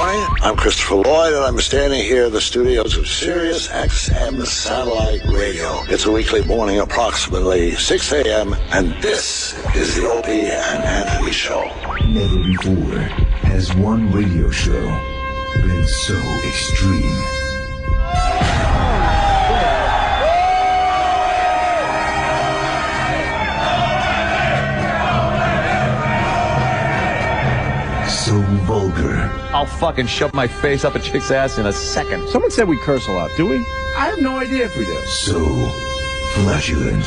morning. I'm Christopher Lloyd, and I'm standing here in the studios of Sirius XM Satellite Radio. It's a weekly morning, approximately 6 a.m., and this is the Opie and Anthony Show. Never before has one radio show been so extreme. So vulgar. I'll fucking shove my face up a chick's ass in a second. Someone said we curse a lot, do we? I have no idea if we do. So flatulent.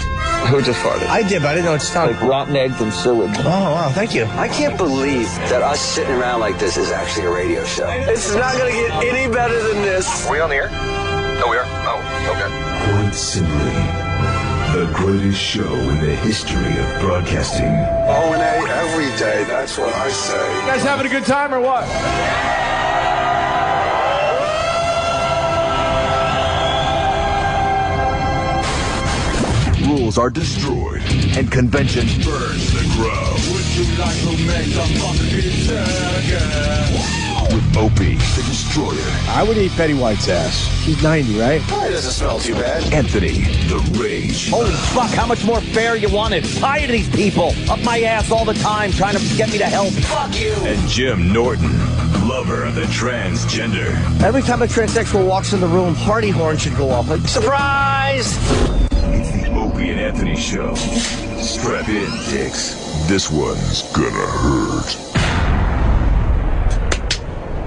Who just farted? I did, but I didn't know it sounded Like rotten egg from sewage. Oh, wow, thank you. I can't believe that us sitting around like this is actually a radio show. It's not going to get any better than this. Are we on the air? Oh, we are? Oh, okay. Quite simply, the greatest show in the history of broadcasting. O&A every day, that's what I say. You guys having a good time or what? Rules are destroyed, and convention burns the crowd. Would you like to make the fucking again? With Opie, the Destroyer. I would eat Betty White's ass. She's 90, right? It doesn't smell too bad. Anthony, the Rage. Holy fuck, how much more fair you want it? Tired of these people up my ass all the time trying to get me to help. Fuck you. And Jim Norton, lover of the transgender. Every time a transsexual walks in the room, party horn should go off. Like, surprise! It's the Opie and Anthony Show. Strap in, dicks. This one's gonna hurt.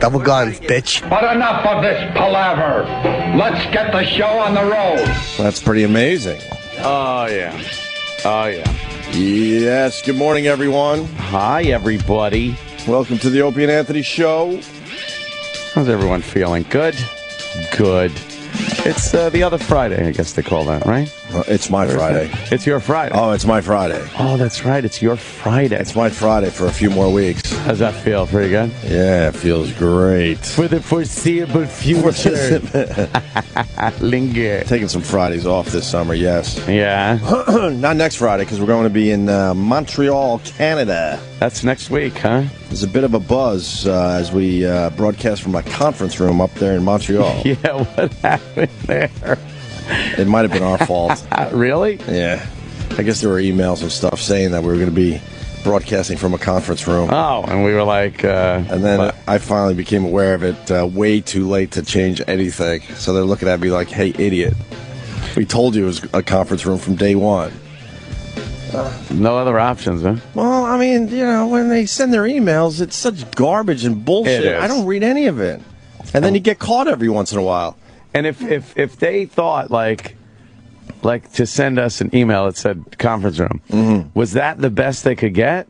Double guns, bitch. But enough of this palaver. Let's get the show on the road. That's pretty amazing. Oh, yeah. Oh, yeah. Yes, good morning, everyone. Hi, everybody. Welcome to the Opie and Anthony Show. How's everyone feeling? Good? Good. It's the other Friday, I guess they call that, right? It's my Friday. It's your Friday. Oh, it's my Friday. Oh, that's right. It's your Friday. It's my Friday for a few more weeks. How's that feel? Pretty good? Yeah, it feels great. For the foreseeable future. Linger. Taking some Fridays off this summer, yes. Yeah. Not next Friday, because we're going to be in Montreal, Canada. That's next week, huh? There's a bit of a buzz as we broadcast from a conference room up there in Montreal. Yeah, what happened there? It might have been our fault. Really? Yeah. I guess there were emails and stuff saying that we were going to be broadcasting from a conference room. Oh, and we were like... and then I finally became aware of it way too late to change anything. So they're looking at me like, hey, idiot. We told you it was a conference room from day one. No other options, huh? Well, I mean, you know, when they send their emails, it's such garbage and bullshit. It is. I don't read any of it. And then you get caught every once in a while. And if they thought, like to send us an email that said conference room, was that the best they could get?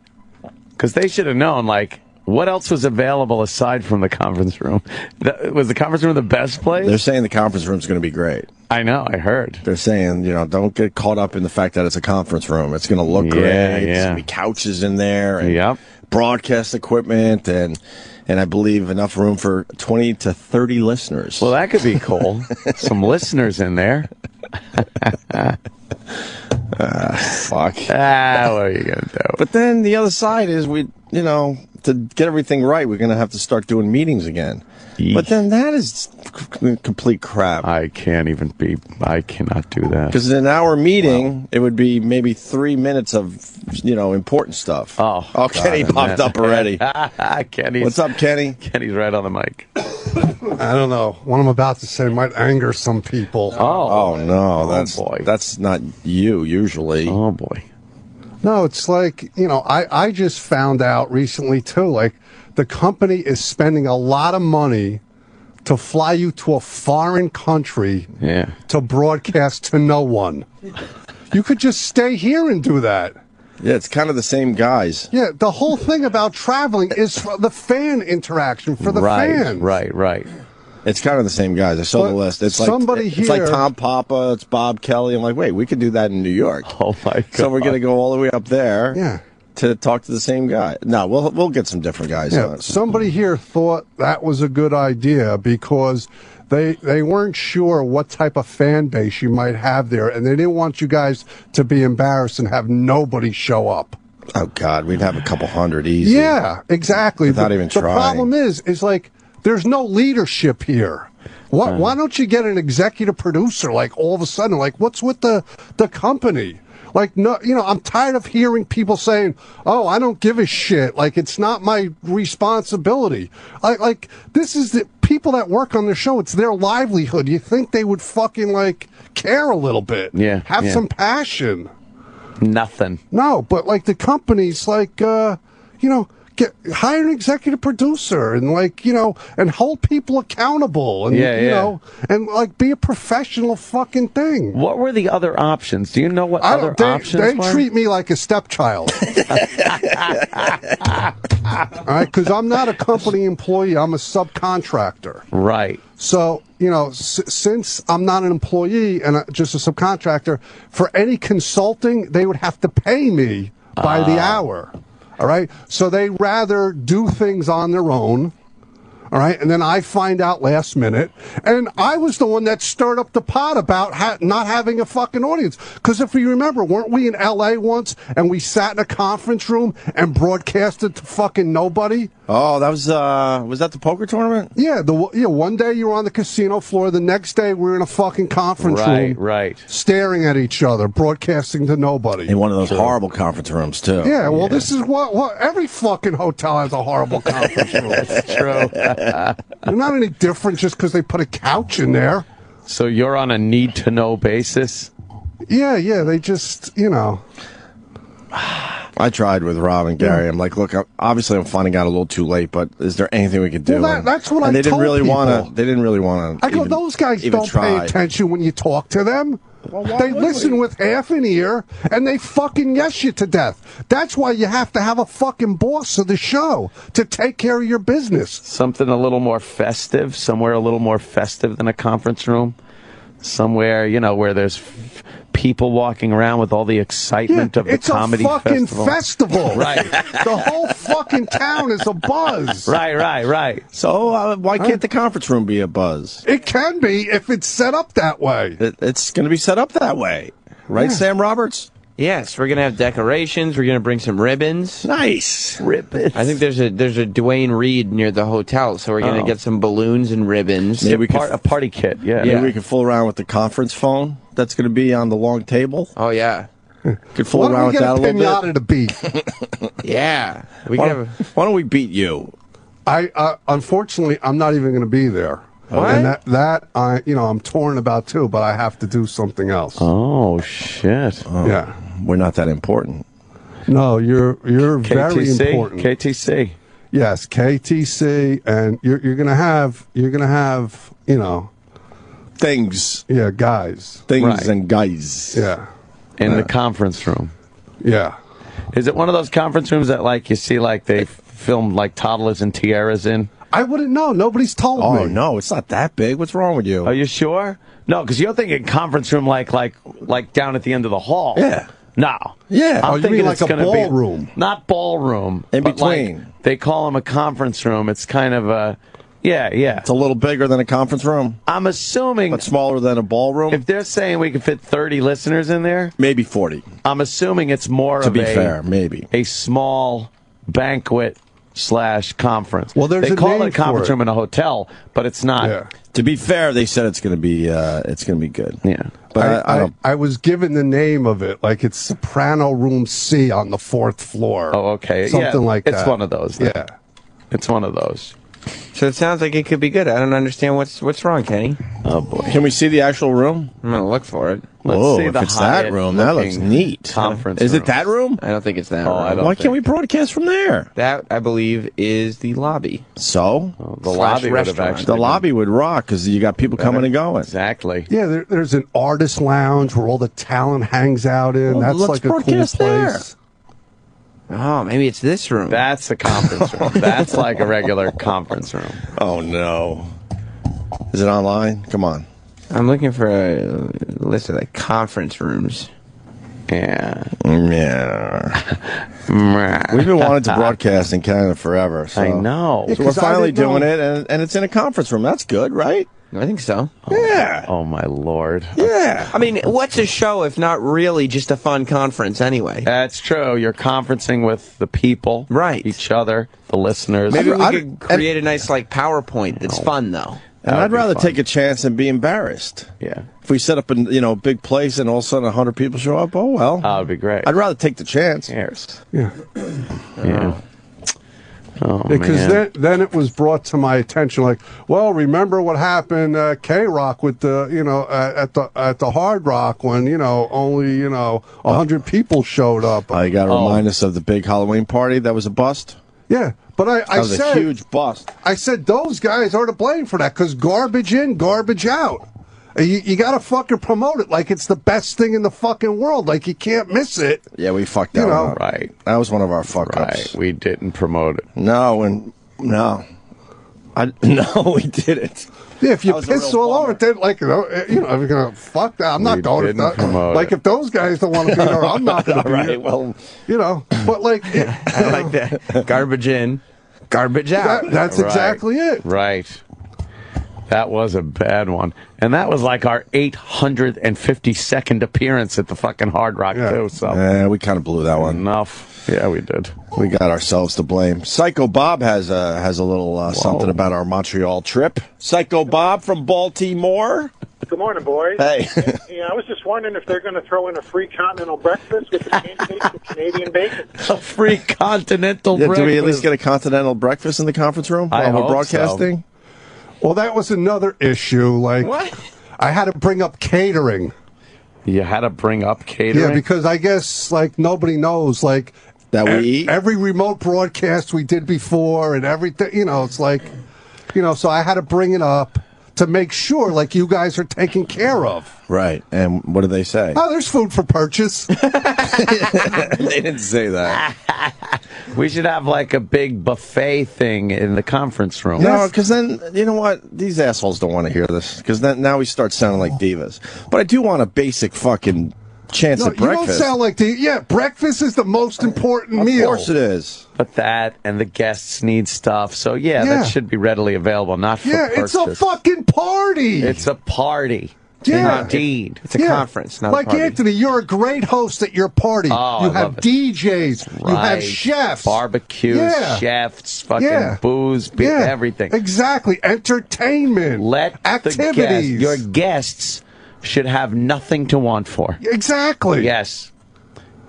Because they should have known, like, what else was available aside from the conference room? Was the conference room the best place? They're saying the conference room's going to be great. I know, I heard. They're saying, you know, don't get caught up in the fact that it's a conference room. It's going to look great. There's going to be couches in there. And broadcast equipment and I believe enough room for 20 to 30 listeners. Well, that could be cool. Some listeners in there. Fuck. What are you going to do? But then the other side is to get everything right, we're going to have to start doing meetings again. But then that is complete crap. I cannot do that. Because in an hour meeting, it would be maybe 3 minutes of, important stuff. Oh, Kenny popped up already. What's up, Kenny? Kenny's right on the mic. I don't know. What I'm about to say might anger some people. Oh no, that's not you usually. Oh boy. No, it's like, I just found out recently too, like the company is spending a lot of money to fly you to a foreign country to broadcast to no one. You could just stay here and do that. Yeah, it's kind of the same guys. Yeah, the whole thing about traveling is for the fan interaction, for the fans. Right. It's kind of the same guys. I saw the list. It's like Tom Papa, it's Bob Kelly. I'm like, wait, we could do that in New York. Oh my God. So we're going to go all the way up there to talk to the same guy. No, we'll get some different guys. Yeah, somebody here thought that was a good idea because they weren't sure what type of fan base you might have there, and they didn't want you guys to be embarrassed and have nobody show up. Oh, God, we'd have a couple hundred easy. Yeah, exactly. Without even trying. The problem is like, there's no leadership here. Why don't you get an executive producer, like, all of a sudden? Like, what's with the company? Like, no, I'm tired of hearing people saying, "Oh, I don't give a shit. Like, it's not my responsibility." Like, this is the people that work on the show. It's their livelihood. You think they would fucking, like, care a little bit? Yeah. Have some passion. Nothing. No, but, like, the company's like, hire an executive producer and, like, and hold people accountable and, and, like, be a professional fucking thing. What were the other options? Do you know what other options They were? treat me like a stepchild. All right, because I'm not a company employee. I'm a subcontractor. Right. So, since I'm not an employee and just a subcontractor, for any consulting, they would have to pay me by the hour. All right. So they rather do things on their own. All right. And then I find out last minute. And I was the one that stirred up the pot about not having a fucking audience. Because if you remember, weren't we in L.A. once and we sat in a conference room and broadcasted to fucking nobody? Oh, that was that the poker tournament? Yeah. One day you were on the casino floor. The next day we were in a fucking conference room. Right. Staring at each other, broadcasting to nobody. In one of those horrible conference rooms, too. Yeah. Well, this is what every fucking hotel has a horrible conference room. That's true. They're not any different just because they put a couch in there. So you're on a need-to-know basis? Yeah, they just, I tried with Rob and Gary. I'm like, look, obviously I'm finding out a little too late, but is there anything we could do? Well, that's what and I they told didn't really people. They didn't really want to. I go, those guys don't pay attention when you talk to them. Well, why they would listen we? with half an ear, and they fucking yes you to death. That's why you have to have a fucking boss of the show to take care of your business. Something a little more festive, somewhere a little more festive than a conference room. Somewhere, where there's people walking around with all the excitement of the comedy festival. It's a fucking festival. Right. The whole fucking town is a buzz. Right. So why can't the conference room be a buzz? It can be if it's set up that way. It's going to be set up that way. Right, Sam Roberts? Yes, we're going to have decorations. We're going to bring some ribbons. Nice. Ribbons. I think there's a Dwayne Reed near the hotel, so we're going to get some balloons and ribbons. Maybe we a party kit, Maybe we can fool around with the conference phone that's going to be on the long table. Oh, yeah. Could fool around with that a little bit. Why don't we get a pinata to beat? Yeah. Why don't we beat you? Unfortunately, I'm not even going to be there. What? And that I'm torn about too, but I have to do something else. Oh, shit. Oh, yeah. We're not that important. No, you're KTC, very important. KTC. Yes, KTC, and you're gonna have things. Yeah, guys. Things and guys. Yeah. In the conference room. Yeah. Is it one of those conference rooms that like you see like they filmed like toddlers and tiaras in? I wouldn't know. Nobody's told me. Oh no, it's not that big. What's wrong with you? Are you sure? No, because you're thinking conference room like down at the end of the hall. Yeah. No. Yeah. I'm you thinking mean it's like a gonna ballroom? Not ballroom. In but between. Like, they call them a conference room. It's kind of a yeah. It's a little bigger than a conference room. I'm assuming, but smaller than a ballroom. If they're saying we can fit 30 listeners in there, maybe 40. I'm assuming it's more to be fair, maybe a small banquet / conference. Well, there's they a call name it a conference for it. room in a hotel, but it's not. Yeah. To be fair, they said it's going to be good. Yeah. But I was given the name of it, like it's Soprano Room C on the 4th floor. Oh, okay. Something like that. It's one of those. Then. Yeah. It's one of those. So it sounds like it could be good. I don't understand what's wrong, Kenny. Oh boy. Can we see the actual room? I'm gonna look for it. Let's see if the it's that room, that looks neat. Conference Is room. it that room? I don't think it's that room. I Why can't we broadcast from there? That, I believe, is the lobby. So? The lobby would have restaurant. actually The lobby would rock because you got people coming and going. Exactly. Yeah, there's an artist lounge where all the talent hangs out in. Well, That's let's like a cool broadcast place. Oh, maybe it's this room. That's a conference room. That's like a regular conference room. Oh, no. Is it online? Come on. I'm looking for a list of like conference rooms. Yeah. We've been wanting to broadcast in Canada forever. So. I know. So we're finally doing it, and it's in a conference room. That's good, right? I think so. Yeah. Oh, my Lord. Yeah. I mean, what's a show if not really just a fun conference anyway? That's true. You're conferencing with the people. Right. Each other, the listeners. Maybe we could create a nice, like, PowerPoint that's fun, though. And I'd rather take a chance and be embarrassed. Yeah. If we set up a big place and all of a sudden 100 people show up, oh well. That would be great. I'd rather take the chance. Cheers. Yeah. Yeah. Oh, because man. then it was brought to my attention, like, well, remember what happened at K-Rock with the, at the Hard Rock when, only, 100 people showed up. You got to remind us of the big Halloween party that was a bust? Yeah. But I was said, a huge bust. I said those guys are to blame for that because garbage in, garbage out. You got to fucking promote it like it's the best thing in the fucking world. Like you can't miss it. Yeah, we fucked that one up. Right. That was one of our fuck ups. Right. We didn't promote it. No, we didn't. Yeah, if you piss all over it, then if you're gonna fuck that, I'm not going to that. Like if those guys don't want to be there, I'm not going to be right. there. Well, but like I like that. Garbage in, garbage out. That's exactly it. Right. That was a bad one. And that was like our 852nd appearance at the fucking Hard Rock, too. So. Yeah, we kind of blew that one. Enough. Yeah, we did. We got ourselves to blame. Psycho Bob has a little something about our Montreal trip. Psycho Bob from Baltimore. Good morning, boys. Hey. Yeah, I was just wondering if they're going to throw in a free continental breakfast with the pancakes and Canadian bacon. A free continental breakfast. Do we at least get a continental breakfast in the conference room while we're broadcasting? So. Well, that was another issue. Like, what? I had to bring up catering. You had to bring up catering? Yeah, because I guess, like, nobody knows, like... That we eat? Every remote broadcast we did before and everything, it's like... so I had to bring it up to make sure, like, you guys are taken care of. Right. And what do they say? Oh, there's food for purchase. They didn't say that. We should have like a big buffet thing in the conference room. No, because then, you know what? These assholes don't want to hear this. Because then now we start sounding like divas. But I do want a basic fucking chance at breakfast. You don't sound like breakfast is the most important meal. Of course it is. But that and the guests need stuff. So, that should be readily available, not for purchase. It's a fucking party. It's a party. Yeah. Indeed. It's a conference, not a party. Like Anthony, you're a great host at your party. Oh, you have DJs. Right. You have chefs. Barbecues, chefs, fucking booze, everything. Exactly. Entertainment. Activities. Your guests should have nothing to want for. Exactly. Yes.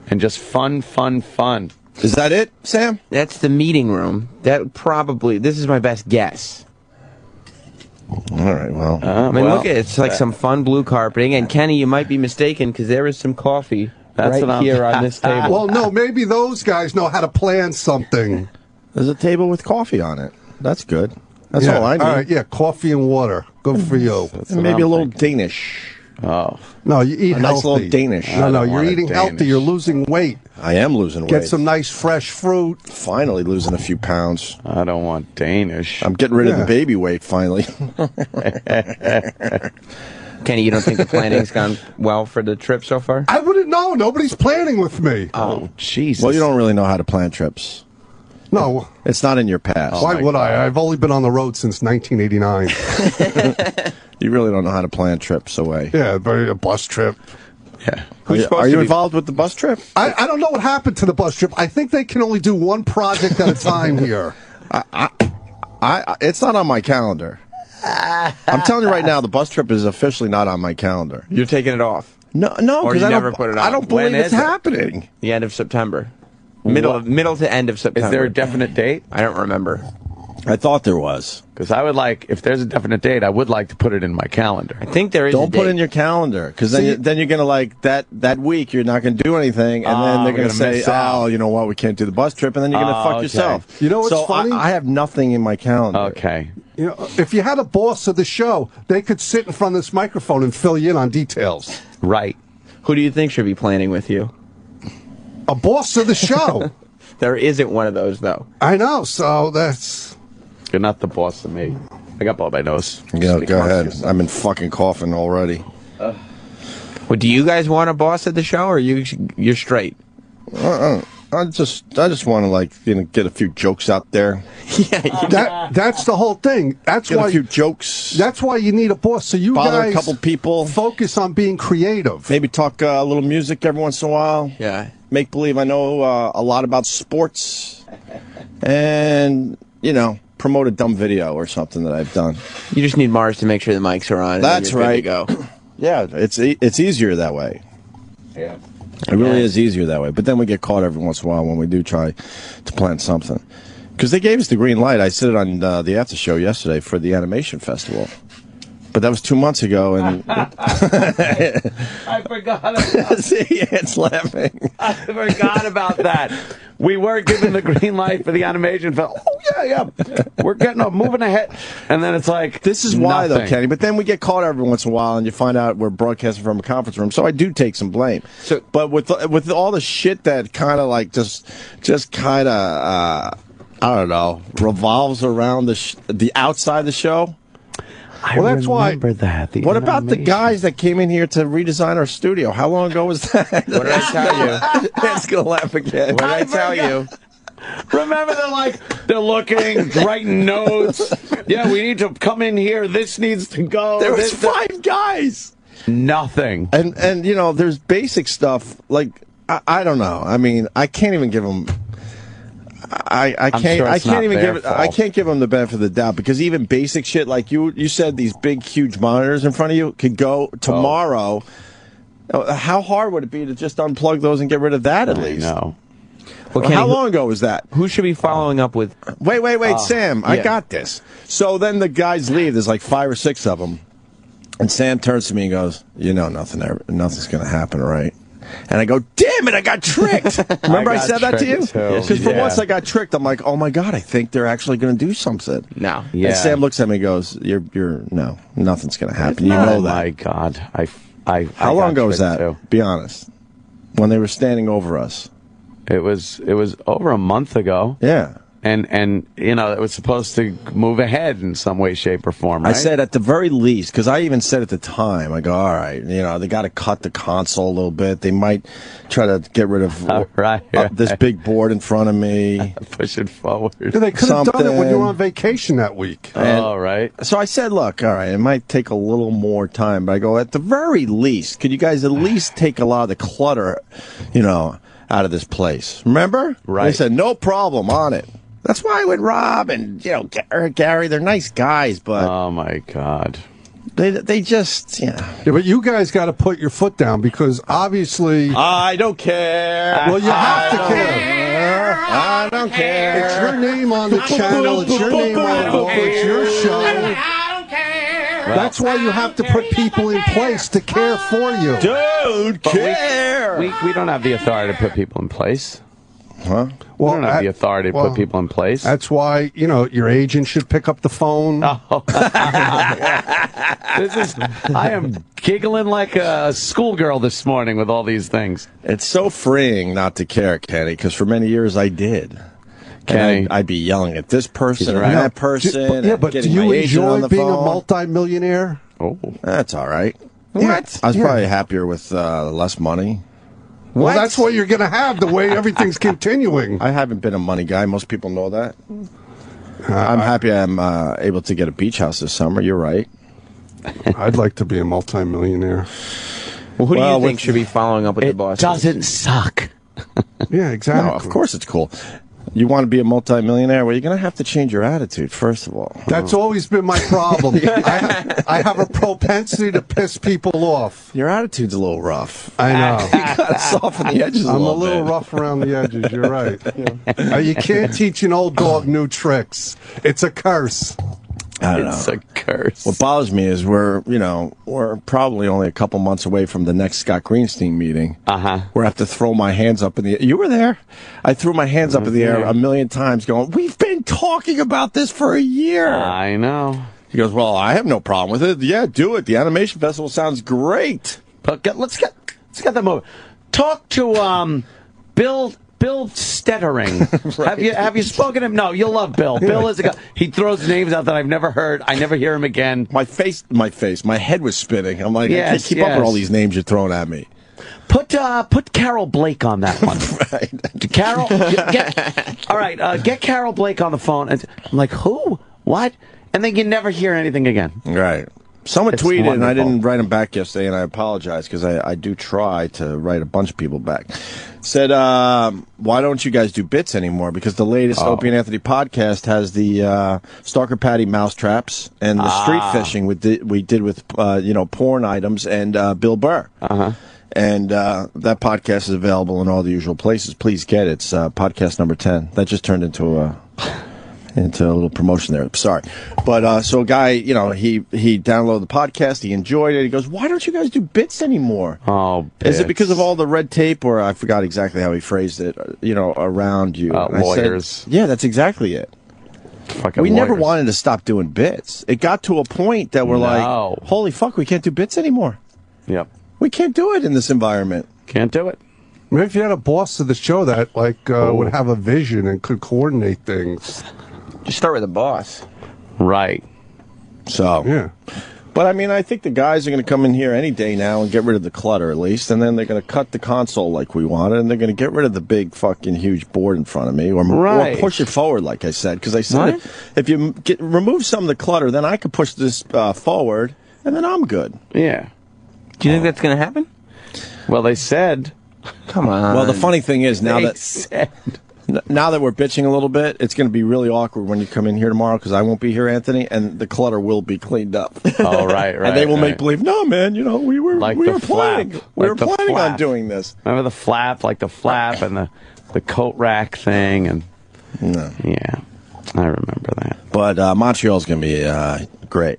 And just fun, fun, fun. Is that it, Sam? That's the meeting room. This is my best guess. All right, well. Look at it. It's like some fun blue carpeting. And Kenny, you might be mistaken because there is some coffee here on this table. Well, no, maybe those guys know how to plan something. There's a table with coffee on it. That's good. That's all I need. All right, coffee and water. Good for you. And maybe a little Danish. Oh. No, you eat a healthy. nice little Danish. No, you're eating healthy. You're losing weight. I am losing weight. Get some nice fresh fruit. Finally losing a few pounds. I don't want Danish. I'm getting rid of the baby weight, finally. Kenny, you don't think the planning's gone well for the trip so far? I wouldn't know. Nobody's planning with me. Oh, Jesus. Well, you don't really know how to plan trips. No. It's not in your past. Why would I? I've only been on the road since 1989. You really don't know how to plan trips away. Yeah, but a bus trip. Yeah. Are you involved with the bus trip? I don't know what happened to the bus trip. I think they can only do one project at a time here. It's not on my calendar. I'm telling you right now, the bus trip is officially not on my calendar. You're taking it off? No, because I never put it on. I don't believe it's happening. The end of September. Middle to end of September. Is there a definite date? I don't remember. I thought there was. Because I would like, if there's a definite date, I would like to put it in my calendar. I think there is Don't put it in your calendar, because then you're going to, like, that week, you're not going to do anything, and then they're going to say, you know what, we can't do the bus trip, and then you're going to fuck yourself. You know what's funny? I have nothing in my calendar. Okay. You know, if you had a boss of the show, they could sit in front of this microphone and fill you in on details. Right. Who do you think should be planning with you? A boss of the show. There isn't one of those, though. I know, so that's... You're not the boss of me. I got blood by nose. Yeah, go ahead. I've been fucking coughing already. Well, do you guys want a boss at the show, or you're straight? I just want to like get a few jokes out there. That's the whole thing. That's get why a few jokes. That's why you need a boss. So you bother guys a couple people. Focus on being creative. Maybe talk a little music every once in a while. Yeah. Make believe I know a lot about sports, and promote a dumb video or something that I've done. You just need Mars to make sure the mics are on. That's and right. Good to go. Yeah, it's easier that way. Yeah. It really is easier that way. But then we get caught every once in a while when we do try to plan something. Because they gave us the green light. I said it on the after show yesterday for the animation festival. But that was 2 months ago. And I forgot about See, it's laughing. I forgot about that. We were given the green light for the animation festival. Oh, yeah. We're moving ahead. And then it's like, this is why, though, Kenny. But then we get caught every once in a while, and you find out we're broadcasting from a conference room. So I do take some blame. But with all the shit that kind of like just kind of, I don't know, revolves around the outside of the show. Well, that's remember that. What about the guys that came in here to redesign our studio? How long ago was that? What did I tell you? It's going to laugh again. What did I tell you? Remember, they're looking, writing notes. Yeah, we need to come in here. This needs to go. There was 5 guys. Nothing. And there's basic stuff, like, I don't know. I mean, I can't even give them... I can't give them the benefit of the doubt, because even basic shit like you said, these big huge monitors in front of you could go tomorrow. How hard would it be to just unplug those and get rid of that at least? No. Well, Kenny, how long ago was that? Who should be following up with? Wait, Sam. I got this. So then the guys leave. There's like 5 or 6 of them, and Sam turns to me and goes, nothing's going to happen, right? And I go, damn it, I got tricked. Remember I said that to you? Because for once I got tricked. I'm like, oh my God, I think they're actually going to do something. No. Yeah. And Sam looks at me and goes, no, nothing's going to happen. You know that. Oh my God. How long ago was that? Too. Be honest. When they were standing over us. It was over a month ago. Yeah. And it was supposed to move ahead in some way, shape, or form, right? I said at the very least, because I even said at the time, I go, all right, they got to cut the console a little bit. They might try to get rid of this big board in front of me. Push it forward. Yeah, they could have done it when you were on vacation that week. Right. So I said, look, all right, it might take a little more time, but I go, at the very least, could you guys at least take a lot of the clutter, out of this place? Remember? Right. They said, no problem, on it. That's why with Rob and Gary, they're nice guys, but oh my God, they just Yeah, but you guys got to put your foot down, because obviously I don't care. Well, you have to care. I don't care. It's your name on the channel. It's your name on the book. It's your show. That's why you have to put people in place to care for you. Don't care. We don't have the authority to put people in place. Huh? We don't have the authority to put people in place. That's why, your agent should pick up the phone. Oh. I am giggling like a schoolgirl this morning with all these things. It's so freeing not to care, Kenny, because for many years I did. Kenny, I'd be yelling at this person and that person. But do you enjoy being a multi-millionaire? Oh, that's all right. What? I was probably happier with less money. Well, that's what you're going to have, the way everything's continuing. I haven't been a money guy. Most people know that. I'm happy I'm able to get a beach house this summer. You're right. I'd like to be a multimillionaire. Well, who do you think should be following up with the boss? It doesn't suck. Yeah, exactly. No, of course it's cool. You want to be a multimillionaire? Well, you're going to have to change your attitude, first of all. That's always been my problem. I have a propensity to piss people off. Your attitude's a little rough. I know. You got to soften the edges a little bit. I'm a little rough around the edges. You're right. Yeah. You can't teach an old dog new tricks. It's a curse. I don't know. It's a curse. What bothers me is we're probably only a couple months away from the next Scott Greenstein meeting. Where I have to throw my hands up in the air. You were there. I threw my hands up in the air a million times going, we've been talking about this for a year. I know. He goes, well, I have no problem with it. Yeah, do it. The animation festival sounds great. But let's get that moving. Talk to Bill Stettering. Right. Have you spoken to him? No, you'll love Bill. Bill is a guy. He throws names out that I've never heard. I never hear him again. My head was spinning. I'm like, I can't keep up with all these names you're throwing at me. Put Carol Blake on that one. Right. Carol, all right, get Carol Blake on the phone. And I'm like, who? What? And then you never hear anything again. Right. Someone It's tweeted, wonderful. and I didn't write him back yesterday, and I apologize, because I do try to write a bunch of people back. Said, why don't you guys do bits anymore? Because the latest Opie and Anthony podcast has the Stalker Patty mousetraps and the street fishing we did with porn items and Bill Burr. And that podcast is available in all the usual places. Please get it. It's podcast number 10. That just turned into a little promotion there. Sorry. But so a guy, he downloaded the podcast. He enjoyed it. He goes, why don't you guys do bits anymore? Oh, bits. Is it because of all the red tape, or I forgot exactly how he phrased it, around you? Lawyers. Said, yeah, that's exactly it. Fucking we lawyers. never wanted to stop doing bits. It got to a point that we're like, holy fuck, we can't do bits anymore. Yep. We can't do it in this environment. Can't do it. Maybe if you had a boss of the show that would have a vision and could coordinate things. Just start with the boss. Right. So, yeah. But, I think the guys are going to come in here any day now and get rid of the clutter, at least, and then they're going to cut the console like we wanted, and they're going to get rid of the big fucking huge board in front of me, or push it forward, like I said, because I said if you remove some of the clutter, then I could push this forward, and then I'm good. Yeah. Do you think that's going to happen? Well, they said. Come on. Well, the funny thing is, now that we're bitching a little bit, it's going to be really awkward when you come in here tomorrow, because I won't be here, Anthony, and the clutter will be cleaned up. Oh, right. And they will make believe, no, man, we were planning. We were planning on doing this. Remember the flap and the coat rack thing, and yeah, I remember that. But Montreal's going to be great.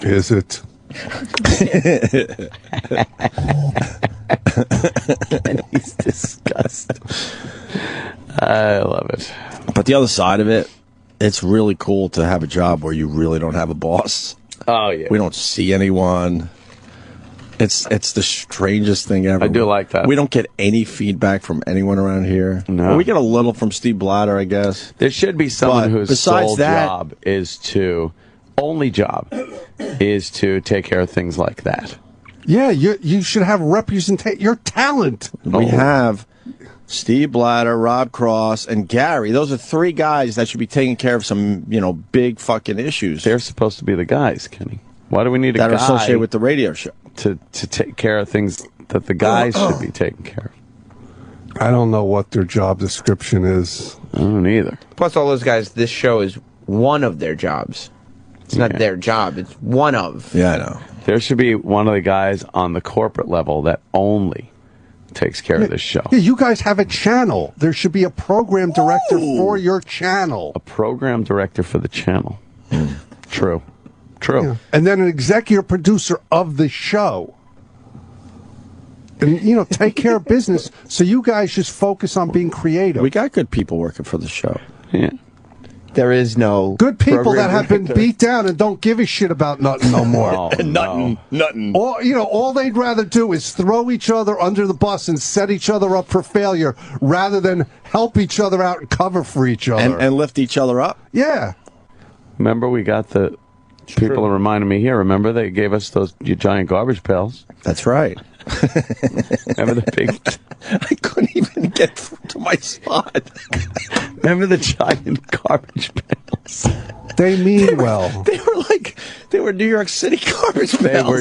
Is it? And he's disgusted. I love it. But the other side of it, it's really cool to have a job where you really don't have a boss. Oh, yeah. We don't see anyone. It's the strangest thing ever. I do like that. We don't get any feedback from anyone around here. No. Well, we get a little from Steve Blatter, I guess. There should be someone whose sole job is to take care of things like that. Yeah, you should have representation. Your talent. We have Steve Blatter, Rob Cross, and Gary. Those are three guys that should be taking care of some, big fucking issues. They're supposed to be the guys, Kenny. Why do we need a guy that are associated with the radio show to take care of things that the guys should be taking care of? I don't know what their job description is. I don't either. Plus, all those guys, this show is one of their jobs. It's not their job. It's one of. Yeah, I know. There should be one of the guys on the corporate level that only takes care of this show. Yeah, you guys have a channel. There should be a program director for your channel. A program director for the channel. True. Yeah. And then an executive producer of the show. And, take care of business. So you guys just focus on being creative. We got good people working for the show. Yeah. There is no good people that have been beat down and don't give a shit about nothing no more. Nothing. All they'd rather do is throw each other under the bus and set each other up for failure, rather than help each other out and cover for each other and lift each other up. Yeah. Remember, we got the people are reminding me here. Remember, they gave us those giant garbage pails. That's right. Remember the big? I couldn't even get to my spot. Remember the giant garbage pails? They mean well. They were New York City garbage pails. They were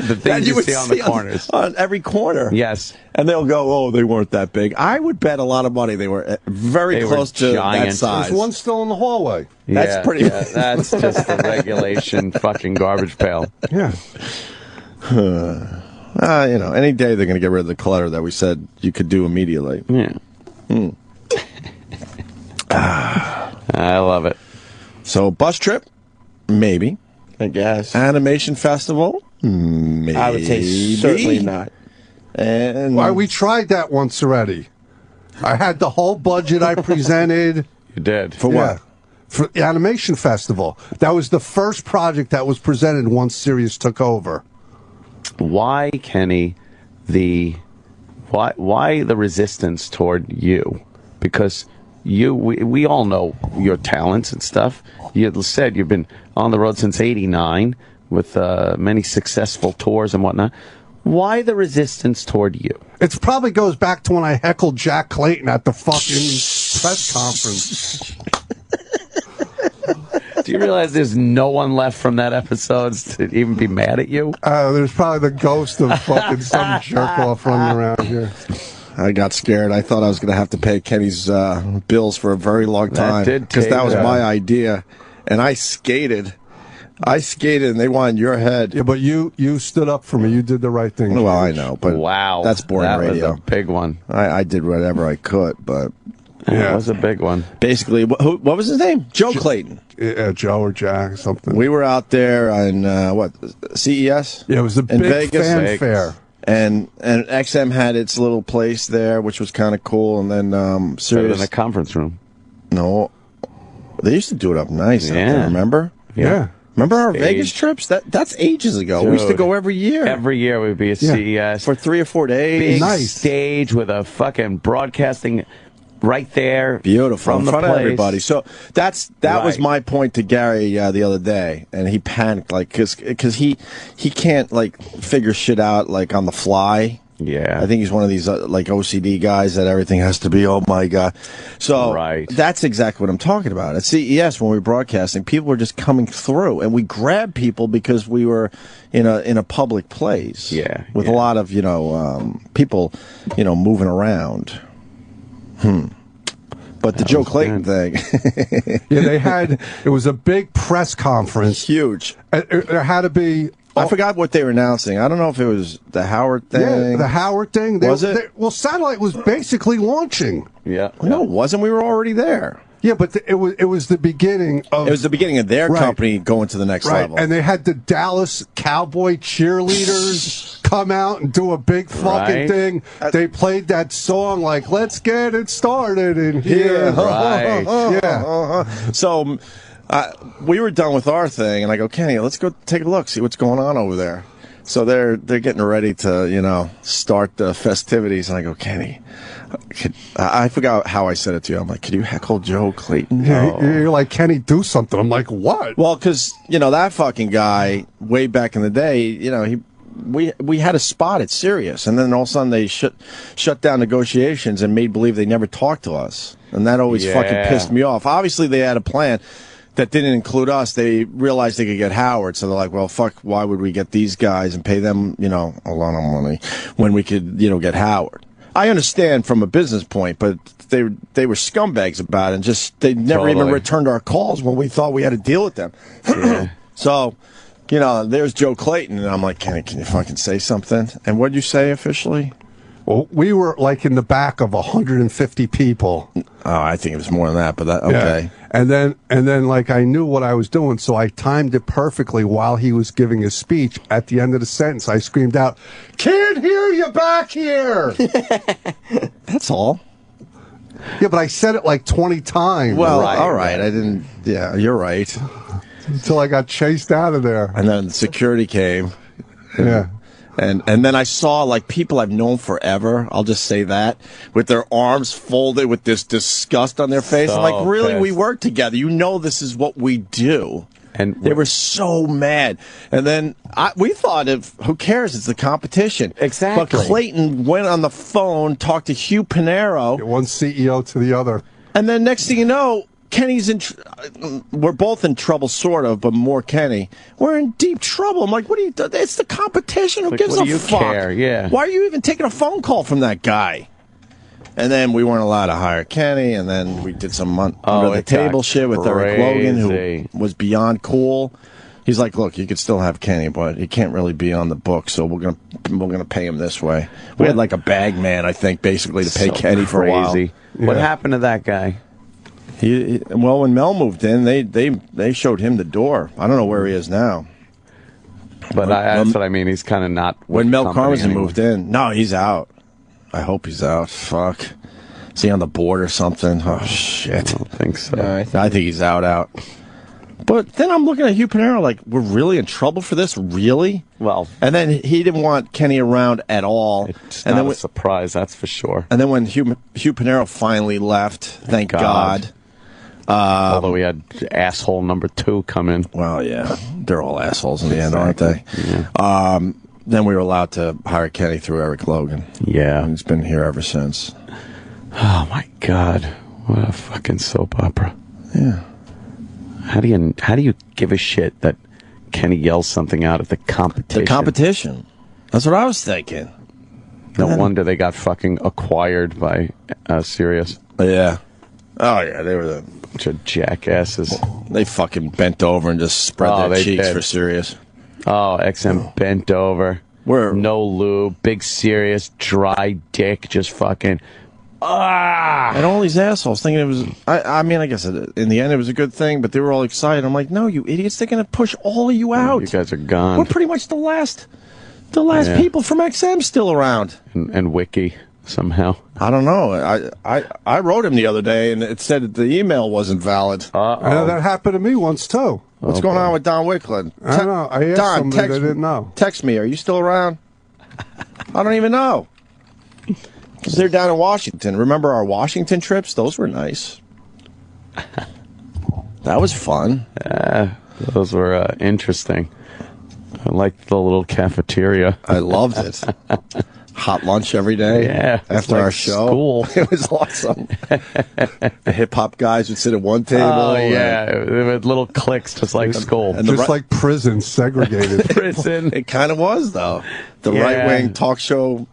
the things you see on the corners. On every corner. Yes. And they'll go, oh, they weren't that big. I would bet a lot of money they were very close to that size. There's one still in the hallway. That's pretty. Yeah, that's just the regulation fucking garbage pail. Yeah. Any day they're going to get rid of the clutter that we said you could do immediately. Yeah. I love it. So, bus trip? Maybe. I guess. Animation festival? Maybe. I would say certainly not. And why, we tried that once already. I had the whole budget I presented. You did. For what? For the animation festival. That was the first project that was presented once Sirius took over. Why, Kenny, why the resistance toward you? Because we all know your talents and stuff. You said you've been on the road since '89 with many successful tours and whatnot. Why the resistance toward you? It probably goes back to when I heckled Jack Clayton at the fucking press conference. Do you realize there's no one left from that episode to even be mad at you? There's probably the ghost of fucking some jerk off running around here. I got scared. I thought I was going to have to pay Kenny's bills for a very long time. Because that was my idea. And I skated. And they wanted your head. Yeah, but you stood up for me. You did the right thing. Well, I know, but wow, that's boring radio. That was a big one. I did whatever I could, but yeah, it was a big one. Basically, what was his name? Joe Clayton. Yeah, Joe or Jack, something. We were out there on CES? Yeah, it was a big Vegas. fanfare. And XM had its little place there, which was kind of cool. And then Sirius in a conference room. No, they used to do it up nice. Yeah, out there, remember? Yeah. Remember our Vegas trips? That's ages ago. Dude, we used to go every year. Every year we'd be at CES for 3 or 4 days. Big stage with a fucking broadcasting right there. Beautiful. From in the front place. of everybody. So that was my point to Gary the other day, and he panicked because he can't figure shit out on the fly. Yeah, I think he's one of these OCD guys that everything has to be, oh my God. So that's exactly what I'm talking about. At CES, when we were broadcasting, people were just coming through, and we grabbed people because we were in a public place. Yeah, with a lot of people moving around. But the Joe Clayton thing. Yeah, it was a big press conference. Huge. There had to be. I forgot what they were announcing. I don't know if it was the Howard thing. Yeah, the Howard thing. Was it? Well, Satellite was basically launching. Yeah. No, it wasn't. We were already there. Yeah, but it was the beginning of... It was the beginning of their company going to the next level. And they had the Dallas Cowboy cheerleaders come out and do a big fucking thing. They played that song let's get it started in here. Yeah. So... we were done with our thing, and I go, Kenny, let's go take a look, see what's going on over there. So they're getting ready to, start the festivities, and I go, Kenny, I forgot how I said it to you. I'm like, could you heckle Joe Clayton? Yeah, you're like, Kenny, do something. I'm like, what? Well, because, that fucking guy, way back in the day, we had a spot at Sirius, and then all of a sudden they shut down negotiations and made believe they never talked to us. And that always fucking pissed me off. Obviously, they had a plan that didn't include us. They realized they could get Howard, so they're like, well, fuck, why would we get these guys and pay them, a lot of money when we could, get Howard? I understand from a business point, but they were scumbags about it, and they never even returned our calls when we thought we had to deal with them. Yeah. So, there's Joe Clayton, and I'm like, Kenny, can you fucking say something? And what'd you say officially? Well, we were in the back of 150 people. Oh, I think it was more than that, but okay. Yeah. And then I knew what I was doing, so I timed it perfectly while he was giving his speech. At the end of the sentence, I screamed out, "Can't hear you back here!" That's all. Yeah, but I said it 20 times. Well, all right. I didn't. Yeah, you're right. Until I got chased out of there. And then security came. Yeah. And then I saw people I've known forever, I'll just say that, with their arms folded with this disgust on their face. I'm like, really? We work together. This is what we do. And they were so mad. And then we thought, who cares? It's the competition. Exactly. But Clayton went on the phone, talked to Hugh Pinero. One CEO to the other. And then next thing you know, Kenny's we're both in trouble, sort of, but more Kenny. We're in deep trouble. I'm like, what are you doing? It's the competition. Who gives a fuck? Care? Yeah. Why are you even taking a phone call from that guy? And then we weren't allowed to hire Kenny, and then we did some under the table shit with Eric Logan, who was beyond cool. He's like, look, you could still have Kenny, but he can't really be on the book, so we're gonna pay him this way. We had a bag man, I think, basically to pay Kenny for a while. Yeah. What happened to that guy? Well, when Mel moved in, they showed him the door. I don't know where he is now. But that's what I mean. He's kind of not. When Mel Karmazin moved in, no, he's out. I hope he's out. Fuck. Is he on the board or something? Oh shit. I don't think so. Yeah, I think he's out. But then I'm looking at Hugh Pinero we're really in trouble for this? Really? Well. And then he didn't want Kenny around at all. It's not a surprise, that's for sure. And then when Hugh Pinero finally left, thank God. Although we had asshole number 2 come in. Well, yeah. They're all assholes in the end, aren't they? Yeah. then we were allowed to hire Kenny through Eric Logan. Yeah. And he's been here ever since. Oh, my God. What a fucking soap opera. Yeah. How do you give a shit that Kenny yells something out at the competition? The competition. That's what I was thinking. No wonder they got fucking acquired by Sirius. Yeah. Oh, yeah, they were the bunch of jackasses. They fucking bent over and just spread their cheeks for Sirius. Oh, XM bent over. No lube, big Sirius, dry dick, just fucking... And all these assholes thinking it was... I mean, I guess in the end it was a good thing, but they were all excited. I'm like, no, you idiots, they're going to push all of you out. You guys are gone. We're pretty much the last people from XM still around. And Wiki, somehow. I don't know. I wrote him the other day, and it said that the email wasn't valid. I know that happened to me once, too. What's going on with Don Wickland? I don't know. I asked somebody, they didn't know. Text me. Are you still around? I don't even know. Because they're down in Washington. Remember our Washington trips? Those were nice. That was fun. Those were interesting. I liked the little cafeteria. I loved it. Hot lunch every day. Yeah. After our show. School. It was awesome. The hip-hop guys would sit at one table. Oh, yeah. With little cliques, just like school. And just like prison, segregated. Prison. It kind of was, though. The right-wing talk show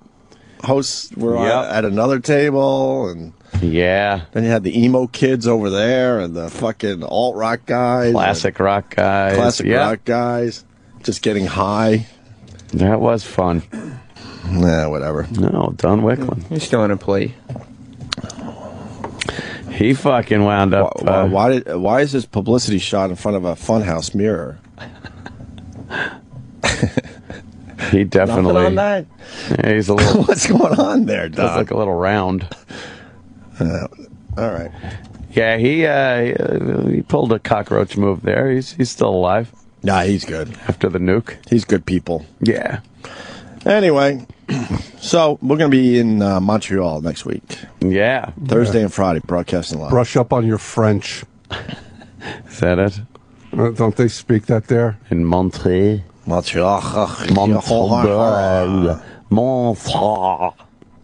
hosts were at another table, and then you had the emo kids over there, and the fucking alt-rock guys. Classic rock guys. Just getting high. That was fun. Nah, whatever. No, Don Wickland. He's still in a plea. He fucking wound up. Why is this publicity shot in front of a funhouse mirror? He definitely. Nothing on that. Yeah, he's a little. What's going on there, Doc? It's like a little round. All right. Yeah, he pulled a cockroach move there. He's still alive. Nah, he's good. After the nuke. He's good people. Yeah. Anyway, so we're going to be in Montreal next week. Yeah. Thursday and Friday, broadcasting live. Brush up on your French. Is that it? Don't they speak that there? In Montreal. Montreal.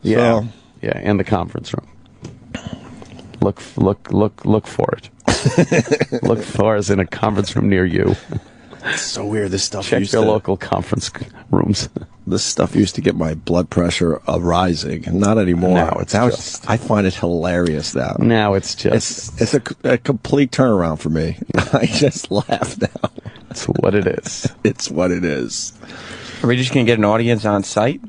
Yeah. Yeah, in the conference room. Look for it. Look for us in a conference room near you. It's so weird. This stuff Check your local conference rooms. This stuff used to get my blood pressure rising. Not anymore. Now it's just... I find it hilarious now. Now it's just... It's a complete turnaround for me. I just laugh now. It's what it is. It's what it is. Are we just going to get an audience on site?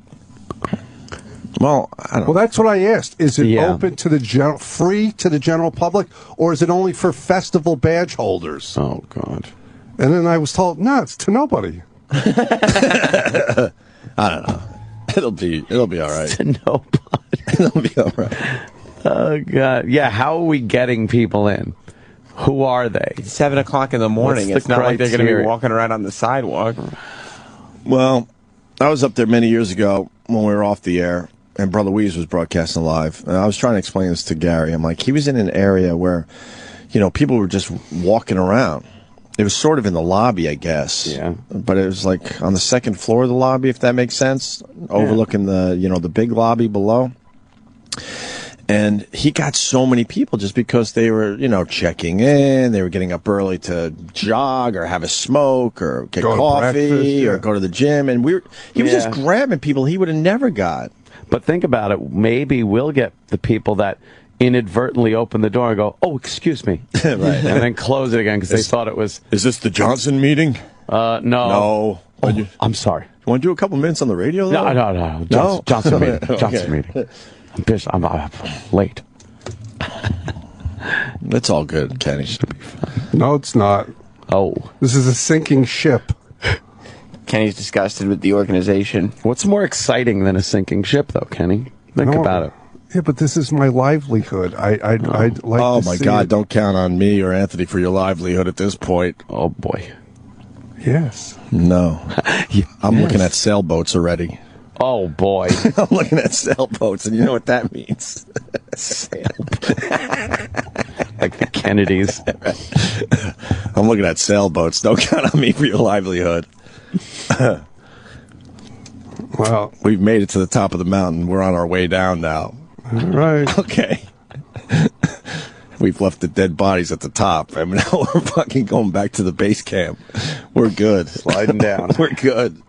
Well, I don't Well, that's what I asked. Is it open to the free to the general public, or is it only for festival badge holders? Oh, God. And then I was told, no, it's to nobody. I don't know. It'll be all right. To nobody. It'll be all right. Oh, God. Yeah, how are we getting people in? Who are they? It's 7 o'clock in the morning. It's not like they're going to be walking around on the sidewalk. Well, I was up there many years ago when we were off the air, and Brother Weeze was broadcasting live. And I was trying to explain this to Gary. I'm like, he was in an area where, people were just walking around. It was sort of in the lobby, I guess. Yeah. But it was like on the second floor of the lobby, if that makes sense, overlooking the big lobby below. And he got so many people just because they were, checking in. They were getting up early to jog or have a smoke or get coffee or go to the gym. And he was just grabbing people he would have never got. But think about it. Maybe we'll get the people that inadvertently open the door and go, "Oh, excuse me," right, and then close it again because they thought it was. Is this the Johnson meeting? No. No. Oh, I'm sorry. You want to do a couple minutes on the radio? Though? No. Johnson meeting. Johnson meeting. I'm pissed. I'm late. That's all good, Kenny. Should be fine. No, it's not. Oh. This is a sinking ship. Kenny's disgusted with the organization. What's more exciting than a sinking ship, though, Kenny? Think about it. Yeah, but this is my livelihood. I'd like Oh, to my see God. it. Don't count on me or Anthony for your livelihood at this point. Oh, boy. Yes. No. I'm looking at sailboats already. Oh, boy. I'm looking at sailboats, and you know what that means. Like the Kennedys. I'm looking at sailboats. Don't count on me for your livelihood. Well, we've made it to the top of the mountain. We're on our way down now. All right. Okay. We've left the dead bodies at the top. I mean, now we're fucking going back to the base camp. We're good. Sliding down. We're good.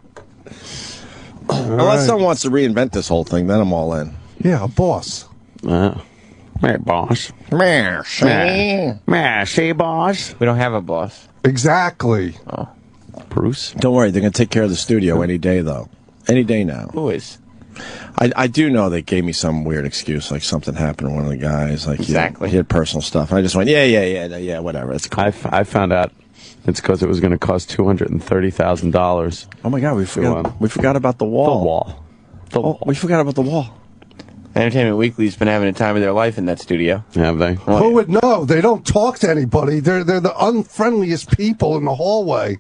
Unless someone wants to reinvent this whole thing, then I'm all in. Yeah, a boss. Hey, boss. Mercy, boss. We don't have a boss. Exactly. Oh. Bruce? Don't worry, they're going to take care of the studio any day, though. Any day now. Who is? I do know they gave me some weird excuse, like something happened to one of the guys. Like exactly. He had personal stuff. I just went, yeah, whatever. It's cool. I found out it's because it was going to cost $230,000. Oh, my God, we forgot about the wall. We forgot about the wall. Entertainment Weekly's been having a time of their life in that studio. Have they? Oh, Who would know? They don't talk to anybody. They're the unfriendliest people in the hallway.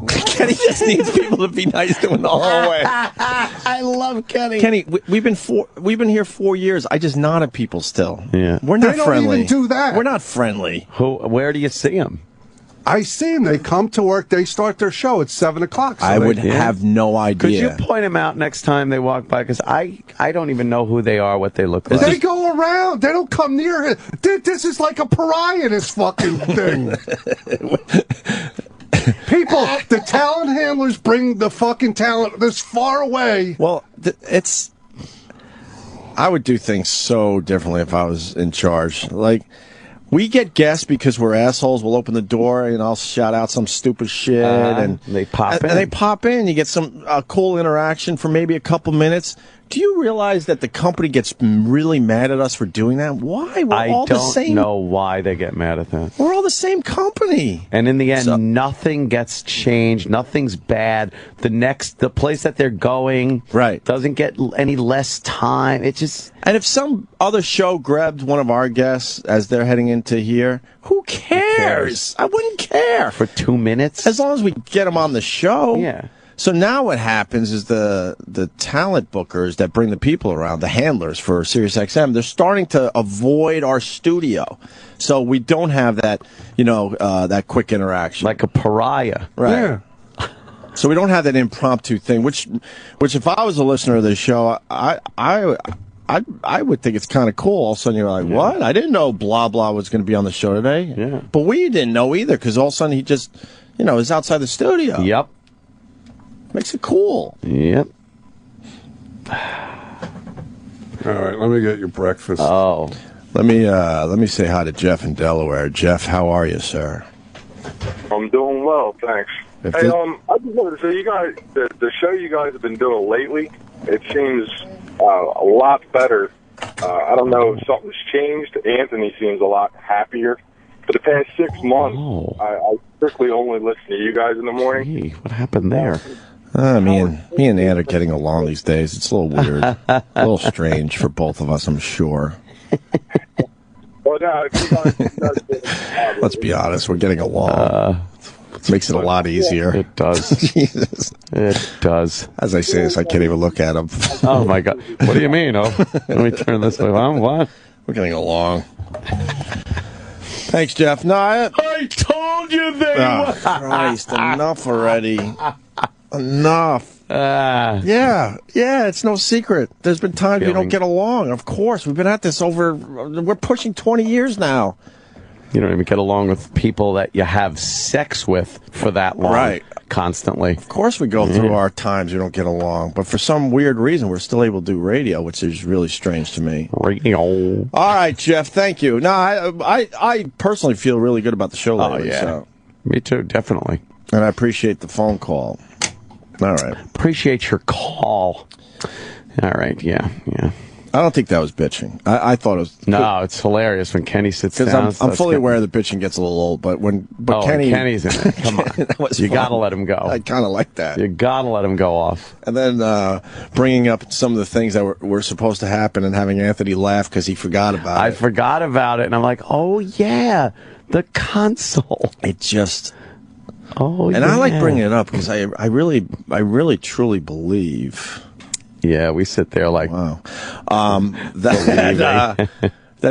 Kenny just needs people to be nice to in the hallway. I love Kenny. Kenny, we've been here 4 years. I just nod at people still. Yeah, we're not friendly. They don't even do that. We're not friendly. Where do you see them? I see them. They come to work. They start their show at 7 o'clock. So I would have no idea. Could you point them out next time they walk by? Because I don't even know who they are, what they look like. They go around. They don't come near it. This is like a pariah, this fucking thing. People, the talent handlers bring the fucking talent this far away. Well, I would do things so differently if I was in charge. Like, we get guests because we're assholes. We'll open the door and I'll shout out some stupid shit, and they pop in. And they pop in. You get some cool interaction for maybe a couple minutes. Do you realize that the company gets really mad at us for doing that? Why? We're all the same. I don't know why they get mad at that. We're all the same company. And in the end, nothing gets changed. Nothing's bad. The place that they're going doesn't get any less time. It just... And if some other show grabbed one of our guests as they're heading into here, who cares? I wouldn't care. For 2 minutes? As long as we get them on the show. Yeah. So now what happens is the talent bookers that bring the people around, the handlers for SiriusXM, they're starting to avoid our studio. So we don't have that, that quick interaction. Like a pariah. Right. Yeah. So we don't have that impromptu thing, which if I was a listener of this show, I would think it's kind of cool. All of a sudden you're like, what? I didn't know blah, blah was going to be on the show today. Yeah. But we didn't know either, because all of a sudden he just, is outside the studio. Yep. Makes it cool. Yep. All right, let me get your breakfast. Oh. Let me say hi to Jeff in Delaware. Jeff, how are you, sir? I'm doing well, thanks. I just wanted to say, you guys, the show you guys have been doing lately, it seems a lot better. I don't know if something's changed. Anthony seems a lot happier. For the past 6 months, I strictly only listen to you guys in the morning. Gee, what happened there? Me and Ann are getting along these days. It's a little weird, a little strange for both of us, I'm sure. Well, no, let's be honest, we're getting along. It makes it a lot easier. It does. Jesus. It does. As I say this, I can't even look at him. Oh, my God. What do you mean? Oh, let me turn this way. What? We're getting along. Thanks, Jeff. No, I told you they were. Christ, enough already. Enough. Yeah, it's no secret. There's been times we don't get along. Of course, we've been at this we're pushing 20 years now. You don't even get along with people that you have sex with for that long. Right. Constantly. Of course we go through our times we don't get along. But for some weird reason, we're still able to do radio, which is really strange to me. Radio. All right, Jeff, thank you. No, I personally feel really good about the show lately. Oh, yeah. So. Me too, definitely. And I appreciate the phone call. All right. Appreciate your call. All right, yeah. I don't think that was bitching. I thought it was... No, it's hilarious when Kenny sits down. Because I'm fully aware that bitching gets a little old, but Kenny's in it. Come on. You got to let him go. I kind of like that. You got to let him go off. And then bringing up some of the things that were supposed to happen and having Anthony laugh because he forgot about it. I forgot about it, and I'm like, oh, yeah, the console. It just... Oh, and I like bringing it up because I really, truly believe... Yeah, we sit there like, wow, that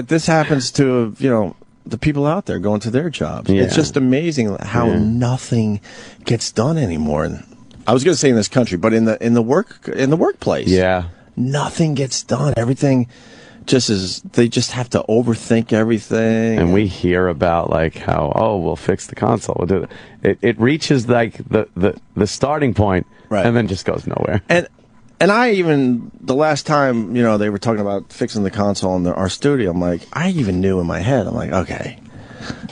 this happens to the people out there going to their jobs. Yeah. It's just amazing how nothing gets done anymore. I was going to say in this country, but in the workplace. Yeah. Nothing gets done. Everything they just have to overthink everything. And we hear about like how, we'll fix the console. We'll do it. It reaches like the starting point, right, and then just goes nowhere. And I even, the last time, they were talking about fixing the console in our studio, I'm like, I even knew in my head, I'm like, okay,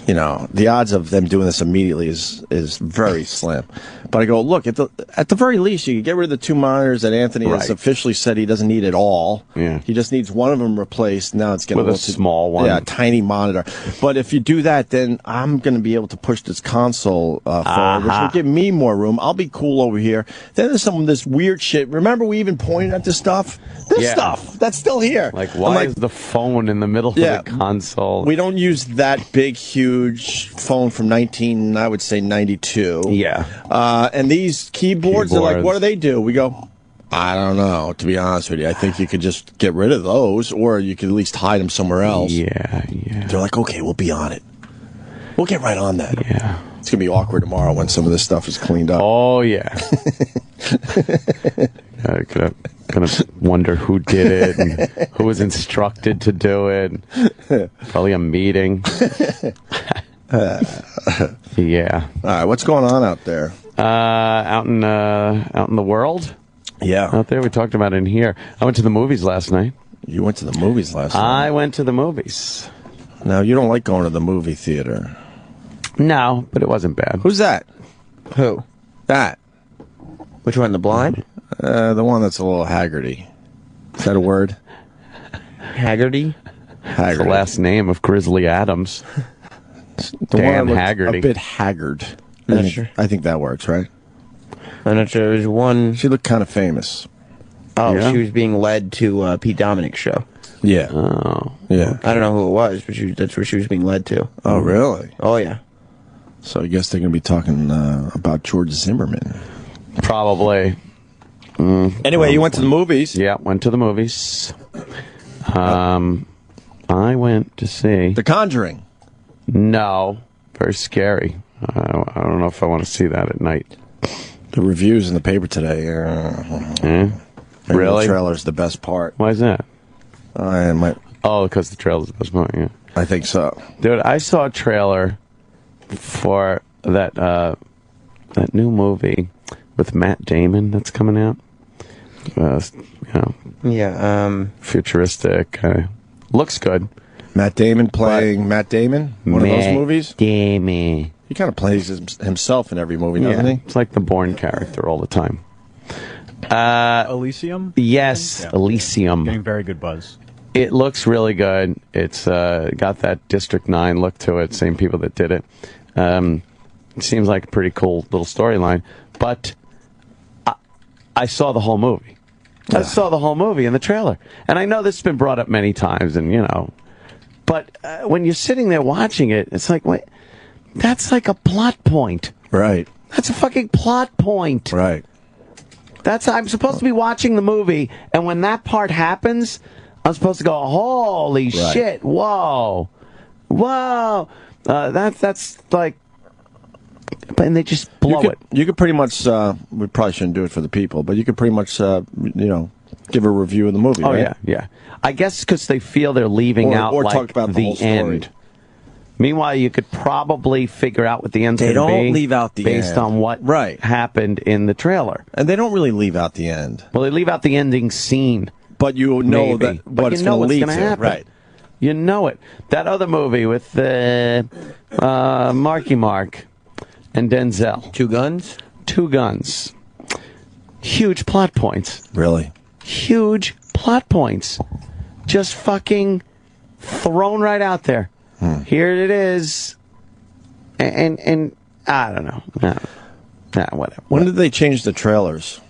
the odds of them doing this immediately is very slim. But I go, look, at the very least, you can get rid of the 2 monitors that Anthony has officially said he doesn't need at all. Yeah. He just needs one of them replaced. Now it's getting with a small one. Yeah, a tiny monitor. But if you do that, then I'm going to be able to push this console forward, which will give me more room. I'll be cool over here. Then there's some of this weird shit. Remember we even pointed at this stuff? This stuff that's still here. Like, why is the phone in the middle of the console? We don't use that big, huge phone from 92. Yeah. And these keyboards, they're like, what do they do? We go, I don't know, to be honest with you. I think you could just get rid of those, or you could at least hide them somewhere else. Yeah. They're like, okay, we'll be on it. We'll get right on that. Yeah. It's going to be awkward tomorrow when some of this stuff is cleaned up. Oh, yeah. Gonna wonder who did it and who was instructed to do it. Probably a meeting. Yeah. All right, what's going on out there? Out in the world? Yeah. Out there, we talked about it in here. I went to the movies last night. You went to the movies last night? I went to the movies. Now, you don't like going to the movie theater. No, but it wasn't bad. Who's that? Who? That. Which one, the blind? The one that's a little haggardy. Is that a word? Haggerty? That's the last name of Grizzly Adams. Dan Haggerty. A bit haggard. I think that works, right? I'm not sure. There's one. She looked kind of famous. Oh, yeah? She was being led to Pete Dominic's show. Yeah. Oh. Yeah. I don't know who it was, but that's where she was being led to. Oh, really? Oh, yeah. So I guess they're going to be talking about George Zimmerman. Probably. Anyway, you went to the movies. Yeah, went to the movies. I went to see The Conjuring. No, very scary. I don't know if I want to see that at night. The reviews in the paper today. Really? The trailer's the best part. Why is that? Because the trailer's the best part. Yeah, I think so. Dude, I saw a trailer for that new movie with Matt Damon that's coming out. Futuristic. Looks good. Matt Damon playing Matt Damon? One of those movies? Damon. He kind of plays himself in every movie, doesn't he? It's like the Bourne character all the time. Elysium? Yes, yeah. Elysium. Getting very good buzz. It looks really good. It's got that District 9 look to it, same people that did it. It seems like a pretty cool little storyline. But I saw the whole movie. I saw the whole movie in the trailer. And I know this has been brought up many times, and but when you're sitting there watching it, it's like, wait, that's like a plot point. Right. That's a fucking plot point. Right. I'm supposed to be watching the movie, and when that part happens, I'm supposed to go, holy shit, whoa. That's like, and they just blow it. You could pretty much, we probably shouldn't do it for the people, but you could pretty much, give a review of the movie, right? Yeah. I guess because they feel they're leaving out or like talk about the whole story. End. Meanwhile, you could probably figure out what the end's going to be. They don't leave out the based end. on what happened in the trailer. And they don't really leave out the end. Well, they leave out the ending scene. But you know maybe. that what it's going to lead to. Happen. Right. You know it. That other movie with Marky Mark and Denzel. Two Guns. Huge plot points. Really? Huge plot points. Just fucking thrown right out there. Here it is. And I don't know. Whatever. When did they change the trailers?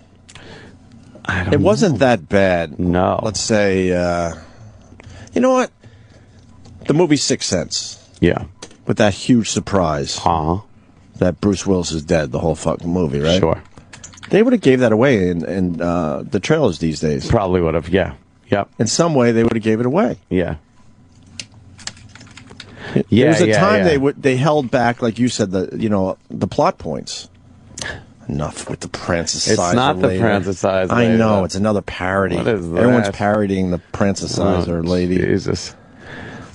I don't know. It wasn't that bad. No. Let's say, you know what? The movie Sixth Sense. Yeah. With that huge surprise. That Bruce Willis is dead, the whole fucking movie, right? Sure. They would have gave that away in the trailers these days. Probably would have, yeah. Yep. In some way, they would have gave it away. Yeah. There was a time they held back, like you said, the plot points. Enough with the Prancisizer. It's not lady. the Prancisizer. I know. Lady. It's another parody. What is that? Everyone's parodying the Prancisizer lady. Jesus.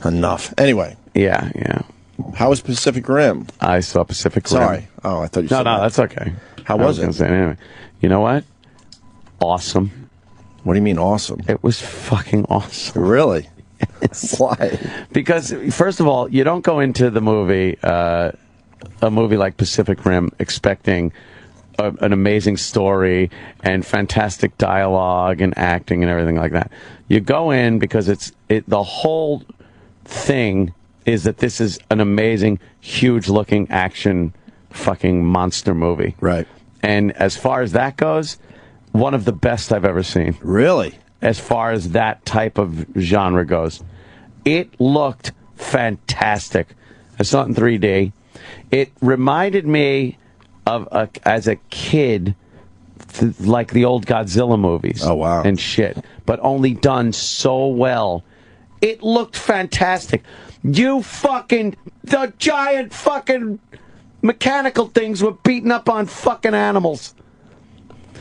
Enough. Anyway. Yeah. How was Pacific Rim? I saw Pacific Rim. Sorry. Oh, I thought you said No, that. that's okay. How was it? Say, anyway. You know what? Awesome. What do you mean awesome? It was fucking awesome. Really? Yes. Why? Because, first of all, you don't go into the movie, a movie like Pacific Rim, expecting an amazing story and fantastic dialogue and acting and everything like that. You go in because the whole thing is that this is an amazing, huge-looking action fucking monster movie. Right. And as far as that goes, one of the best I've ever seen. Really? As far as that type of genre goes. It looked fantastic. I saw it in 3D. It reminded me of, as a kid, like the old Godzilla movies. Oh, wow. And shit. But only done so well. It looked fantastic. The giant fucking mechanical things were beating up on fucking animals.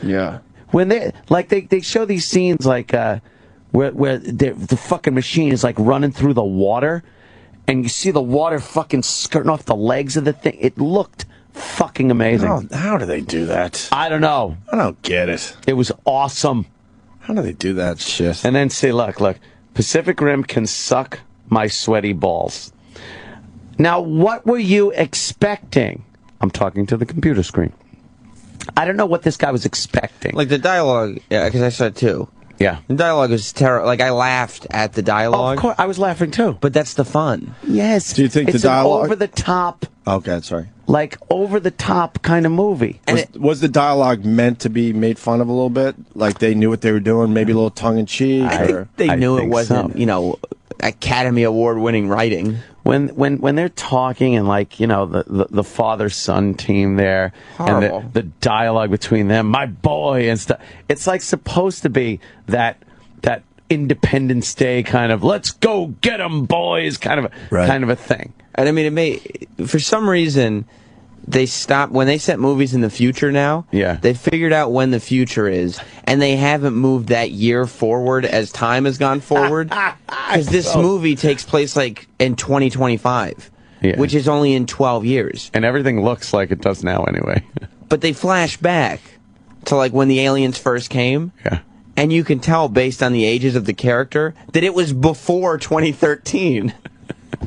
Yeah. When they show these scenes like where the fucking machine is like running through the water, and you see the water fucking skirting off the legs of the thing. It looked fucking amazing. How do they do that? I don't know. I don't get it. It was awesome. How do they do that shit? And then see, look, Pacific Rim can suck my sweaty balls. Now, what were you expecting? I'm talking to the computer screen. I don't know what this guy was expecting. Like the dialogue, yeah, because I saw it too. Yeah. The dialogue was terrible. Like, I laughed at the dialogue. Of course, I was laughing too. But that's the fun. Yes. Do you think it's the dialogue... an over-the-top... Okay, sorry. Like, over-the-top kind of movie. And was the dialogue meant to be made fun of a little bit? Like, they knew what they were doing, maybe a little tongue-in-cheek? I think they knew it wasn't, Academy Award-winning writing. When they're talking and the father-son team there, horrible. And the dialogue between them, my boy and stuff, it's like supposed to be that Independence Day kind of let's go get 'em boys kind of a thing. And I mean, for some reason they stopped when they set movies in the future now. Yeah, they figured out when the future is, and they haven't moved that year forward as time has gone forward. Because this movie takes place like in 2025, which is only in 12 years, and everything looks like it does now anyway. But they flash back to like when the aliens first came. Yeah. And you can tell based on the ages of the character that it was before 2013.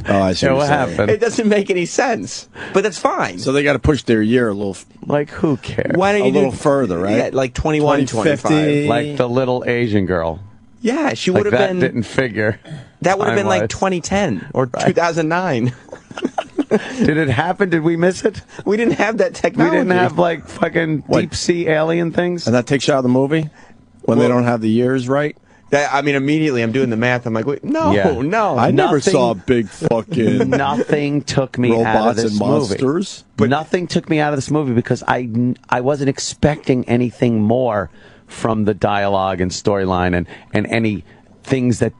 Oh, I see what happened. It doesn't make any sense, but that's fine. So they got to push their year a little. Like, who cares? Why don't you a little further, right? Yeah, like 21, 25. Like the little Asian girl. Yeah, she would have been. That didn't figure. That would have been like 2010 or 2009. Did it happen? Did we miss it? We didn't have that technology. We didn't have like fucking deep sea alien things. And that takes you out of the movie when they don't have the years right. I mean, immediately I'm doing the math. I'm like, wait, no. I never saw big fucking nothing took me out of this movie. But nothing took me out of this movie because I wasn't expecting anything more from the dialogue and storyline and any things that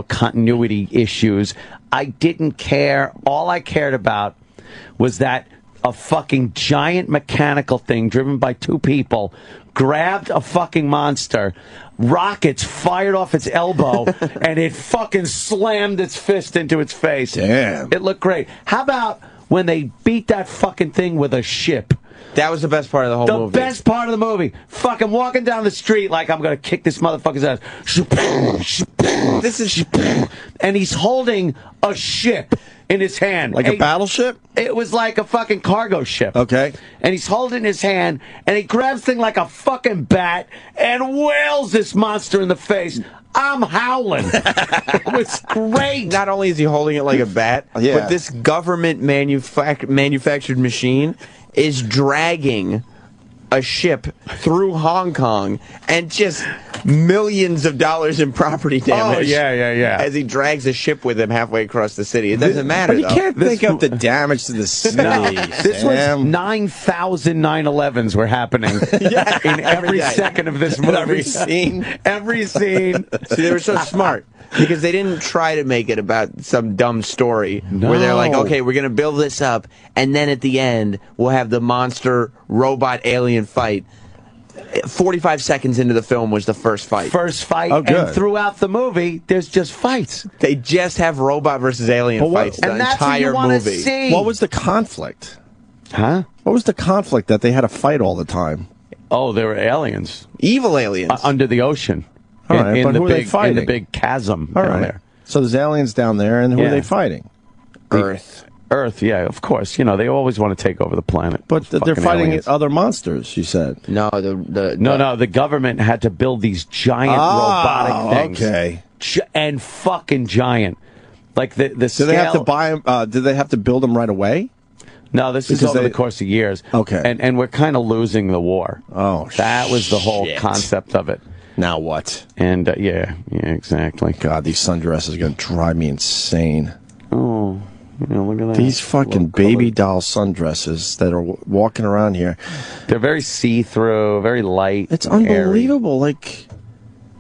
continuity issues. I didn't care. All I cared about was that a fucking giant mechanical thing driven by two people grabbed a fucking monster, rockets fired off its elbow, and it fucking slammed its fist into its face. Damn. It looked great. How about when they beat that fucking thing with a ship? That was the best part of the whole movie. The best part of the movie. Fucking walking down the street like I'm going to kick this motherfucker's ass. And he's holding a ship in his hand. Like a battleship? It was like a fucking cargo ship. Okay. And he's holding his hand, and he grabs the thing like a fucking bat and wails this monster in the face. I'm howling. It was great. Not only is he holding it like a bat, but this government manufactured machine is dragging a ship through Hong Kong and just millions of dollars in property damage. Oh, yeah. As he drags a ship with him halfway across the city. It doesn't matter, But you can't think of the damage to the city. This was 9,000 9/11s were happening in every second of this movie. Every scene. Every scene. See, they were so smart. Because they didn't try to make it about some dumb story where they're like, okay, we're going to build this up, and then at the end, we'll have the monster robot alien fight. 45 seconds into the film was the first fight. Oh, good. And throughout the movie, there's just fights. They just have robot versus alien fights the entire movie. See. What was the conflict? Huh? What was the conflict that they had to fight all the time? Oh, there were aliens. Evil aliens. Under the ocean. All right, but who are they fighting? In the big chasm down there. So there's aliens down there, and who are they fighting? Earth, yeah, of course. You know, they always want to take over the planet. But they're fighting other monsters, you said. No, the government had to build these giant robotic things. Okay. And fucking giant. Like the scale. Do they have to buy them? Do they have to build them right away? No, this is over the course of years. Okay. And we're kind of losing the war. Oh, that was the whole concept of it. Now what? And yeah, exactly. God, these sundresses are going to drive me insane. Oh, look at that. These fucking baby doll sundresses that are walking around here. They're very see-through, very light. It's unbelievable. Airy. Like,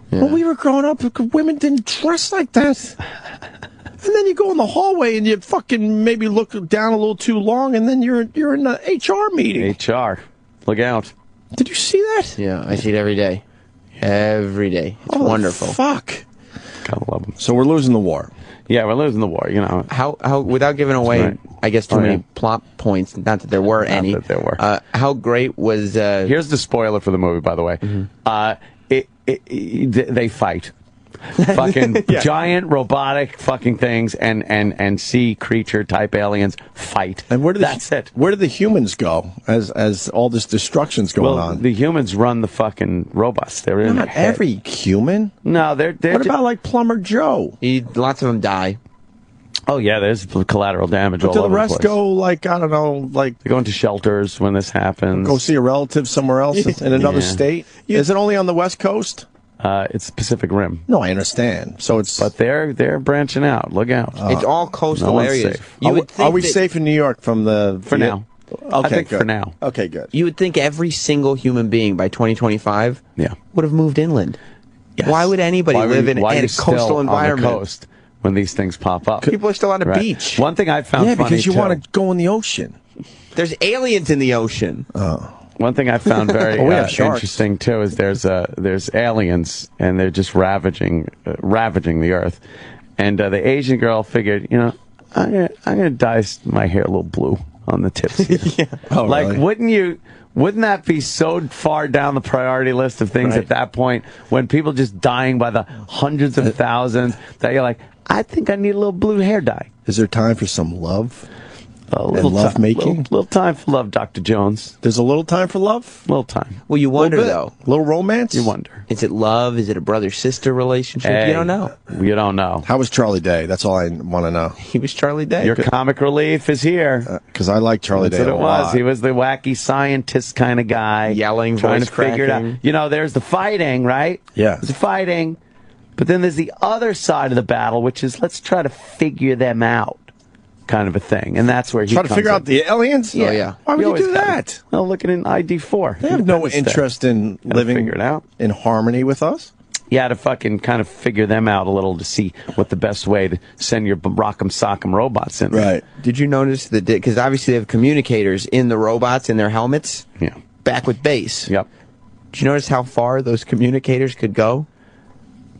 when we were growing up, women didn't dress like that. And then you go in the hallway and you fucking maybe look down a little too long, and then you're in an HR meeting. HR. Look out. Did you see that? Yeah, I see it every day. Every day. It's wonderful. Fuck. Gotta love them. So we're losing the war. Yeah, we're losing the war, you know. How without giving away, I guess, too many plot points, not that there were any. Not that there were. How great was... Here's the spoiler for the movie, by the way. They fight. Fucking giant robotic fucking things and sea creature type aliens fight. And that's it. Where do the humans go as all this destruction's going on? The humans run the fucking robots. They're in Not every human. No, they're what about like Plumber Joe? Lots of them die. Oh yeah, there's collateral damage all over the place. Do the rest go like, I don't know, like they go into shelters when this happens? Go see a relative somewhere else in another state? Is it only on the West Coast? It's Pacific Rim. No, I understand. So it's, but they're branching out. Look out! It's all coastal areas. Are we safe in New York from the for now? Okay, I think good. for now. Okay, good. You would think every single human being by 2025 would have moved inland. Yes. Why would anybody live in a coastal environment? On the coast when these things pop up, people are still on a beach. One thing I found funny because you want to go in the ocean. There's aliens in the ocean. Oh. One thing I found very interesting too is there's aliens and they're just ravaging the earth, and the Asian girl figured, I'm gonna dye my hair a little blue on the tips. Here. Really? Wouldn't that be so far down the priority list of things at that point when people just dying by the hundreds of thousands that you're like, I think I need a little blue hair dye. Is there time for some love? A little love making? Little time for love, Dr. Jones. There's a little time for love? Little time. Well, you wonder, though. A little romance? You wonder. Is it love? Is it a brother-sister relationship? Hey, you don't know. You don't know. How was Charlie Day? That's all I want to know. He was Charlie Day. Your comic relief is here. Because I like Charlie Day a lot. He was the wacky scientist kind of guy. Yelling, trying voice to figure it out. There's the fighting, right? Yeah. There's the fighting. But then there's the other side of the battle, which is let's try to figure them out. Kind of a thing, and that's where he try to figure out the aliens. Yeah. Oh, yeah. Why would you do that? Well, looking in ID4, they have no interest in living it out in harmony with us. Yeah, to fucking kind of figure them out a little to see what the best way to send your rock'em sock'em robots in. Right? Did you notice that? Because obviously they have communicators in the robots in their helmets. Yeah. Back with base. Yep. Did you notice how far those communicators could go?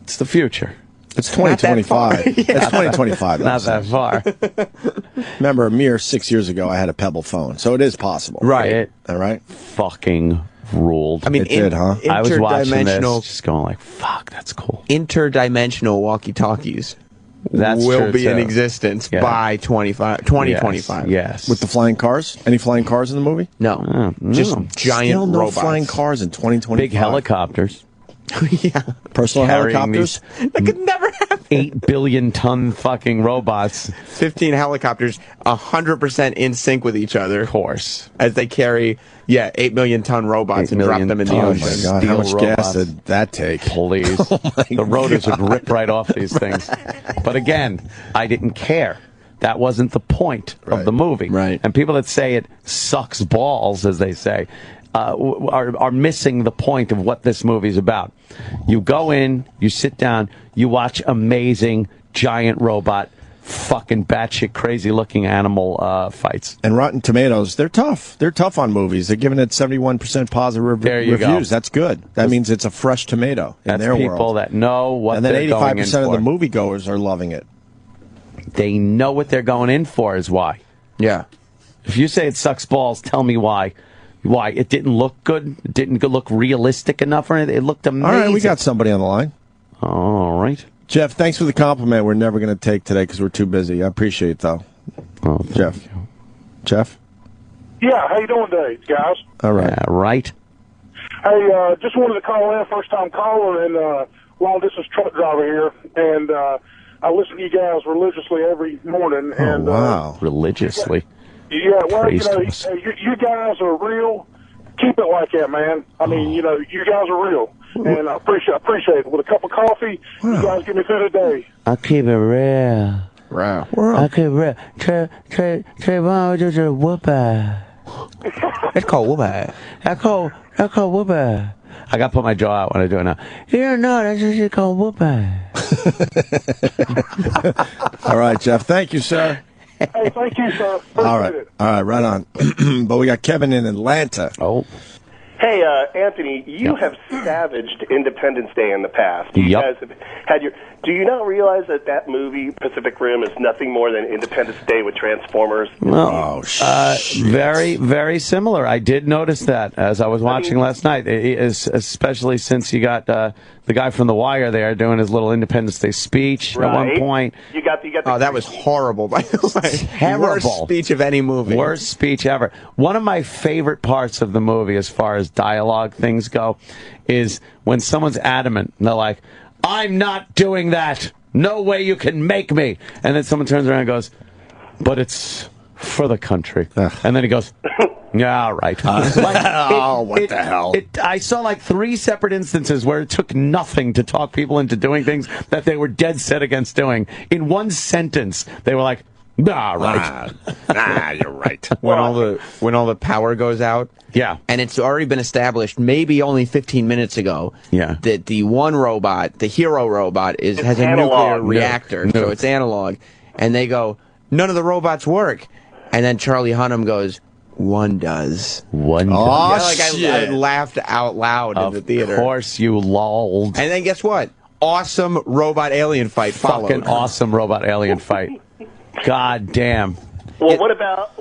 It's the future. It's 2025. It's 2025. Not that far. Remember, a mere 6 years ago, I had a Pebble phone, so it is possible. Right. All right. Fucking ruled. I mean, it did, huh? I was watching this, just going like, "Fuck, that's cool." Interdimensional walkie-talkies will be in existence by 2025. Yes. With the flying cars? Any flying cars in the movie? No. Just giant Still no robots. flying cars in 2025. Big helicopters. Yeah. Personal helicopters? That could never happen. 8 billion ton fucking robots. 15 helicopters, 100% in sync with each other. Of course. As they carry, 8 million ton robots and drop them in the ocean. Oh my God, how much gas did that take? Please. The rotors would rip right off these things. But again, I didn't care. That wasn't the point of the movie. Right. And people that say it sucks balls, as they say, are missing the point of what this movie's about. You go in, you sit down, you watch amazing giant robot, fucking batshit crazy looking animal fights. And Rotten Tomatoes, they're tough. They're tough on movies. They're giving it 71% positive reviews. Go. That's good. That means it's a fresh tomato in their people world. that know what and then they're going in 85% of the for. moviegoers are loving it. They know what they're going in for is why. Yeah. If you say it sucks balls, tell me why. Why? It didn't look good? It didn't look realistic enough or anything? It looked amazing. All right, we got somebody on the line. All right. Jeff, thanks for the compliment. We're never going to take today because we're too busy. I appreciate it, though. Oh, Jeff. Jeff? Yeah, how you doing today, guys? All right. Yeah, right. Hey, just wanted to call in, first-time caller and long-distance truck driver here, and I listen to you guys religiously every morning. And wow. Religiously. Yeah, well, Praise you guys are real. Keep it like that, man. I mean, you guys are real, and I appreciate it. With a cup of coffee, you guys give me through the day. I keep it real. Wow. I keep it real. Trayvon just a whoopah. It's called whoopah. That's called whoopah. I got to put my jaw out when I do it now. Yeah, no, that's just called whoopah. All right, Jeff. Thank you, sir. Hey, thank you, sir. All right, right on. But we got Kevin in Atlanta. Oh. Hey, Anthony, you have savaged Independence Day in the past. You guys have had your. Do you not realize that movie, Pacific Rim, is nothing more than Independence Day with Transformers? Well, very, very similar. I did notice that as I was watching last night, especially since you got the guy from The Wire there doing his little Independence Day speech at one point. You got the that was horrible. By the way, Terrible. Worst speech of any movie. Worst speech ever. One of my favorite parts of the movie, as far as dialogue things go, is when someone's adamant and they're like, "I'm not doing that. No way you can make me." And then someone turns around and goes, "But it's for the country." And then he goes, "Yeah, all right." What the hell? I saw like 3 separate instances where it took nothing to talk people into doing things that they were dead set against doing. In one sentence, they were like, "Nah, right." You're right. When all the power goes out. Yeah. And it's already been established, maybe only 15 minutes ago, that the one robot, the hero robot, has a nuclear reactor, so it's analog. And they go, "None of the robots work." And then Charlie Hunnam goes, "One does." One does. Oh, I laughed out loud in the theater. Of course you lolled. And then guess what? Awesome robot alien fight followed. Fucking awesome robot alien fight. God damn. Well, what about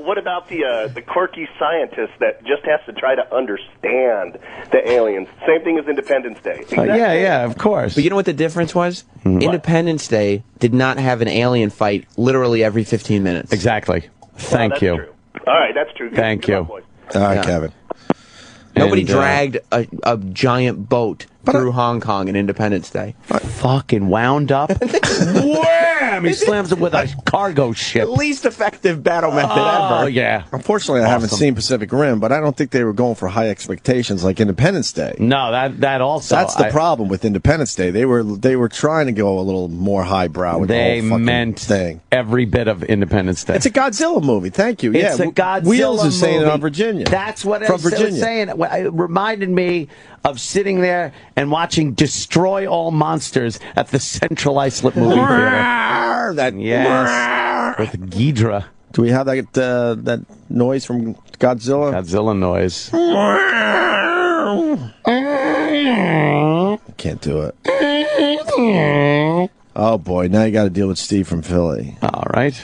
the quirky scientist that just has to try to understand the aliens? Same thing as Independence Day. Exactly. Yeah, of course. But you know what the difference was? Independence Day did not have an alien fight literally every 15 minutes. Exactly. Thank you. True. All right, that's true. Thank you. All right, Kevin. Nobody dragged a giant boat through Hong Kong in Independence Day. Fucking wound up. Wham! He slams it with a cargo ship. Least effective battle method Oh, ever. yeah. Unfortunately, I haven't seen Pacific Rim, but I don't think they were going for high expectations like Independence Day. No, that also. That's the problem with Independence Day. They were trying to go a little more highbrow with the whole fucking meant thing. Every bit of Independence Day. It's a Godzilla movie. Thank you. It's a Godzilla Wheels is saying it movie. on Virginia. That's what From I was Virginia. saying. It reminded me of sitting there and watching Destroy All Monsters at the Central Islip movie theater. Yes, with Ghidra. Do we have that noise from Godzilla? Godzilla noise. Can't do it. Oh boy, now you got to deal with Steve from Philly. All right.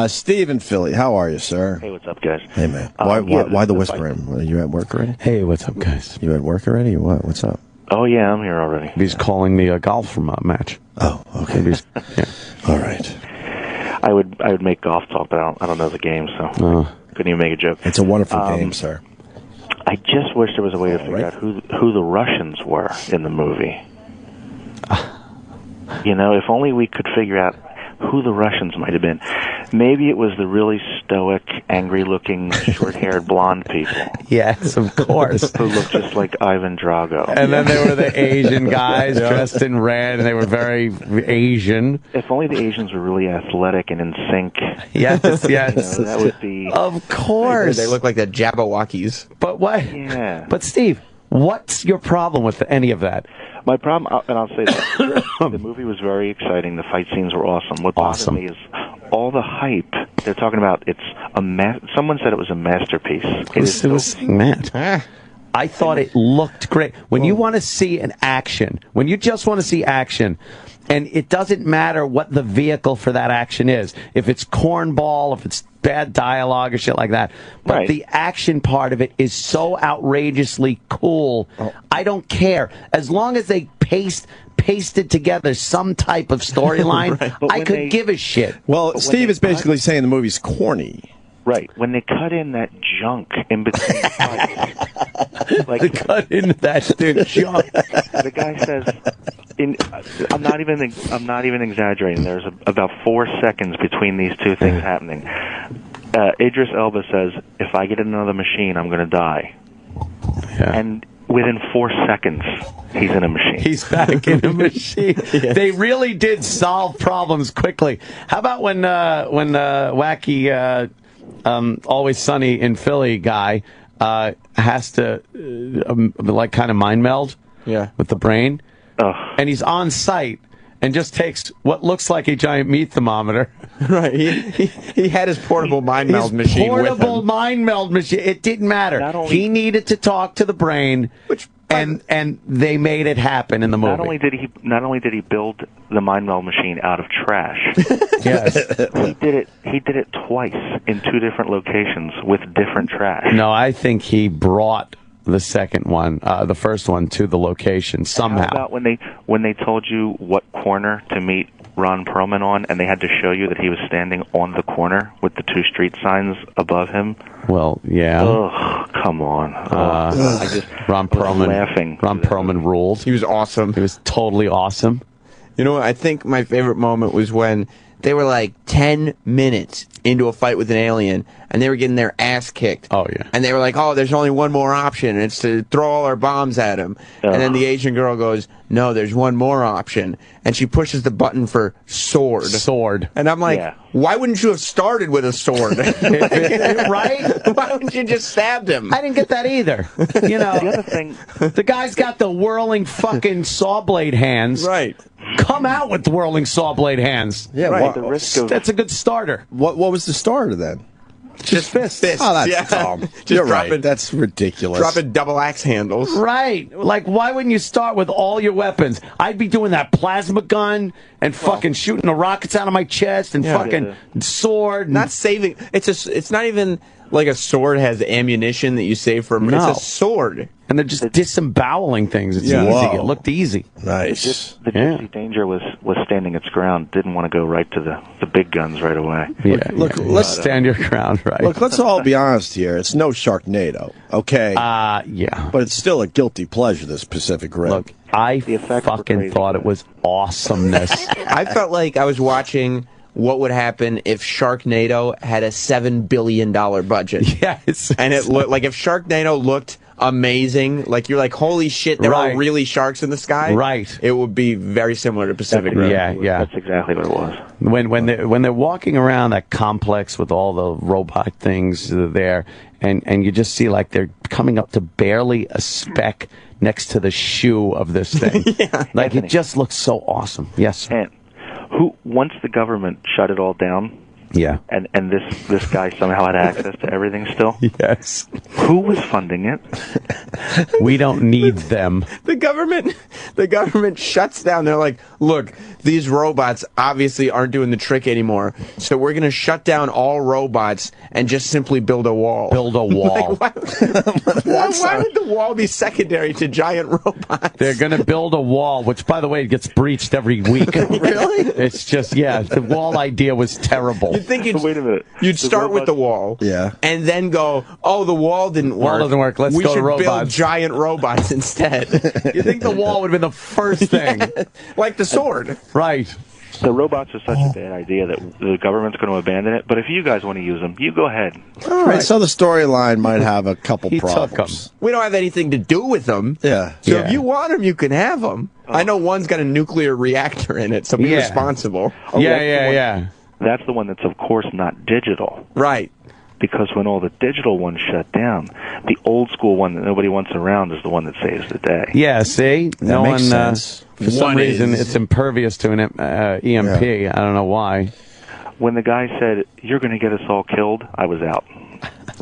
Steve in Philly, how are you, sir? Hey, what's up, guys? Hey, man. Why the whispering? Are you at work already? Hey, what's up, guys? You at work already or what? What's up? Oh, yeah, I'm here already. He's calling me a golf match. Oh, okay. Yeah. All right. I would make golf talk, but I don't know the game, so couldn't even make a joke. It's a wonderful game, sir. I just wish there was a way to figure out who the Russians were in the movie. You know, if only we could figure out who the Russians might have been. Maybe it was the really stoic, angry-looking, short-haired blonde people. Yes, of course. Who looked just like Ivan Drago. And then there were the Asian guys dressed in red, and they were very Asian. If only the Asians were really athletic and in sync. Yes, yes. You know, that would be... Of course. They look like the Jabberwockies. But what? Yeah. But Steve, what's your problem with any of that? My problem, and I'll say that, the movie was very exciting. The fight scenes were awesome. What bothered me is all the hype. They're talking about someone said it was a masterpiece. It was saying that. I thought it looked great. When you want to see an action, when you just want to see action, and it doesn't matter what the vehicle for that action is, if it's cornball, if it's bad dialogue or shit like that, but the action part of it is so outrageously cool. I don't care. As long as they pasted together some type of storyline, I could give a shit. Well, Steve is basically saying the movie's corny. Right. When they cut in that junk in between fights. Like, they cut in that junk. The guy says, I'm not even exaggerating. There's about 4 seconds between these two things happening. Idris Elba says, if I get another machine, I'm going to die. Yeah. And within 4 seconds, he's in a machine. He's back in a machine. Yes. They really did solve problems quickly. How about when wacky Always Sunny in Philly guy has to like kind of mind meld with the brain, and he's on site and just takes what looks like a giant meat thermometer. Right. He had his portable mind meld machine with him. Portable mind meld machine. It didn't matter. He needed to talk to the brain, and they made it happen in the movie. Not only did he build the mind meld machine out of trash. Yes. He did it twice in 2 different locations with different trash. No, I think he brought the second one, the first one, to the location somehow. How about when they told you what corner to meet Ron Perlman on, and they had to show you that he was standing on the corner with the 2 street signs above him? Well, yeah. Ugh, come on. Ron Perlman. Laughing. Ron Perlman ruled. He was awesome. He was totally awesome. You know what? I think my favorite moment was when they were like 10 minutes into a fight with an alien, and they were getting their ass kicked. Oh, yeah. And they were like, there's only one more option, and it's to throw all our bombs at him. And then the Asian girl goes, no, there's one more option. And she pushes the button for sword. And I'm like, why wouldn't you have started with a sword? Right? Why wouldn't you just stabbed him? I didn't get that either. You know, the other thing, the guy's got the whirling fucking saw blade hands. Right. Come out with whirling saw blade hands. Yeah, right. The risk of that's a good starter. What was the starter then? Just fists. Oh, that's dumb. You're right. That's ridiculous. Dropping double axe handles. Right. Like, why wouldn't you start with all your weapons? I'd be doing that plasma gun and fucking shooting the rockets out of my chest and fucking sword. Not saving. It's not even like a sword has ammunition that you save from. No. It's a sword. And they're just disemboweling things. It's easy. Whoa. It looked easy. Nice. The Gypsy Danger was standing its ground. Didn't want to go right to the big guns right away. Yeah. Look, let's stand your ground, right? Look, let's all be honest here. It's no Sharknado, okay? Yeah. But it's still a guilty pleasure, this Pacific Rim. Look, I fucking thought it was awesomeness. I felt like I was watching what would happen if Sharknado had a $7 billion budget. Yes. And it looked like if Sharknado looked amazing, like you're like, holy shit, there are really sharks in the sky. Right. It would be very similar to Pacific Rim. Yeah. That's exactly what it was. When they're walking around that complex with all the robot things that are there, and you just see like they're coming up to barely a speck next to the shoe of this thing. Like Anthony, it just looks so awesome. Yes. And once the government shut it all down, and this guy somehow had access to everything still. Yes. Who was funding it? We don't need them. The government shuts down. They're like, look, these robots obviously aren't doing the trick anymore, so we're going to shut down all robots and just simply build a wall. Build a wall. Like, why would the wall be secondary to giant robots? They're going to build a wall, which, by the way, gets breached every week. Really? It's just, the wall idea was terrible. think Wait a minute. You'd start with the wall. Yeah. And then go, oh, the wall didn't work. Wall doesn't work. Let's we go to should build robots. giant robots instead. You think the wall would have been the first thing? Like the sword. Right. The robots are such a bad idea that the government's going to abandon it. But if you guys want to use them, you go ahead. All right, so the storyline might have a couple problems. We don't have anything to do with them. Yeah. So if you want them, you can have them. I know one's got a nuclear reactor in it, so be responsible. Yeah. That's the one that's, of course, not digital. Right. Because when all the digital ones shut down, the old school one that nobody wants around is the one that saves the day. Yeah, see? That makes sense. For some reason, it's impervious to an EMP. Yeah. I don't know why. When the guy said, "You're going to get us all killed," I was out.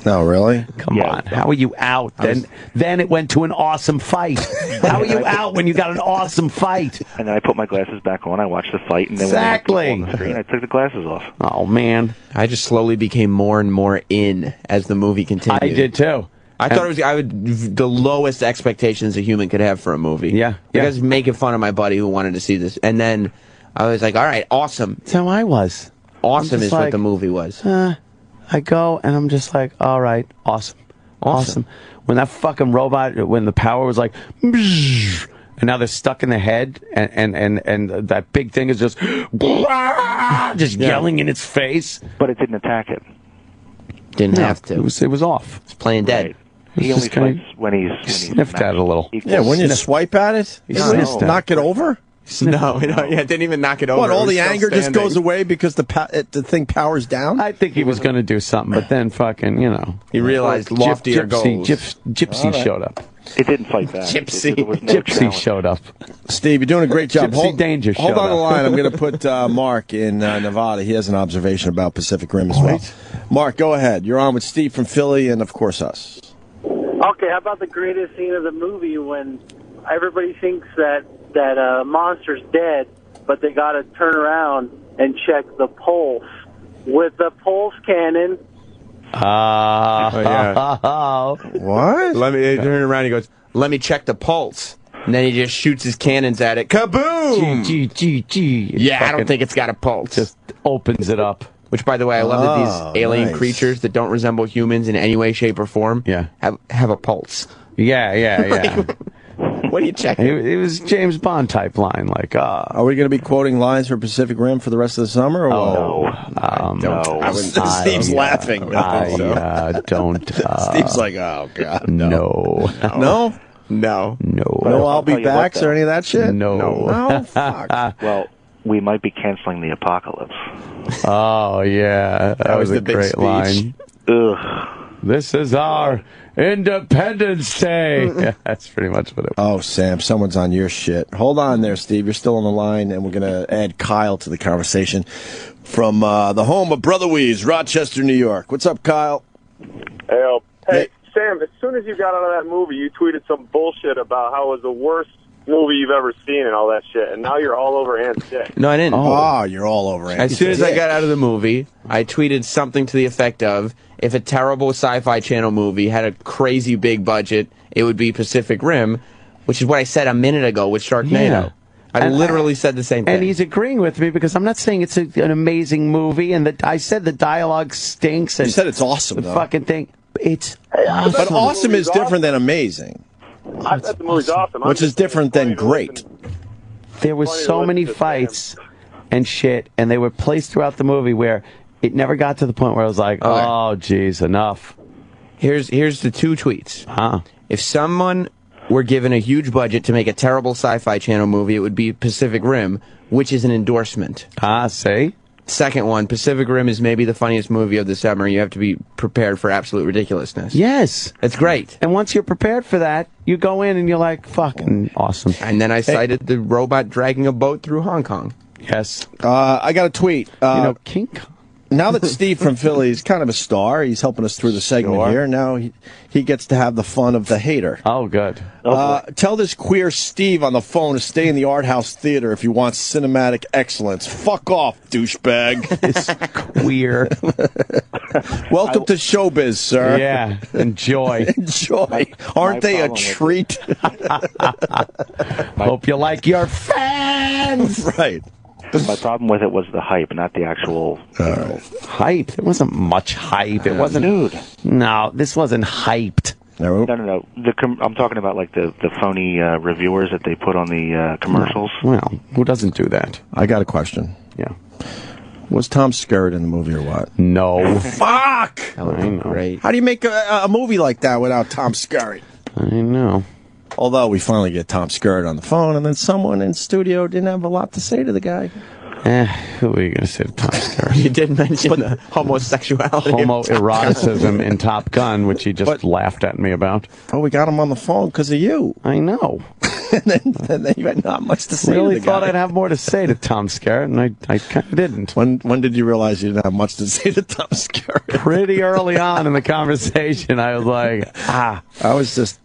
No, really? Come on. How are you out? Then it went to an awesome fight. How are you out when you got an awesome fight? And then I put my glasses back on. I watched the fight, and then exactly. when I went on the screen, I took the glasses off. Oh man! I just slowly became more and more in as the movie continued. I did too. I thought it was the lowest expectations a human could have for a movie. Yeah. I was making fun of my buddy who wanted to see this, and then I was like, "All right, awesome." That's how I was. Awesome is what the movie was. I go and I'm just like, all right, awesome. When that fucking robot, when the power was like, and now they're stuck in the head, and that big thing is just yelling in its face. But it didn't attack it. Didn't have to. It was off. It's playing dead. Right. He only fights when he's sniffed at it a little. Yeah, when you swipe at it, knock it over. No, it didn't even knock it over. What, all the anger just goes away because the thing powers down? I think he was going to do something, but then fucking, he realized loftier goals. Gypsy showed up. It didn't fight back. Gypsy showed up. Steve, you're doing a great job. Hold on the line. I'm going to put Mark in Nevada. He has an observation about Pacific Rim as well. Mark, go ahead. You're on with Steve from Philly and, of course, us. Okay, how about the greatest scene of the movie when everybody thinks that monster's dead, but they got to turn around and check the pulse with the pulse cannon. What? Let me turn around. He goes, "Let me check the pulse," and then he just shoots his cannons at it. Kaboom! G. Yeah, I don't think it's got a pulse. Just opens it up. Which, by the way, I love that these alien creatures that don't resemble humans in any way, shape, or form have a pulse. Yeah. What are you checking? It was James Bond type line, like, Are we going to be quoting lines for Pacific Rim for the rest of the summer? Or no. Steve's laughing. I don't. Steve's like, oh, God. No. No. No, I'll be back or any of that shit? No. Fuck. Well, we might be canceling the apocalypse. Oh, yeah. That was a great line. Ugh. This is our Independence Day. Yeah, that's pretty much what it was. Oh, Sam, someone's on your shit. Hold on there, Steve. You're still on the line, and we're going to add Kyle to the conversation from the home of Brother Weeze, Rochester, New York. What's up, Kyle? Hey, Sam, as soon as you got out of that movie, you tweeted some bullshit about how it was the worst movie you've ever seen and all that shit, and now you're all over Ant's dick. No, I didn't. Oh, you're all over Ant's As soon as I got out of the movie, I tweeted something to the effect of, if a terrible Sci-Fi Channel movie had a crazy big budget, it would be Pacific Rim, which is what I said a minute ago with Sharknado. Yeah. I literally said the same thing. And he's agreeing with me because I'm not saying it's an amazing movie, and I said the dialogue stinks. And you said it's awesome, the fucking thing. It's awesome. But awesome is different than amazing. I bet the movie's awesome. Which is different than great. There were so many fights and shit, and they were placed throughout the movie where it never got to the point where I was like, oh, geez, enough. Here's the two tweets. If someone were given a huge budget to make a terrible Sci-Fi Channel movie, it would be Pacific Rim, which is an endorsement. Say? Second one, Pacific Rim is maybe the funniest movie of the summer. You have to be prepared for absolute ridiculousness. Yes. It's great. And once you're prepared for that, you go in and you're like, fucking awesome. And then I cited the robot dragging a boat through Hong Kong. Yes. I got a tweet. King Kong. Now that Steve from Philly is kind of a star, he's helping us through the segment here. Now he gets to have the fun of the hater. Oh, good. Tell this queer Steve on the phone to stay in the art house theater if he wants cinematic excellence. Fuck off, douchebag. It's queer. Welcome to showbiz, sir. Yeah, enjoy. Enjoy. Aren't they a treat? Hope you like your fans. Right. My problem with it was the hype, not the actual hype. There wasn't much hype. It wasn't. Dude. No, this wasn't hyped. No. I'm talking about like the phony reviewers that they put on the commercials. Well, who doesn't do that? I got a question. Yeah. Was Tom Skerritt in the movie or what? No. Fuck! That would be great. How do you make a movie like that without Tom Skerritt? I know. Although we finally get Tom Skerritt on the phone, and then someone in studio didn't have a lot to say to the guy. Who are you going to say to Tom Skerritt? You did mention the homosexuality. Homoeroticism in Top Gun, which he just laughed at me about. Oh, we got him on the phone because of you. I know. and then you had not much to say really to the thought guy. I'd have more to say to Tom Skerritt, and I kind of didn't. When did you realize you didn't have much to say to Tom Skerritt? Pretty early on in the conversation, I was like, I was just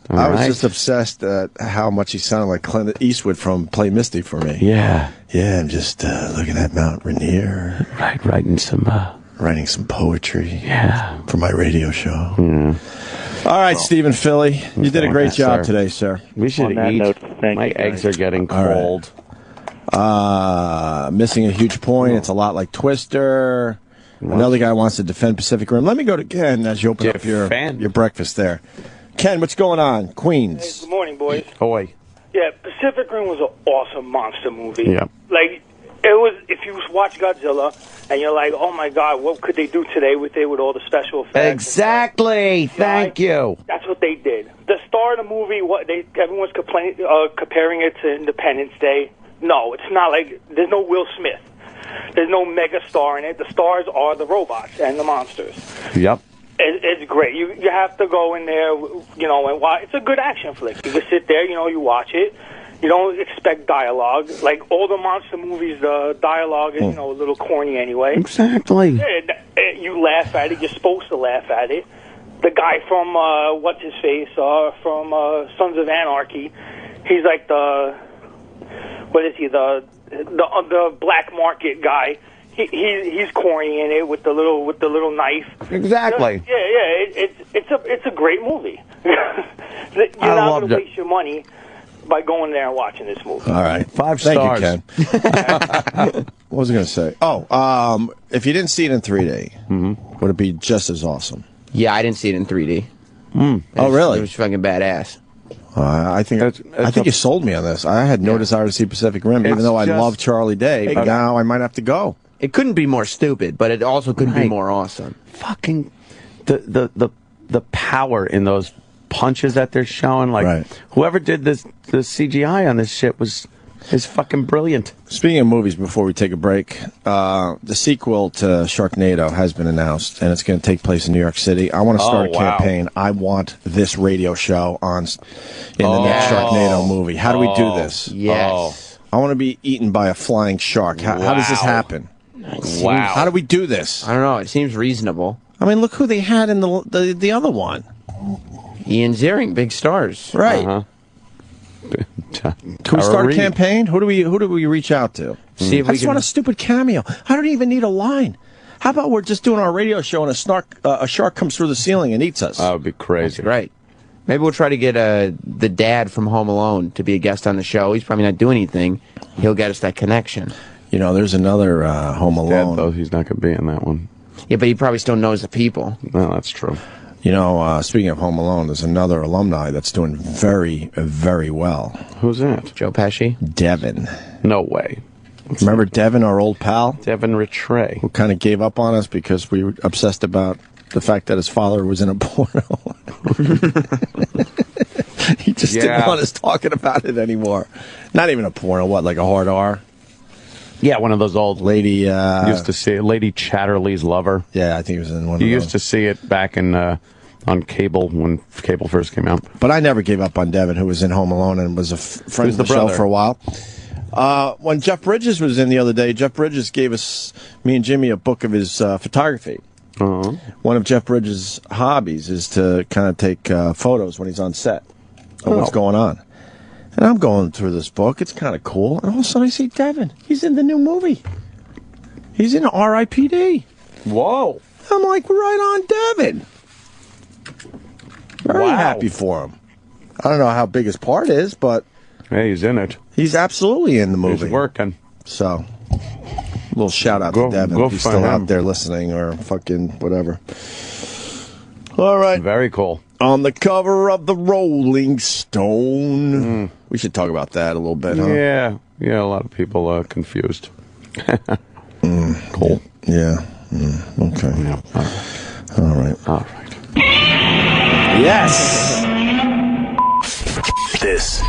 obsessed at how much he sounded like Clint Eastwood from Play Misty for me. Yeah. Yeah, I'm just looking at Mount Rainier. Right, writing some poetry. Yeah. For my radio show. Yeah. All right, Stephen Philly. You did a great job today, sir. We should eat. My eggs are getting cold. Missing a huge point. It's a lot like Twister. Another guy wants to defend Pacific Rim. Let me go to Ken as you open up your breakfast there. Ken, what's going on? Queens. Hey, good morning, boys. Oi. Yeah, Pacific Rim was an awesome monster movie. Yeah. Like, it was, if you watch Godzilla and you're like, oh my God, what could they do today with all the special effects? Exactly. Thank you. That's what they did. The star of the movie, everyone's comparing it to Independence Day. No, it's not like, there's no Will Smith. There's no mega star in it. The stars are the robots and the monsters. Yep. It's great. You have to go in there, and watch. It's a good action flick. You can sit there, you watch it. You don't expect dialogue. Like all the monster movies, the dialogue is, a little corny anyway. Exactly. You laugh at it. You're supposed to laugh at it. The guy from what's his face from Sons of Anarchy, he's like the black market guy. He's corny in it with the little knife. Exactly. Yeah. It's a great movie. You're not going to waste your money by going there and watching this movie. All right. 5 stars. Thank you, Ken. What was I going to say? Oh, if you didn't see it in 3D, would it be just as awesome? Yeah, I didn't see it in 3D. Oh, really? It was fucking badass. I think you sold me on this. I had no desire to see Pacific Rim, even though I love Charlie Day, but now I might have to go. It couldn't be more stupid, but it also couldn't be more awesome. Fucking the power in those punches that they're showing. Like whoever did the CGI on this shit is fucking brilliant. Speaking of movies, before we take a break, the sequel to Sharknado has been announced, and it's going to take place in New York City. I want to start a campaign. I want this radio show in the next Sharknado movie. How do we do this? Yes. I want to be eaten by a flying shark. How does this happen? Wow. How do we do this? I don't know. It seems reasonable. I mean, look who they had in the other one. Ian Ziering, big stars. Right. Can we start a campaign? Who do we reach out to? See if I just want a stupid cameo. I don't even need a line. How about we're just doing our radio show and a shark comes through the ceiling and eats us? That would be crazy. Right. Maybe we'll try to get the dad from Home Alone to be a guest on the show. He's probably not doing anything. He'll get us that connection. There's another Home Alone. Dad, though, he's not going to be in that one. Yeah, but he probably still knows the people. Well, that's true. Speaking of Home Alone, there's another alumni that's doing very, very well. Who's that? Joe Pesci? Devin. No way. Remember Devin, our old pal? Devin Rattray. Who kind of gave up on us because we were obsessed about the fact that his father was in a porno. He just didn't want us talking about it anymore. Not even a porno, like a hard R? Yeah, one of those old lady. Used to see it. Lady Chatterley's Lover. Yeah, I think it was in one of those. You used to see it back in on cable when cable first came out. But I never gave up on Devin, who was in Home Alone and was a friend of the show for a while. When Jeff Bridges was in the other day, Jeff Bridges gave me and Jimmy, a book of his photography. One of Jeff Bridges' hobbies is to kind of take photos when he's on set of what's going on. And I'm going through this book. It's kind of cool. And all of a sudden I see Devin. He's in the new movie. He's in R.I.P.D. Whoa. I'm like, right on Devin. Very happy for him. I don't know how big his part is, but... Hey, he's in it. He's absolutely in the movie. He's working. So, little shout out to Devin if he's still out there listening or fucking whatever. All right. Very cool. On the cover of the Rolling Stone. We should talk about that a little bit, huh? Yeah. Yeah, a lot of people are confused. Cool. Yeah. Okay. Yeah. All right. All right. Yes! This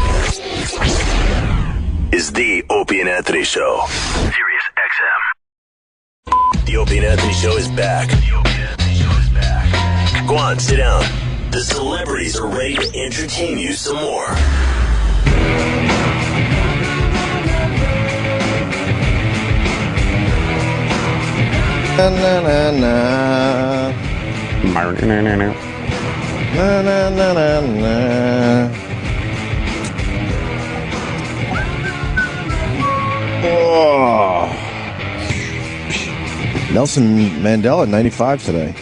is the Opie and Anthony Show. Sirius XM. The Opie and Anthony Show is back. Go on, sit down. The celebrities are ready to entertain you some more. Na na na na. Na na na na na. Oh. Nelson Mandela, 95 today.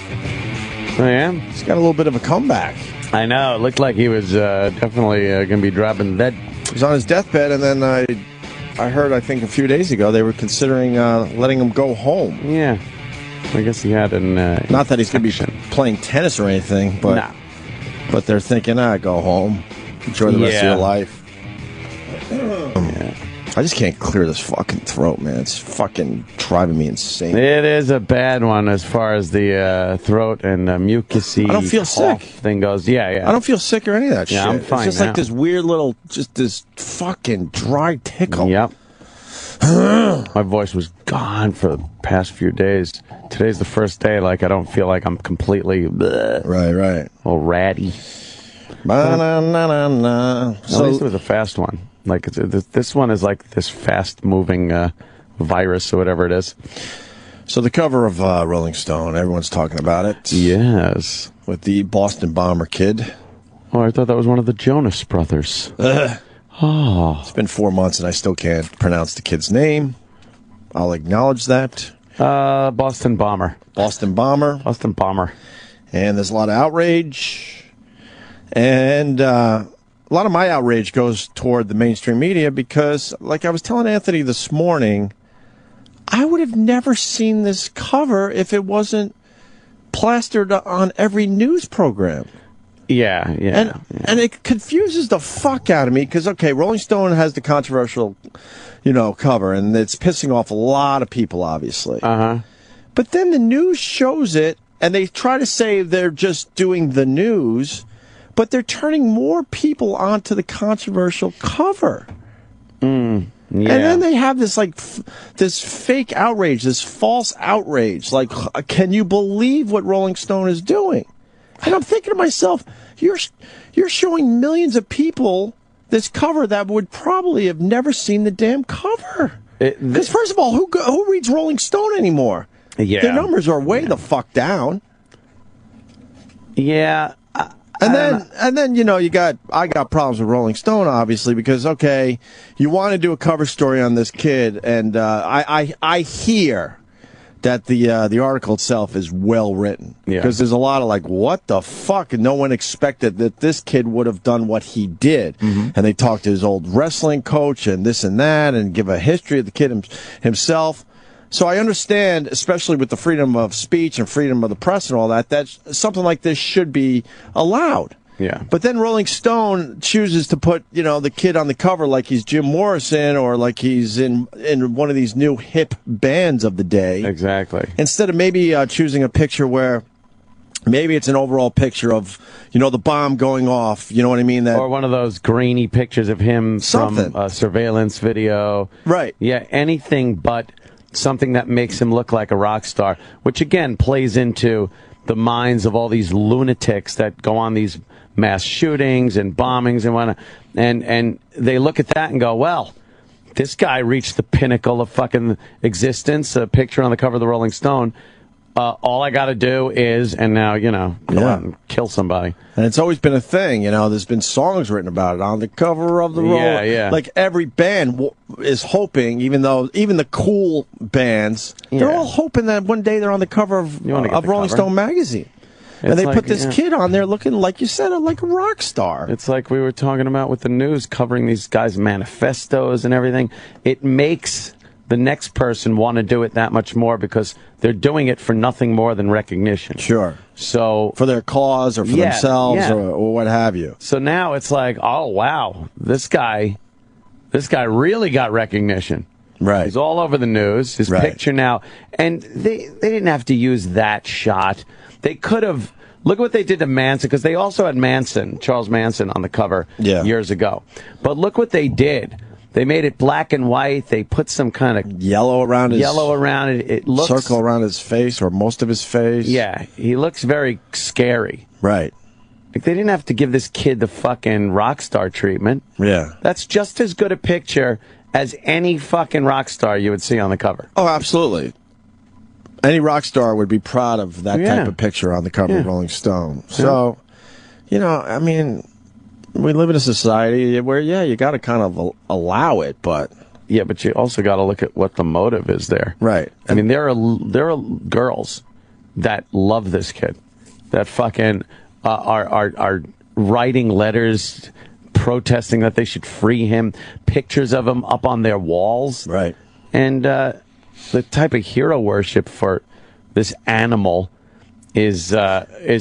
I am. He's got a little bit of a comeback. I know. It looked like he was definitely going to be dropping dead. He's on his deathbed, and then I heard, I think a few days ago, they were considering letting him go home. Yeah. I guess he had an not that he's going to be playing tennis or anything, but but they're thinking, go home, enjoy the rest of your life. Yeah. I just can't clear this fucking throat, man. It's fucking driving me insane. It is a bad one as far as the throat and mucusy. I don't feel sick. Thing goes. Yeah. I don't feel sick or any of that shit. I'm fine. It's just now. like this weird little, just this fucking dry tickle. Yep. My voice was gone for the past few days. Today's the first day, like, I don't feel like I'm completely bleh, right. All ratty. Ba-na-na-na-na. So, at least it was a fast one. Like, this one is like this fast-moving virus or whatever it is. So the cover of Rolling Stone, everyone's talking about it. Yes. With the Boston Bomber kid. Oh, I thought that was one of the Jonas Brothers. Oh. It's been 4 months and I still can't pronounce the kid's name. I'll acknowledge that. Boston Bomber. Boston Bomber. Boston Bomber. And there's a lot of outrage. And a lot of my outrage goes toward the mainstream media because, like I was telling Anthony this morning, I would have never seen this cover if it wasn't plastered on every news program. Yeah. And it confuses the fuck out of me because, okay, Rolling Stone has the controversial, cover, and it's pissing off a lot of people, obviously. Uh-huh. But then the news shows it, and they try to say they're just doing the news, but they're turning more people onto the controversial cover. Yeah. And then they have this, this fake outrage, this false outrage. Like, can you believe what Rolling Stone is doing? And I'm thinking to myself, you're showing millions of people this cover that would probably have never seen the damn cover. Because first of all, who reads Rolling Stone anymore? Yeah. Their numbers are way the fuck down. Yeah. And then I got problems with Rolling Stone, obviously, because, okay, you want to do a cover story on this kid, and I hear that the article itself is well written. Yeah. Because there's a lot of what the fuck? And no one expected that this kid would have done what he did. Mm-hmm. And they talked to his old wrestling coach and this and that and give a history of the kid himself. So I understand, especially with the freedom of speech and freedom of the press and all that something like this should be allowed. Yeah. But then Rolling Stone chooses to put, the kid on the cover like he's Jim Morrison or like he's in one of these new hip bands of the day. Exactly. Instead of maybe choosing a picture where maybe it's an overall picture of, the bomb going off, you know what I mean? Or one of those grainy pictures of him Something. from a surveillance video. Right. Yeah, anything but something that makes him look like a rock star, which again plays into the minds of all these lunatics that go on these mass shootings and bombings and whatnot, and they look at that and go, well, this guy reached the pinnacle of fucking existence, a picture on the cover of the Rolling Stone. All I got to do is, and now, go out and kill somebody. And it's always been a thing, there's been songs written about it on the cover of the Rolling. Yeah. Like every band is hoping, even the cool bands, they're all hoping that one day they're on the cover of Rolling Stone magazine. And they put this kid on there looking, like you said, like a rock star. It's like we were talking about with the news covering these guys' manifestos and everything. It makes the next person want to do it that much more because they're doing it for nothing more than recognition. Sure. So for their cause or for themselves or what have you. So now it's like, oh wow, this guy really got recognition. Right. He's all over the news. His picture now, and they didn't have to use that shot. They could have. Look at what they did to Manson, because they also had Charles Manson, on the cover years ago. But look what they did. They made it black and white. They put some kind of yellow around it. It looks circle around his face, or most of his face. Yeah, he looks very scary. Right. Like, they didn't have to give this kid the fucking rock star treatment. Yeah. That's just as good a picture as any fucking rock star you would see on the cover. Oh, absolutely. Any rock star would be proud of that type of picture on the cover of Rolling Stone. So, you know, I mean, we live in a society where, you got to kind of allow it, but... Yeah, but you also got to look at what the motive is there. Right. I mean, there are girls that love this kid, that fucking are writing letters protesting that they should free him, pictures of him up on their walls. Right. And the type of hero worship for this animal is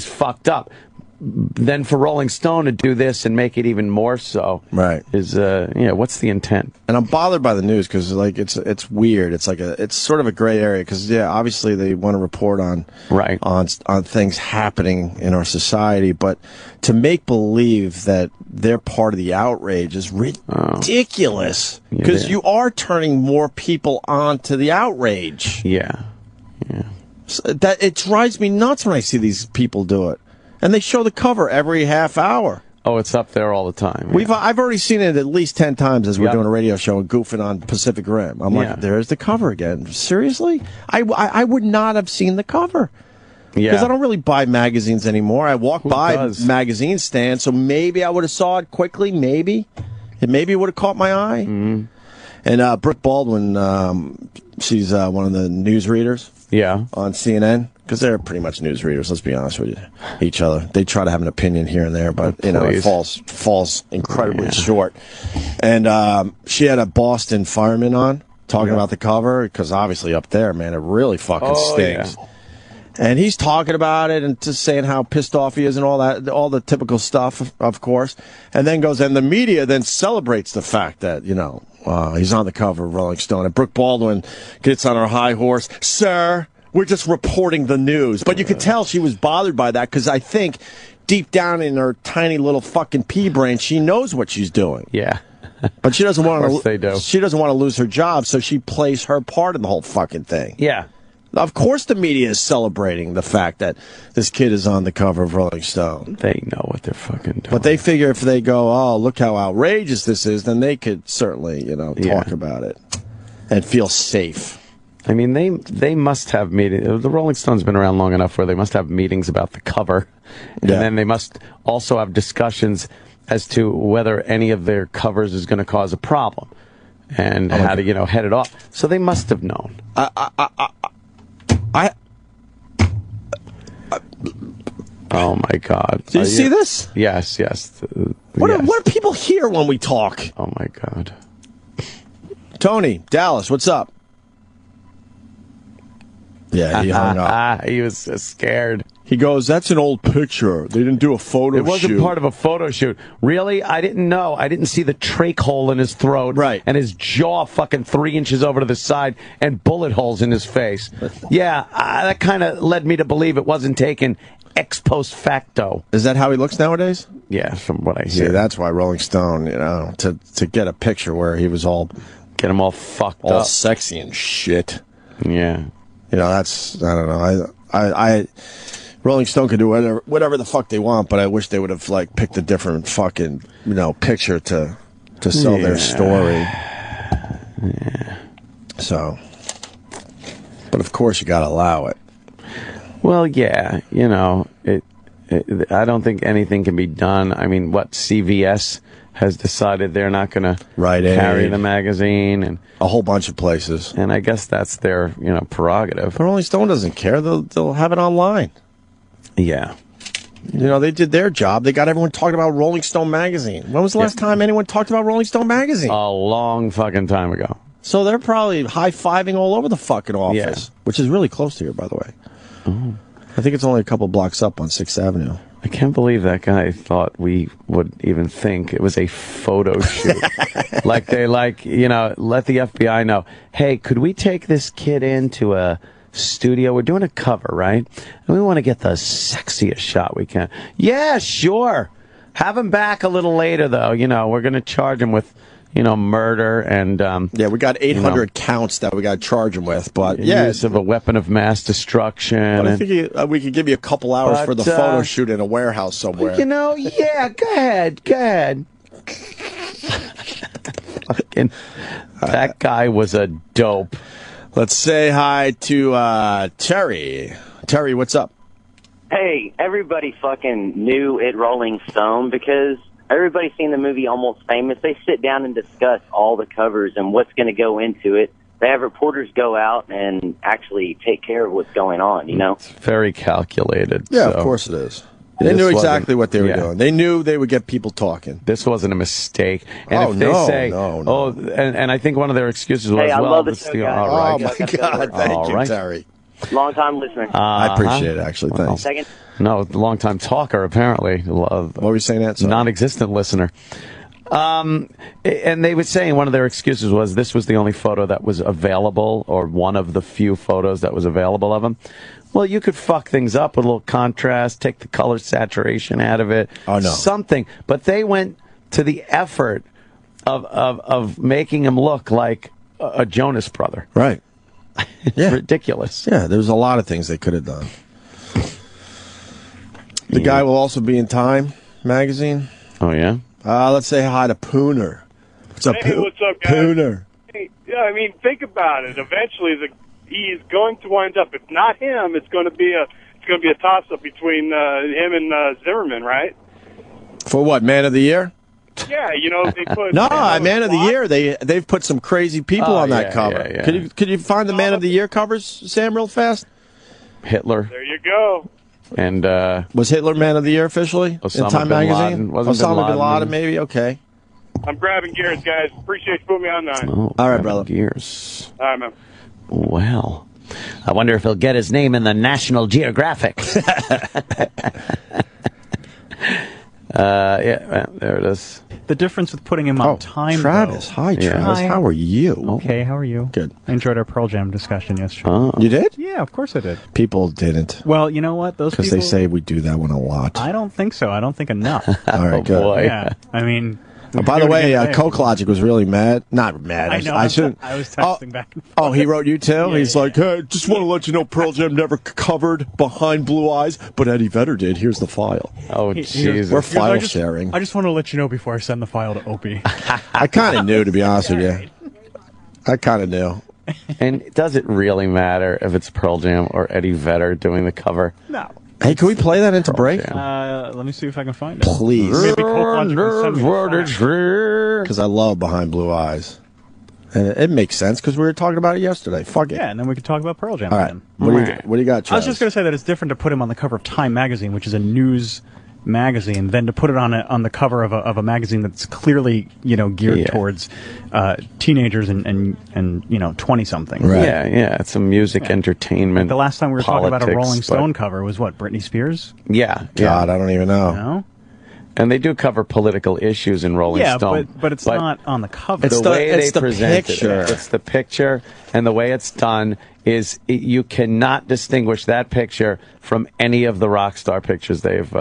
fucked up. Then for Rolling Stone to do this and make it even more so, is what's the intent? And I'm bothered by the news because like it's weird. It's like it's sort of a gray area because obviously they want to report on things happening in our society, but to make believe that they're part of the outrage is ridiculous because you are turning more people on to the outrage. Yeah. So that it drives me nuts when I see these people do it. And they show the cover every half hour. Oh, it's up there all the time. I've already seen it at least 10 times as we're doing a radio show and goofing on Pacific Rim. I'm like, there's the cover again. Seriously? I would not have seen the cover. Because I don't really buy magazines anymore. I walk by magazine stands, so maybe I would have saw it quickly. Maybe. It maybe would have caught my eye. Mm-hmm. And Brooke Baldwin, she's one of the newsreaders on CNN. Because they're pretty much newsreaders, let's be honest with you, each other. They try to have an opinion here and there, but it falls incredibly short. And she had a Boston fireman on talking about the cover, because obviously up there, man, it really fucking stinks. Yeah. And he's talking about it and just saying how pissed off he is and all that, all the typical stuff, of course. And then and the media then celebrates the fact that, he's on the cover of Rolling Stone. And Brooke Baldwin gets on her high horse, sir. We're just reporting the news. But you could tell she was bothered by that because I think deep down in her tiny little fucking pea brain, she knows what she's doing. Yeah. But she doesn't want to. Of course they do. She doesn't want to lose her job, so she plays her part in the whole fucking thing. Yeah. Of course the media is celebrating the fact that this kid is on the cover of Rolling Stone. They know what they're fucking doing. But they figure if they go, oh, look how outrageous this is, then they could certainly, talk about it and feel safe. I mean, they must have meetings. The Rolling Stone's been around long enough where they must have meetings about the cover. And then they must also have discussions as to whether any of their covers is going to cause a problem and how to, head it off. So they must have known. Oh, my God. Do you see this? Yes. What do people hear when we talk? Oh, my God. Tony, Dallas, what's up? Yeah, he hung up. He was scared. He goes, that's an old picture. They didn't do a photo shoot. It wasn't part of a photo shoot. Really? I didn't know. I didn't see the trach hole in his throat. Right. And his jaw fucking 3 inches over to the side and bullet holes in his face. Yeah, that kind of led me to believe it wasn't taken ex post facto. Is that how he looks nowadays? Yeah, from what I hear. See, that's why Rolling Stone, to get a picture where he was all... Get him all fucked up. All sexy and shit. Yeah. That's, I don't know. I Rolling Stone could do whatever the fuck they want, but I wish they would have picked a different fucking picture to sell their story. Yeah. So, but of course you got to allow it. Well, yeah, I don't think anything can be done. I mean, CVS has decided they're not going to carry the magazine, and a whole bunch of places. And I guess that's their, prerogative. But Rolling Stone doesn't care. They'll have it online. Yeah. They did their job. They got everyone talking about Rolling Stone magazine. When was the last time anyone talked about Rolling Stone magazine? A long fucking time ago. So they're probably high-fiving all over the fucking office, which is really close to here, by the way. Oh. I think it's only a couple blocks up on 6th Avenue. I can't believe that guy thought we would even think it was a photo shoot. Like they let the FBI know, hey, could we take this kid into a studio? We're doing a cover, right? And we want to get the sexiest shot we can. Yeah, sure. Have him back a little later, though. We're going to charge him with, murder and... we got 800 counts that we got to charge him with, but use of a weapon of mass destruction. But I think we could give you a couple hours for the photo shoot in a warehouse somewhere. Go ahead. Fucking, that guy was a dope. Let's say hi to Terry. Terry, what's up? Hey, everybody fucking knew it Rolling Stone because everybody's seen the movie Almost Famous. They sit down and discuss all the covers and what's going to go into it. They have reporters go out and actually take care of what's going on, It's very calculated. Yeah, of course it is. They knew exactly what they were doing. They knew they would get people talking. This wasn't a mistake. And if they say, and I think one of their excuses was, I love the show, guys. Oh, my God. Thank you, Terry. Long time listener. I appreciate it, actually. Thanks. Second. No, long time talker, apparently. What were you saying that? Non-existent listener. And they were saying one of their excuses was this was the only photo that was available, or one of the few photos that was available of him. Well, you could fuck things up with a little contrast, take the color saturation out of it. Oh, no. Something. But they went to the effort of making him look like a Jonas brother. Right. It's ridiculous. Yeah, there's a lot of things they could have done. The guy will also be in Time magazine. Oh, yeah? Let's say hi to Pooner. What's up, Hey, what's up, guys? Pooner. Hey, yeah, I mean, think about it. Eventually, he's going to wind up. If not him, it's going to be a toss-up between him and Zimmerman, right? For what, Man of the Year? Yeah, they put... No, Man of the Year, they've put some crazy people on that cover. Yeah. Could you find the Man of the Year covers, Sam, real fast? Hitler. There you go. And was Hitler Man of the Year officially Osama in Time bin magazine? Laden. Osama bin Laden, maybe. Okay. I'm grabbing gears, guys. Appreciate you putting me on 9. Oh, all right, brother. Gears. All right, man. Well, I wonder if he'll get his name in the National Geographic. There it is. The difference with putting him on Time, Travis. though. Hi, Travis. How are you? Okay, how are you? Good. I enjoyed our Pearl Jam discussion yesterday. Oh. You did? Yeah, of course I did. People didn't. Well, you know what? Those people... Because they say we do that one a lot. I don't think so. I don't think enough. All right, good. Boy. Yeah, I mean... By the way, Coke Logic was really mad. Not mad. I know. I shouldn't. I was texting back and forth. Oh, he wrote you too? Yeah, He's like, hey, just want to let you know Pearl Jam never covered Behind Blue Eyes, but Eddie Vedder did. Here's the file. Oh, Jesus. We're file sharing. I just want to let you know before I send the file to Opie. I kind of knew, to be honest with you. I kind of knew. And does it really matter if it's Pearl Jam or Eddie Vedder doing the cover? No. Hey, can we play that into break? Let me see if I can find it. Please. Maybe Coke Logic will send me the file. Because I love Behind Blue Eyes. And it makes sense because we were talking about it yesterday. Fuck it. Yeah, and then we could talk about Pearl Jam All right. again. What do you got, Travis? I was just going to say that it's different to put him on the cover of Time magazine, which is a news magazine, than to put it on the cover of a magazine that's clearly geared towards teenagers and 20-somethings. Right. Yeah. It's a music entertainment. Like the last time we were talking about a politics, Rolling Stone cover was what, Britney Spears? Yeah. God, I don't even know. No. And they do cover political issues in Rolling Stone. but it's not on the cover. It's the way they the present picture. it. It's the picture, and the way it's done is you cannot distinguish that picture from any of the rock star pictures they've.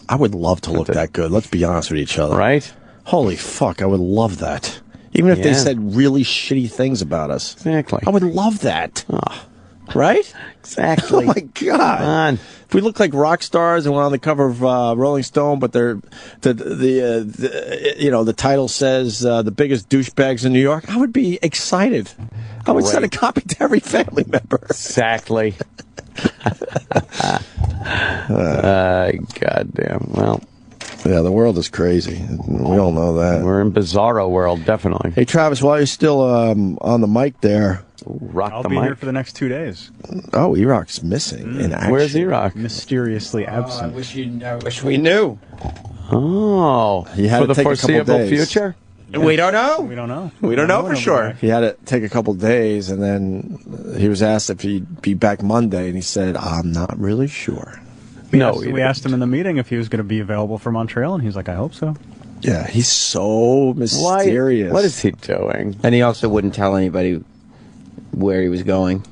I would love to look that good. Let's be honest with each other. Right? Holy fuck, I would love that. Even if they said really shitty things about us. Exactly. I would love that. Oh. Right? Exactly. Oh, my God. Come on. If we look like rock stars and we're on the cover of Rolling Stone, but the title says the biggest douchebags in New York, I would be excited. I would send a copy to every family member. Exactly. Goddamn. Well. Yeah, the world is crazy. We all know that. We're in bizarro world, definitely. Hey, Travis, while you're still on the mic there. I'll be here for the next 2 days. Oh, E-Rock's missing in action. Where's E-Rock? Mysteriously absent. I wish we knew. Oh. He had for to the take a couple foreseeable days. future? We don't know. We don't know. We don't know for sure. He had to take a couple days, and then he was asked if he'd be back Monday, and he said, "I'm not really sure." We asked him in the meeting if he was going to be available for Montreal, and he's like, "I hope so." Yeah, he's so mysterious. What is he doing? And he also wouldn't tell anybody where he was going.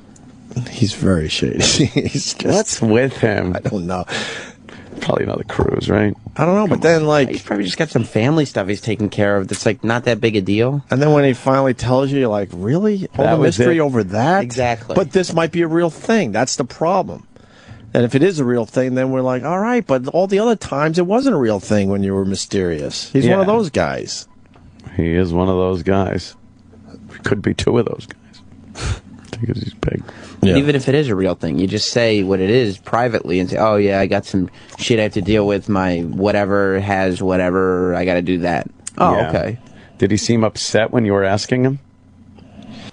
He's very shady. He's just, what's with him? I don't know. Probably another cruise, right? I don't know, but then he's probably just got some family stuff he's taking care of that's like not that big a deal. And then when he finally tells you, you're like, really? All the mystery over that? Exactly. But this might be a real thing. That's the problem. And if it is a real thing, then we're like, all right, but all the other times it wasn't a real thing when you were mysterious. He's one of those guys. He is one of those guys. Could be two of those guys. Because he's big. Yeah. Even if it is a real thing, you just say what it is privately and say, oh, yeah, I got some shit I have to deal with. My whatever has whatever. I got to do that. Oh, Yeah. okay. Did he seem upset when you were asking him?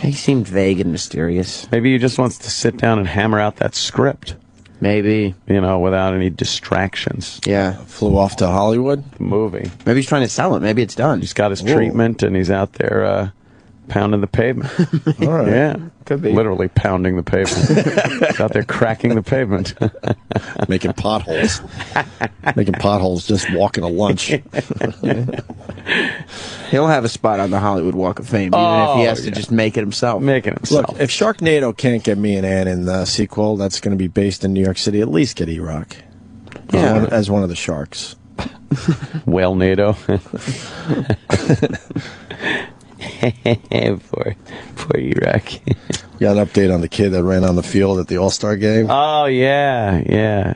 He seemed vague and mysterious. Maybe he just wants to sit down and hammer out that script. Maybe. You know, without any distractions. Yeah. Flew off to Hollywood? Movie. Maybe he's trying to sell it. Maybe it's done. He's got his treatment, and he's out there pounding the pavement. All right. Yeah. Could be. Literally pounding the pavement. He's out there cracking the pavement. Making potholes. Making potholes just walking to lunch. He'll have a spot on the Hollywood Walk of Fame, even if he has to just make it himself. Look, if Sharknado can't get Me and Ann in the sequel that's going to be based in New York City, at least get E-Rock. As one of the sharks. Whale-nado. Poor E-Rock. Got an update on the kid that ran on the field at the All-Star game. Oh, yeah.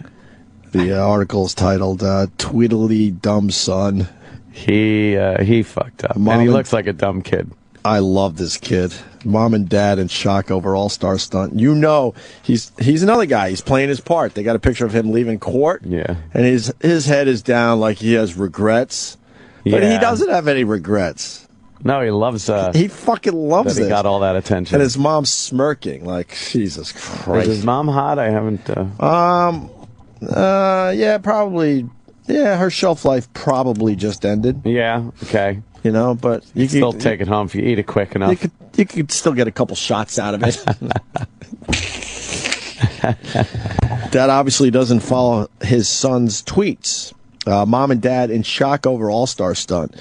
The article is titled, Tweedly Dumb Son. He fucked up. And he looks like a dumb kid. I love this kid. Mom and dad in shock over All-Star stunt. You know, he's another guy. He's playing his part. They got a picture of him leaving court. Yeah. And his head is down like he has regrets. But he doesn't have any regrets. No, he loves he fucking loves that it. He got all that attention. And his mom's smirking like, Jesus Christ. Is his mom hot? I haven't yeah, probably. Yeah, her shelf life probably just ended. Yeah, okay. You know, but you can still take it home if you eat it quick enough. You could still get a couple shots out of it. Dad obviously doesn't follow his son's tweets. Mom and dad in shock over All-Star stunt.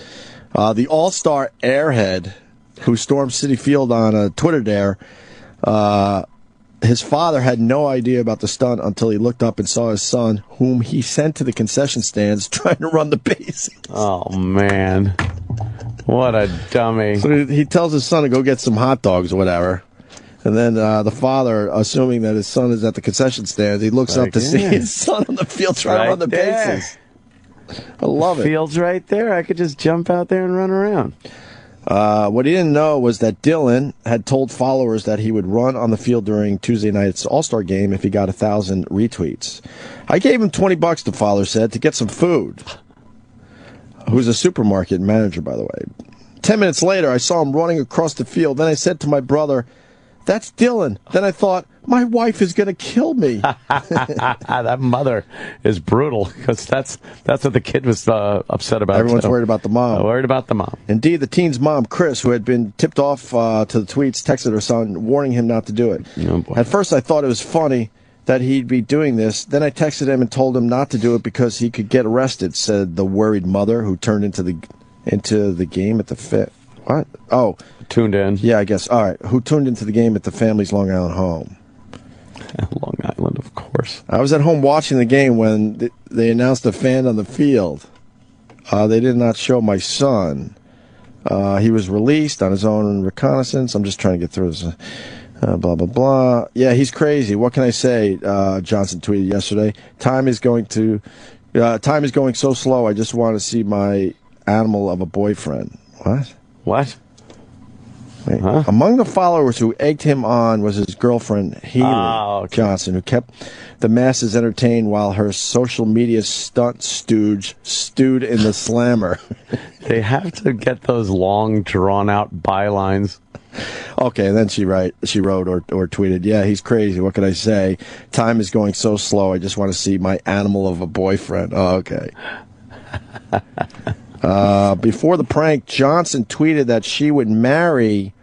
The All-Star airhead who stormed Citi Field on a Twitter dare, his father had no idea about the stunt until he looked up and saw his son, whom he sent to the concession stands, trying to run the bases. Oh, man. What a dummy. So he tells his son to go get some hot dogs or whatever. And then the father, assuming that his son is at the concession stands, he looks up to see his son on the field trying to run the bases. I love it. Field's right there. I could just jump out there and run around. What he didn't know was that Dylan had told followers that he would run on the field during Tuesday night's All-Star game if he got 1,000 retweets. I gave him $20, the father said, to get some food. Who's a supermarket manager, by the way. 10 minutes later, I saw him running across the field. Then I said to my brother, "That's Dylan." Then I thought, my wife is going to kill me. That mother is brutal, because that's what the kid was upset about. Everyone's worried about the mom. Worried about the mom. Indeed, the teen's mom, Chris, who had been tipped off to the tweets, texted her son, warning him not to do it. Oh, at first, I thought it was funny that he'd be doing this. Then I texted him and told him not to do it because he could get arrested, said the worried mother, who turned into the game at the fit. What? Oh. Tuned in. Yeah, I guess. All right. Who tuned into the game at the family's Long Island home. Long Island, of course. I was at home watching the game when they announced a fan on the field. They did not show my son. He was released on his own reconnaissance. I'm just trying to get through this. Blah, blah, blah. Yeah, he's crazy. What can I say? Johnson tweeted yesterday. Time is going so slow. I just want to see my animal of a boyfriend. What? What? Huh? Among the followers who egged him on was his girlfriend, Haley Johnson, who kept the masses entertained while her social media stunt stooge stewed in the slammer. They have to get those long, drawn-out bylines. Okay, and then she wrote or tweeted, "Yeah, he's crazy. What could I say? Time is going so slow. I just want to see my animal of a boyfriend." Oh, okay. Before the prank, Johnson tweeted that she would marry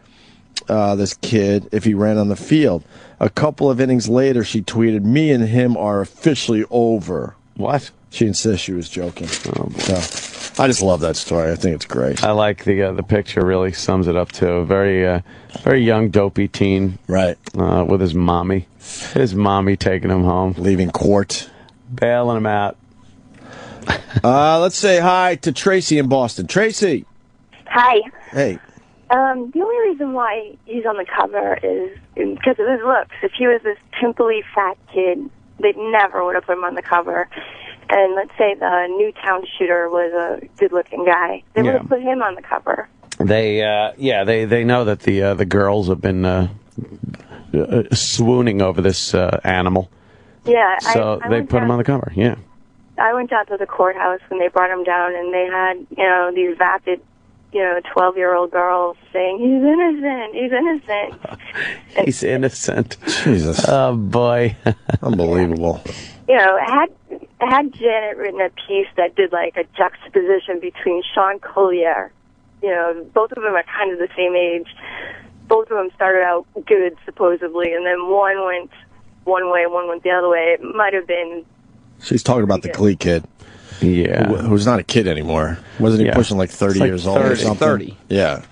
this kid if he ran on the field. A couple of innings later, she tweeted, "Me and him are officially over." What? She insists she was joking. Oh, boy. So, I just love that story. I think it's great. I like the picture. Really sums it up too. Very young, dopey teen. Right. With his mommy. His mommy taking him home. Leaving court. Bailing him out. Let's say hi to Tracy in Boston. Tracy. Hi. Hey. The only reason why he's on the cover is because of his looks. If he was this pimply fat kid, they never would have put him on the cover. And let's say the Newtown shooter was a good-looking guy, they would have put him on the cover. They know that the girls have been swooning over this animal. Yeah, so they put him on the cover. Yeah. I went down to the courthouse when they brought him down, and they had these vapid 12-year-old girls saying, "He's innocent, he's innocent." He's innocent. Jesus. Oh, boy. Unbelievable. Had Janet written a piece that did like a juxtaposition between Sean Collier, both of them are kind of the same age. Both of them started out good, supposedly, and then one went one way, one went the other way. It might have been... She's talking about the Glee kid. Yeah. Who's not a kid anymore. Wasn't he pushing like 30 years old or something? 30. Yeah.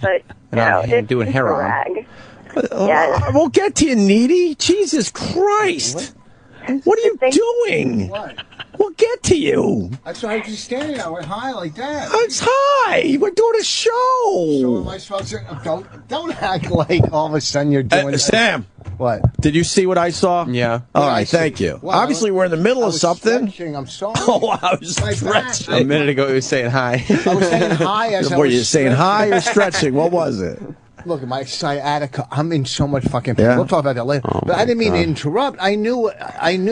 But doing heroin. We'll get to you, Needy. Jesus Christ. What are you doing? What? We'll get to you. That's why I was just standing there. I went high like that. It's high. We're doing a show. So am I supposed to... Don't act like all of a sudden you're doing... Sam. What? Did you see what I saw? Yeah. All right, thank you. Well, Obviously, we're in the middle of something. Stretching. I'm sorry. Oh, I was stretching. A minute ago, he was saying hi. I was saying hi as I Were was you saying hi or stretching? What was it? Look, my sciatica. I'm in so much fucking pain. Yeah. We'll talk about that later. But I didn't mean to interrupt. I knew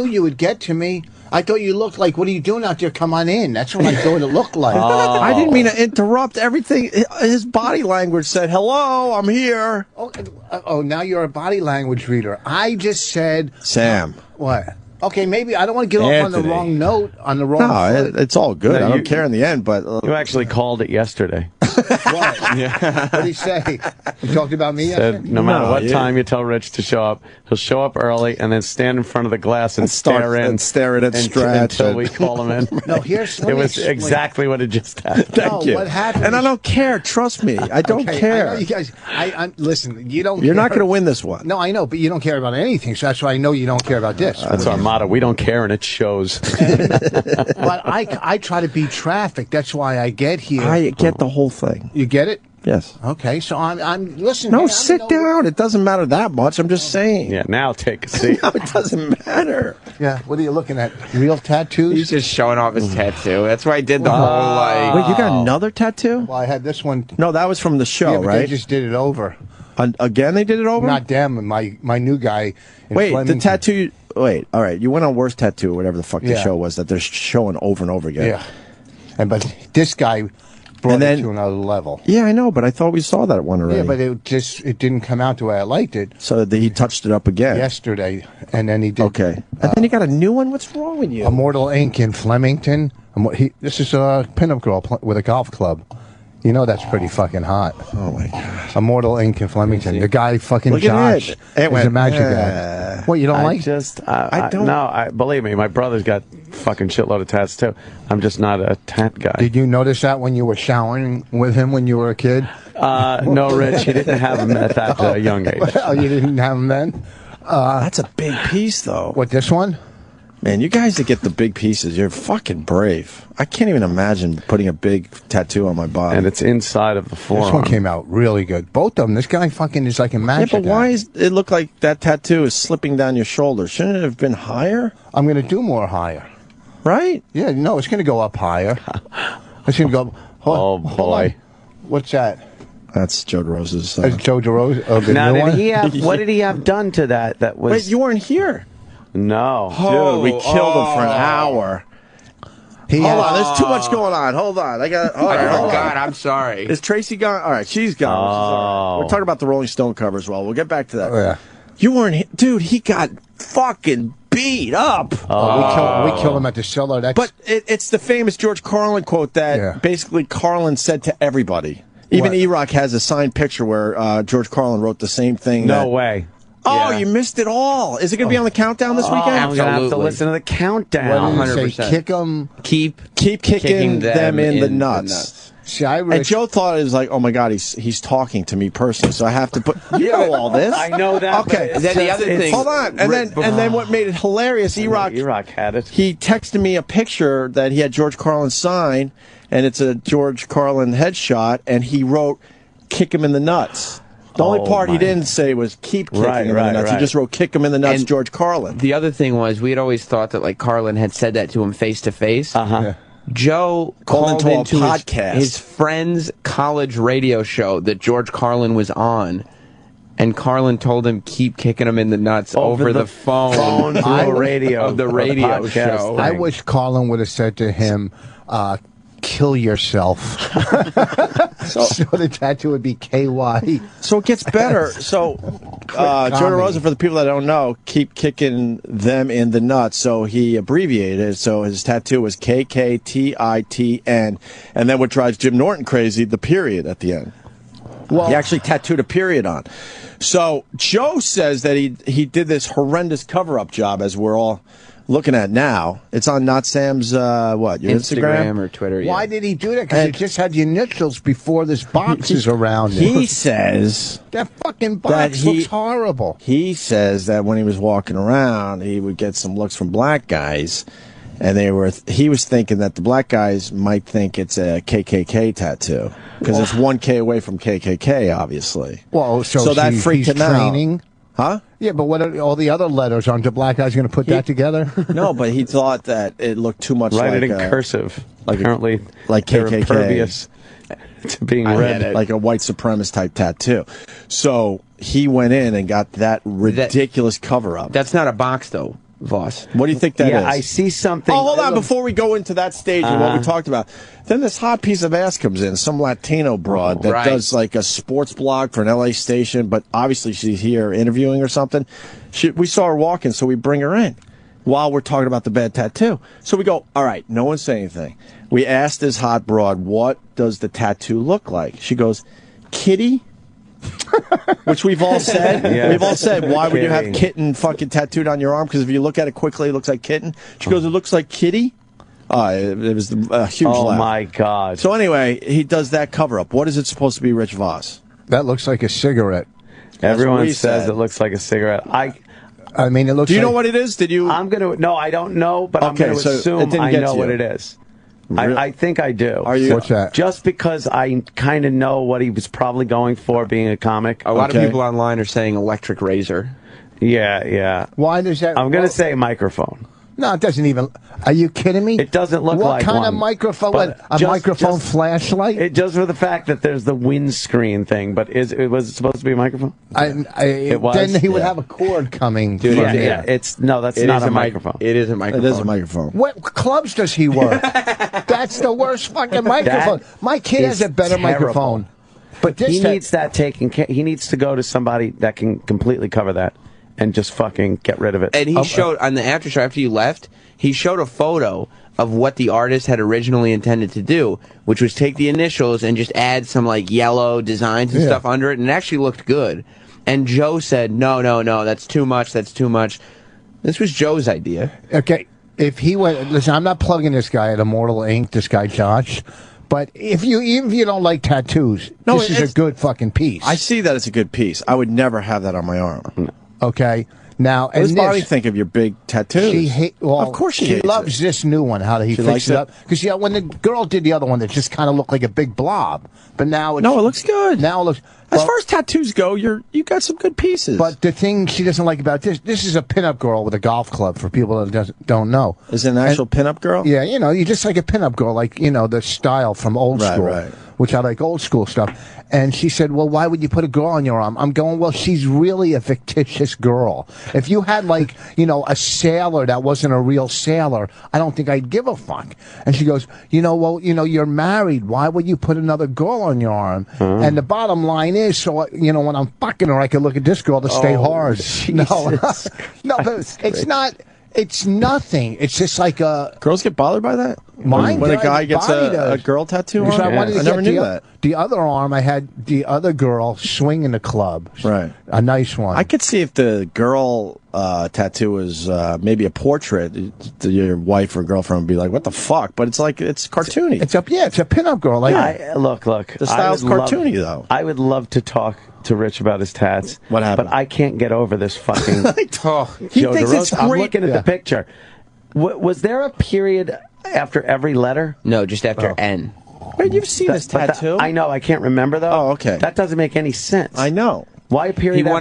you would get to me. I thought you looked like, what are you doing out there? Come on in. That's what I thought it looked like. I didn't mean to interrupt. Everything. His body language said, "Hello, I'm here." Oh, now you're a body language reader. I just said... Sam. What? Okay, maybe I don't want to get off on the wrong note, on the wrong foot. It's all good. No, I don't care in the end, but... You actually called it yesterday. What? What did he say? You talked about me Said no matter what time you tell Rich to show up, he'll show up early and then stand in front of the glass and stare in. And stare at it, stretch. Until we call him in. No, here's... It was exactly what had just happened. Thank you. What happened? And I don't care. Trust me. I don't care. I know you guys... listen, you don't You're care. not going to win this one. No, I know, but you don't care about anything, so that's why I know you don't care about this. That's our motto. We don't care, and it shows. But I try to beat traffic. That's why I get here. I get the whole thing. You get it? Yes. Okay, so I'm listening. No, sit down. It doesn't matter that much. I'm just saying. Yeah, now take a seat. No, it doesn't matter. Yeah, what are you looking at? Real tattoos? He's just showing off his tattoo. That's why I did the whole, like... Wait, you got another tattoo? Well, I had this one. No, that was from the show, Yeah, but right? they just did it over. Again, they did it over? Not them, my new guy. In Wait, Flemington. the tattoo... Wait, all right. You went on Worst Tattoo, or whatever the fuck the show was, that they're showing over and over again. Yeah. But this guy brought it to another level. Yeah, I know, but I thought we saw that one already. Yeah, but it didn't come out the way I liked it. So he touched it up again. Yesterday, and then he did. Okay. And then he got a new one? What's wrong with you? Immortal Inc. in Flemington. This is a pinup girl with a golf club. You know that's pretty fucking hot. Oh, my God. Immortal Inc. in Flemington. The guy fucking Look Josh at is a magic guy. What, you don't like? I don't. No, believe me, my brother's got fucking shitload of tats, too. I'm just not a tat guy. Did you notice that when you were showering with him when you were a kid? No, Rich, you didn't have him at that young age. Oh, you didn't have him then? That's a big piece, though. What, this one? Man, you guys that get the big pieces, you're fucking brave. I can't even imagine putting a big tattoo on my body. And it's inside of the forearm. This one came out really good. Both of them. This guy fucking is like a magic Yeah, but why is it look like that tattoo is slipping down your shoulder? Shouldn't it have been higher? I'm going to do more higher. Right? Yeah, no, it's going to go up higher. It's going to go... Hold on. What's that? That's Joe DeRosa's. That's Joe DeRosa. Oh, the now, new did one? he have? What did he have done to that? That was. Wait, you weren't here. No, dude, we killed him for an hour. Hold on, there's too much going on. Hold on, I got. All right, oh God, I'm sorry. Is Tracy gone? All right, she's gone. Which is all right. We're talking about the Rolling Stone cover as well. We'll get back to that. Oh, yeah. You weren't here, dude. He got fucking beat up. We killed him at the cellar. But it's the famous George Carlin quote that basically Carlin said to everybody. Even E-Rock has a signed picture where George Carlin wrote the same thing. No way. Oh, you missed it all. Is it going to be on the countdown this weekend? I'm going to have to listen to the countdown. What did it say? Kick them. Keep kicking them in the nuts. See, and Joe thought it was like, oh my God, he's talking to me personally, so I have to put. You know all this. I know that. Okay. Then the other thing. Hold on, and then what made it hilarious? E-Rock had it. He texted me a picture that he had George Carlin sign, and it's a George Carlin headshot, and he wrote, "Kick him in the nuts." The only part he didn't say was keep kicking him in the nuts. He just wrote kick him in the nuts, George Carlin. The other thing was, we had always thought that like Carlin had said that to him face to face. Joe called into his friend's college radio show that George Carlin was on, and Carlin told him keep kicking him in the nuts over the phone through the radio of the radio show. I wish Colin would have said to him, kill yourself. So the tattoo would be KY. So it gets better. So Joe DeRosa, for the people that don't know, keep kicking them in the nuts. So he abbreviated it. So his tattoo was KKTITN. And then what drives Jim Norton crazy, the period at the end. Well, he actually tattooed a period on. So Joe says that he did this horrendous cover-up job, as we're all looking at now. It's on Not Sam's, your Instagram? or Twitter, Why did he do that? Because he just had the initials before this box is around it. He says that fucking box looks horrible. He says that when he was walking around, he would get some looks from black guys, and he was thinking that the black guys might think it's a KKK tattoo, because it's 1K away from KKK, obviously. Well, so that freaked him training. out. Huh? Yeah, but what are all the other letters? Aren't the black guys going to put that together? No, but he thought that it looked too much Write like it in cursive. Apparently, like they're KKK. impervious to being read. Like a white supremacist type tattoo. So he went in and got that ridiculous cover-up. That's not a box, though, Voss. What do you think that is? I see something. Oh, hold on. Before we go into that stage of what we talked about, then this hot piece of ass comes in, some Latino broad that does like a sports blog for an LA station, but obviously she's here interviewing or something. We saw her walking, so we bring her in while we're talking about the bad tattoo. So we go, all right, no one say anything. We asked this hot broad, what does the tattoo look like? She goes, kitty. Which we've all said. We've all said, why would you have kitten fucking tattooed on your arm? Because if you look at it quickly, it looks like kitten. She goes, it looks like kitty. It was a huge laugh. Oh, my God. So anyway, he does that cover-up. What is it supposed to be, Rich Voss? That looks like a cigarette. Everyone says it looks like a cigarette. I mean, it looks Do you know what it is? Did you? No, I don't know, but I'm going to assume I know what it is. I think I do. What's that? Just because I kind of know what he was probably going for being a comic. A lot of people online are saying electric razor. Yeah. Why does that? I'm going to say microphone. No, it doesn't even. Are you kidding me? It doesn't look like one. What kind of one, microphone? but A microphone flashlight? It just for the fact that there's the windscreen thing, but was it supposed to be a microphone? It was. Then he would have a cord coming. Dude, that's not a microphone. It is a microphone. It is a microphone. What clubs does he work? That's the worst fucking microphone. My kid has a better microphone. But he needs that taken care. He needs to go to somebody that can completely cover that and just fucking get rid of it. And he showed on the after show after you left, he showed a photo of what the artist had originally intended to do, which was take the initials and just add some like yellow designs and stuff under it, and it actually looked good. And Joe said, no, that's too much, that's too much. This was Joe's idea. Okay, if he went, listen, I'm not plugging this guy at Immortal Ink, this guy Josh, but even if you don't like tattoos, this is a good fucking piece. I see that it's a good piece. I would never have that on my arm. Okay. Now, what does Bobby think of your big tattoos? Of course she loves this new one. How did he fix it up? Because when the girl did the other one, it just kind of looked like a big blob. But now it looks good. Now it looks. As far as tattoos go, you got some good pieces. But the thing she doesn't like about this is a pinup girl with a golf club. For people that don't know, is it an actual pinup girl? Yeah, you just like a pinup girl, like the style from old school. Right. Which I like old school stuff. And she said, well, why would you put a girl on your arm? I'm going, well, she's really a fictitious girl. If you had like, a sailor that wasn't a real sailor, I don't think I'd give a fuck. And she goes, you're married. Why would you put another girl on your arm? And the bottom line is, so, when I'm fucking her, I can look at this girl to stay hard. Jesus No, but it's not. It's nothing. It's just like a... Girls get bothered by that? Mine when a does. guy gets a Body girl tattoo on? So I wanted to never get knew that. the other arm, I had the other girl swing in the club. Right. A nice one. I could see if the girl tattoo was maybe a portrait, your wife or girlfriend would be like, what the fuck? But it's like, it's cartoony. It's a pinup girl. Like, look. The style's cartoony, though. I would love to talk to Rich about his tats. What happened? But I can't get over this fucking He Joe thinks it's DeRosa. I'm great. looking at the picture. Was there a period after every letter? No, just after N. Wait, you've seen this tattoo? I know. I can't remember, though. Oh, okay. That doesn't make any sense. I know. Why a period He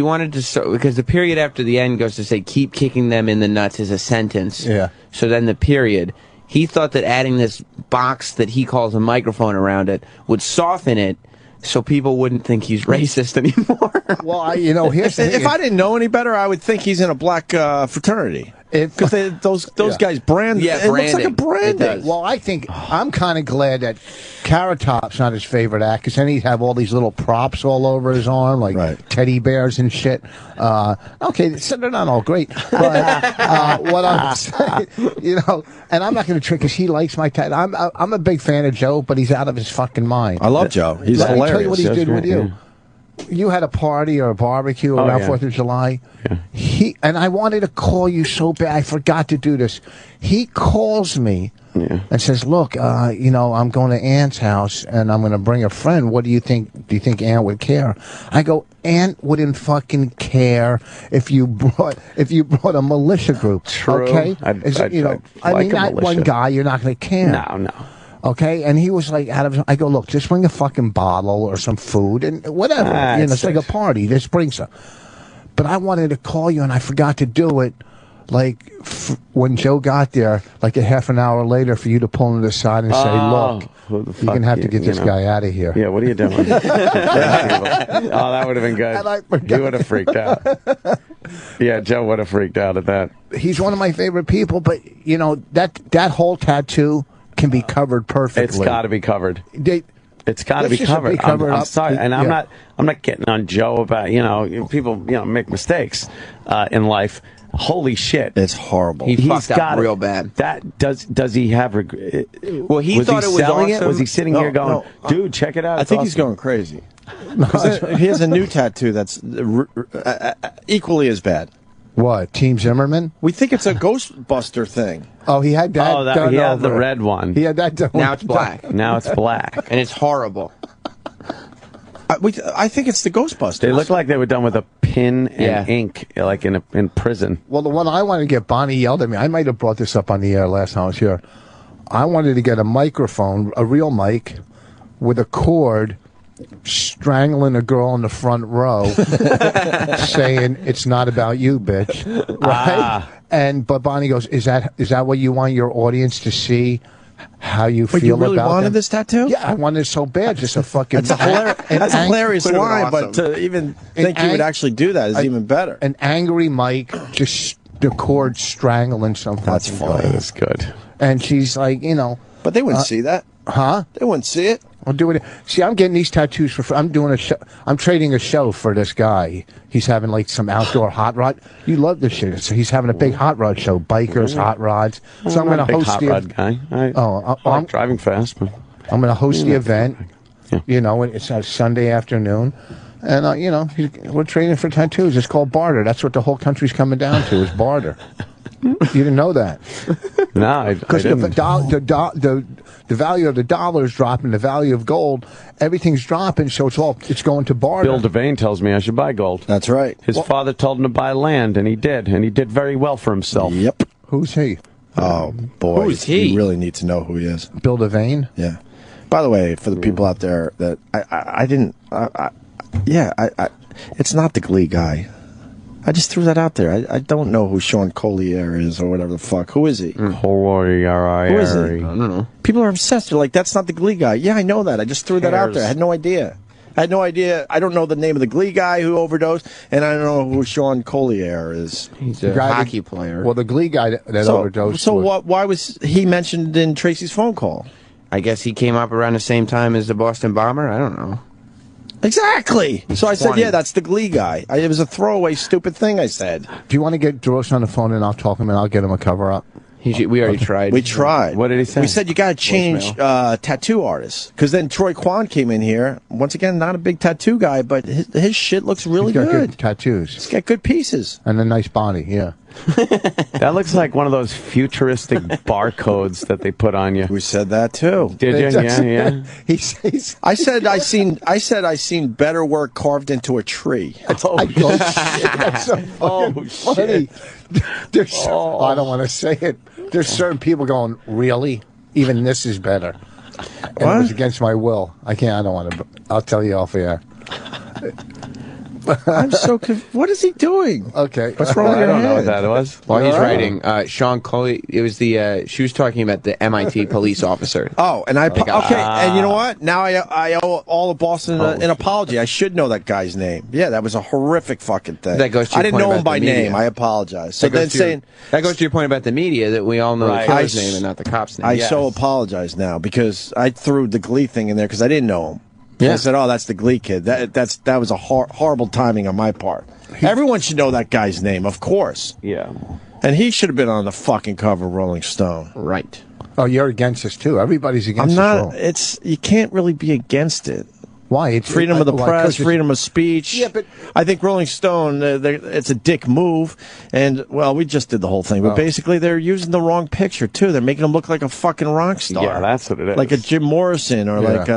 wanted to start, because the period after the N goes to say, keep kicking them in the nuts is a sentence. Yeah. So then the period. He thought that adding this box that he calls a microphone around it would soften it, so people wouldn't think he's racist anymore. Well, here's the thing. If I didn't know any better, I would think he's in a black fraternity. Because those guys brand. Yeah, it looks like a branding. Well, I think I'm kind of glad that Carrot Top's not his favorite act, because then he'd have all these little props all over his arm, like teddy bears and shit. Okay, so they're not all great, but what I'm saying, and I'm not going to trick, because he likes my tattoo. I'm a big fan of Joe, but he's out of his fucking mind. I love Joe. He's Let hilarious. me tell you what he did with you. Yeah. You had a party or a barbecue around 4th of July. Yeah. And I wanted to call you so bad. I forgot to do this. He calls me and says, look, I'm going to Ant's house and I'm going to bring a friend. What do you think? Do you think Ant would care? I go, Ant wouldn't fucking care if you brought a militia group. True. Okay? I'd like not one guy, you're not going to care. No. Okay, and he was like, I go, look, just bring a fucking bottle or some food and whatever. It's like a party. Just bring some. But I wanted to call you, and I forgot to do it. Like when Joe got there, like a half an hour later, for you to pull him to the side and say, "Look, you're gonna have to get this guy out of here." Yeah, what are you doing? that would have been good. He would have freaked out. Yeah, Joe would have freaked out at that. He's one of my favorite people, but that whole tattoo can be covered perfectly. It's got to be covered. It's got to be covered. I'm sorry, and I'm not getting on Joe about people make mistakes in life. Holy shit, it's horrible. He fucked up real bad. That does he have regret? Well, he thought it was selling awesome. it. Was he sitting here going, dude, check it out? I think he's going crazy. He has a new tattoo that's equally as bad. What, Team Zimmerman? We think it's a Ghostbuster thing. Oh, he had that. Oh, he had the red one. He had that done. Now it's black. Now it's black, and it's horrible. I think it's the Ghostbusters. They look like they were done with a pin and ink, like in prison. Well, the one I wanted to get, Bonnie yelled at me. I might have brought this up on the air last time I was here. I wanted to get a microphone, a real mic, with a cord, strangling a girl in the front row, saying, "It's not about you, bitch." Right? But Bonnie goes, "Is that what you want your audience to see? How you feel about you really wanted them?" this tattoo? Yeah, I wanted it so bad. Just a fucking... That's a hilarious line, but to even think you would actually do that is even better. An angry Mike, just the cord strangling something. That's funny. That's good. And she's like, But they wouldn't see that. Huh? They wouldn't see it. I'll do it. See, I'm getting these tattoos for free. I'm doing a show. I'm trading a show for this guy. He's having like some outdoor hot rod. You love this shit. So he's having a big hot rod show. Bikers, hot rods. So I'm going to host hot rod guy. I like driving fast. But I'm going to host the event. Yeah. It's a Sunday afternoon. And, we're trading for tattoos. It's called barter. That's what the whole country's coming down to, is barter. You didn't know that? No, I didn't. The value of the dollar is dropping, the value of gold, everything's dropping, so it's going to barter. Bill Devane tells me I should buy gold. That's right. His father told him to buy land, and he did very well for himself. Yep. Who's he? Oh, boy. Who's he? You really need to know who he is. Bill Devane? Yeah. By the way, for the people out there that it's not the Glee guy. I just threw that out there. I don't know who Sean Collier is or whatever the fuck. Who is he? Collier. Who is he? I don't know. People are obsessed. They're like, that's not the Glee guy. Yeah, I know that. I just threw that out there. I had no idea. I don't know the name of the Glee guy who overdosed, and I don't know who Sean Collier is. He's a hockey player. Well, the Glee guy that overdosed. So why was he mentioned in Tracy's phone call? I guess he came up around the same time as the Boston Bomber. I don't know. Exactly. So I said, Funny. yeah, that's the Glee guy. It was a throwaway, stupid thing I said. Do you want to get DeRosa on the phone and I'll talk to him and I'll get him a cover up? We already tried. We tried. What did he say? We said you got to change tattoo artists. Because then Troy Kwan came in here. Once again, not a big tattoo guy, but his shit looks really He's got good. tattoos. He's got good pieces. And a nice body, yeah. That looks like one of those futuristic barcodes that they put on you. We said that too. Did you? Yeah. I said I seen better work carved into a tree. That's so fucking funny. I don't want to say it. There's certain people going, really? Even this is better. And it was against my will. I don't want to. I'll tell you off air. I'm so confused. What is he doing? Okay. What's wrong with your I don't know what head? that was. While he's writing, Sean Coley, it was she was talking about the MIT police officer. Oh, and and you know what? Now I owe all of Boston an apology. I should know that guy's name. Yeah, that was a horrific fucking thing. That goes to your I didn't point know him about by the media. name. I apologize. So That goes to your point about the media, that we all know the killer's name and not the cop's name. I so apologize now because I threw the Glee thing in there because I didn't know him. Yeah. I said, "Oh, that's the Glee kid." That was a horrible timing on my part. Everyone should know that guy's name, of course. Yeah. And he should have been on the fucking cover of Rolling Stone. Right. Oh, you're against this too. Everybody's against I'm not. this rule. You can't really be against it. Why? It's Freedom of the press, 'cause freedom of speech. Yeah, but I think Rolling Stone, it's a dick move. And, well, we just did the whole thing. But basically, they're using the wrong picture, too. They're making him look like a fucking rock star. Yeah, that's what it is. Like a Jim Morrison or like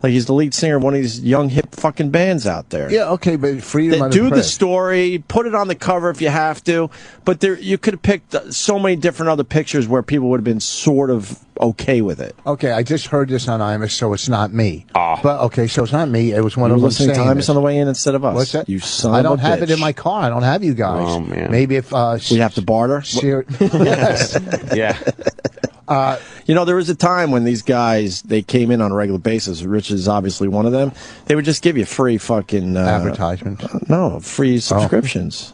he's the lead singer of one of these young, hip fucking bands out there. Yeah, okay, but freedom of the Do the press. story, put it on the cover if you have to. But you could have picked so many different other pictures where people would have been sort of okay with it. Okay, I just heard this on Imus, so it's not me. But okay, so it's not me. It was one You of were them listening to saying Imus this. on the way in instead of us. What's that? You son I of a don't have it bitch. in my car. I don't have you guys. Oh, man. Maybe if we have to barter. Yes. Yeah. There was a time when these guys, they came in on a regular basis. Rich is obviously one of them. They would just give you free fucking advertisements. No, free subscriptions.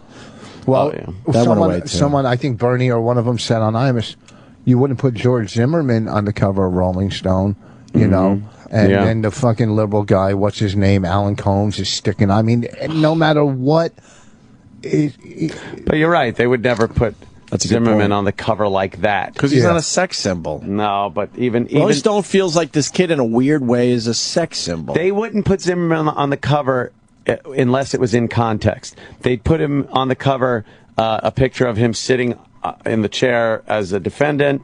Well, That went away, too. someone, I think Bernie or one of them said on Imus, you wouldn't put George Zimmerman on the cover of Rolling Stone, you know, and then the fucking liberal guy, what's his name, Alan Combs, is sticking. I mean, no matter what. But you're right. They would never put Zimmerman on the cover like that. Because he's not a sex symbol. No, but even Rolling Stone feels like this kid in a weird way is a sex symbol. They wouldn't put Zimmerman on the cover unless it was in context. They'd put him on the cover, a picture of him sitting in the chair as a defendant.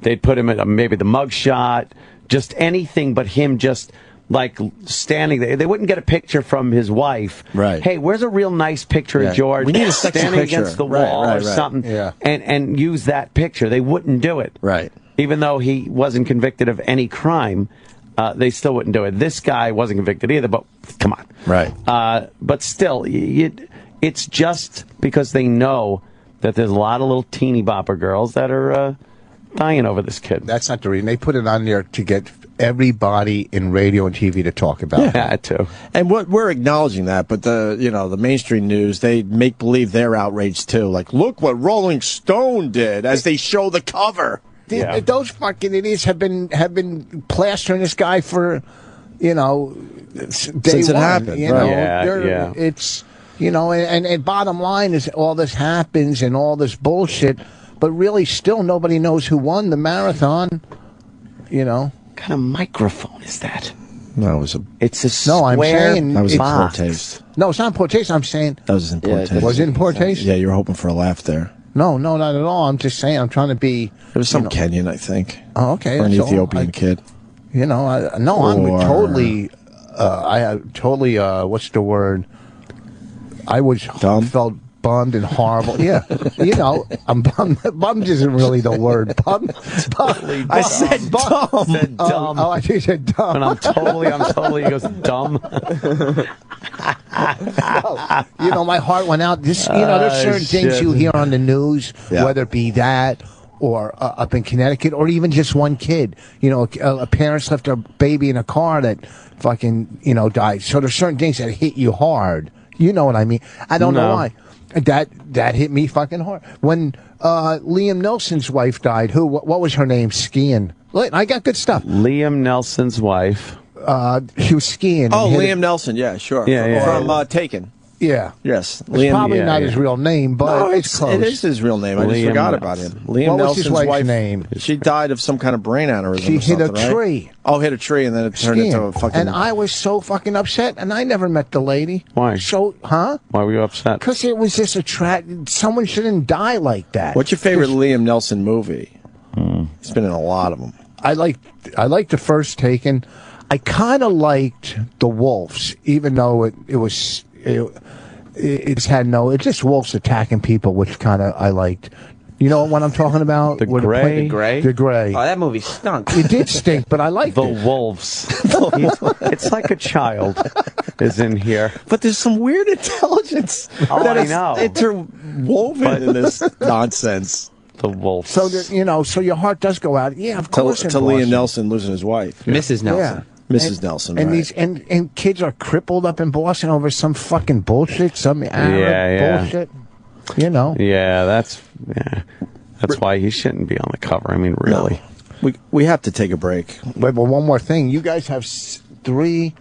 They'd put him at maybe the mugshot, just anything but him just like standing there. They wouldn't get a picture from his wife. Right. Hey, where's a real nice picture of George We need a sexy standing picture. against the wall or something and use that picture. They wouldn't do it. Right. Even though he wasn't convicted of any crime, they still wouldn't do it. This guy wasn't convicted either, but come on. Right. But still, it's just because they know that there's a lot of little teeny bopper girls that are dying over this kid. That's not the reason. They put it on there to get everybody in radio and TV to talk about it. Yeah, too. And we're acknowledging that, but the mainstream news, they make believe they're outraged too. Like, look what Rolling Stone did as they show the cover. Those fucking idiots have been plastering this guy for, day Since it one, happened. You Right. know, it's and bottom line is all this happens and all this bullshit, but really still nobody knows who won the marathon. What kind of microphone is that? No, it was It's a square. No, I'm saying that was in box. poor taste. No, it's not in poor taste. I'm saying That was in poor taste. Was it in poor taste? Yeah, you were hoping for a laugh there. No, not at all. I'm just saying. I'm trying to be. It was some Kenyan, I think. Oh, okay. Or an that's all. Ethiopian kid. I'm totally. What's the word? I was felt bummed and horrible. Yeah, I'm bummed. Bummed isn't really the word. Bummed. I said dumb. Said dumb. Oh, I think you said dumb. And I'm totally. He goes dumb. My heart went out. There's certain things you hear on the news, whether it be that or up in Connecticut, or even just one kid. A parents left their baby in a car that fucking died. So there's certain things that hit you hard. You know what I mean? I don't know why. That hit me fucking hard. When Liam Nelson's wife died, what was her name? Skiing. I got good stuff. Liam Nelson's wife. She was skiing. Oh, Liam Nelson. Yeah, sure. Yeah. From Taken. Yeah. Yes. It's probably not his real name, but it's close. It is his real name. I just forgot about him. Liam What was his Nelson's wife's wife. name? She died of some kind of brain aneurysm. She or hit a something, right? tree. Oh, hit a tree, and then it turned into a fucking. And I was so fucking upset, and I never met the lady. Why? So, huh? Why were you upset? Because it was just someone shouldn't die like that. What's your favorite Liam Nelson movie? He's been in a lot of them. I liked the first Taken. I kind of liked The Wolves, even though it just wolves attacking people, which kind of I liked. You know what I'm talking about? The Gray? The Gray. Oh, that movie stunk. It did stink, but I liked The it. Wolves. It's like a child is in here. But there's some weird intelligence that I is know. interwoven in this nonsense. The Wolves. So so your heart does go out. Yeah, of course. To Liam Nelson losing his wife. Mrs. Nelson. Mrs. Nelson, and right. these and kids are crippled up in Boston over some fucking bullshit, some Arab bullshit. You know. Yeah, that's why he shouldn't be on the cover. I mean, really. No. We have to take a break. Wait, but one more thing. You guys have 8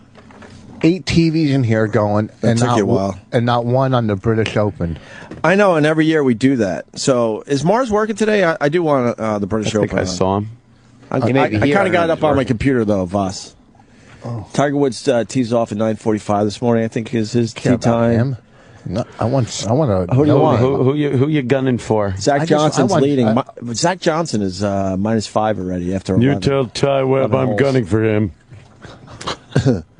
TVs in here going, and took you a while. And not one on the British Open. I know, and every year we do that. So is Mars working today? I do want the British Open. I think I saw him. I kind of got it up on my computer though, Voss. Oh. Tiger Woods tees off at 9:45 this morning. I think is his tee time. No, I want to. Who do you want? Who you gunning for? Zach Johnson's leading. Zach Johnson is -5 already after 11. You tell Ty Webb I'm gunning for him.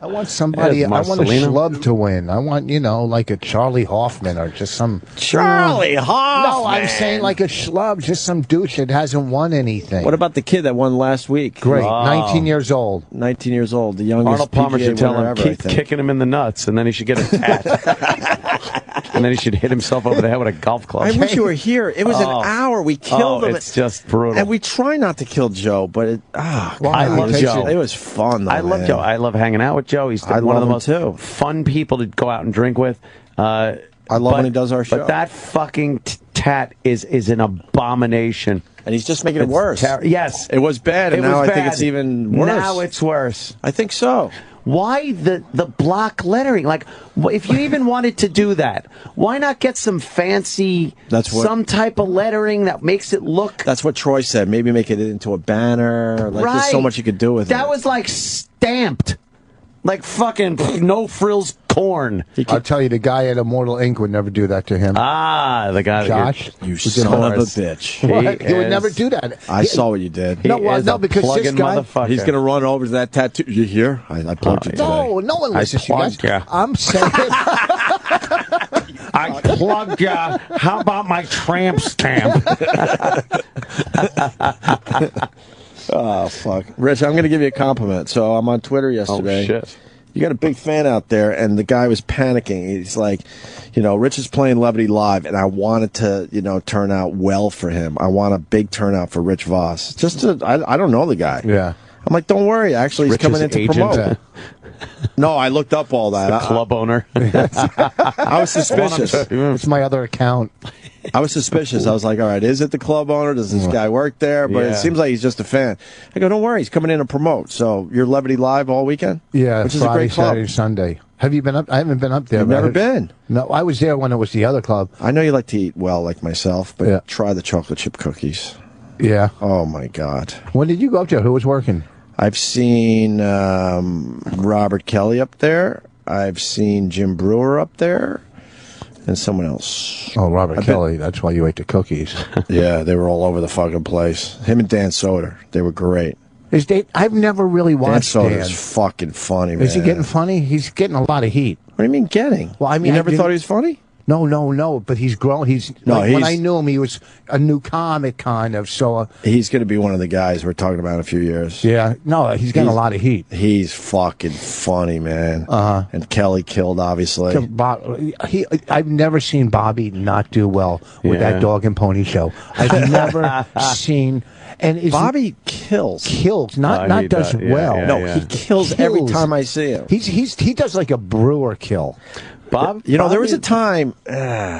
I want somebody. I want a schlub to win. I want like a Charlie Hoffman or just some Charlie Hoffman. No, I'm saying like a schlub, just some douche that hasn't won anything. What about the kid that won last week? Great, 19 years old. 19 years old, the youngest. Arnold Palmer PGA should tell him winner ever, keep kicking him in the nuts, and then he should get a tat. And then he should hit himself over the head with a golf club. I wish you were here. It was an hour. We killed him. It's just brutal. And we try not to kill Joe, but I love Joe. It was fun, though, I love Joe. I love hanging out with Joe. He's one of the most fun people to go out and drink with. I love when he does our show. But that fucking tat is an abomination. And he's just making it worse. Yes. It was bad, and now I think it's even worse. Now it's worse. I think so. Why the block lettering? Like, if you even wanted to do that, why not get some fancy, some type of lettering that makes it look... That's what Troy said. Maybe make it into a banner. Like, there's so much you could do with it. That was like stamped. Like fucking no frills corn. I'll tell you, the guy at Immortal Ink would never do that to him. Ah, the guy. Josh, you son of a bitch. He would never do that. I saw what you did. No, because this guy, he's going to run over to that tattoo. You hear? I plugged you today. No one listens to you guys. I'm saying. I plugged you. How about my tramp stamp? Oh, fuck. Rich, I'm going to give you a compliment. So I'm on Twitter yesterday. Oh, shit. You got a big fan out there, and the guy was panicking. He's like, Rich is playing Levity Live, and I want it to, turn out well for him. I want a big turnout for Rich Voss. I don't know the guy. Yeah. I'm like, don't worry. Actually, he's coming in to promote. No, I looked up all that. The club owner. I was suspicious. It's my other account. I was suspicious. I was like, all right, is it the club owner? Does this guy work there? But it seems like he's just a fan. I go, don't worry. He's coming in to promote. So you're Levity Live all weekend? Yeah, which is Friday, a great club. Saturday, Sunday. Have you been up? I haven't been up there. You've never been? No, I was there when it was the other club. I know you like to eat well like myself, but try the chocolate chip cookies. Yeah. Oh, my God. When did you go up there? Who was working? I've seen Robert Kelly up there. I've seen Jim Brewer up there. And someone else. Oh, Robert Kelly. That's why you ate the cookies. Yeah, they were all over the fucking place. Him and Dan Soder. They were great. I've never really watched Dan. Dan Soder's fucking funny, man. Is he getting funny? He's getting a lot of heat. What do you mean getting? Well, I mean, you never thought he was funny? No. But he's grown. When I knew him, he was a new comic, kind of. So he's going to be one of the guys we're talking about in a few years. Yeah. No, he's getting a lot of heat. He's fucking funny, man. And Kelly killed, obviously. I've never seen Bobby not do well with that dog and pony show. I've never seen. And Bobby kills, not does well. No, he kills every time I see him. He does like a Brewer kill. Bob, there was a time.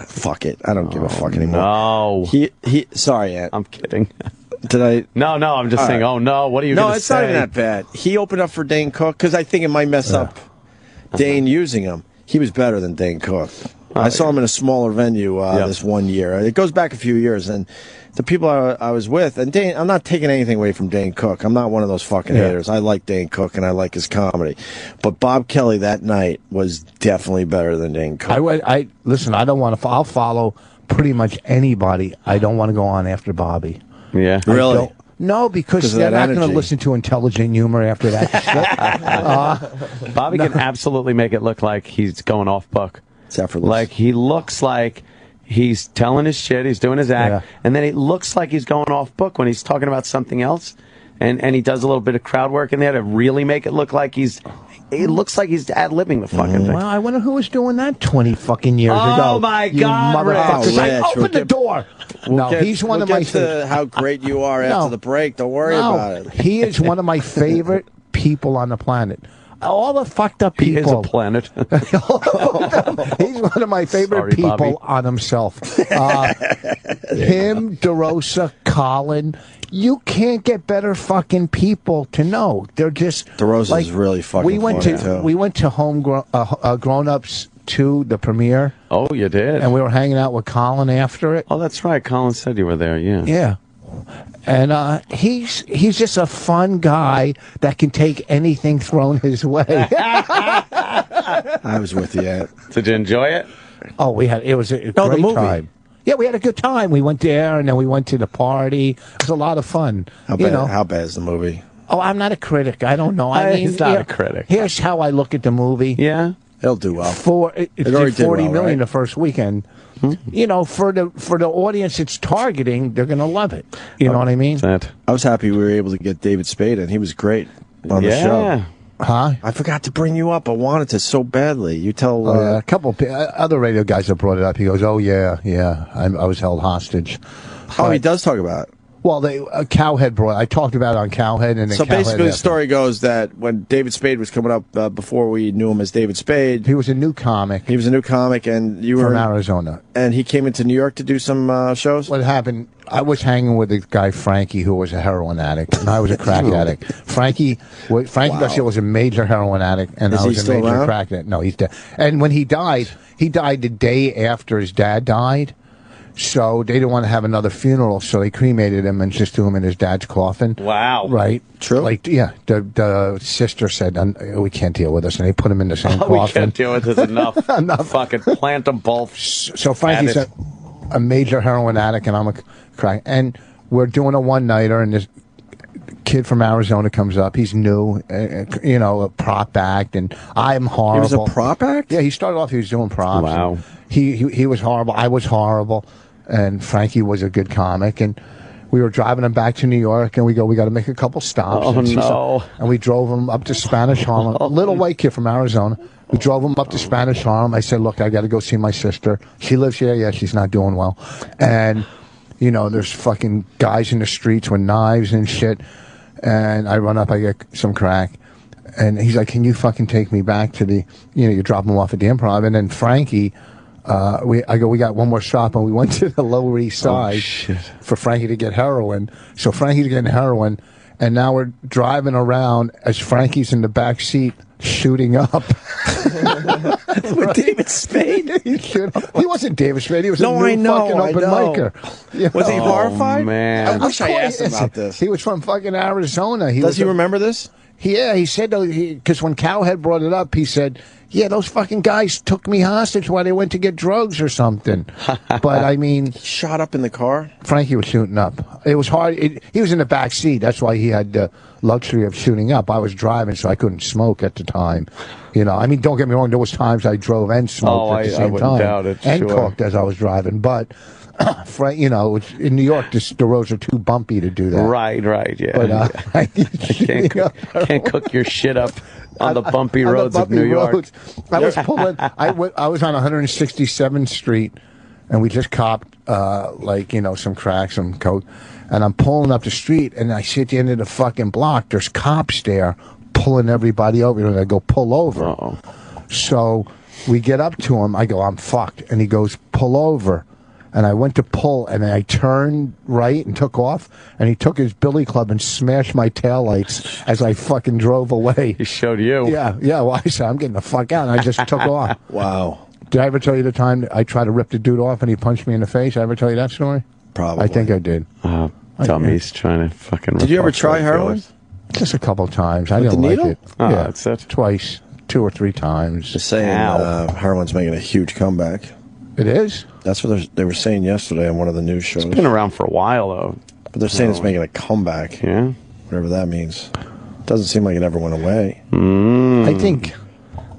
Fuck it, I don't give a fuck anymore. No, he. Sorry, Ant. I'm kidding. Did I? No, I'm just saying. Oh no, what are you? No, gonna it's say? not even that bad. He opened up for Dane Cook because I think it might mess up Dane using him. He was better than Dane Cook. I saw him in a smaller venue this one year. It goes back a few years, and the people I was with, and Dane, I'm not taking anything away from Dane Cook. I'm not one of those fucking haters. I like Dane Cook, and I like his comedy. But Bob Kelly that night was definitely better than Dane Cook. Listen, I don't want to. I'll follow pretty much anybody. I don't want to go on after Bobby. Yeah, really. No, because they're not going to listen to intelligent humor after that shit. Bobby can absolutely make it look like he's going off book. It's effortless. Like, he looks like he's telling his shit, he's doing his act, and then it looks like he's going off book when he's talking about something else, and he does a little bit of crowd work in there to really make it look like it looks like he's ad-libbing the fucking thing. Well, I wonder who was doing that 20 fucking years ago. Oh, my God, motherfuckers. Open the door. He's one of my favorite. How great you are after the break. Don't worry about it. He is one of my favorite people on the planet. All the fucked up people. He is a planet. He's one of my favorite people Bobby. on himself. Him, DeRosa, Colin. You can't get better fucking people to know. They're just DeRosa is really fucking funny, too. We went to Grown Ups to the premiere. Oh, you did? And we were hanging out with Colin after it. Oh, that's right. Colin said you were there, yeah. Yeah. And he's just a fun guy that can take anything thrown his way. I was with you. Did you enjoy it? Oh, it was a the great movie. time. Yeah, we had a good time. We went there, and then we went to the party. It was a lot of fun. How bad is the movie? Oh, I'm not a critic. I don't know. He's not a critic. Here's how I look at the movie. Yeah? It'll do well. It did 40 million right? the first weekend. You know, for the audience it's targeting, they're going to love it. You know what I mean? I was happy we were able to get David Spade, and he was great on the show. Huh? I forgot to bring you up. I wanted to so badly. You tell a couple other radio guys that brought it up. He goes, "Oh yeah, I was held hostage." Oh, he does talk about it. Well, Cowhead brought. I talked about it on Cowhead, and then so Cowhead basically, the after. story goes that when David Spade was coming up, before we knew him as David Spade, he was a new comic. He was a new comic, and you were from Arizona, and he came into New York to do some shows. What happened? I was hanging with a guy, Frankie, who was a heroin addict, and I was a crack addict. Frankie Garcia was a major heroin addict, and I was a major crack addict. No, he's dead. And when he died the day after his dad died. So they didn't want to have another funeral, so they cremated him and just threw him in his dad's coffin. Wow. Right? True. Like, yeah, the sister said, we can't deal with this, and they put him in the same coffin. We can't deal with this enough. Fucking plant them both. So Frankie's a major heroin addict, and I'm a crack. And we're doing a one-nighter, and this kid from Arizona comes up. He's new, a prop act, and I'm horrible. He was a prop act? Yeah, he started off, he was doing props. Wow. He was horrible. I was horrible. And Frankie was a good comic, and we were driving him back to New York, and we got to make a couple stops. Oh, no. And we drove him up to Spanish Harlem. A little white kid from Arizona. We drove him up to Spanish Harlem. I said, look, I got to go see my sister. She lives here. Yeah, she's not doing well. And, there's fucking guys in the streets with knives and shit. And I run up, I get some crack. And he's like, can you fucking take me back to the, you drop him off at the Improv. And then Frankie... we got one more stop, and we went to the Lower East Side for Frankie to get heroin. So Frankie's getting heroin, and now we're driving around as Frankie's in the back seat shooting up. With David Spade? He wasn't David Spade. He was a new fucking open micer. Was he horrified? Man. I wish I asked him about this. He was from fucking Arizona. Does he remember this? Yeah, he said, because when Cowhead brought it up, he said, yeah, those fucking guys took me hostage while they went to get drugs or something. But, I mean... He shot up in the car? Frankie was shooting up. It was hard. He was in the back seat. That's why he had the luxury of shooting up. I was driving, so I couldn't smoke at the time. I mean, don't get me wrong, there was times I drove and smoked at the same time. Doubt it, and cooked as I was driving. But... in New York, the roads are too bumpy to do that. Right, yeah. But can't cook your shit up on the bumpy roads of New York. I was pulling. I was on 167th Street, and we just copped some crack, some coke, and I'm pulling up the street, and I see at the end of the fucking block, there's cops there pulling everybody over, and I go pull over. Uh-oh. So we get up to him. I go, I'm fucked, and he goes, pull over. And I went to pull, and I turned right and took off, and he took his billy club and smashed my taillights as I fucking drove away. He showed you. Yeah. Well, I said, I'm getting the fuck out, and I just took off. Wow. Did I ever tell you the time that I tried to rip the dude off and he punched me in the face? Did I ever tell you that story? Probably. I think I did. Dummies trying to fucking. Did you ever rip off try drug heroin? dealers. Just a couple times. I With didn't the like needle? it. Oh, Yeah, that's it. Twice, 2 or 3 times. They're saying heroin's making a huge comeback. It is? That's what they were saying yesterday on one of the news shows. It's been around for a while, though. But they're saying it's making a comeback. Yeah. Whatever that means. Doesn't seem like it ever went away. I think,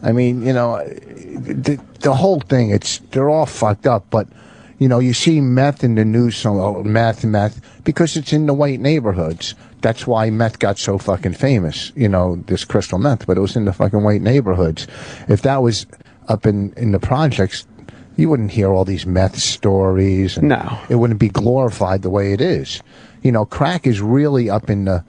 I mean, you know, the whole thing, they're all fucked up, but, you know, you see meth in the news, so meth, because it's in the white neighborhoods. That's why meth got so fucking famous, you know, this crystal meth, but it was in the fucking white neighborhoods. If that was up in the projects, you wouldn't hear all these meth stories. And no. It wouldn't be glorified the way it is. You know, crack is really up in the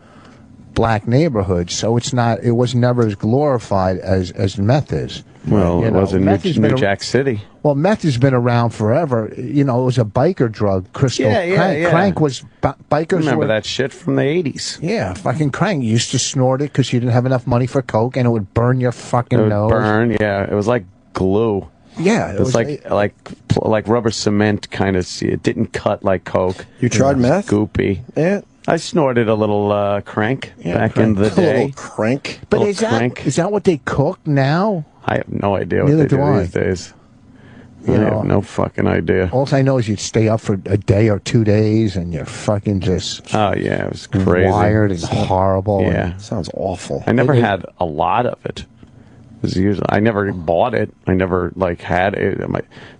black neighborhoods, so it was never as glorified as meth is. Well, it was in New Jack City. Well, meth has been around forever. You know, it was a biker drug, crystal. Yeah. Crank was, bikers Remember that shit from the 80s. Yeah, fucking crank. You used to snort it because you didn't have enough money for coke, and it would burn your fucking nose. Burn, yeah. It was like glue. Yeah, it was like rubber cement kind of. It didn't cut like coke. You tried meth? Scoopy. Yeah. I snorted a little crank back in the day. A little crank. But is that what they cook now? I have no idea what Neither they do do I. these days. I have no fucking idea. All I know is you'd stay up for a day or 2 days, and you're fucking just oh yeah, it was crazy, wired and horrible. Yeah, and sounds awful. I never had a lot of it. I never bought it. I never had it.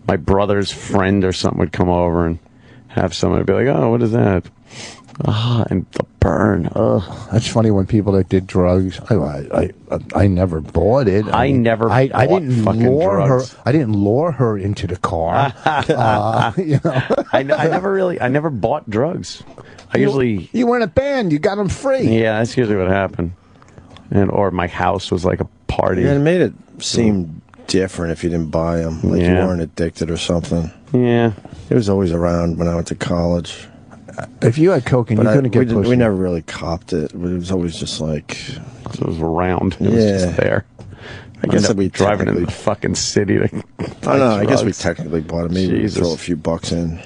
My brother's friend or something would come over and have some. I'd be like, oh, what is that? And the burn. That's funny when people that did drugs. I never bought it. I didn't lure drugs. her. I didn't lure her into the car. You know, I never bought drugs. You were in a band. You got them free. Yeah, that's usually what happened. Or my house was like a party. Yeah, it made it seem different if you didn't buy them, like you weren't addicted or something. Yeah, it was always around when I went to college. If you had coke and you couldn't get pussy, we never really copped it. It was always just like it was around. It was just there. I guess I'd be driving in the fucking city to. I know. I guess we technically bought it. Maybe Jesus. throw a few bucks in.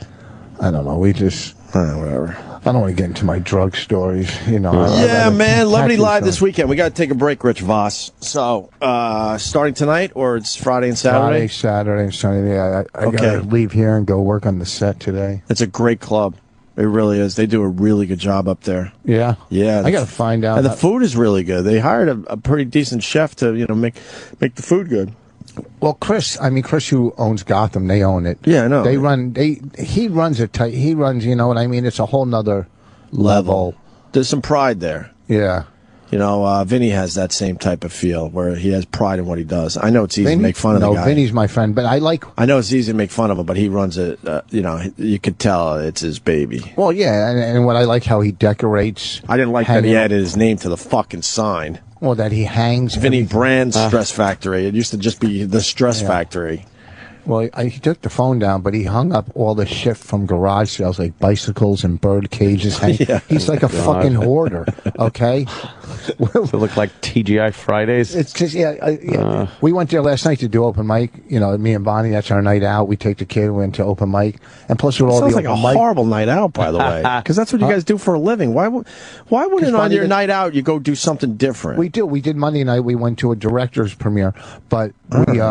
I don't know. We just whatever. I don't want to get into my drug stories. You know. Yeah, man. Levity Live this weekend. We got to take a break, Rich Voss. So, starting tonight, or it's Friday and Saturday? Friday, Saturday, and Sunday. Yeah, I gotta leave here and go work on the set today. It's a great club. It really is. They do a really good job up there. Yeah, yeah. I gotta find out. And the food is really good. They hired a pretty decent chef to make the food good. Well, Chris, who owns Gotham, they own it. Yeah, I know. He runs it tight. He runs, you know what I mean? It's a whole nother level. There's some pride there. Yeah. You know, Vinny has that same type of feel where he has pride in what he does. I know it's easy to make fun of the guy. No, Vinny's my friend, but I know it's easy to make fun of him, but he runs it, you could tell it's his baby. Well, yeah, and what I like how he decorates. I didn't like that he added his name to the fucking sign. Well, that he hangs. Vinny Brand's Stress Factory. It used to just be the Stress Factory. Well, he took the phone down, but he hung up all the shit from garage sales, like bicycles and bird cages. He's like a fucking hoarder, okay? Does it look like TGI Fridays? It's just, we went there last night to do open mic. You know, me and Bonnie, that's our night out. We take the kid, we went to open mic. And plus, with all sounds the like a open mic. horrible night out, by the way. Because that's what you guys do for a living. Why wouldn't on your night out you go do something different? We do. We did Monday night. We went to a director's premiere. But we...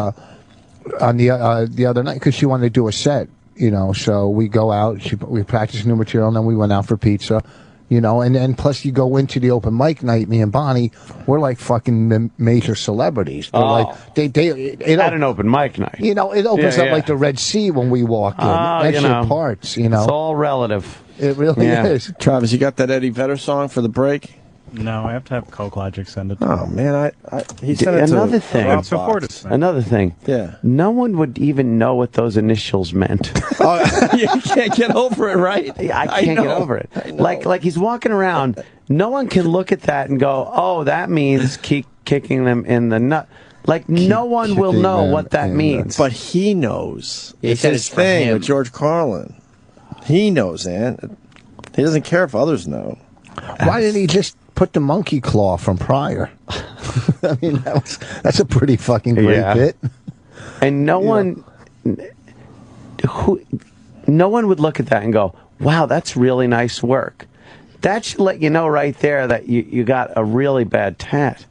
on the other night, because she wanted to do a set, you know, so we go out, we practice new material, and then we went out for pizza, you know, and then plus you go into the open mic night, me and Bonnie, we're like fucking major celebrities. They're like, they at an open mic night. You know, it opens up like the Red Sea when we walk in. That's your parts, you know. It's all relative. It really is. Travis, you got that Eddie Vedder song for the break? No, I have to have Coke Logic send it. Oh man, he sent it another to thing. Another thing. Yeah. No one would even know what those initials meant. You can't get over it, right? I can't get over it. Like he's walking around no one can look at that and go, "Oh, that means keep kicking them in the nut." Like no one will know what that means. But he knows. He It's said his it's for thing him. with George Carlin. He knows, Ant. He doesn't care if others know. Why didn't he just put the monkey claw from Pryor? I mean, that's a pretty fucking great bit. And no one would look at that and go, "Wow, that's really nice work." That should let you know right there that you got a really bad tat.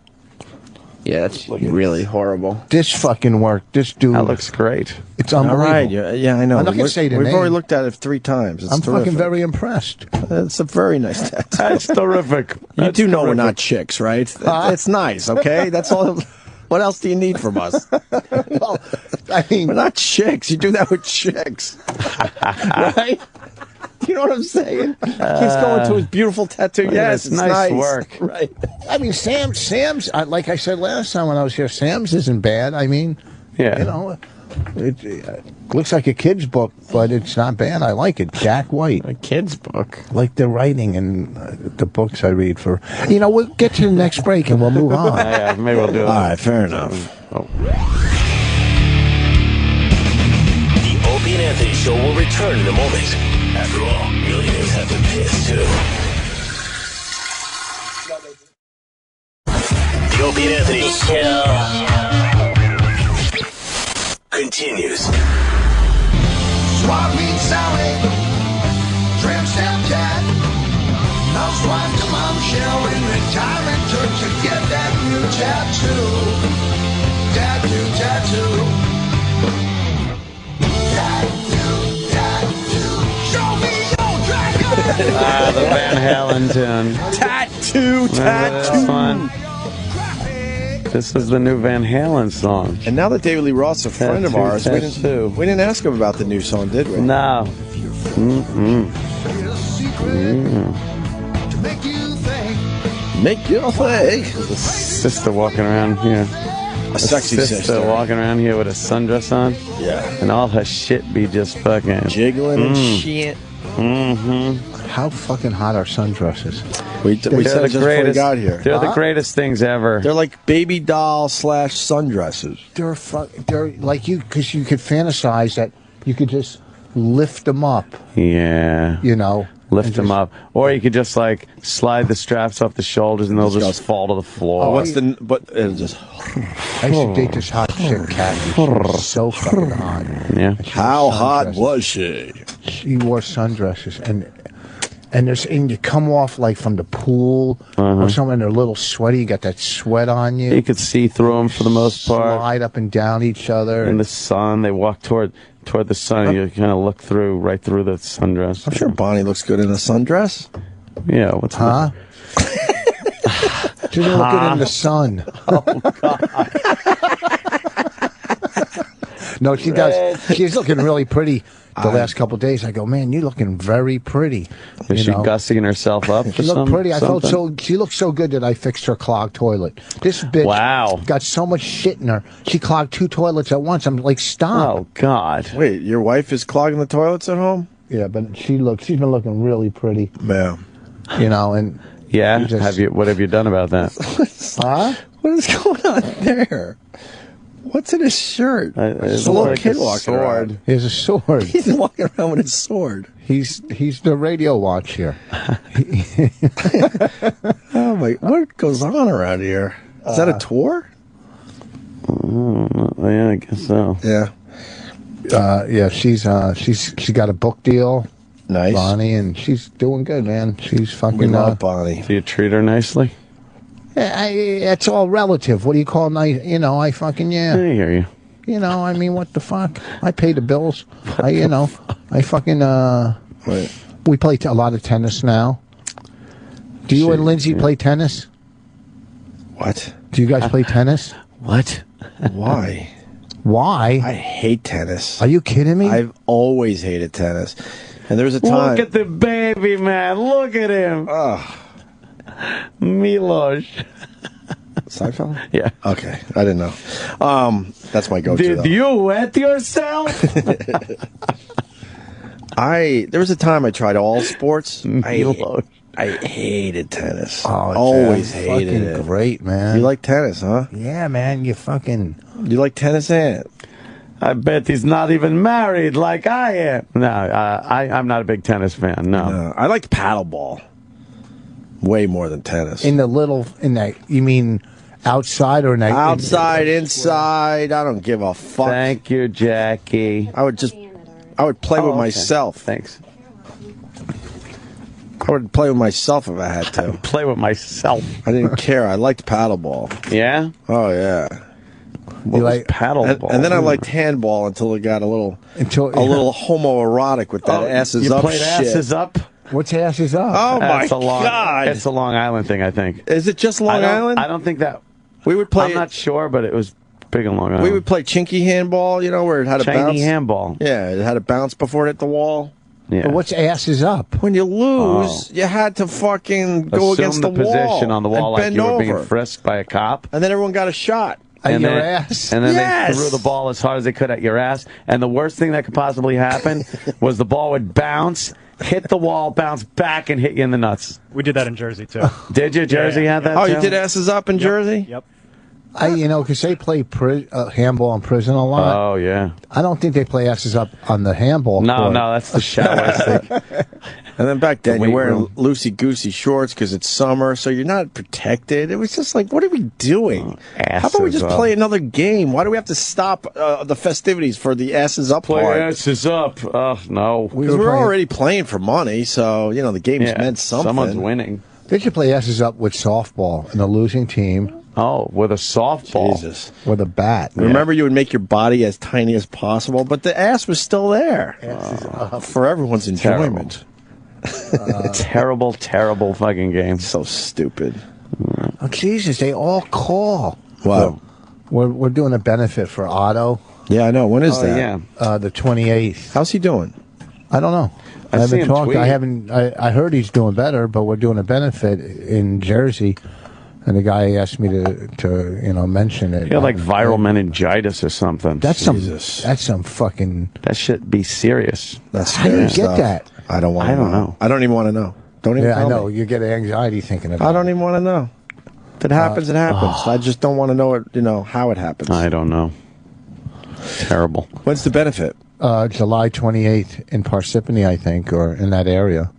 Yeah, that's really horrible. This fucking work. This dude. That looks great. It's All unbelievable. right. Yeah, I know. I'm not going to say the We've name. already looked at it 3 times. It's I'm terrific. fucking very impressed. It's a very nice tattoo. That's terrific. You do know we're not chicks, right? It's nice, okay? That's all. What else do you need from us? Well, I mean, we're not chicks. You do that with chicks, right? You know what I'm saying? He's going to his beautiful tattoo. Yes, it's nice work. Right. I mean, Sam's, like I said last time when I was here, Sam's isn't bad. I mean, you know, it looks like a kid's book, but it's not bad. I like it. Jack White. A kid's book. Like the writing and the books I read for. You know, we'll get to the next break and we'll move on. Yeah, maybe we'll do it. All right, fair enough. The Opie and Anthony Show will return in a moment. After all, millionaires have to piss, too. The Opie and Anthony Show continues. Swap meet Sally, tramp Snapchat, housewife to mom Shell in retirement took to get that new tattoo. Show me your dragon. The Van Halen tune. Tattoo. This is the new Van Halen song. And now that David Lee Roth's a friend of ours, we didn't ask him about the new song, did we? No. Make you think. The sister walking around here. A sexy sister. Walking around here with a sundress on. Yeah. And all her shit be just fucking jiggling and shit. How fucking hot are sundresses? We said just before we got here. They're the greatest things ever. They're like baby doll / sundresses. They're like because you could fantasize that you could just lift them up. Yeah. You know. Lift them up. Or you could just like slide the straps off the shoulders and they'll just fall to the floor. It'll just. I used to date this hot chick, Kathy. She was so fucking hot. Yeah. How hot was she? She wore sundresses and you come off like from the pool or something. They're a little sweaty. You got that sweat on you. You could see through them for the most part. Slide up and down each other. In the sun, they walk toward the sun. And you kind of look right through the sundress. I'm sure Bonnie looks good in a sundress. Yeah, what's huh? She's looking in the sun. Oh God. No, she does. She's looking really pretty the last couple of days. I go, man, you're looking very pretty. Is she gussing herself up? She looked pretty. I felt so. She looked so good that I fixed her clogged toilet. This bitch got so much shit in her. She clogged 2 toilets at once. I'm like, stop. Oh God. Wait, your wife is clogging the toilets at home? Yeah, but she's been looking really pretty. Yeah. You know, and yeah. What have you done about that? Huh? What is going on there? What's in his shirt? There's a little kid walking around. He has a sword. He's walking around with his sword. He's the radio watch here. Oh my! What goes on around here? Is that a tour? Yeah, I guess so. Yeah. Yeah, she's got a book deal. Nice, Bonnie, and she's doing good, man. She's fucking. We love Bonnie. Do you treat her nicely? It's all relative. What do you call nice? You know, I fucking I hear you. You know, I mean, what the fuck? I pay the bills. I fucking Right. We play a lot of tennis now. Do you and Lindsay play tennis? What? Do you guys play tennis? What? Why? Why? I hate tennis. Are you kidding me? I've always hated tennis. And there was a time. Look at the baby, man. Look at him. Milos. Seinfeld? Yeah. Okay. I didn't know. That's my go-to. Did you wet yourself? There was a time I tried all sports. Milos. I hated tennis. Oh, always Jeff, hated fucking it. great, man. You like tennis, huh? Yeah, man. You like tennis, Ant? I bet he's not even married like I am. No, I'm not a big tennis fan. No. I liked paddleball way more than tennis. in that. You mean outside or in that? Outside, inside, I don't give a fuck. Thank you, Jackie. I would play with okay. myself. Thanks. I would play with myself if I had to. Play with myself. I didn't care. I liked paddleball. Yeah? Oh, yeah. What was paddleball? And then I liked handball until it got a little homoerotic with that asses you up played shit. asses up? What's asses up? Oh, my God. It's a Long Island thing, I think. Is it just Long Island? I don't think that. We would play. I'm not sure, but it was big in Long Island. We would play chinky handball, where it had a bounce. Chinky handball. Yeah, it had a bounce before it hit the wall. Yeah. But what's asses up? When you lose, you had to fucking go Assume against the wall. position on the wall and like bend you were over. being frisked by a cop. And then everyone got a shot. And your then, ass? And then Yes! they threw the ball as hard as they could at your ass. And the worst thing that could possibly happen was the ball would bounce, hit the wall, bounce back, and hit you in the nuts. We did that in Jersey, too. Did you? Jersey had that Oh, too? you did asses up in Jersey? Yep. Because they play handball in prison a lot. Oh, yeah. I don't think they play asses up on the handball No, court. no, that's the shower stick. And then back then, The you're weight wearing room. loosey-goosey shorts because it's summer, so you're not protected. It was just like, what are we doing? How about we asses just up. play another game? Why do we have to stop the festivities for the asses up Play part? asses up. Oh, no. Because we're already playing for money, so, the game's Yeah, meant something. someone's winning. They should play asses up with softball and the losing team. Oh, with a softball. Jesus. With a bat. Remember, you would make your body as tiny as possible, but the ass was still there for everyone's enjoyment. Terrible, terrible fucking game. So stupid. Oh, Jesus, they all call. Wow. We're doing a benefit for Otto. Yeah, I know. When is Oh, that? yeah. The 28th. How's he doing? I don't know. I I see haven't him talked. tweet. I heard he's doing better, but we're doing a benefit in Jersey, and the guy asked me to mention it. He had like viral meningitis or something. That's some fucking. That should be serious. That's How do you scary get stuff. that? I don't want to I don't know. I don't even want to know. Don't even Yeah, I tell know. me. You get anxiety thinking about I don't even want to know. If it happens, it happens. I just don't want to know it, how it happens. I don't know. Terrible. When's the benefit? July 28th in Parsippany, I think, or in that area.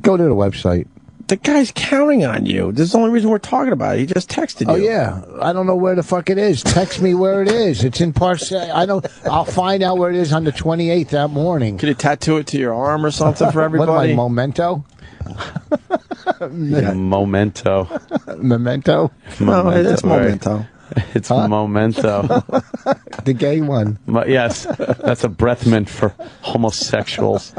Go to the website. The guy's counting on you. This is the only reason we're talking about it. He just texted you. Oh yeah, I don't know where the fuck it is. Text me where it is. It's in Parsippany. I'll find out where it is on the 28th that morning. Could you tattoo it to your arm or something for everybody? What am I, memento? Yeah, memento. Memento? No, it's right. memento. It's memento. The gay one. Yes, that's a breath mint for homosexuals.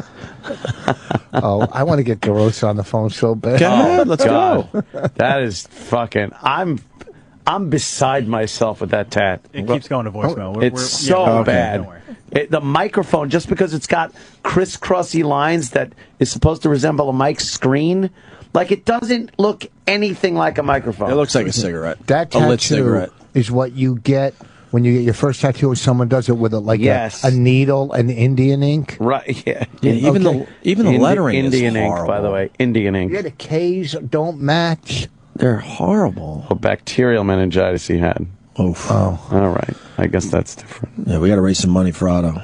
Oh, I want to get DeRosa on the phone so bad. Go ahead, let's go. That is fucking. I'm beside myself with that tat. It keeps going to voicemail. It's so Don't bad. worry. The microphone, just because it's got crisscrossy lines that is supposed to resemble a mic screen, like it doesn't look anything like a microphone. It looks like a cigarette. That a lit tattoo cigarette. is what you get when you get your first tattoo. If someone does it with Yes. a needle and Indian ink. Right? Yeah. Yeah, even the lettering Indian is ink, horrible. by the way. Indian ink. Yeah, the K's don't match. They're horrible. A bacterial meningitis he had. Oof. Oh, all right. I guess that's different. Yeah, we got to raise some money for Otto.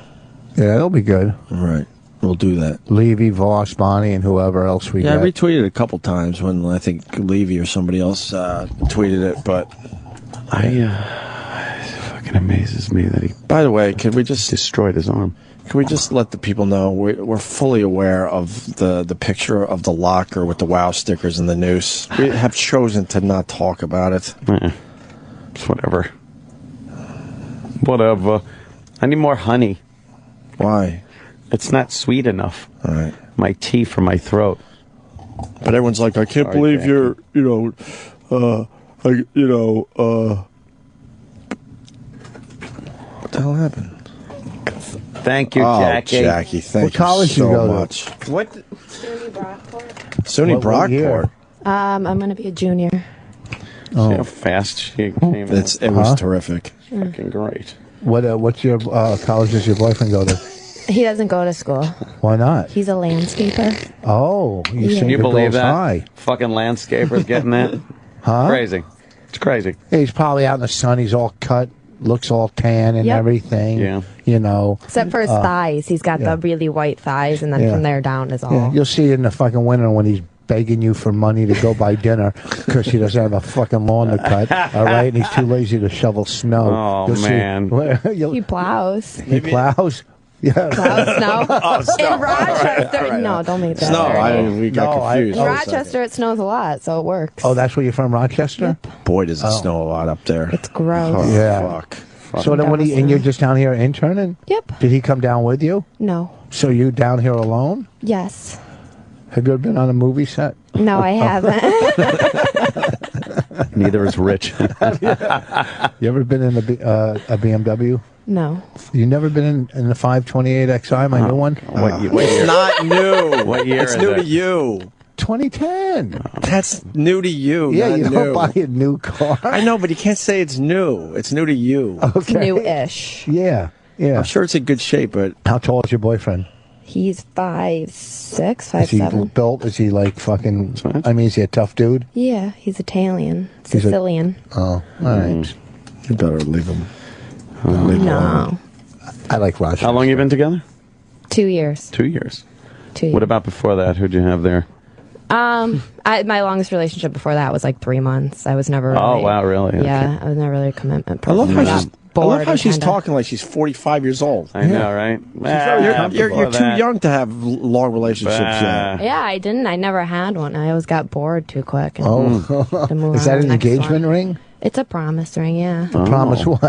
Yeah, it'll be good. All right. We'll do that. Levy, Voss, Bonnie, and whoever else we Yeah, got. I retweeted it a couple times when I think Levy or somebody else tweeted it, but it fucking amazes me that he. By the way, could we just destroyed his arm? Can we just let the people know we're fully aware of the picture of the locker with the WoW stickers and the noose. We have chosen to not talk about it. It's whatever. Whatever. I need more honey. Why? It's not sweet enough. All right. My tea for my throat. But everyone's like, I can't believe you're, what the hell happened? Thank you, Oh, Jackie. Jackie, thank What you college you so go to? much. What? SUNY What year? Brockport. I'm going to be a junior. See how fast she came in? It was terrific. Fucking great. What's your college does your boyfriend go to? He doesn't go to school. Why not? He's a landscaper. Oh, you Yeah. think Can you the believe girl's that? high. Fucking landscapers getting that? Huh? Crazy. It's crazy. Yeah, he's probably out in the sun. He's all cut, looks all tan and Yep. everything. Yeah. You know. Except for his thighs. He's got yeah. the really white thighs, and then Yeah. from there down is all. Yeah, you'll see it in the fucking winter when he's begging you for money to go buy dinner because he doesn't have a fucking lawn to cut. All right, and he's too lazy to shovel snow. Oh, You'll see- man. He plows. He plows. Yeah. Plows snow. Oh, snow. In Rochester. All right. No, don't make that. Snow. very- We got confused. In Rochester, it snows a lot, so it works. Oh, that's where you're from, Rochester? Boy, does it snow a lot up there. It's gross. Oh, Yeah. fuck. So then, and you're just down here interning? Yep. Did he come down with you? No. So you down here alone? Yes. Have you ever been on a movie set? No, I haven't. Neither is Rich. You ever been in a BMW? No. You never been in the 528xi, my new one? What year? It's not new. What year It's is new it? to you. 2010. That's new to you. Yeah, not you new. don't buy a new car. I know, but you can't say it's new. It's new to you. Okay. New-ish. Yeah, yeah. I'm sure it's in good shape, but How tall is your boyfriend? He's 5'6", Is he 5'7". built? Is he like fucking? I mean, is he a tough dude? Yeah, he's Italian. He's a- Sicilian. Oh, all right. you better leave him. No. I like Roger. How long you been together? 2 years. 2 years. 2 years. What about before that? Who'd you have there? My longest relationship before that was like 3 months. I was never really... Oh, wow, really? Yeah, I was never really a commitment I love person. how I she's. got I love bored how and she's kinda- talking like she's 45 years old. I know, right? You're too young to have long relationships yet. Yeah, I didn't. I never had one. I always got bored too quick. And Oh, had to move is on that to an the next engagement one. ring? It's a promise ring, yeah. Promise what?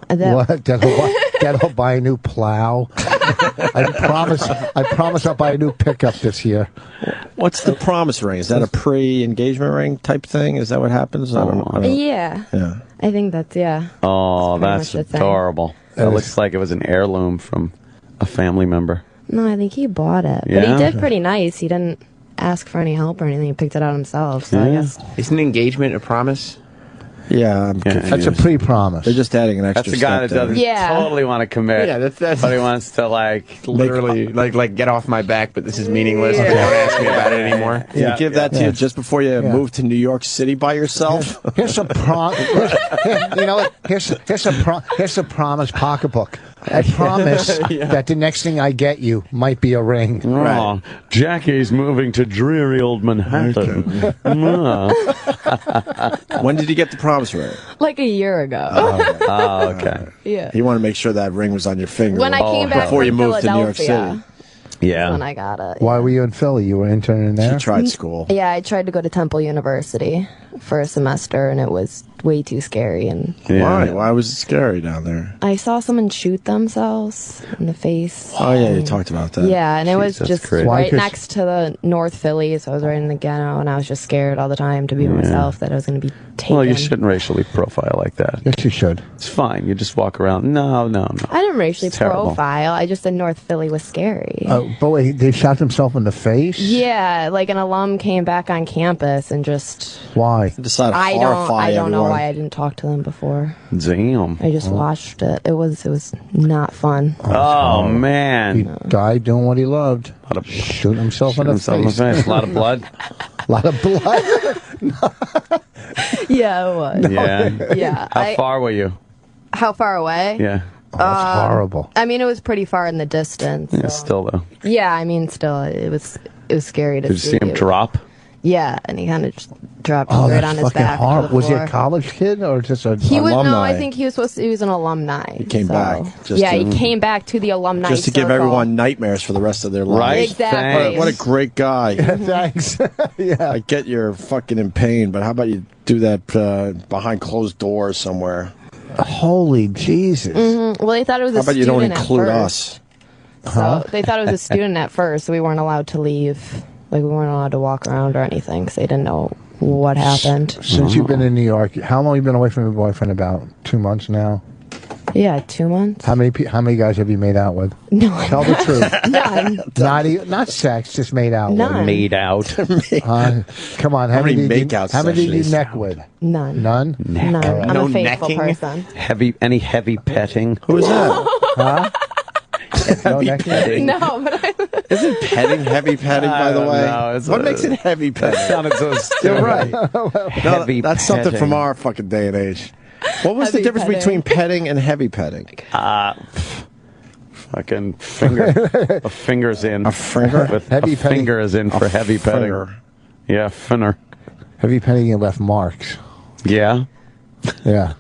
That- What? That I'll buy a new plow. I promise I'll buy a new pickup this year. What's the promise ring? Is that a pre-engagement ring type thing? Is that what happens? I don't know. Yeah. Yeah. I think that's, yeah. Oh, Pretty that's much the thing. adorable. That looks like it was an heirloom from a family member. No, I think he bought it. But Yeah? he did pretty nice. He didn't ask for any help or anything. He picked it out himself. So I guess. Isn't engagement a promise? Yeah, I'm That's a pre-promise. They're just adding an extra That's the guy that step there. doesn't Yeah. totally want to commit. Yeah, that's but he wants to literally like get off my back, but this is meaningless. Don't ask me about it anymore. Yeah, give that to you just before you move to New York City by yourself. Here's a you know what? Here's a promise pocketbook. I promise that the next thing I get you might be a ring. Oh, Jackie's moving to dreary old Manhattan. When did you get the promise ring? Like a year ago. Oh, okay. Yeah. You want to make sure that ring was on your finger When I came back before from you moved to New York Philadelphia. City. Yeah. When I got it. Why were you in Philly? You were interning there? She tried school. Yeah, I tried to go to Temple University for a semester, and it was way too scary. And Why? Why was it scary down there? I saw someone shoot themselves in the face. Oh yeah, you talked about that. Yeah, and it was Jesus just Christ. Why? right 'Cause- next to the North Philly, so I was right in the ghetto, and I was just scared all the time to be myself that I was going to be taken. Well, you shouldn't racially profile like that. Yes, you should. It's fine. You just walk around. No. I didn't racially It's terrible. profile. I just said North Philly was scary. But wait, they shot themselves in the face? Yeah, like an alum came back on campus and just Why? Decided to I horrify don't know everyone. why I didn't talk to them before. Damn. I just watched it. It was not fun. Oh, man. He died doing what he loved. Shoot himself in the face. A lot of blood. A lot of blood. Yeah, it was. Yeah. Yeah. How far were you? How far away? Yeah. Oh, that's horrible. I mean, it was pretty far in the distance. Yeah, so- still though. Yeah, I mean, still, it was scary to Did you see him It was- drop? Yeah, and he kind of just dropped Oh, right that's on his fucking back. to horrible. the Was he a floor. college kid or just a He was alumni? no. I think he was supposed to. He was an alumni. He came back just Yeah, to- he came back to the alumni. Just to give circle. everyone nightmares for the rest of their lives. Right? Exactly. What a great guy. Thanks. Yeah. I get you're fucking in pain, but how about you do that behind closed doors somewhere? Holy Jesus. Mhm. Well, they thought it was How a about you student don't include at us? first. So they thought it was a student at first, so we weren't allowed to leave. Like we weren't allowed to walk around or anything, because they didn't know what happened. Since you've been in New York, how long have you been away from your boyfriend? About 2 months now. Yeah, 2 months. How many guys have you made out with? No, Tell the truth. None. Not sex, just made out None. Made out. with. Come on, How many did you- makeout How many did you sessions? neck with? None. None. None. I'm No a faithful necking? person. Any heavy petting? Who is that? Huh? petting. No, but Isn't petting heavy petting, by the way? No, What makes it heavy petting? That sounded so stupid. You're right. Heavy that's something petting. from our fucking day and age. What was the Heavy difference petting. between petting and heavy petting? Fucking finger. A finger's in. A finger? With Heavy a petting. finger is in for heavy petting. finger. Yeah, finner. Heavy petting, you left marks. Yeah. Yeah.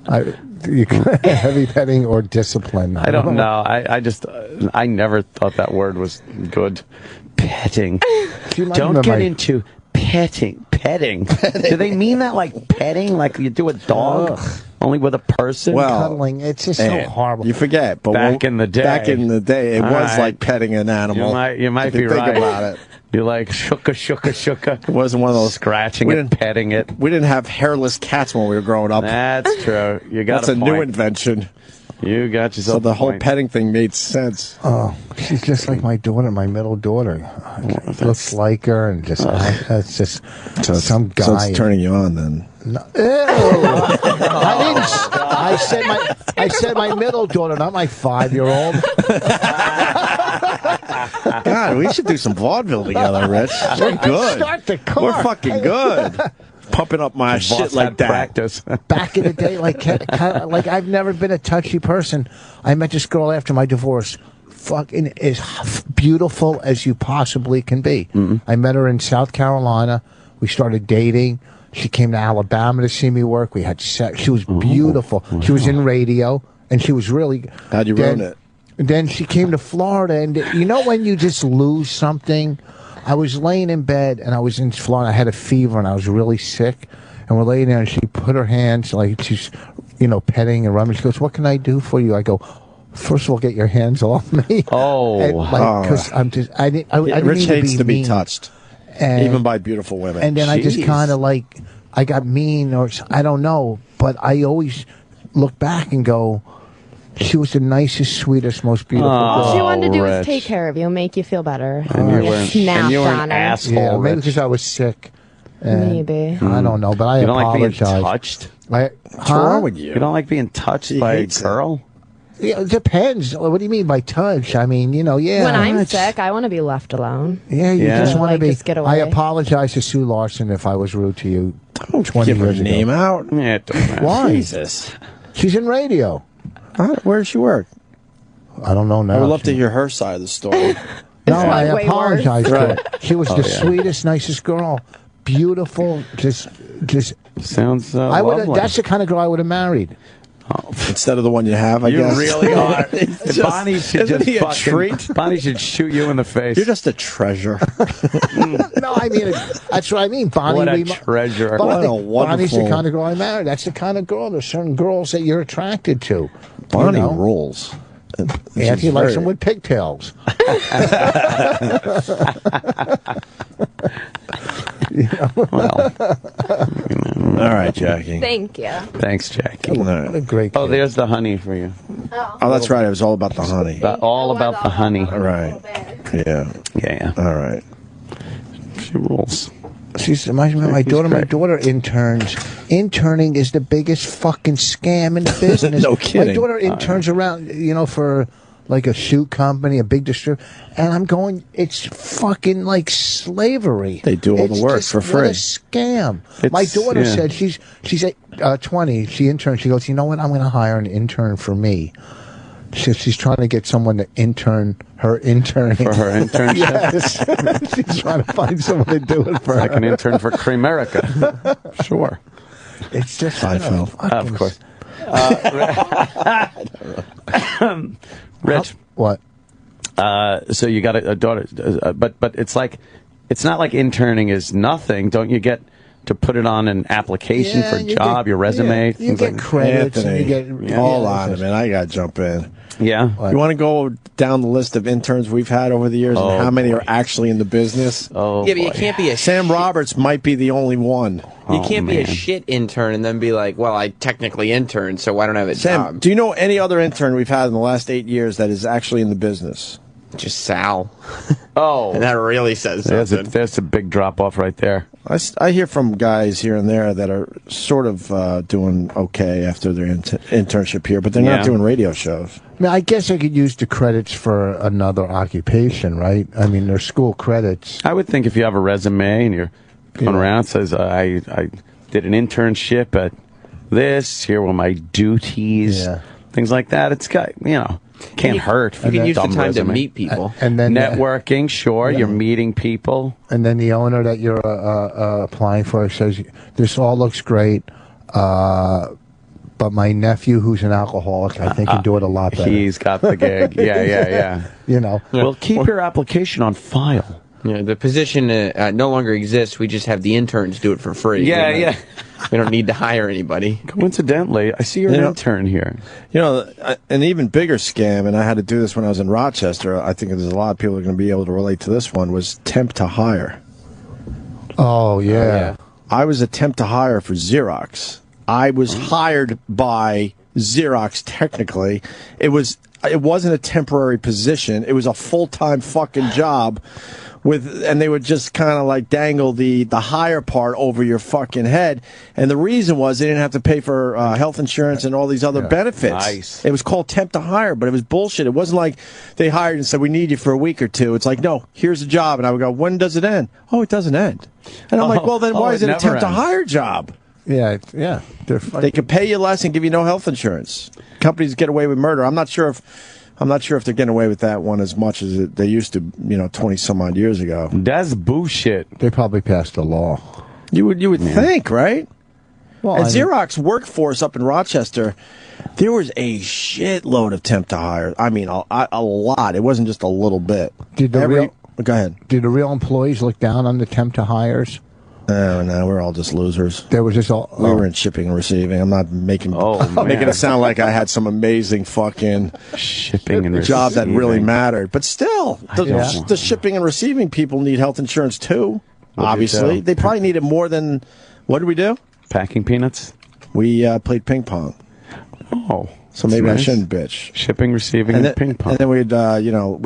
Heavy petting or discipline. I don't know. I just I never thought that word was good. Petting. Don't get into petting. Petting. Do they mean that like petting, like you do a dog, only with a person? Well, cuddling. It's just so horrible. You forget, but Back in the day, it All was right. like petting an animal. You might If you be think right about it. You like shooka. It wasn't one of those scratching it, petting it. We didn't have hairless cats when we were growing up. That's true. You got That's a new invention. You got yourself. So the a whole point. petting thing made sense. Oh, she's just like my daughter, my middle daughter. Looks like her, and just that's just some guy. So it's turning you on then. No, ew. I didn't. I said my middle daughter, not my 5-year-old. God, we should do some vaudeville together, Rich. We're good. Start the car. We're fucking good. Pumping up my shit like that. Practice. Back in the day, like I've never been a touchy person. I met this girl after my divorce. Fucking as beautiful as you possibly can be. I met her in South Carolina. We started dating. She came to Alabama to see me work. We had sex. She was beautiful. She was in radio, and she was really. How'd you ruin it? Then she came to Florida, and you know when you just lose something? I was laying in bed, and I was in Florida. I had a fever, and I was really sick. And we're laying there, and she put her hands, like she's, petting and rubbing. She goes, "What can I do for you?" I go, "First of all, get your hands off me." Oh, because I'm just, I didn't Rich mean hates to be mean. touched, And- even by beautiful women. And then I just kind of I got mean, or I don't know, but I always look back and go, she was the nicest, sweetest, most beautiful girl. All she wanted to do was Rich. take care of you, make you feel better. And you were, Snapped and you were on an her. asshole. Yeah, maybe Rich. because I was sick. And Maybe. I don't know, but I You don't like being apologize. touched? What's wrong with you? You don't like being touched by a girl? Yeah, it depends. What do you mean by touch? I mean, yeah. When I'm sick, I want to be left alone. Yeah, you Yeah. just want to Like, be. just get I away. apologize to Sue Larson if I was rude to you 20 Give her years name ago. out. Yeah, it don't matter. Why? Jesus. She's in radio. Where does she work? I don't know now. I would love to hear her side of the story. No, I like way apologize to her. Right. She was the sweetest, nicest girl. Beautiful, just. Sounds I would. lovely. That's the kind of girl I would have married. Instead of the one you have, I You guess. really are. Just- Bonnie should isn't just he a fucking, treat? Bonnie should shoot you in the face. You're just a treasure. No, I mean that's what I mean. Bonnie, What a treasure. What a Bonnie's the wonderful- kind of girl I married. That's the kind of girl. There's certain girls that you're attracted to. Bonnie you know? rules. Anthony likes them with pigtails. Well, all right, Jackie. Thank you. Thanks, Jackie. All right. What a great Oh, kid. there's the honey for you. Oh, that's right. It was all about the honey. All about the honey. All right. Yeah. Yeah. All right. She rules. She's my daughter. My daughter interns. Interning is the biggest fucking scam in the business. No kidding. My daughter interns around, for like a shoe company, a big distributor, and I'm going. It's fucking like slavery. They do all It's the work just, for what free. a scam. It's- My daughter yeah. said she's 20. She interned. She goes, you know what? I'm going to hire an intern for me. She's trying to get someone to intern her interning. For her internship? Yes. She's trying to find someone to do it for Like her. an intern for Cremerica. Sure. It's just Seinfeld. Of course. Rich. What? So you got a daughter, but it's like, it's not like interning is nothing. Don't you get to put it on an application for a you job, get- your resume? You things get like credits. Anthony, And you get hold on a minute. I got to jump in. Yeah. You want to go down the list of interns we've had over the years Oh, and how many boy. are actually in the business? Oh, Yeah, but you boy. can't be a Sam Roberts might be the only one. you can't be a man. shit intern and then be like, well, I technically interned, so I don't have a Sam, job. do you know any other intern we've had in the last 8 years that is actually in the business? Just Sal. Oh. And that really says something. There's a big drop-off right there. I hear from guys here and there that are sort of doing okay after their internship here, but they're not doing radio shows. I mean, I guess I could use the credits for another occupation, right? I mean, they're school credits. I would think if you have a resume and you're going around, it says, I did an internship at this, here were my duties, things like that. It's got, can't hurt. You can use the time to meet people. And then networking, sure, you're meeting people. And then the owner that you're applying for says, this all looks great, but my nephew, who's an alcoholic, I think can do it a lot better. He's got the gig. Yeah. Well, keep your application on file. Yeah, the position no longer exists. We just have the interns do it for free. Yeah. We don't need to hire anybody. Coincidentally, I see you're an intern here. An even bigger scam, and I had to do this when I was in Rochester. I think there's a lot of people who are going to be able to relate to this one. Was temp to hire. Oh yeah. I was a temp to hire for Xerox. I was hired by Xerox. Technically, it wasn't a temporary position. It was a full-time fucking job. And they would just kind of like dangle the hire part over your fucking head. And the reason was they didn't have to pay for health insurance and all these other benefits. Nice. It was called temp to hire, but it was bullshit. It wasn't like they hired and said, we need you for a week or two. It's like, no, here's a job. And I would go, when does it end? Oh, it doesn't end. And I'm like, well, then why is it a temp to hire job? Yeah. They can pay you less and give you no health insurance. Companies get away with murder. I'm not sure if they're getting away with that one as much as they used to, 20 some odd years ago. That's bullshit. They probably passed a law. You would think, right? Well, and Xerox workforce up in Rochester, there was a shitload of temp to hire. I mean, a lot. It wasn't just a little bit. Go ahead. Did the real employees look down on the temp to hires? No, we're all just losers. There was just all. We were in shipping and receiving. I'm not making it sound like I had some amazing fucking shipping and job that really mattered. But still, the shipping and receiving people need health insurance too. Obviously, they probably need it more than. What did we do? Packing peanuts. We played ping pong. Oh. So maybe I shouldn't bitch. Shipping, receiving, and ping pong. And then we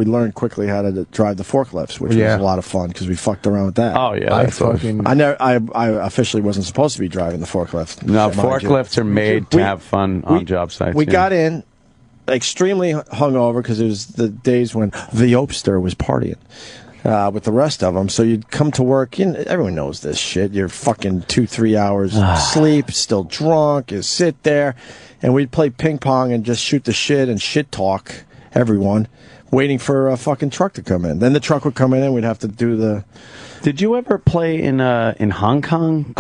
learned quickly how to drive the forklifts, which was a lot of fun because we fucked around with that. Oh yeah, I officially wasn't supposed to be driving the forklift. No, forklifts are made to have fun on job sites. We got in extremely hungover because it was the days when the Opester was partying. With the rest of them, so you'd come to work. Everyone knows this shit. You're fucking 2-3 hours sleep, still drunk. You sit there, and we'd play ping pong and just shoot the shit and shit talk everyone, waiting for a fucking truck to come in. Then the truck would come in, and we'd have to do the. Did you ever play in Hong Kong?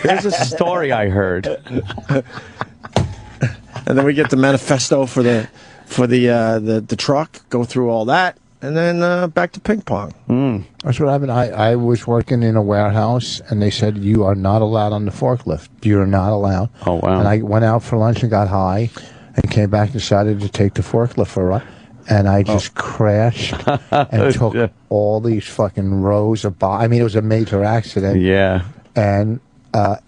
There's a story I heard. And then we get the manifesto for the truck. Go through all that. And then back to ping pong. That's what happened. I was working in a warehouse, and they said, you are not allowed on the forklift. You're not allowed. Oh, wow. And I went out for lunch and got high, and came back and decided to take the forklift for a ride. And I just crashed and took all these fucking rows of I mean, it was a major accident. Yeah. And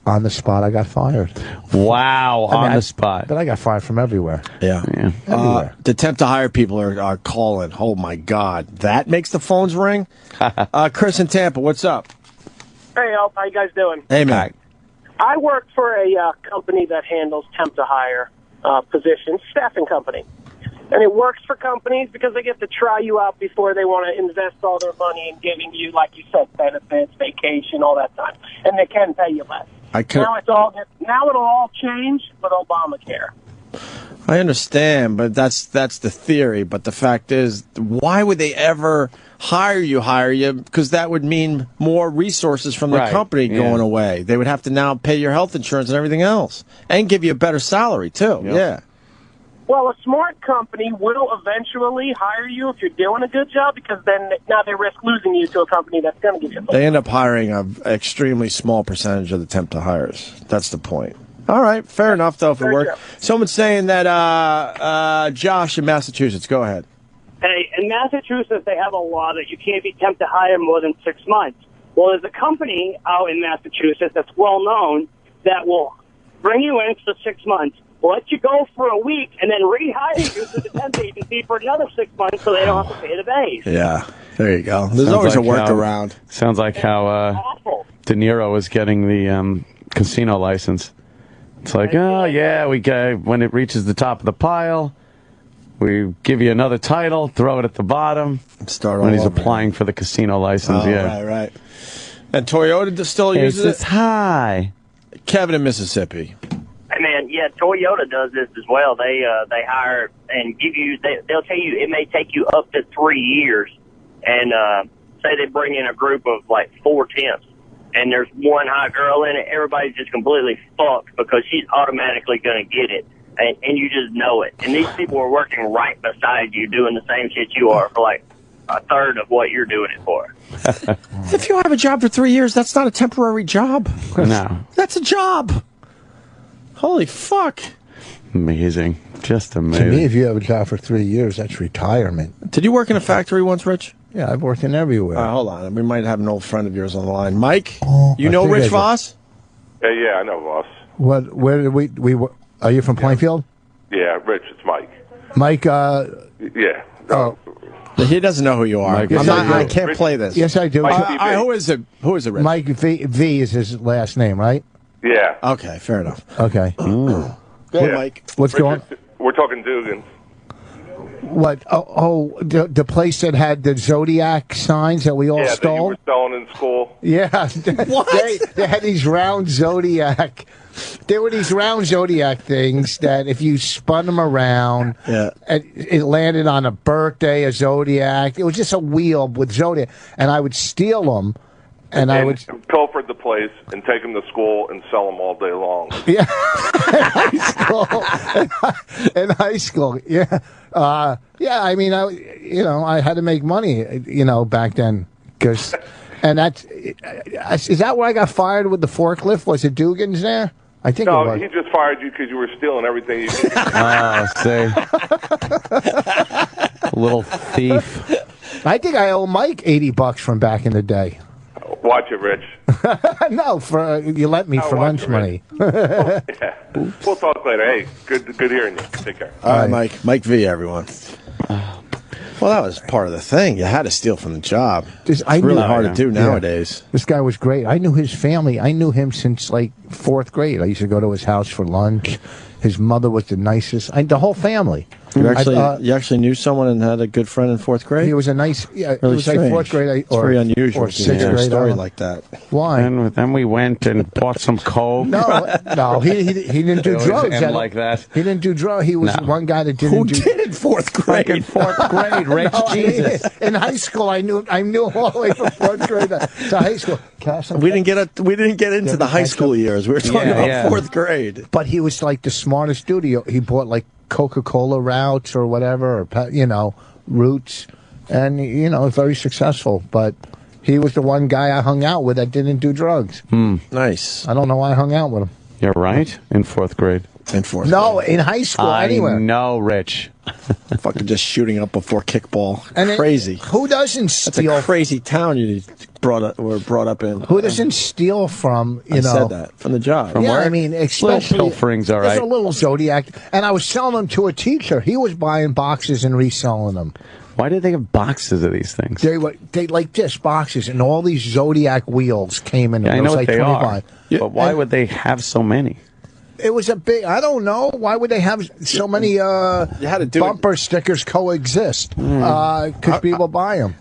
on the spot, I got fired. Wow, on the spot. But I got fired from everywhere. Yeah. Everywhere. The temp to hire people are calling. Oh, my God. That makes the phones ring? Chris in Tampa, what's up? Hey, Alp, how you guys doing? Hey, Mac. I work for a company that handles temp to hire positions, staffing company. And it works for companies because they get to try you out before they want to invest all their money in giving you, like you said, benefits, vacation, all that time. And they can pay you less. Now it'll all change with Obamacare. I understand, but that's the theory. But the fact is, why would they ever hire you? Because that would mean more resources from the company going away. They would have to now pay your health insurance and everything else, and give you a better salary too. Yep. Yeah. Well, a smart company will eventually hire you if you're doing a good job, because then now they risk losing you to a company that's going to give you. They end up hiring an extremely small percentage of the temp to hires. That's the point. All right, fair enough though for work. Someone's saying that Josh in Massachusetts. Go ahead. Hey, in Massachusetts, they have a law that you can't be temp to hire more than 6 months. Well, there's a company out in Massachusetts that's well known that will bring you in for 6 months, let you go for a week and then rehire you to the temp agency for another 6 months so they don't have to pay the base. Yeah, there you go. There's always a workaround. Sounds like how De Niro was getting the casino license. It's like, oh yeah, when it reaches the top of the pile, we give you another title, throw it at the bottom. Start when all he's over. applying for the casino license. Yeah, right. And Toyota still uses it. Hi, Kevin in Mississippi. Hey man, yeah, Toyota does this as well. They hire and give you. They'll tell you it may take you up to 3 years, and say they bring in a group of like 4 temps, and there's one hot girl in it. Everybody's just completely fucked because she's automatically going to get it, and you just know it. And these people are working right beside you, doing the same shit you are for like a third of what you're doing it for. If you have a job for 3 years, that's not a temporary job. No, that's a job. Holy fuck. Amazing. Just To amazing. me, if you have a job for 3 years, that's retirement. Did you work in a factory once, Rich? Yeah, I've worked in everywhere. Hold on. We might have an old friend of yours on the line. Mike, you I know think Rich I do. Voss? Yeah, I know, boss. What? Where did we? Are you from Plainfield? Yeah, Rich, it's Mike. Mike. Yeah. Oh. He doesn't know who you are. Yes, I I do. can't play this. Yes, I do. Who is it? Who is it, Rich? Mike V is his last name, right? Yeah. Okay, fair enough. Okay. Go ahead, Mike. What's going? We're talking Dugan. What? The place that had the Zodiac signs that we all Yeah, that you stole. were selling in school. Yeah. They had these round Zodiac. There were these round Zodiac things that if you spun them around, it landed on a birthday, a Zodiac. It was just a wheel with Zodiac. And I would steal them. And I would pilfered the place and take them to school and sell them all day long. Yeah, in high school, yeah, yeah. I mean, I had to make money, back then, and is that where I got fired with the forklift? Was it Dugan's there? I think it No, was. he just fired you because you were stealing everything you did. Little thief. I think I owe Mike $80 from back in the day. Watch it, Rich. No, for you lent me for lunch money. Yeah. We'll talk later. Hey, good hearing you. Take care. All right, Mike V, everyone. Well, that was part of the thing. You had to steal from the job. It's really hard to do nowadays. This guy was great. I knew his family. I knew him since like 4th grade. I used to go to his house for lunch. His mother was the nicest. The whole family. You actually knew someone and had a good friend in 4th grade? He was a nice, it Really was like strange. 4th grade It's very unusual or to 6th hear a grade. story like that. Why? And then we went and bought some coke. No, he didn't do It always drugs. end like that. He didn't do drugs. He was one guy that didn't Who do. did in 4th grade? Like in 4th grade, Rich. No, Jesus. In high school, I knew him all the way from 4th grade to high school. We didn't get into the high school years. We were talking about 4th grade. But he was like the smartest dude. He bought like Coca-Cola routes or whatever, or Roots, and very successful. But he was the one guy I hung out with that didn't do drugs. Nice. I don't know why I hung out with him. You're right. In 4th grade. In 4th No, grade. in high school, anywhere. I know, Rich. Fucking just shooting up before kickball. And Crazy. Who doesn't That's steal? a crazy town you were brought up in. Who doesn't steal from? I said that from the job. Yeah, I mean, especially little pilferings, all There's right. a little Zodiac, and I was selling them to a teacher. He was buying boxes and reselling them. Why did they have boxes of these things? They like this boxes, and all these Zodiac wheels came in. Yeah, I It know was what like they 25. are. But why would they have so many? It was a big. I don't know. Why would they have so many bumper stickers coexist? Because people buy them.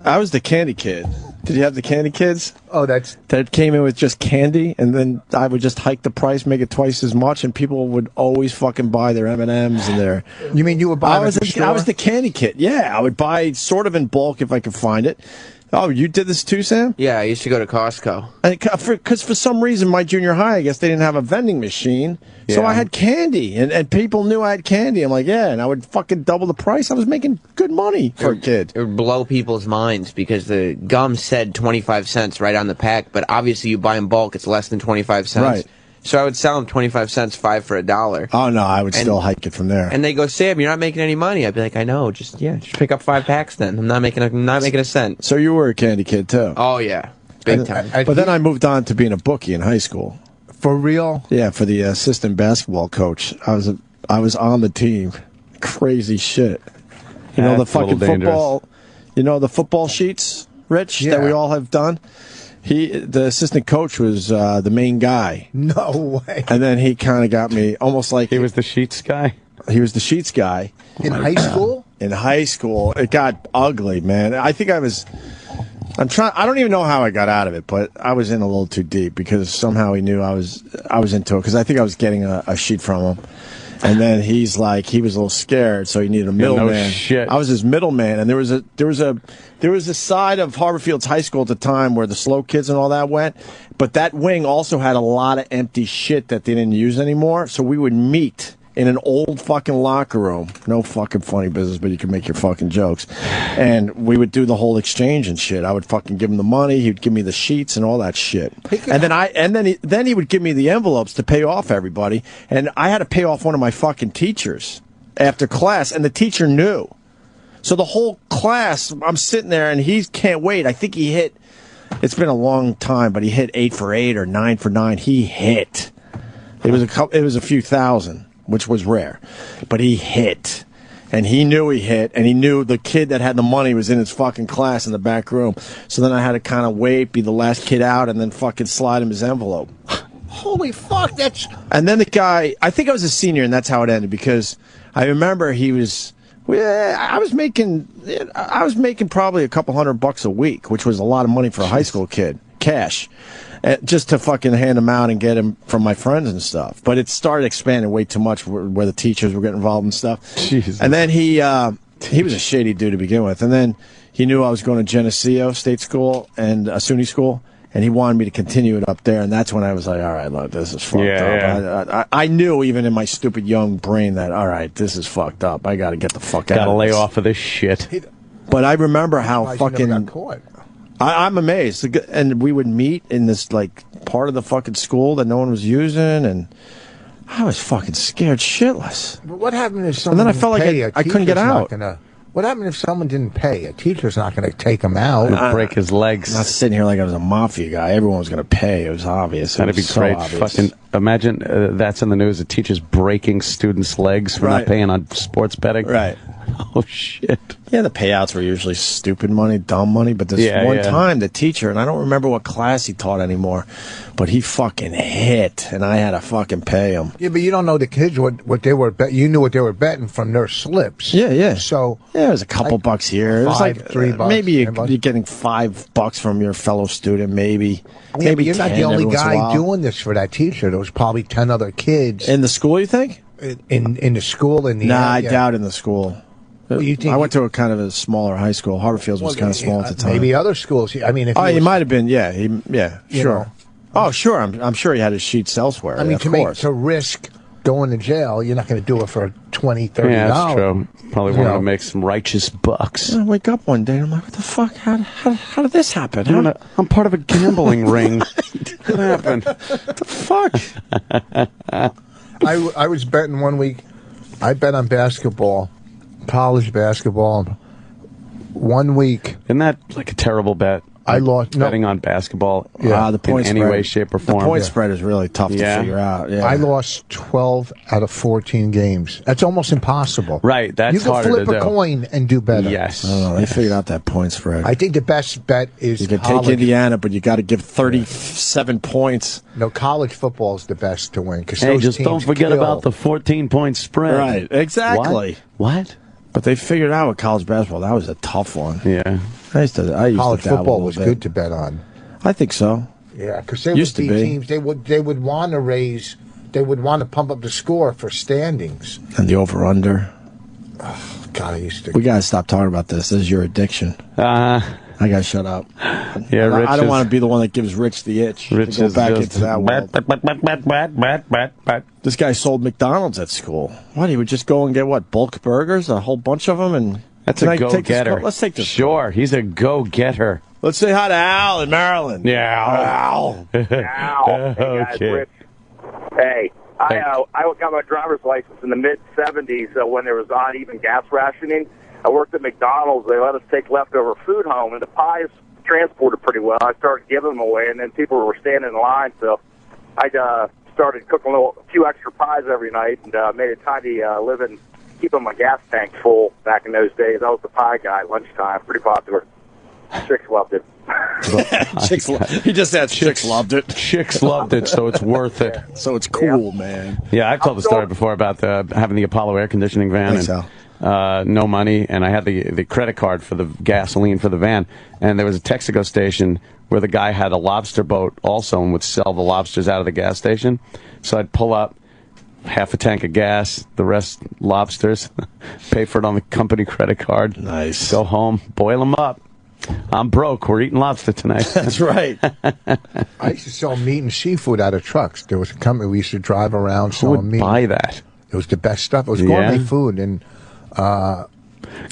I was the candy kid. Did you have the candy kids? Oh, that came in with just candy, and then I would just hike the price, make it twice as much, and people would always fucking buy their M&Ms and their. You mean you would buy? I was the candy kid. Yeah, I would buy sort of in bulk if I could find it. Oh, you did this too, Sam? Yeah, I used to go to Costco. Because for some reason, my junior high, I guess they didn't have a vending machine. So Yeah. I had candy, and people knew I had candy. I'm like, yeah, and I would fucking double the price. I was making good money for a kid. It would blow people's minds because the gum said 25 cents right on the pack, but obviously you buy in bulk, it's less than 25 cents. Right. So I would sell them 25 cents, 5 for $1. Oh, no, I would still hike it from there. And they go, Sam, you're not making any money. I'd be like, I know, just pick up 5 packs then. I'm not making a cent. So you were a candy kid, too? Oh, yeah. Big time. But then I moved on to being a bookie in high school. For real? Yeah, for the assistant basketball coach. I was on the team. Crazy shit. You know the That's a little fucking dangerous. football. You know the football sheets, Rich, that we all have done. The assistant coach was the main guy. No way. And then he kind of got me almost like he was the sheets guy. He was the sheets guy in high school. In high school, it got ugly, man. I think I don't even know how I got out of it, but I was in a little too deep because somehow he knew I was into it because I think I was getting a sheet from him. And then he was a little scared, so he needed a middleman. no shit. I was his middleman, and there was a side of Harborfields High School at the time where the slow kids and all that went, but that wing also had a lot of empty shit that they didn't use anymore. So we would meet in an old fucking locker room. No fucking funny business, but you can make your fucking jokes. And we would do the whole exchange and shit. I would fucking give him the money. He'd give me the sheets and all that shit. And then he would give me the envelopes to pay off everybody. And I had to pay off one of my fucking teachers after class, and the teacher knew. So the whole class, I'm sitting there, and he can't wait. I think he hit. It's been a long time, but he hit 8 for 8 or 9 for 9. He hit. It was a few thousand, which was rare, but he hit, and he knew he hit, and he knew the kid that had the money was in his fucking class in the back room. So then I had to kind of wait, be the last kid out, and then fucking slide him his envelope. Holy fuck, that's... And then the guy, I think I was a senior, and that's how it ended, because I remember he was... I was making probably a couple $100 a week, which was a lot of money for a high school kid, cash. Just to fucking hand them out and get them from my friends and stuff. But it started expanding way too much where the teachers were getting involved and stuff. Jesus. And then he was a shady dude to begin with. And then he knew I was going to Geneseo State School and SUNY School, and he wanted me to continue it up there. And that's when I was like, all right, look, this is fucked up. I knew even in my stupid young brain that, all right, this is fucked up. I got to get the fuck out of this. Gotta lay off of this shit. But I remember how fucking... Got caught. I'm amazed. And we would meet in this, like, part of the fucking school that no one was using, and I was fucking scared shitless. But what happened if someone And then I felt like I couldn't get out. What happened if someone didn't pay? A teacher's not going to take him out. Break his legs. I'm not sitting here like I was a mafia guy. Everyone was going to pay. It was obvious. That'd be so great. obvious. Fucking imagine that's in the news. A teacher's breaking students' legs for not paying on sports betting. Right. Oh shit. Yeah, the payouts were usually stupid money, dumb money. But this one time, the teacher, and I don't remember what class he taught anymore, but he fucking hit, and I had to fucking pay him. Yeah, but you don't know the kids what they were bet. You knew what they were betting from their slips. Yeah. So yeah, it was a couple bucks here. It was like $3. Maybe you're getting $5 from your fellow student. Maybe. Yeah, Maybe you're not 10 the only every once in a guy while. doing this for that teacher. There was probably 10 other kids in the school. You think? In the school in the Nah, area. I doubt in the school. Well, you think I went to a kind of a smaller high school. Harborfields was kind of small at the time. Maybe other schools. I mean, if he was, might have been. Yeah, You sure. know. Oh, sure. I'm sure he had his sheets elsewhere. I mean, of to course. risk going to jail, you're not going to do it for $20, $30. Yeah, that's true. Probably You wanted know. to make some righteous bucks. I wake up one day and I'm like, what the fuck? How did this happen? I'm part of a gambling ring. What happened? What the fuck? I was betting one week. I bet on basketball, college basketball. 1 week. Isn't that like a terrible bet? I lost. Betting on basketball the point in any spread. way, shape, or form. The point spread is really tough to figure out. Yeah. I lost 12 out of 14 games. That's almost impossible. Right, that's you can harder flip to a do. coin and do better. Yes. I don't know. They figured out that point spread. I think the best bet is You can college. take Indiana, but you got to give 37 points. No, college football is the best to win. Hey, just don't forget about the 14-point spread. Right, exactly. What? But they figured out with college basketball, that was a tough one. Yeah. I used College to dabble football a was little good bit. to bet on. I think so. Yeah, because they Used would to be be. teams. They would want to raise. They would want to pump up the score for standings. And the over-under. Oh, God, I used to. We got to stop talking about this. This is your addiction. I got to shut up. Yeah, Rich I don't is- want to be the one that gives Rich the itch Rich to go is back just into that world. This guy sold McDonald's at school. What, he would just go and get, what, bulk burgers? A whole bunch of them? And That's Can a I take this go-getter. call? Let's take this. Sure, he's a go-getter. Let's say hi to Al in Maryland. Yeah, Al. Hey guys, Rich. Hey, I got my driver's license in the mid-'70s when there was uneven gas rationing. I worked at McDonald's. They let us take leftover food home, and the pies transported pretty well. I started giving them away, and then people were standing in line. So I started cooking a few extra pies every night and made a tidy living keeping my gas tank full back in those days. I was the pie guy at lunchtime, pretty popular. Chicks loved it. He just said chicks loved it. Chicks loved it, so it's worth it. So it's cool, man. Yeah, I've told the story before about having the Apollo air conditioning van. No money, and I had the credit card for the gasoline for the van, and there was a Texaco station where the guy had a lobster boat also and would sell the lobsters out of the gas station. So I'd pull up, half a tank of gas, the rest lobsters, pay for it on the company credit card. Nice. Go home, boil them up. I'm broke. We're eating lobster tonight. That's right. I used to sell meat and seafood out of trucks. There was a company we used to drive around selling meat. Who would buy that? It was the best stuff. It was gourmet food and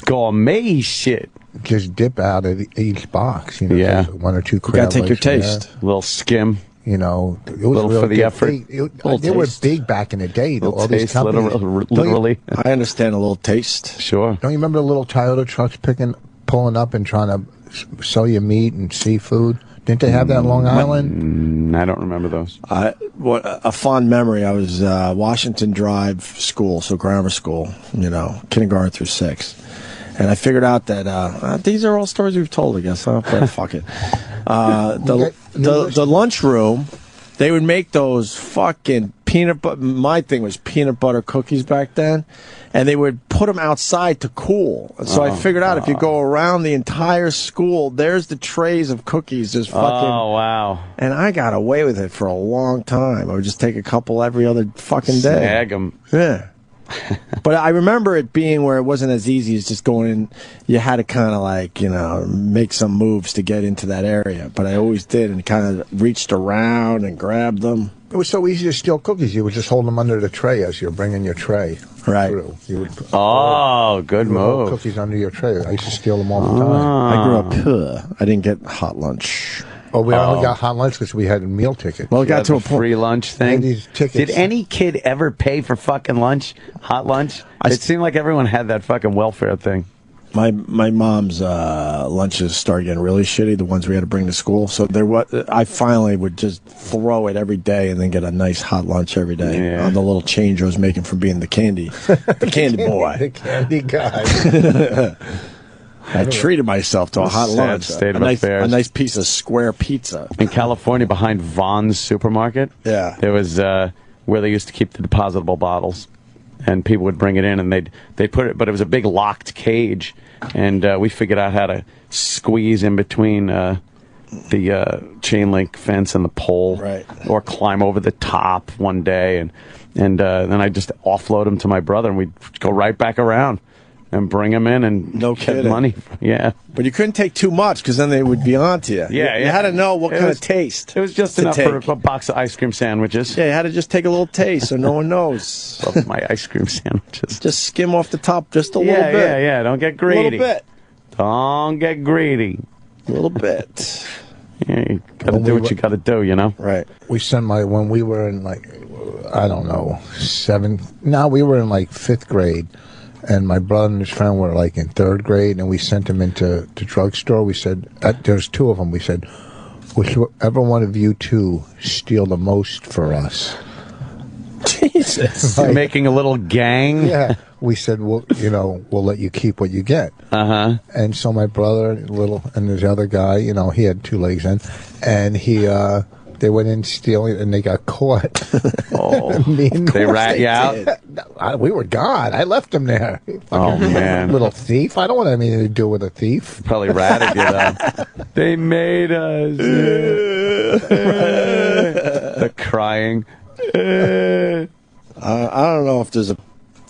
gourmet shit. Just dip out of each box. You know, one or two. You gotta take your taste. A little skim. You know, it was little real for the good. effort. They were big back in the day. Little All these taste, companies. literally. I understand a little taste. Sure. Don't you remember the little Toyota trucks pulling up and trying to sell you meat and seafood? Didn't they have that in Long Island? I don't remember those. A fond memory. I was Washington Drive school, so grammar school. You know, kindergarten through 6th. And I figured out that these are all stories we've told, I guess. But fuck it. The lunchroom, they would make those fucking peanut butter. My thing was peanut butter cookies back then, and they would put them outside to cool. And so I figured out if you go around the entire school, there's the trays of cookies just fucking. Oh wow! And I got away with it for a long time. I would just take a couple every other fucking day. Snag 'em. Yeah. But I remember it being where it wasn't as easy as just going in. You had to kind of like, you know, make some moves to get into that area. But I always did and kind of reached around and grabbed them. It was so easy to steal cookies. You would just hold them under the tray as you're bringing your tray through. You would good move. Cookies under your tray. I used to steal them all the time. I grew up poor. I didn't get hot lunch. Oh, we only got hot lunch because we had a meal ticket. Well, it got to a free lunch thing. These tickets. Did any kid ever pay for fucking lunch, hot lunch? It seemed like everyone had that fucking welfare thing. My mom's lunches started getting really shitty, the ones we had to bring to school. So I finally would just throw it every day and then get a nice hot lunch every day on the little change I was making from being the candy boy. The candy guy. I treated myself to a hot lunch. State of a nice piece of square pizza. In California, behind Vaughn's supermarket, there was where they used to keep the depositable bottles. And people would bring it in, and they'd put it, but it was a big locked cage, and we figured out how to squeeze in between the chain link fence and the pole, or climb over the top one day, and then I just offload them to my brother, and we'd go right back around and bring them in and get money. Yeah, but you couldn't take too much because then they would be onto you. Yeah, you had to know what kind of taste. It was just enough for a box of ice cream sandwiches. Yeah, you had to just take a little taste so no one knows. Love my ice cream sandwiches. Just skim off the top just a little bit. Yeah. Don't get greedy. A little bit. Don't get greedy. A little bit. Yeah, you gotta do what you gotta do, you know? Right. We sent when we were in like, I don't know, we were in like 5th grade. And my brother and his friend were like in 3rd grade, and we sent them into the drugstore. We said, there's 2 of them. We said, whichever one of you 2 steal the most for us. Jesus. Like, making a little gang? Yeah. We said, we'll let you keep what you get. Uh-huh. And so my brother, and this other guy, he had 2 legs in, and they went in stealing it, and they got caught. Oh, they rat you out? We were gone. I left them there. Oh, man. Little thief. I don't want anything to do with a thief. Probably ratted you, though. They made us. The crying. I don't know if there's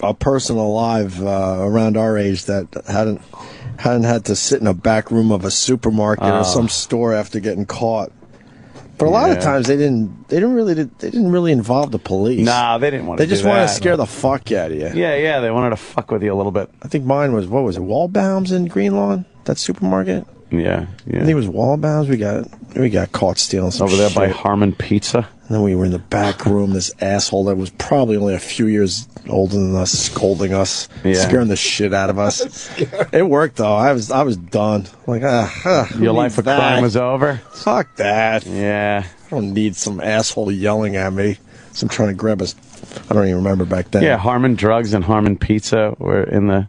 a person alive around our age that hadn't had to sit in a back room of a supermarket or some store after getting caught. But a lot of times they didn't really involve the police. Nah, they didn't want to. They just wanted to scare the fuck out of you. Yeah, they wanted to fuck with you a little bit. I think mine was, what was it, Waldbaum's in Greenlawn? That supermarket? Yeah. I think it was Waldbaum's. We got caught stealing some over there shit. by Harmon Pizza. And then we were in the back room. This asshole that was probably only a few years older than us, scolding us, scaring the shit out of us. It worked though. I was done. Like, your life of crime was over. Fuck that. Yeah, I don't need some asshole yelling at me. So I'm trying to grab I don't even remember back then. Yeah, Harmon Drugs and Harmon Pizza were in the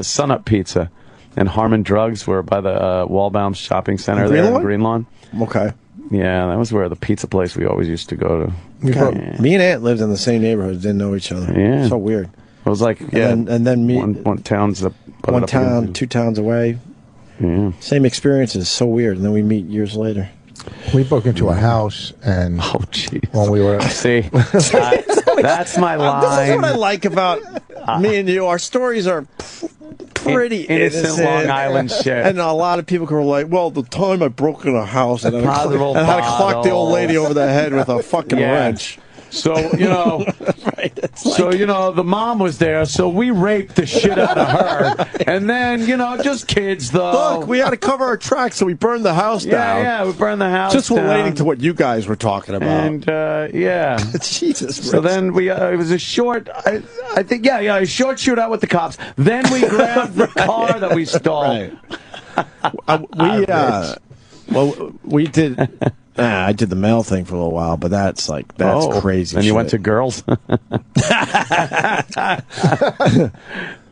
Sun Up Pizza, and Harmon Drugs were by the Wallbaum Shopping Center there in Green Lawn. Okay. Yeah, that was where the pizza place we always used to go to. Okay. Me and Aunt lived in the same neighborhood, didn't know each other. Yeah. So weird. It was like, and then me, one town's one town, 2 towns away. Yeah. Same experiences. So weird. And then we meet years later. We broke into a house, and when we were that's my line. This is what I like about me and you. Our stories are pretty innocent Long Island shit. And a lot of people were like, well, the time I broke in a house and I had to clock the old lady over the head with a fucking wrench. So, you know, the mom was there, so we raped the shit out of her. And then, just kids, though. Look, we had to cover our tracks, so we burned the house down. Yeah, we burned the house Just down. relating to what you guys were talking about. And, Jesus So then it was a short, I think, a short shootout with the cops. Then we grabbed the car that we stole. We did... I did the mail thing for a little while, but that's crazy. And you shit. went to girls?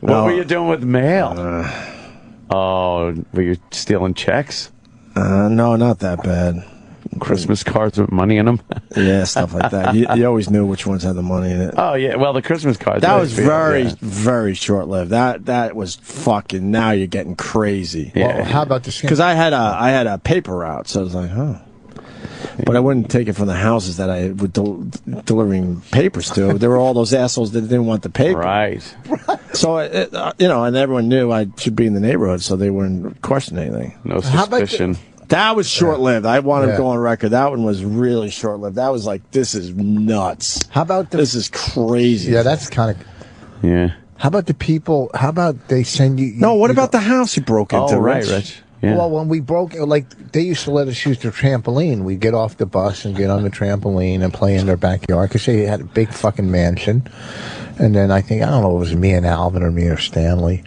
What were you doing with mail? Were you stealing checks? No, not that bad. Christmas cards with money in them? Yeah, stuff like that. You always knew which ones had the money in it. Oh, yeah. Well, the Christmas cards. That was very short-lived. That was fucking, now you're getting crazy. Well, how about the... Because I had a paper route, so I was like, But I wouldn't take it from the houses that I was delivering papers to. There were all those assholes that didn't want the paper. Right. So, and everyone knew I should be in the neighborhood, so they wouldn't question anything. No suspicion. That was short-lived. I wanted to go on record. That one was really short-lived. That was like, this is nuts. How about this is crazy. Yeah, that's kind of... Yeah. How about the people... How about they send you... No, what about the house you broke into, Rich? Yeah. Well, when we broke, they used to let us use their trampoline. We'd get off the bus and get on the trampoline and play in their backyard because they had a big fucking mansion. And then I don't know if it was me and Alvin or me or Stanley.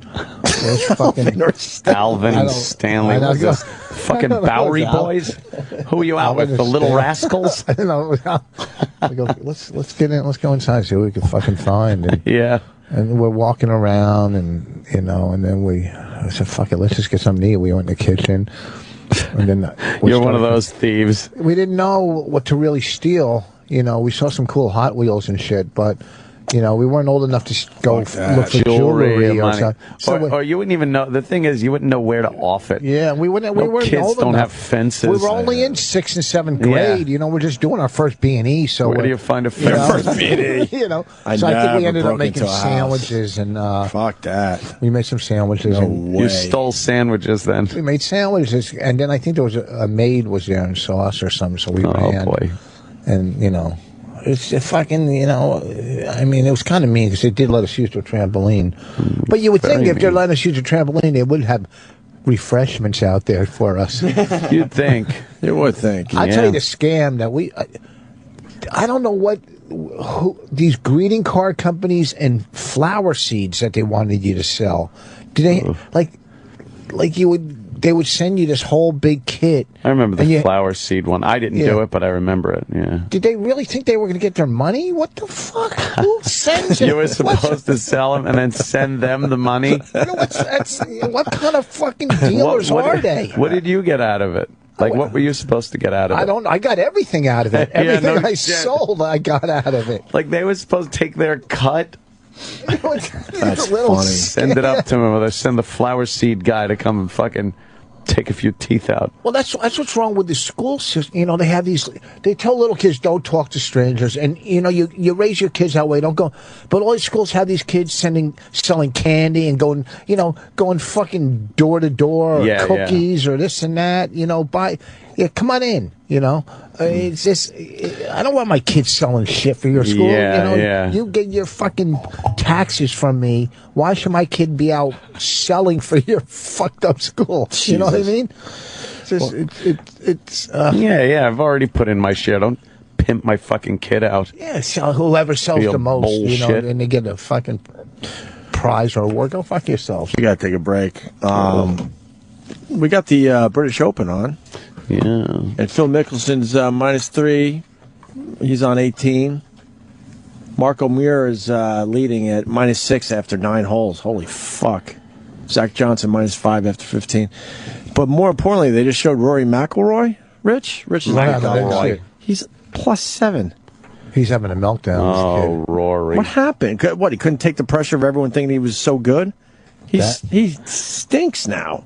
Alvin and Stanley. Was this fucking Bowery boys? Who were you out with? The Little Rascals? I don't know. I go, let's get in. Let's go inside, see what we can fucking find. And, yeah. And we're walking around, and and then I said, "Fuck it, let's just get something to eat." We went in the kitchen, and then you're one of those thieves. We didn't know what to really steal. We saw some cool Hot Wheels and shit, but we weren't old enough to go look for jewelry or something. Or you wouldn't even know. The thing is, you wouldn't know where to off it. Yeah, we weren't old enough. Kids don't have fences. We were only in 6th and 7th grade. Yeah. We're just doing our first B&E. So where do you find a fence? First B&E. So I think we ended up making sandwiches and fuck that. We made some sandwiches. You stole sandwiches then. We made sandwiches, and then I think there was a maid was there in sauce or something. So we ran. Oh boy. And it's fucking, I mean, it was kind of mean because they did let us use the trampoline. But you would think if they're letting us use the trampoline, they would have refreshments out there for us. You'd think. You would think. I'll tell you the scam that I don't know who these greeting card companies and flower seeds that they wanted you to sell. Do they, they would send you this whole big kit. I remember the flower seed one. I didn't do it, but I remember it. Yeah. Did they really think they were going to get their money? What the fuck? Who sends it? You were supposed to sell them and then send them the money? What kind of fucking dealers are they? What did you get out of it? What were you supposed to get out of it? I got everything out of it. Everything I sold, I got out of it. They were supposed to take their cut. That's funny. Send it up to them, or they send the flower seed guy to come and fucking take a few teeth out. Well, that's what's wrong with the school system. They have they tell little kids don't talk to strangers, and you raise your kids that way. Don't go. But all these schools have these kids selling candy and going fucking door to door, or cookies or this and that. Come on in. It's just I don't want my kids selling shit for your school. You get your fucking taxes from me. Why should my kid be out selling for your fucked up school? Jesus. You know what I mean? I've already put in my share. Don't pimp my fucking kid out. Yeah, whoever sells the most, bullshit. and they get a fucking prize or award. Go fuck yourselves. We gotta take a break. We got the British Open on. Yeah. And Phil Mickelson's -3. He's on 18. Marco Muir is leading at -6 after 9 holes. Holy fuck. Zach Johnson -5 after 15. But more importantly, they just showed Rory McIlroy. Rich is McIlroy. He's +7. He's having a meltdown. Oh, Rory. What happened? What, he couldn't take the pressure of everyone thinking he was so good? He stinks now.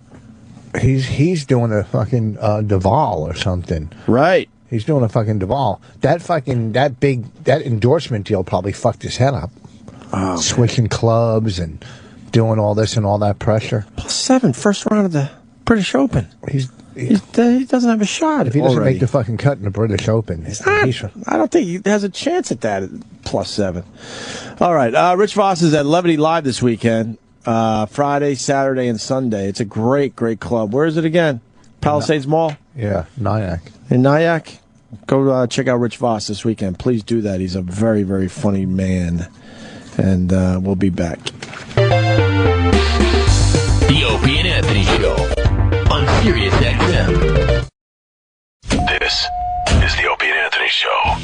He's doing a fucking Duval or something. Right. He's doing a fucking Duval. That endorsement deal probably fucked his head up. Oh, switching clubs and doing all this and all that pressure. +7, first round of the British Open. He doesn't have a shot. If he doesn't make the fucking cut in the British Open, I don't think he has a chance at that at +7. All right, Rich Voss is at Levity Live this weekend, Friday, Saturday, and Sunday. It's a great, great club. Where is it again? Palisades Mall? Yeah, Nyack. In Nyack? Go check out Rich Voss this weekend. Please do that. He's a very, very funny man. And we'll be back. The Opie and Anthony Show on Sirius XM. This is the Opie and Anthony Show.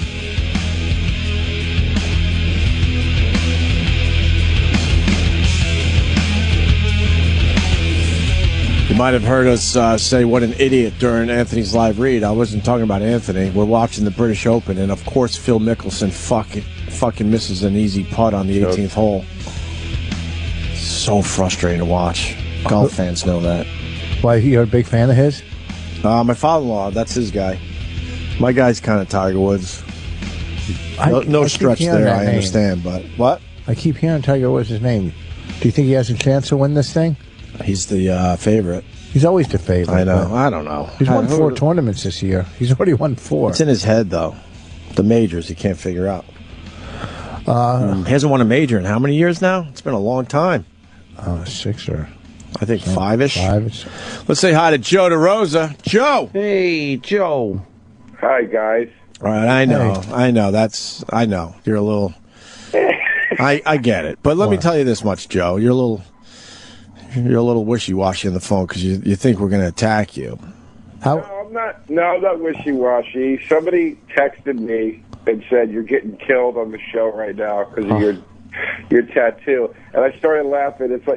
You might have heard us say what an idiot during Anthony's live read. I wasn't talking about Anthony. We're watching the British Open, and of course Phil Mickelson fucking misses an easy putt on the 18th hole. So frustrating to watch. Golf fans know that. Why, you're a big fan of his? My father-in-law, that's his guy. My guy's kind of Tiger Woods. No stretch there, I understand, but what? I keep hearing Tiger Woods' name. Do you think he has a chance to win this thing? He's the favorite. He's always the favorite. I know. I don't know. He's won 4 tournaments this year. He's already won 4. It's in his head, though. The majors he can't figure out. He hasn't won a major in how many years now? It's been a long time. 6 or... I think 5-ish. 5-ish. Let's say hi to Joe DeRosa. Joe! Hey, Joe. Hi, guys. All right, I know. I know. You're a little... I get it. But let me tell you this much, Joe. You're a little wishy-washy on the phone because you think we're going to attack you. No, I'm not wishy-washy. Somebody texted me and said you're getting killed on the show right now because of your tattoo, and I started laughing. It's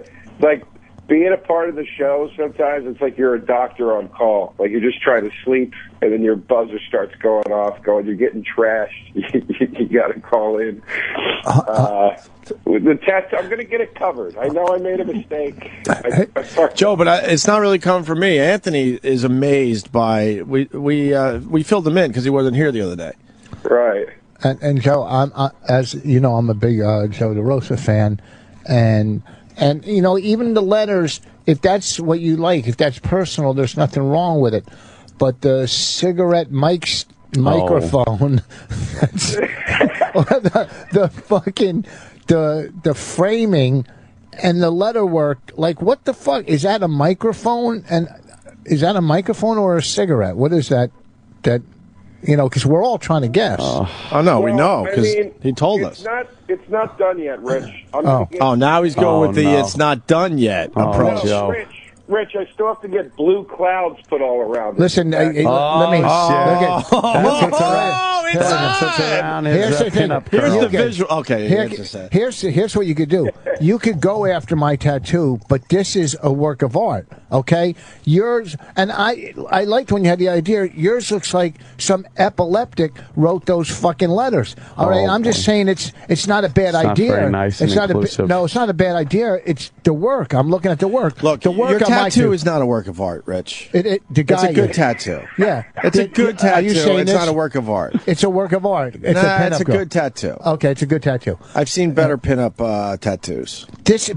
like being a part of the show. Sometimes it's like you're a doctor on call. Like you're just trying to sleep, and then your buzzer starts going off, going, "You're getting trashed. You got to call in." With the tattoo, I'm going to get it covered. I know I made a mistake. Joe, but it's not really coming from me. Anthony is amazed by we filled him in because he wasn't here the other day. Right. And Joe, as you know, I'm a big Joe DeRosa fan, and you know, even the letters, if that's what you like, if that's personal, there's nothing wrong with it. But the cigarette microphone, the fucking the framing and the letter work, like what the fuck is that? A microphone? And is that a microphone or a cigarette? What is that? You know, because we're all trying to guess. We know because he told us. It's not done yet, Rich. Now he's going with the "it's not done yet" approach. No, Rich, I still have to get blue clouds put all around it. Listen, let me look at. Here's the visual. Okay, here's what you could do. You could go after my tattoo, but this is a work of art. Okay, yours, and I liked when you had the idea. Yours looks like some epileptic wrote those fucking letters. All right, I'm just saying it's not a bad idea. Not very nice it's and not inclusive. no, it's not a bad idea. It's the work. I'm looking at the work. Look, the work your on my tattoo is not a work of art, Rich. The guy, it's a good tattoo. Yeah, it's a good tattoo. Are you saying it's this? not a work of art. It's a work of art. It's it's a good tattoo. Okay, it's a good tattoo. I've seen better pinup tattoos.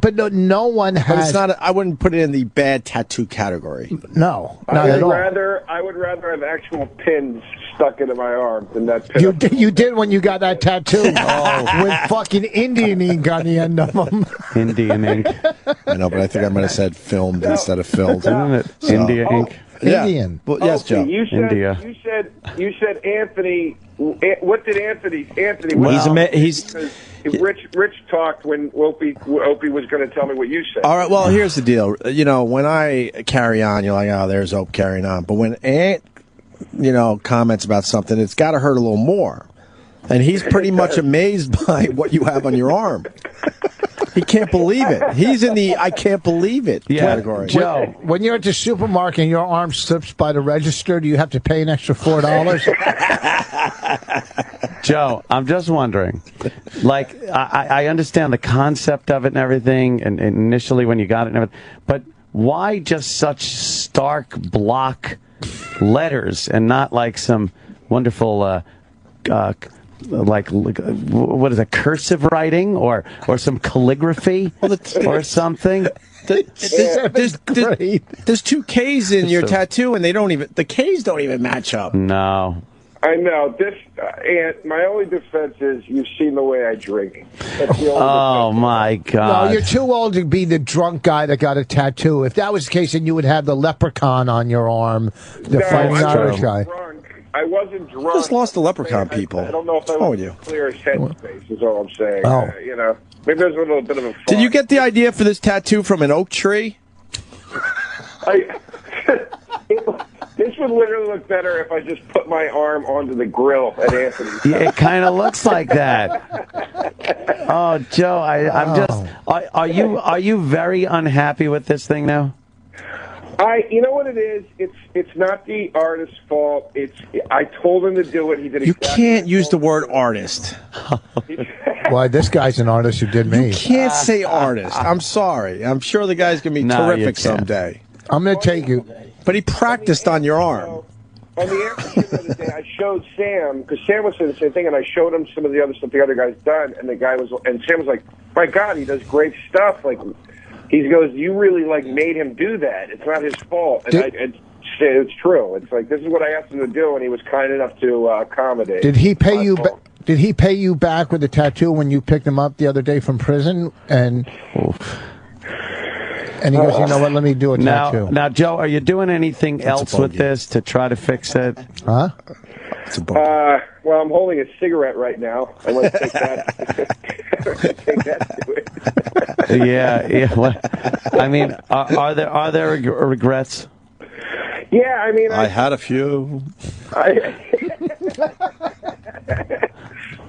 But no one has. But it's not. I wouldn't put it in the bad tattoo category. No, not at all. I would rather have actual pins stuck into my arm than that pin. You did when you got that tattoo with fucking Indian ink on the end of them. Indian ink. I know, but I think I might have said filmed instead of filled. Isn't it? India ink. Yeah. Indian. Well, yes, Joe. You said, India. You said Anthony. What did Anthony? Rich talked when Opie was going to tell me what you said. All right. Well, here's the deal. You know, when I carry on, you're like, "Oh, there's Opie carrying on." But when Ant comments about something, it's got to hurt a little more. And he's pretty much amazed by what you have on your arm. He can't believe it. He's in the I can't believe it category. Joe, when you're at the supermarket and your arm slips by the register, do you have to pay an extra $4? Joe, I'm just wondering, like, I understand the concept of it and everything, and initially when you got it and everything, but why just such stark block letters and not like some wonderful, like what is it, cursive writing or some calligraphy or something? There's two K's in your tattoo, and the K's don't even match up. No. I know this, and my only defense is you've seen the way I drink. That's the only Oh my God! No, you're too old to be the drunk guy that got a tattoo. If that was the case, then you would have the leprechaun on your arm, the Fighting Irish guy. I wasn't drunk. Just lost the leprechaun people. I don't know if I was in clear headspace, is all I'm saying. Oh. Maybe there's a little bit of a Did you get the idea for this tattoo from an oak tree? This would literally look better if I just put my arm onto the grill at Anthony's. Yeah, it kind of looks like that. Oh, Joe, I'm just. Are you very unhappy with this thing now? You know what it is? It's not the artist's fault. I told him to do it. He did. You can't use the word artist. Why, this guy's an artist who did me. You can't say artist. I'm sorry. I'm sure the guy's going to be terrific someday. I'm going to take you. But he practiced on your arm. On the airport the other day, I showed Sam, because Sam was saying the same thing, and I showed him some of the other stuff the other guy's done, and Sam was like, "My God, he does great stuff." Like, he goes, "You really made him do that. It's not his fault." And it's true. It's like, this is what I asked him to do, and he was kind enough to accommodate. Did he pay you? Did he pay you back with the tattoo when you picked him up the other day from prison? And he goes, "You know what? Let me do a tattoo." Now, Joe, are you doing anything else with this to try to fix it? Huh? Well, I'm holding a cigarette right now. I want to take that. Take that to it. Yeah. Well, I mean, are there regrets? Yeah, I mean, I had a few.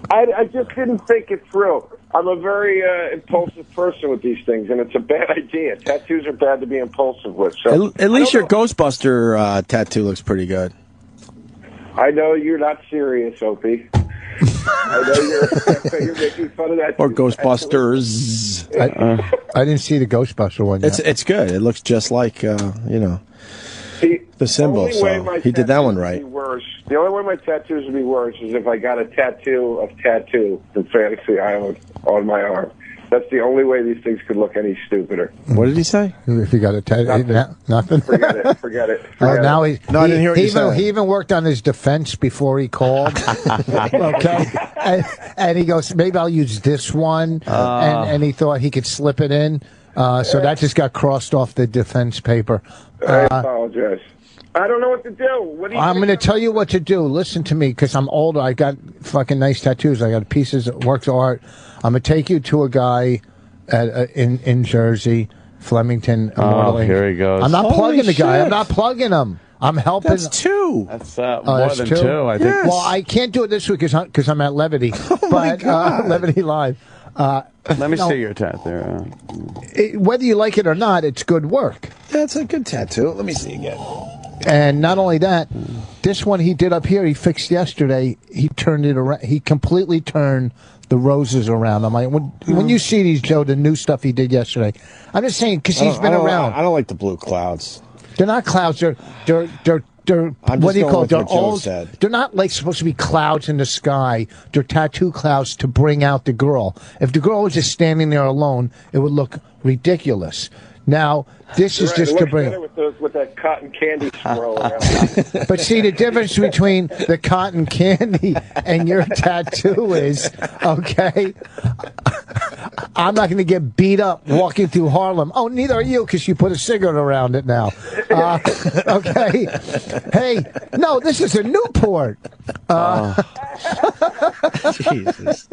I just didn't think it through. I'm a very impulsive person with these things, and it's a bad idea. Tattoos are bad to be impulsive with. So At least your Ghostbuster tattoo looks pretty good. I know you're not serious, Opie. I know you're making fun of that. Or Ghostbusters. I didn't see the Ghostbuster one yet. It's good. It looks just like the symbol. So he did that one right. The only way my tattoos would be worse is if I got a tattoo of Tattoo from Fantasy Island on my arm. That's the only way these things could look any stupider. What did he say? If you got a tattoo, nothing. Forget it. Now I didn't hear what you said. He even worked on his defense before he called. Okay, and he goes, maybe I'll use this one, and he thought he could slip it in. So that just got crossed off the defense paper. I apologize. I don't know what to do. I'm going to tell you what to do. Listen to me, because I'm older. I got fucking nice tattoos. I got pieces of works of art. I'm going to take you to a guy in Jersey, Flemington. Oh, here he goes. I'm not plugging the guy. I'm not plugging him. I'm helping. That's two. That's more than two, I think. Yes. Well, I can't do it this week because I'm at Levity. But Levity Live. Let me see your tattoo. Whether you like it or not, it's good work. That's a good tattoo. Let me see again. And not only that, this one he did up here, he fixed yesterday. He turned it around. He completely turned the roses around. I'm like, when you see these, Joe, the new stuff he did yesterday, I'm just saying because he's been around. I don't like the blue clouds. They're not clouds. They're what do you call it? They're old. They're not like supposed to be clouds in the sky. They're tattoo clouds to bring out the girl. If the girl was just standing there alone, it would look ridiculous. Now, this is just to bring. With that cotton candy swirl around. But see, the difference between the cotton candy and your tattoo is, okay, I'm not going to get beat up walking through Harlem. Oh, neither are you, because you put a cigarette around it now. Okay. Hey, no, this is a Newport. Jesus.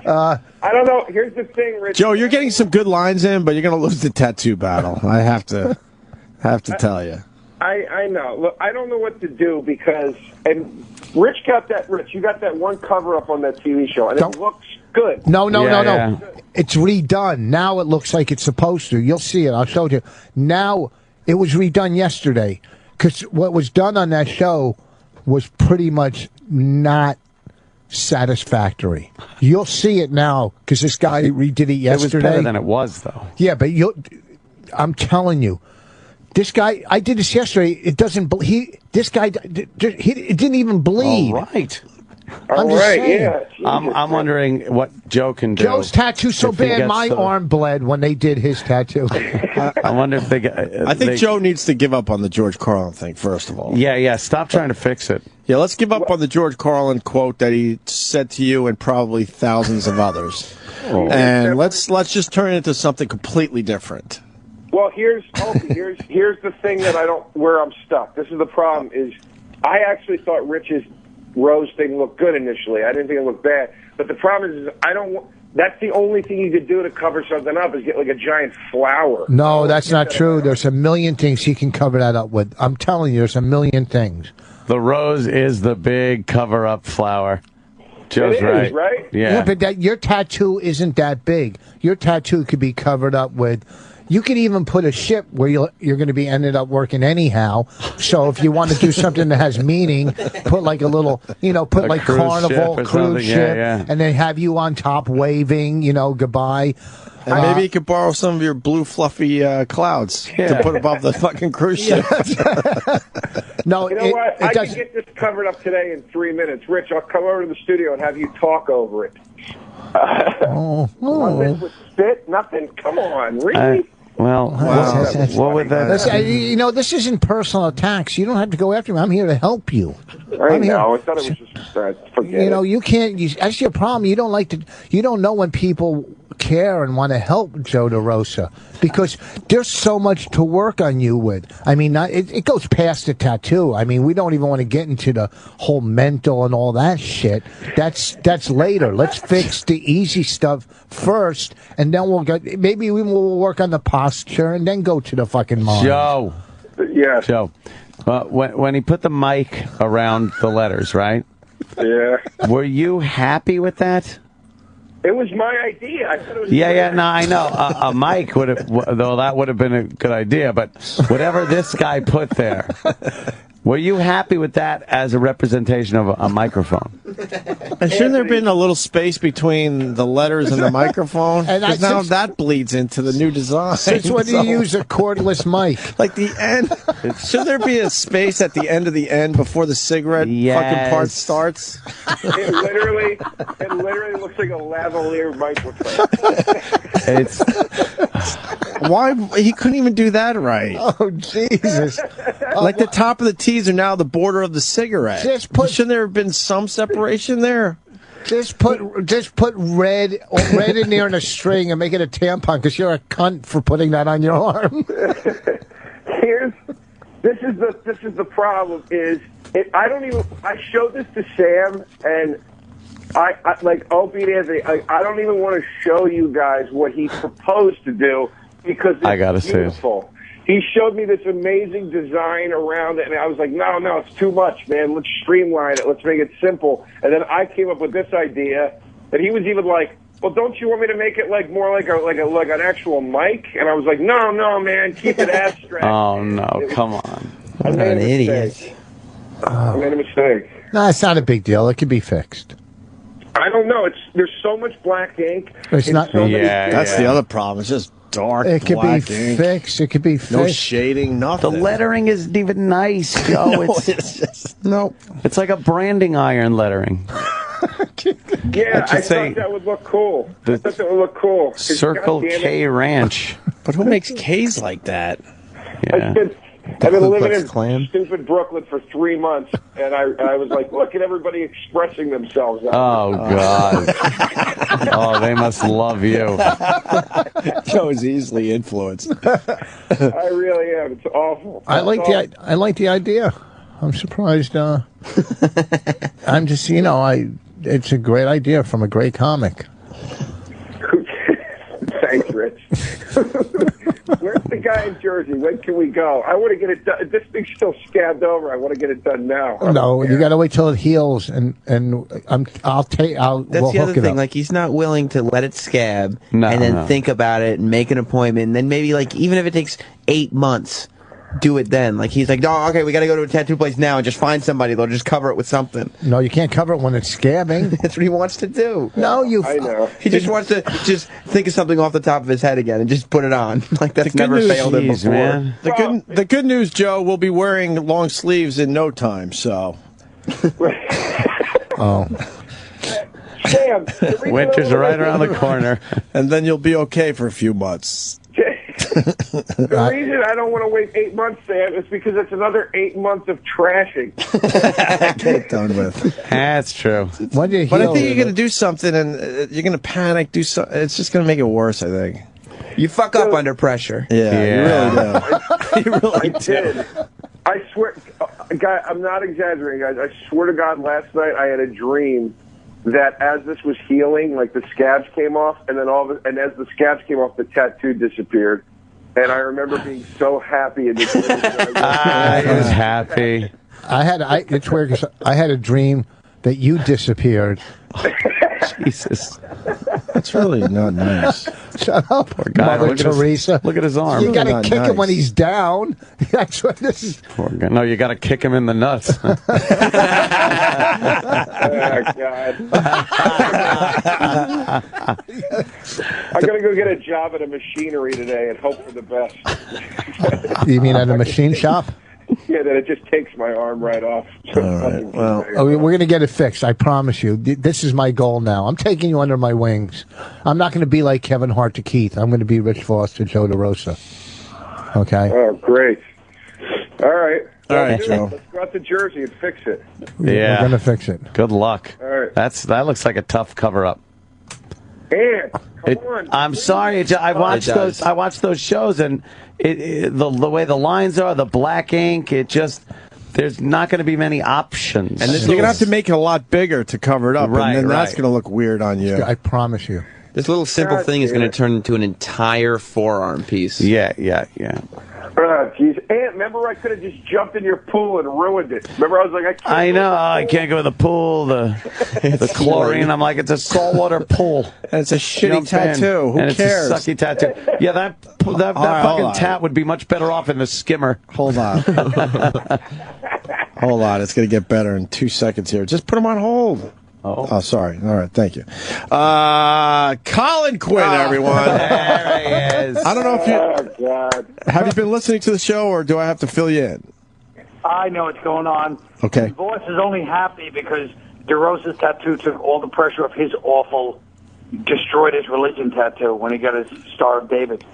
I don't know. Here's the thing, Rich. Joe, you're getting some good lines in, but you're going to lose the tattoo battle. I have to tell you. I know. Look, I don't know what to do because, and Rich, you got that one cover up on that TV show, and it looks good. No. It's redone. Now it looks like it's supposed to. You'll see it. I'll show you. Now, it was redone yesterday. Because what was done on that show was pretty much not satisfactory. You'll see it now, because this guy redid it yesterday. It was better than it was, though. Yeah, but I'm telling you. This guy, I did this yesterday. It doesn't. This guy, it didn't even bleed. All right. I'm just saying. Yeah. I'm wondering what Joe can do. Joe's tattoo's so bad, my arm bled when they did his tattoo. I wonder if they got. I think Joe needs to give up on the George Carlin thing, first of all. Yeah. Stop trying to fix it. Yeah, let's give up on the George Carlin quote that he said to you and probably thousands of others. And let's just turn it into something completely different. Well, here's the thing that where I'm stuck. This is the problem. Is I actually thought Rich's Rose thing looked good initially. I didn't think it looked bad. But the problem is that's the only thing you could do to cover something up is get like a giant flower. No, that's not true. There's a million things he can cover that up with. I'm telling you, there's a million things. The rose is the big cover-up flower. Joe's right. Right? Yeah, but your tattoo isn't that big. Your tattoo could be covered up with. You could even put a ship where you're going to be ended up working anyhow. So if you want to do something that has meaning, put like a little, put like Carnival cruise ship, and then have you on top waving, goodbye. And maybe you could borrow some of your blue fluffy clouds to put above the fucking cruise ship. No, you know what? I can get this covered up today in 3 minutes. Rich, I'll come over to the studio and have you talk over it. Nothing with spit? Nothing? Come on, really? What would that? This isn't personal attacks. You don't have to go after me. I'm here to help you. I know. I thought it was just forget it. You can't. That's your problem. You don't like to. You don't know when people care and want to help Joe DeRosa because there's so much to work on you with. I mean, it goes past the tattoo. I mean, we don't even want to get into the whole mental and all that shit. That's later. Let's fix the easy stuff first, and then maybe we will work on the posture and then go to the fucking mind. Joe. Yeah. Joe. When he put the mic around the letters, right? Yeah. Were you happy with that? It was my idea. I thought it was No, I know. A mic would have, though that would have been a good idea, but whatever this guy put there, were you happy with that as a representation of a microphone? And shouldn't there have been a little space between the letters and the microphone? Because now that bleeds into the new design. Since when do you use a cordless mic? Like the end. Should there be a space at the end of the end before the cigarette fucking part starts? It literally looks like a lavalier microphone. Why he couldn't even do that right? Oh Jesus! Like the top of the T's are now the border of the cigarette. Shouldn't there have been some separation there? Just put red in there in a string and make it a tampon because you're a cunt for putting that on your arm. This is the problem. I showed this to Sam and. I like Opie and Anthony. I don't even want to show you guys what he proposed to do because it's beautiful. He showed me this amazing design around it, and I was like, no, it's too much, man. Let's streamline it. Let's make it simple. And then I came up with this idea, and he was even like, well, don't you want me to make it like more like an actual mic? And I was like, no, man, keep it abstract. Oh no, come on! What an idiot! I made a mistake. No, it's not a big deal. It can be fixed. I don't know. There's so much black ink. It's not. That's the other problem. It's just dark. It could black be ink. fixed. It could be fixed. No shading. Nothing. The lettering isn't even nice, Joe. It's like a branding iron lettering. Yeah, I thought that would look cool. Circle K Ranch. But who makes K's like that? Yeah. I've been living in stupid Brooklyn for 3 months, and I was like, look at everybody expressing themselves. Oh, God. Oh, they must love you. Joe is easily influenced. I really am. It's awful. I like the idea. I'm surprised. I'm just, it's a great idea from a great comic. Thanks, Rich. Where's the guy guy in Jersey. When can we go? I want to get it done. This thing's still scabbed over. I want to get it done now. No, you got to wait till it heals, and I'll take. That's we'll the other hook it thing. up. Like, he's not willing to let it scab No, and then no. think about it and make an appointment. And then maybe, like, even if it takes 8 months, do it then. Like, he's like, oh, okay, we got to go to a tattoo place now and just find somebody. They'll just cover it with something. No, you can't cover it when it's scabbing. That's what he wants to do. No, you. I know. He just wants to just think of something off the top of his head again and just put it on. Like, that's never failed him before. The good news, Joe, we'll be wearing long sleeves in no time. So. Oh. Sam, Winter's right around the corner. And then you'll be okay for a few months. The reason I don't want to wait 8 months, Sam, is because it's another 8 months of trashing. Get it done with. That's true. When do you But I heal? think you're going to do something, and you're going to panic. Do so. It's just going to make it worse. I think. You fuck up under pressure. Yeah, you really do. You really I did. I swear, guy, I'm not exaggerating, guys. I swear to God, last night I had a dream that as this was healing, like the scabs came off, and then and as the scabs came off, the tattoo disappeared. And I remember being so happy in the dream. I was happy. It's weird because I had a dream that you disappeared. Jesus. That's really not nice. Shut up, Poor guy. Mother Look at his- Teresa. look at his arm. You got to Not kick him nice. when he's down. That's what this is. Poor guy. No, you got to kick him in the nuts. Oh, God. I'm going to go get a job at a machinery today and hope for the best. You mean at a machine shop? Yeah, that it just takes my arm right off. All right. Well, We're going to get it fixed. I promise you. This is my goal now. I'm taking you under my wings. I'm not going to be like Kevin Hart to Keith. I'm going to be Rich Foster, Joe DeRosa. Okay? Oh, great. All right. All right, Dude, Joe. let's go out to Jersey and fix it. We're going to fix it. Good luck. All right. That looks like a tough cover up. And come on. I'm sorry. I watched does. those shows, and the way the lines are, the black ink. There's not going to be many options. and you're going to have to make it a lot bigger to cover it up, Right, and then that's right. going to look weird on you. I promise you. This little simple God thing is damn going it. to turn into an entire forearm piece. Yeah. Jeez. And remember, I could have just jumped in your pool and ruined it. Remember, I was like, I know. I can't go in the pool. The chlorine. I'm like, it's a saltwater pool. And it's a shitty Jump in, tattoo. Who and cares? It's a sucky tattoo. Yeah, that All right, hold fucking on. tat would be much better off in the skimmer. Hold on. Hold on. It's going to get better in 2 seconds here. Just put him on hold. Oh, sorry. All right. Thank you. Colin Quinn, everyone. There he is. I don't know if you oh, God. have you been listening to the show, or do I have to fill you in? I know what's going on. Okay. His boss is only happy because DeRosa's tattoo took all the pressure off his awful, destroyed his religion tattoo when he got his Star of David.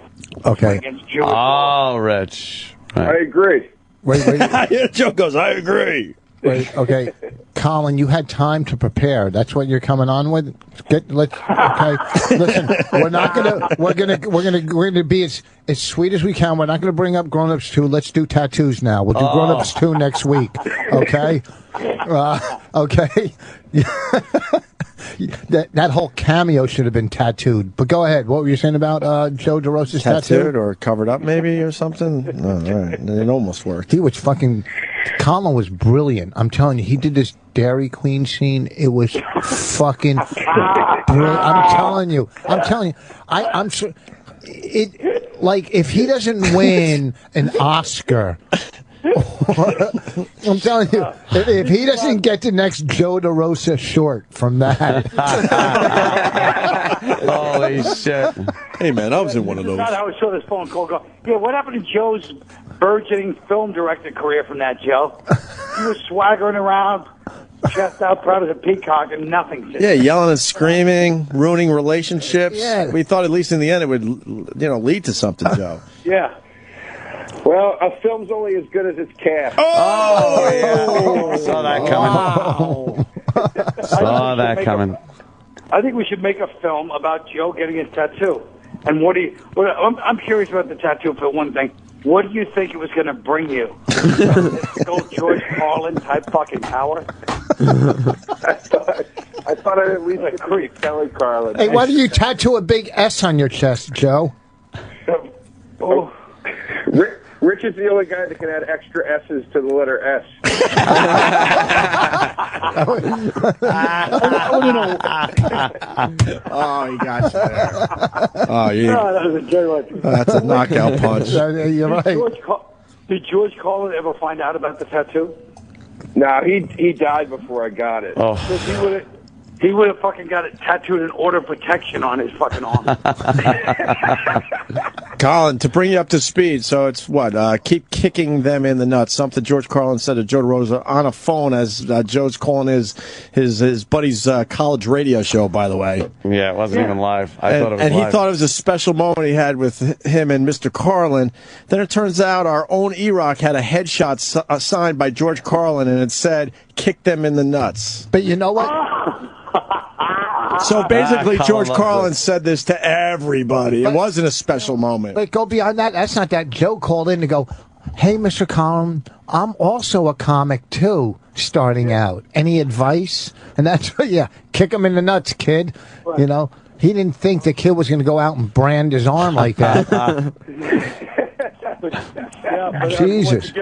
Okay. Against Jewish Oh, Rich. I agree. Wait. Joe goes, I agree. Wait, okay, Colin, you had time to prepare. That's what you're coming on with. Okay. Listen, we're gonna be as sweet as we can. We're not gonna bring up Grown Ups 2. Let's do tattoos now. We'll do Grown Ups 2 next week. Okay. Okay. That whole cameo should have been tattooed. But go ahead. What were you saying about Joe DeRosa's Tattooed tattoo? or covered up, maybe, or something? No, all right. It almost worked. He was fucking. Colin was brilliant. I'm telling you, he did this Dairy Queen scene. It was fucking brilliant. I'm telling you. I'm sure. Like, if he doesn't win an Oscar. I'm telling you, if he doesn't get the next Joe DeRosa short from that. Holy shit. Hey, man, I was in one of those. That's not how I saw this phone call go. Yeah, what happened to Joe's burgeoning film director career from that, Joe? He was swaggering around, chest out, proud as a peacock, and nothing. Yeah, yelling and screaming, ruining relationships. Yeah. We thought at least in the end it would, lead to something, Joe. Yeah. Well, a film's only as good as its cast. Oh, yeah. Saw that coming. Saw that coming. I think we should make a film about Joe getting his tattoo. And I'm curious about the tattoo for one thing. What do you think it was going to bring you? Old George Carlin type fucking power? I thought I'd at least agree, Kelly Carlin. Hey, why do you tattoo a big S on your chest, Joe? Oh. Rich is the only guy that can add extra S's to the letter S. Oh, he got you there. Oh, yeah. No, that was a good one. That's a knockout punch. You're right. Did George Colin ever find out about the tattoo? No, he died before I got it. Oh. He would have fucking got it tattooed in order of protection on his fucking arm. Colin, to bring you up to speed, so it's what? Keep kicking them in the nuts. Something George Carlin said to Joe DeRosa on a phone as Joe's calling his buddy's college radio show, by the way. Yeah, it wasn't even live. I thought it was and live. he thought it was a special moment he had with him and Mr. Carlin. Then it turns out our own E-Rock had a headshot signed by George Carlin, and it said, kick them in the nuts. But you know what? So basically, George Carlin said this to everybody. It wasn't a special moment. But go beyond that. That's not that. Joe called in to go, hey, Mr. Colin, I'm also a comic, too, starting out. Any advice? And that's, yeah, kick him in the nuts, kid. You know, he didn't think the kid was going to go out and brand his arm like that. Jesus.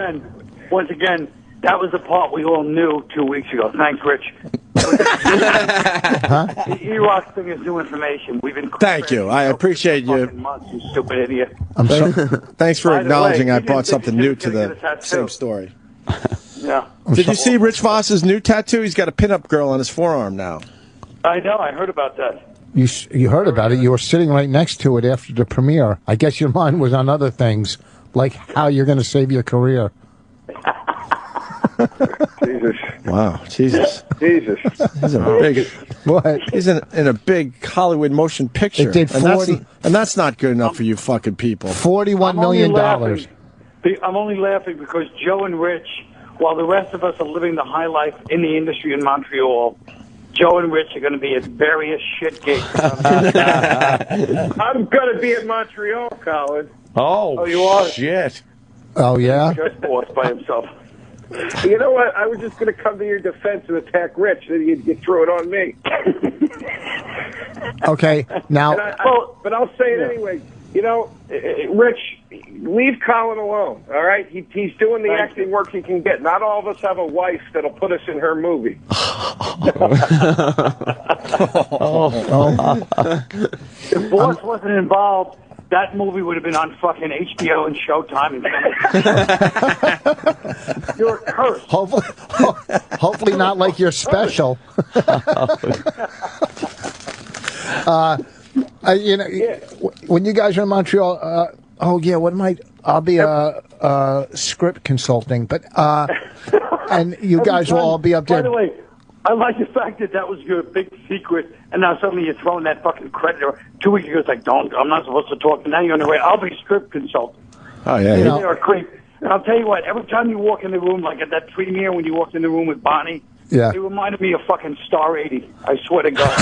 Once again, that was the part we all knew 2 weeks ago. Thanks, Rich. The E-Rock thing is new information. We've been. Thank you. I appreciate you. Months, you stupid idiot. I'm sorry. Thanks for By the acknowledging way, I he brought didn't think something he new was to gonna the get a tattoo. same story. Yeah. Did you see Rich Voss's new tattoo? He's got a pinup girl on his forearm now. I know. I heard about that. You heard about it. You were sitting right next to it after the premiere. I guess your mind was on other things, like how you're going to save your career. Jesus. Wow, Jesus. Jesus. He's a big. What? He's in a big Hollywood motion picture. It did 40 and that's not good enough for you fucking people. $41 million. I'm only laughing because Joe and Rich, while the rest of us are living the high life in the industry in Montreal, Joe and Rich are going to be at various shit gigs. I'm going to be at Montreal, Colin. Oh, you are? Shit. Oh, yeah? Just boss by himself. You know what? I was just going to come to your defense and attack Rich, then you'd throw it on me. Okay, now... But I'll say it anyway. You know, Rich, leave Colin alone, all right? He's doing the acting work he can get. Not all of us have a wife that'll put us in her movie. If Boss wasn't involved, that movie would have been on fucking HBO and Showtime. And you're cursed. Hopefully not like your special. You know, when you guys are in Montreal, I'll be script consulting, but and you guys will all be up there. By the way, I like the fact that was your big secret, and now suddenly you're throwing that fucking credit. 2 weeks ago, it's like, I'm not supposed to talk. And now you're on the way. I'll be script consultant. Oh, yeah. You're a creep. And I'll tell you what, every time you walk in the room, like at that premiere when you walked in the room with Bonnie, yeah, it reminded me of fucking Star 80. I swear to God.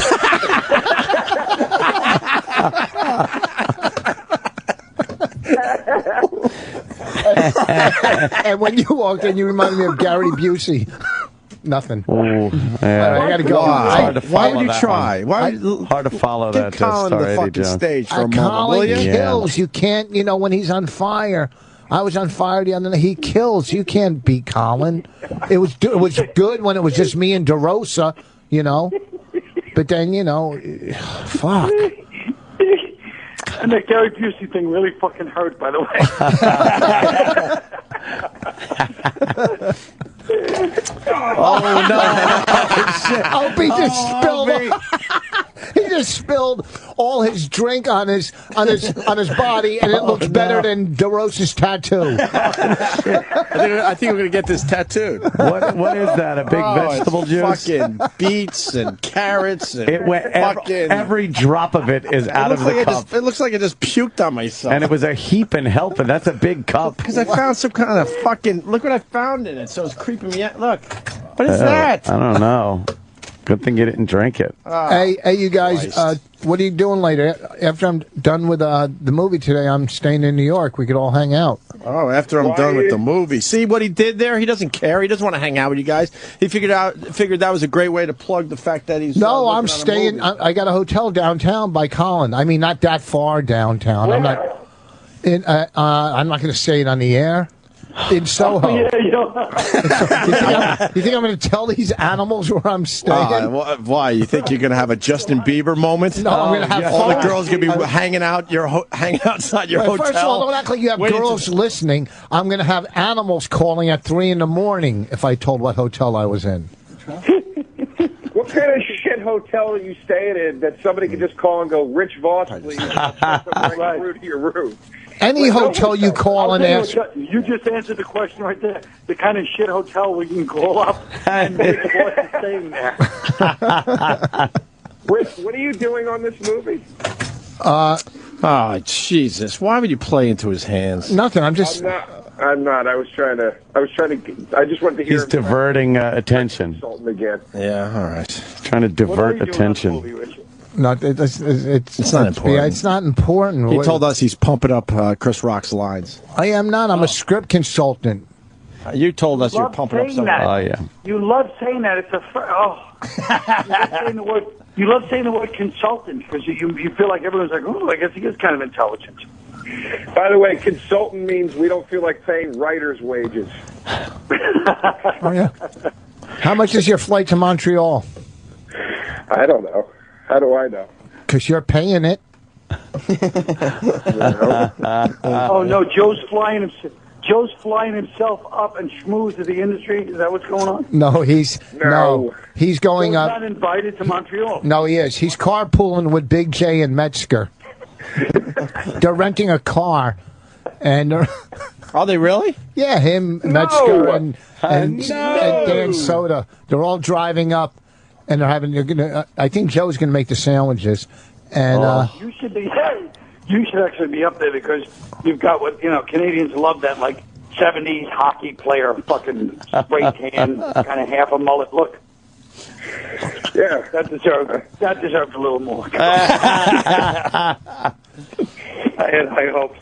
And when you walked in, you reminded me of Gary Busey. Nothing. Ooh, yeah. I got to go. Why would you try? Hard to follow that. Get Colin Star the 80 fucking Jones. stage for a moment, Colin will you? kills. You can't, when he's on fire. I was on fire the other night. He kills. You can't beat Colin. It was good when it was just me and DeRosa, But then, fuck. And that Gary Busey thing really fucking hurt, by the way. Oh no! Opie just spilled. He just spilled all his drink on his body, and it looks better than DeRosa's tattoo. I think we're gonna get this tattooed. What is that? A big vegetable juice? Fucking beets and carrots and every drop of it is out of the cup. It looks like I just puked on myself. And it was a heap and helping. That's a big cup. Because I found some kind of fucking. Look what I found in it. So it's creeping me out. Look, what is that? I don't know. Good thing you didn't drink it. Hey, you guys, what are you doing later? After I'm done with the movie today, I'm staying in New York. We could all hang out. Oh, after I'm done with the movie. See what he did there? He doesn't care. He doesn't want to hang out with you guys. He figured that was a great way to plug the fact that he's. No, I'm staying. I got a hotel downtown by Colin. I mean, not that far downtown. I'm not. I'm not going to say it on the air. In Soho. Oh, yeah, you think I'm going to tell these animals where I'm staying? Why? You think you're going to have a Justin Bieber moment? No, I'm going to have all the girls going to be hanging outside your hotel. First of all, don't act like you have girls listening. I'm going to have animals calling at 3 in the morning if I told what hotel I was in. What kind of shit hotel are you staying in that somebody can just call and go, Rich Voss, please, right through to your room? Any hotel you call and ask. You just answered the question right there. The kind of shit hotel we can call up and make the boss staying there. Rich, what are you doing on this movie? Oh, Jesus. Why would you play into his hands? Nothing. I'm just... I'm not. I just wanted to hear... He's diverting attention. Consultant again. Yeah, all right. He's trying to divert attention. No, it's not important. It's not important. He told us he's pumping up Chris Rock's lines. I am not. I'm a script consultant. You told us you're pumping up something. Oh, yeah. You love saying that. It's you love saying the word consultant because you feel like everyone's like, oh, I guess he is kind of intelligent. By the way, consultant means we don't feel like paying writers' wages. Oh, yeah. How much is your flight to Montreal? I don't know. How do I know? Because you're paying it. Oh, no, Joe's flying himself up and schmooze to the industry. Is that what's going on? No, he's going Joe's up. not invited to Montreal. No, he is. He's carpooling with Big J and Metzger. They're renting a car, and are they really? Yeah, him, Metzger, and Dan Soda. They're all driving up, and I think Joe's going to make the sandwiches, and you should be. You should actually be up there because you've got what Canadians love, that like 70s hockey player, fucking spray tan, kind of half a mullet look. Yeah, that deserves a little more. I hope.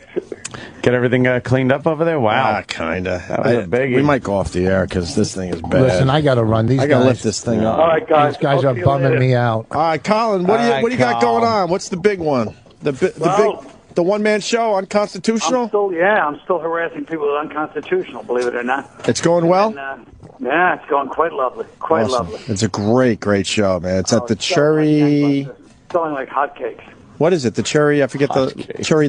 Get everything cleaned up over there? Wow. Kinda. That was a biggie. We might go off the air because this thing is bad. Listen, I got to run. I got to lift this thing up. All right, guys. These guys are bumming me out. All right, Colin, what do you got going on? What's the big one? The one-man show, Unconstitutional? I'm still harassing people with Unconstitutional, believe it or not. It's going well? And, yeah, it's going quite lovely. Quite lovely. It's a great show, man. It's at the Cherry... Selling like hotcakes. What is it? The Cherry... I forget the... Cherry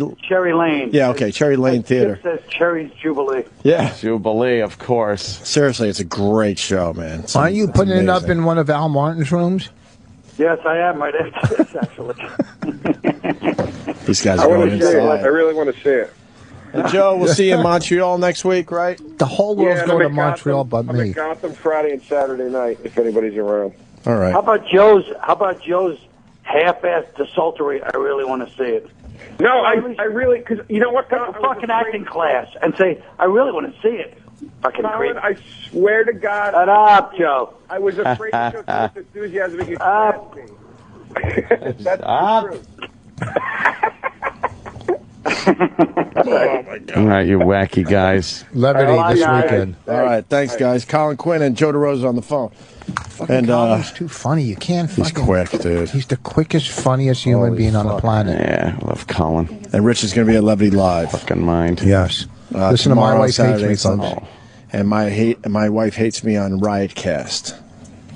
Lane. Yeah, okay, Cherry Lane Theater. It says Cherry's Jubilee. Yeah. Jubilee, of course. Seriously, it's a great show, man. Aren't you putting it up in one of Al Martin's rooms? Yes, I am right after this, actually. These guys I are going want to see it. inside. I really want to see it. And Joe, we'll see you in Montreal next week, right? The whole world's going to Montreal but I'm me. at Gotham Friday and Saturday night, if anybody's around. All right. How about Joe's half-assed desultory? I really want to see it. No, I really, because you know what? Take a fucking acting class and say, I really want to see it. Fucking Colin, I swear to God. Shut up, Joe. I was afraid to show too much enthusiasm because you asked me. That's the truth. Oh, my God. All right, you wacky guys. Levity this weekend. All right, thanks, guys. Colin Quinn and Joe DeRosa on the phone. And Colin's too funny. You can't he's quick, dude. He's the quickest, funniest human being on the planet. Yeah, I love Colin. And Rich is going to be at Levity Live. Fucking mind. Yes. Listen to My Wife Hates Me, folks. And my wife hates me on Riotcast,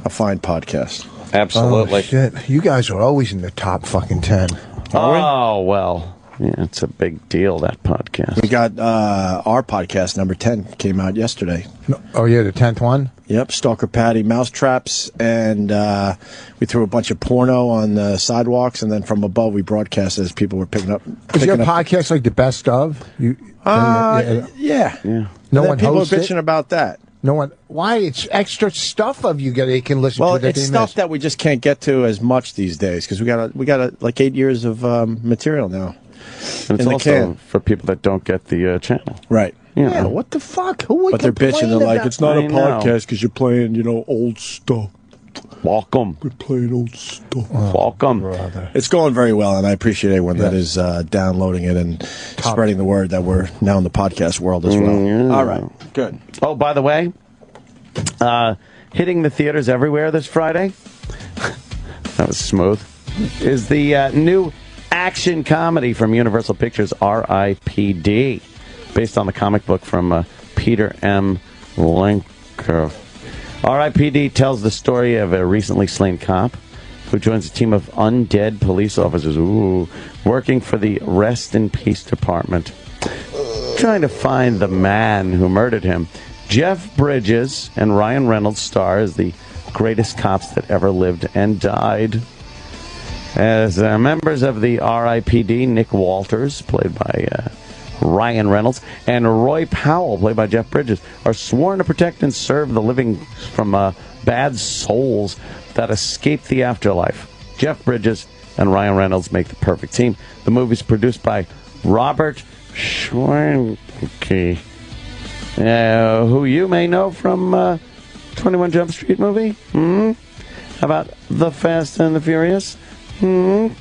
a fine podcast. Absolutely. Oh, shit. You guys are always in the top fucking 10. Oh, well. Yeah, it's a big deal, that podcast. We got our podcast, number 10, came out yesterday. Oh, yeah, the 10th one? Yep, Stalker Patty, Mousetraps, and we threw a bunch of porno on the sidewalks, and then from above we broadcast as people were picking up. Is your podcast like the best of? Yeah. No one people are hosts it? bitching about that. No one. Why? It's extra stuff of you they can listen Well, to. That it's they stuff missed. that we just can't get to as much these days because we got like 8 years of material now. And it's also for people that don't get the channel. Right. Yeah, what the fuck? Who would But they're bitching. They're like, it's not a podcast because you're playing, old stuff. Welcome. We're playing old stuff. Welcome. It's going very well, and I appreciate everyone that is downloading it and spreading the word that we're now in the podcast world as well. Yeah. All right. Good. Oh, by the way, hitting the theaters everywhere this Friday, that was smooth, is the new action comedy from Universal Pictures, R.I.P.D., based on the comic book from Peter M. Lenker. R.I.P.D. tells the story of a recently slain cop who joins a team of undead police officers working for the Rest in Peace Department, trying to find the man who murdered him. Jeff Bridges and Ryan Reynolds star as the greatest cops that ever lived and died. As members of the R.I.P.D., Nick Walters, played by Ryan Reynolds, and Roy Powell, played by Jeff Bridges, are sworn to protect and serve the living from bad souls that escape the afterlife. Jeff Bridges and Ryan Reynolds make the perfect team. The movie's produced by Robert Schwenke, who you may know from 21 Jump Street movie. How about The Fast and the Furious? It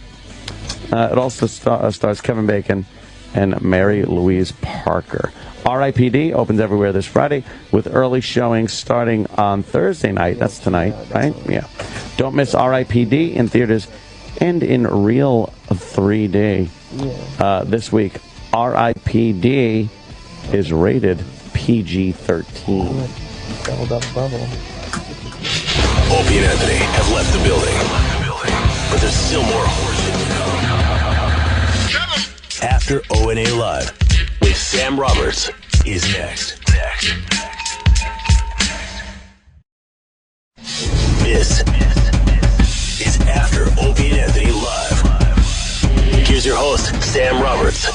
also stars Kevin Bacon and Mary Louise Parker. R.I.P.D. opens everywhere this Friday with early showings starting on Thursday night. That's tonight, right? Yeah. Don't miss R.I.P.D. in theaters and in real 3D this week. R.I.P.D. is rated PG-13. Doubled up bubble. Opie and Anthony have left the building. But there's still more horseshit to come. After O&A Live with Sam Roberts is next. This is After Opie and Anthony Live. Here's your host, Sam Roberts.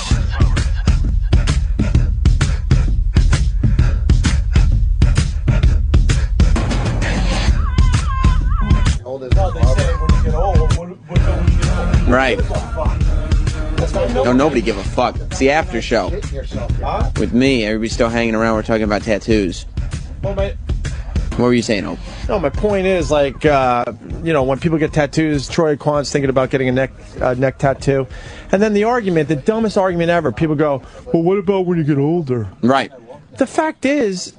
Right. No, nobody give a fuck. It's the after show. With me, everybody's still hanging around. We're talking about tattoos. What were you saying, Hope? No, my point is, like, when people get tattoos, Troy Kwan's thinking about getting a neck tattoo. And then the argument, the dumbest argument ever, people go, well, what about when you get older? Right. The fact is,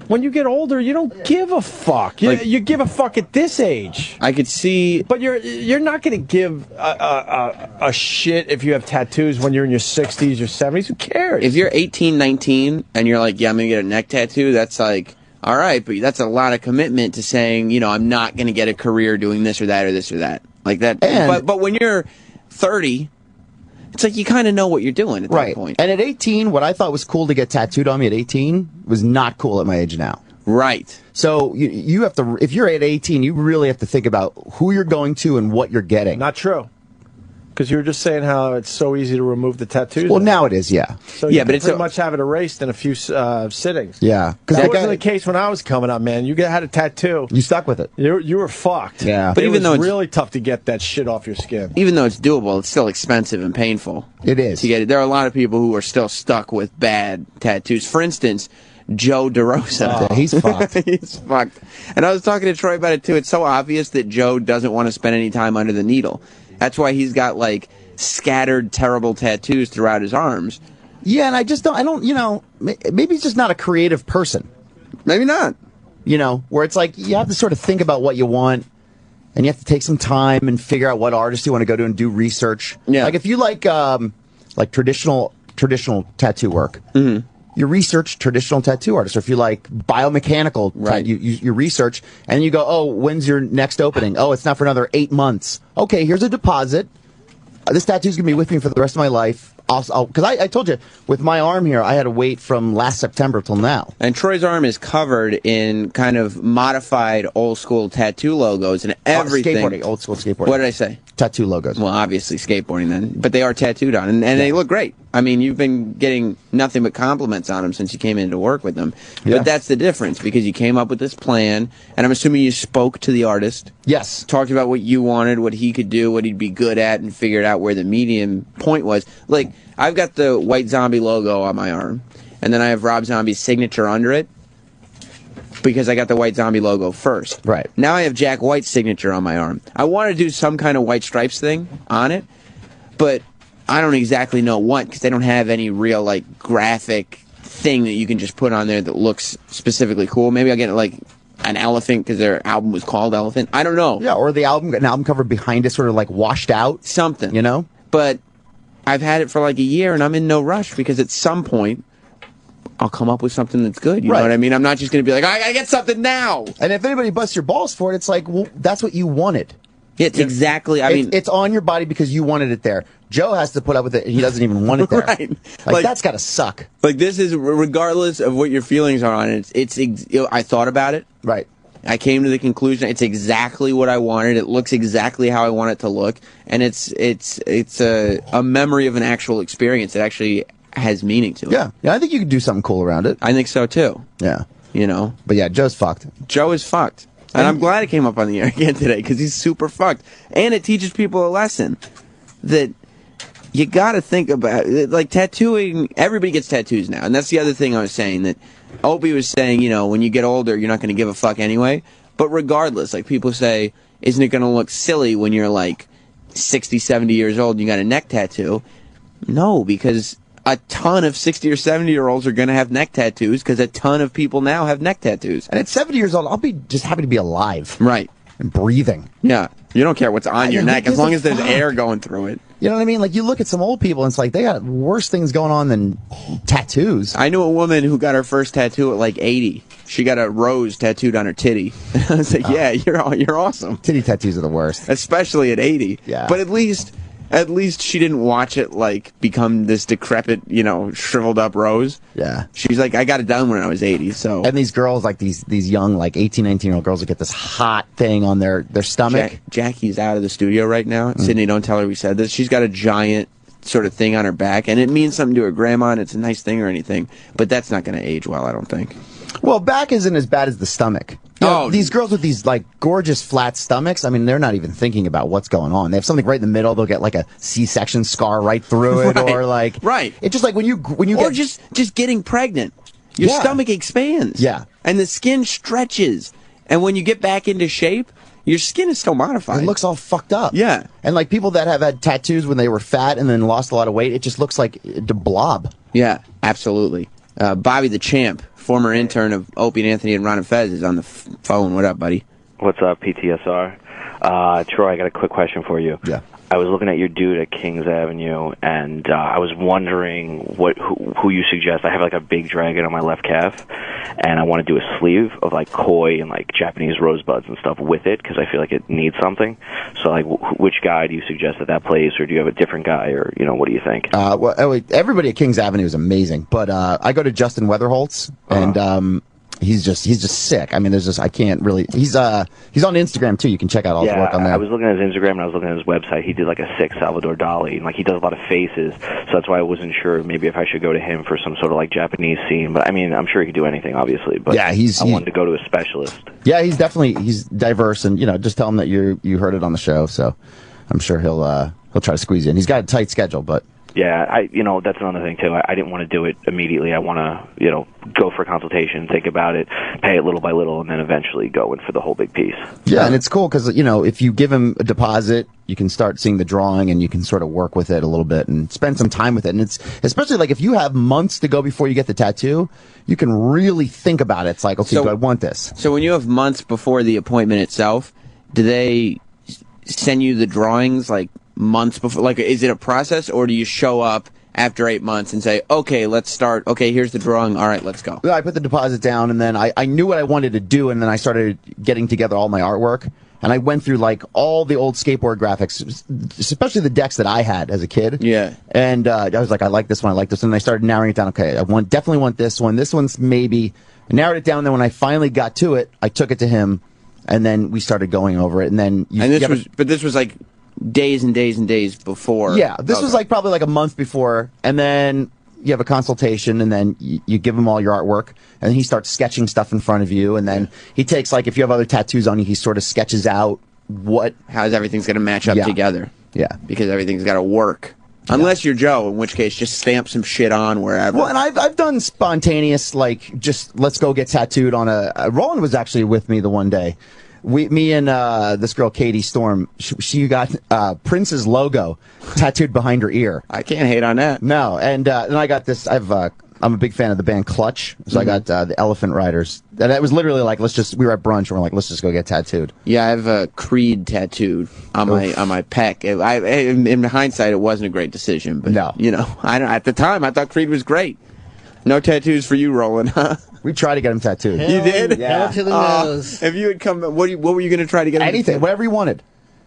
when you get older, you don't give a fuck. You give a fuck at this age. I could see... But you're not going to give a shit if you have tattoos when you're in your 60s or 70s. Who cares? If you're 18, 19, and you're like, yeah, I'm going to get a neck tattoo, that's like... All right, but that's a lot of commitment to saying, I'm not going to get a career doing this or that or this or that. Like that. But when you're 30, it's like you kind of know what you're doing at that point. And at 18, what I thought was cool to get tattooed on me at 18 was not cool at my age now. Right. So you have to, if you're at 18, you really have to think about who you're going to and what you're getting. Not true. Because you were just saying how it's so easy to remove the tattoos. Well, now it is, yeah. So you can pretty much have it erased in a few sittings. Yeah. That wasn't the case when I was coming up, man. You had a tattoo. You stuck with it. You were fucked. Yeah. But even though it's really tough to get that shit off your skin. Even though it's doable, it's still expensive and painful. It is. To get it. There are a lot of people who are still stuck with bad tattoos. For instance, Joe DeRosa. Oh, he's fucked. He's fucked. And I was talking to Troy about it, too. It's so obvious that Joe doesn't want to spend any time under the needle. That's why he's got, like, scattered terrible tattoos throughout his arms. Yeah, and I don't, maybe he's just not a creative person. Maybe not. Where it's like you have to sort of think about what you want, and you have to take some time and figure out what artist you want to go to and do research. Yeah. Like if you like traditional tattoo work, you research traditional tattoo artists. Or if you like biomechanical, you research, and you go, oh, when's your next opening? Oh, it's not for another 8 months. Okay, here's a deposit. This tattoo's going to be with me for the rest of my life. Because I told you, with my arm here, I had to wait from last September till now. And Troy's arm is covered in kind of modified old-school tattoo logos and everything. Skateboarding, old-school skateboarding. What did I say? Tattoo logos. Well, obviously skateboarding then. But they are tattooed on, and they look great. I mean, you've been getting nothing but compliments on them since you came in to work with them. Yeah. But that's the difference, because you came up with this plan, and I'm assuming you spoke to the artist. Yes. Talked about what you wanted, what he could do, what he'd be good at, and figured out where the medium point was. Like, I've got the White Zombie logo on my arm, and then I have Rob Zombie's signature under it, because I got the White Zombie logo first. Right. Now I have Jack White's signature on my arm. I want to do some kind of white stripes thing on it, but I don't exactly know what, because they don't have any real, like, graphic thing that you can just put on there that looks specifically cool. Maybe I'll get, like, an elephant, because their album was called Elephant. I don't know. Yeah, or an album cover behind it sort of, like, washed out. Something. But I've had it for like a year, and I'm in no rush because at some point I'll come up with something that's good. You know what I mean? I'm not just going to be like, I got to get something now. And if anybody busts your balls for it, it's like, well, that's what you wanted. It's exactly. I mean, it's on your body because you wanted it there. Joe has to put up with it. He doesn't even want it there. Right. Like that's got to suck. Like this is regardless of what your feelings are on it. I thought about it. Right. I came to the conclusion it's exactly what I wanted. It looks exactly how I want it to look, and it's a memory of an actual experience. It actually has meaning to it. Yeah, I think you could do something cool around it. I think so too. Yeah, you know. But yeah, Joe's fucked. Joe is fucked, and I'm glad it came up on the air again today because he's super fucked, and it teaches people a lesson that you got to think about. Like tattooing, everybody gets tattoos now, and that's the other thing I was saying that. Opie was saying, you know, when you get older, you're not going to give a fuck anyway. But regardless, like people say, isn't it going to look silly when you're like 60, 70 years old and you got a neck tattoo? No, because a ton of 60 or 70-year-olds are going to have neck tattoos because a ton of people now have neck tattoos. And at 70 years old, I'll be just happy to be alive. Right. And breathing. Yeah. You don't care what's on your neck as long as there's air going through it. You know what I mean? Like, you look at some old people, and it's like, they got worse things going on than tattoos. I knew a woman who got her first tattoo at like 80. She got a rose tattooed on her titty. I was like, yeah, you're awesome. Titty tattoos are the worst. Especially at 80. Yeah. But at least she didn't watch it, like, become this decrepit, you know, shriveled up rose. Yeah. She's like, I got it done when I was 80, so. And these girls, like, these young, like, 18, 19-year-old girls that get this hot thing on their stomach. Jackie's out of the studio right now. Sydney, don't tell her we said this. She's got a giant sort of thing on her back, and it means something to her grandma, and it's a nice thing or anything, but that's not going to age well, I don't think. Well, back isn't as bad as the stomach. You know, these girls with these like gorgeous flat stomachs, I mean, they're not even thinking about what's going on. They have something right in the middle. They'll get like a C-section scar right through it, or like it's just like when you or get just getting pregnant, your stomach expands. Yeah, and the skin stretches, and when you get back into shape, your skin is still modified. It looks all fucked up. Yeah, and like people that have had tattoos when they were fat and then lost a lot of weight, it just looks like the blob. Yeah, absolutely. Bobby the Champ, former intern of Opie and Anthony and Ron and Fez, is on the phone. What up, buddy? What's up, PTSR? Troy, I got a quick question for you. Yeah. I was looking at your dude at Kings Avenue, and I was wondering who you suggest. I have like a big dragon on my left calf, and I want to do a sleeve of like koi and like Japanese rosebuds and stuff with it because I feel like it needs something. So like, which guy do you suggest at that place, or do you have a different guy, or you know, what do you think? Well, everybody at Kings Avenue is amazing, but I go to Justin Weatherholtz, and he's just sick. I mean, I can't really. He's on Instagram too. You can check out all his work on there. I was looking at his Instagram and I was looking at his website. He did like a sick Salvador Dali, and like he does a lot of faces. So that's why I wasn't sure maybe if I should go to him for some sort of like Japanese scene. But I mean, I'm sure he could do anything, obviously. But yeah, I wanted to go to a specialist. Yeah, he's diverse, and you know, just tell him that you heard it on the show. So I'm sure he'll try to squeeze you in. He's got a tight schedule, but. Yeah, that's another thing too. I didn't want to do it immediately. I want to, go for a consultation, think about it, pay it little by little, and then eventually go in for the whole big piece. Yeah, and it's cool because, if you give him a deposit, you can start seeing the drawing and you can sort of work with it a little bit and spend some time with it. And it's especially like if you have months to go before you get the tattoo, you can really think about it. It's like, okay, do I want this? So when you have months before the appointment itself, do they send you the drawings like months before? Like, is it a process, or do you show up after 8 months and say, okay, let's start. Okay, here's the drawing. All right, let's go. I put the deposit down, and then I knew what I wanted to do, and then I started getting together all my artwork. And I went through like all the old skateboard graphics, especially the decks that I had as a kid. Yeah. And I was like, I like this one, I like this one. And I started narrowing it down. Okay, I definitely want this one. This one's maybe. I narrowed it down. And then when I finally got to it, I took it to him, and then we started going over it. And then this was like days and days and days before. Yeah, this was like probably like a month before, and then you have a consultation, and then you give him all your artwork, and then he starts sketching stuff in front of you, and then he takes, like, if you have other tattoos on you, he sort of sketches out how everything's going to match up together. Yeah. Because everything's got to work. Unless you're Joe, in which case just stamp some shit on wherever. Well, and I've done spontaneous, like, just let's go get tattooed on Roland was actually with me the one day. Me and this girl, Katie Storm, she got Prince's logo tattooed behind her ear. I can't hate on that. No, and I got this. I have I'm a big fan of the band Clutch, so I got the Elephant Riders. And it was literally like, we were at brunch, and we're like, let's just go get tattooed. Yeah, I have a Creed tattooed on my pec. In hindsight, it wasn't a great decision, but you know, at the time I thought Creed was great. No tattoos for you, Roland, huh? We tried to get him tattooed. You did? Yeah. To the nose. If you had come, what were you going to try to get him? Anything, whatever you wanted.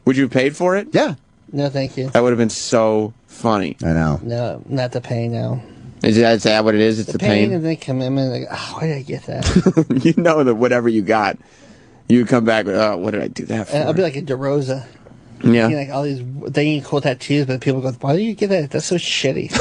Would you have paid for it? Yeah. No, thank you. That would have been so funny. I know. No, not the pain now. Is that what it is? It's the pain? And they come in and like, oh, why did I get that? You know that whatever you got, you would come back with, oh, what did I do that for? I'll be like a DeRosa. Yeah. You know, like all these dang cool tattoos, but people go, why do you get that? That's so shitty.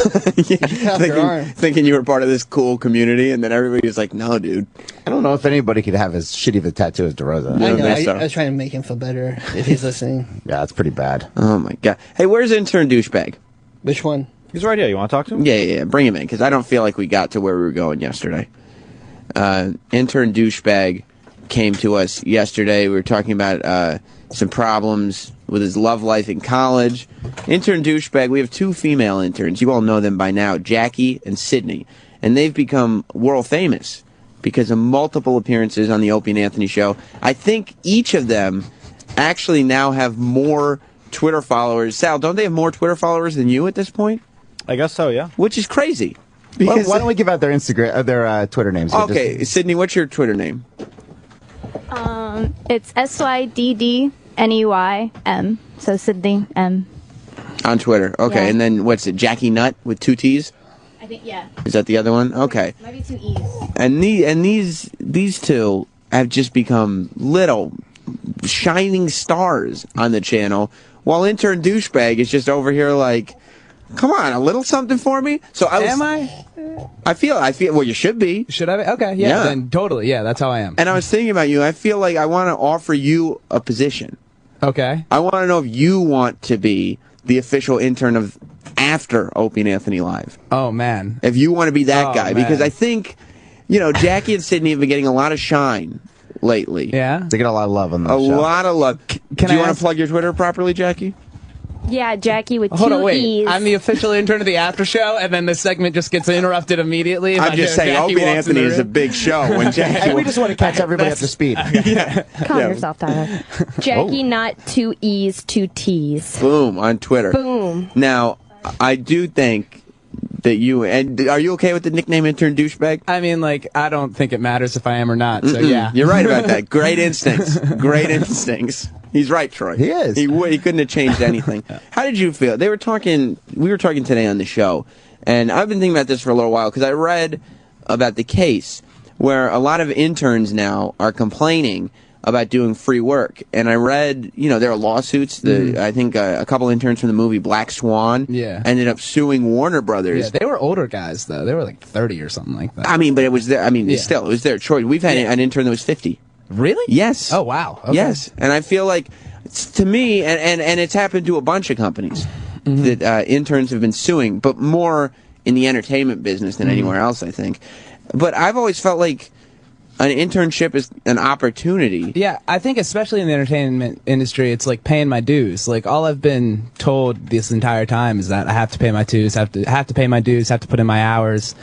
You cut off your arm. Thinking you were part of this cool community, and then everybody was like, no, dude. I don't know if anybody could have as shitty of a tattoo as DeRosa. I know. I was trying to make him feel better if he's listening. Yeah, it's pretty bad. Oh, my God. Hey, where's Intern Douchebag? Which one? He's right here. You want to talk to him? Yeah. Bring him in, because I don't feel like we got to where we were going yesterday. Intern Douchebag came to us yesterday. We were talking about some problems with his love life in college. Intern Douchebag, we have 2 female interns. You all know them by now, Jackie and Sydney. And they've become world famous because of multiple appearances on the Opie and Anthony show. I think each of them actually now have more Twitter followers. Sal, don't they have more Twitter followers than you at this point? I guess so, yeah. Which is crazy. Well, why don't we give out their Instagram, their Twitter names? Okay, Sydney, what's your Twitter name? It's SYDDNEYM. So Sydney M. On Twitter. Okay, Yeah. and then what's it? Jackie Nutt with 2 T's? I think, yeah. Is that the other one? Okay. Maybe 2 E's. And these 2 have just become little shining stars on the channel, while Intern Douchebag is just over here like, come on, a little something for me. So Am I? I feel. Well, you should be. Should I be? Okay, yeah, then totally, yeah, that's how I am. And I was thinking about you. I feel like I want to offer you a position. Okay. I want to know if you want to be the official intern of after Opie and Anthony Live. Oh, man. If you want to be that guy. Man. Because I think, Jackie and Sydney have been getting a lot of shine lately. Yeah? They get a lot of love on the show. show. A lot of love. Do you want to plug your Twitter properly, Jackie? Yeah, Jackie with Hold 2 on, wait. E's. I'm the official intern of the after show, and then the segment just gets interrupted immediately. if I'm I just hear saying, Jackie Opie and walks in the Anthony is a room. big show. When Jackie And we just want to catch everybody up to speed. Calm yourself, Tyler. Jackie, not 2 E's, 2 T's. Boom, on Twitter. Boom. Now, I do think that are you okay with the nickname Intern Douchebag? I mean, I don't think it matters if I am or not, so yeah. You're right about that. Great instincts. Great instincts. He's right, Troy. He is. He couldn't have changed anything. How did you feel? We were talking today on the show, and I've been thinking about this for a little while because I read about the case where a lot of interns now are complaining about doing free work. And I read, there are lawsuits. I think a couple interns from the movie Black Swan ended up suing Warner Brothers. Yeah, they were older guys, though. They were like 30 or something like that. I mean, but it was still, it was their choice. We've had an intern that was 50. Really? Yes. Oh, wow. Okay. Yes. And I feel like, to me, and it's happened to a bunch of companies that interns have been suing, but more in the entertainment business than anywhere else, I think. But I've always felt like an internship is an opportunity. Yeah, I think especially in the entertainment industry, it's like paying my dues. Like all I've been told this entire time is that I have to pay my dues, have to pay my dues, have to put in my hours.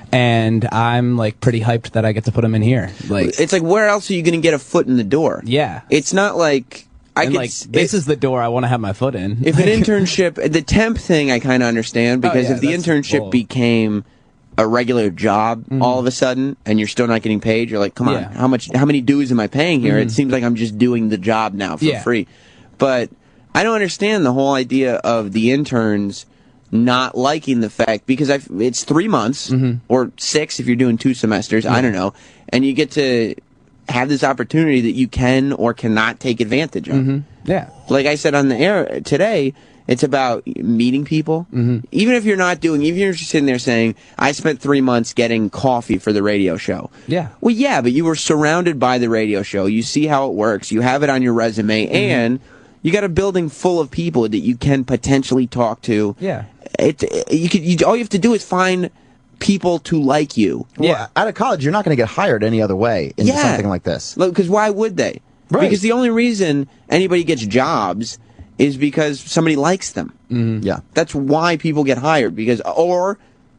And I'm like pretty hyped that I get to put them in here. Like it's like, where else are you going to get a foot in the door? Yeah, it's not like this is the door I want to have my foot in. If an internship, the temp thing, I kind of understand because if the internship became a regular job all of a sudden, and you're still not getting paid, you're like, come on, how many dues am I paying here? It seems like I'm just doing the job now for free. But I don't understand the whole idea of the interns not liking the fact, because it's 3 months or 6 if you're doing 2 semesters, I don't know, and you get to have this opportunity that you can or cannot take advantage of. Yeah. Like I said on the air today, it's about meeting people. Even if you're even if you're just sitting there saying, I spent 3 months getting coffee for the radio show. Yeah. Well, yeah, but you were surrounded by the radio show. You see how it works. You have it on your resume, and you got a building full of people that you can potentially talk to. Yeah. All you have to do is find people to like you. Well, out of college, you're not going to get hired any other way into something like this. Because why would they? Right. Because the only reason anybody gets jobs is because somebody likes them. Yeah. That's why people get hired. Or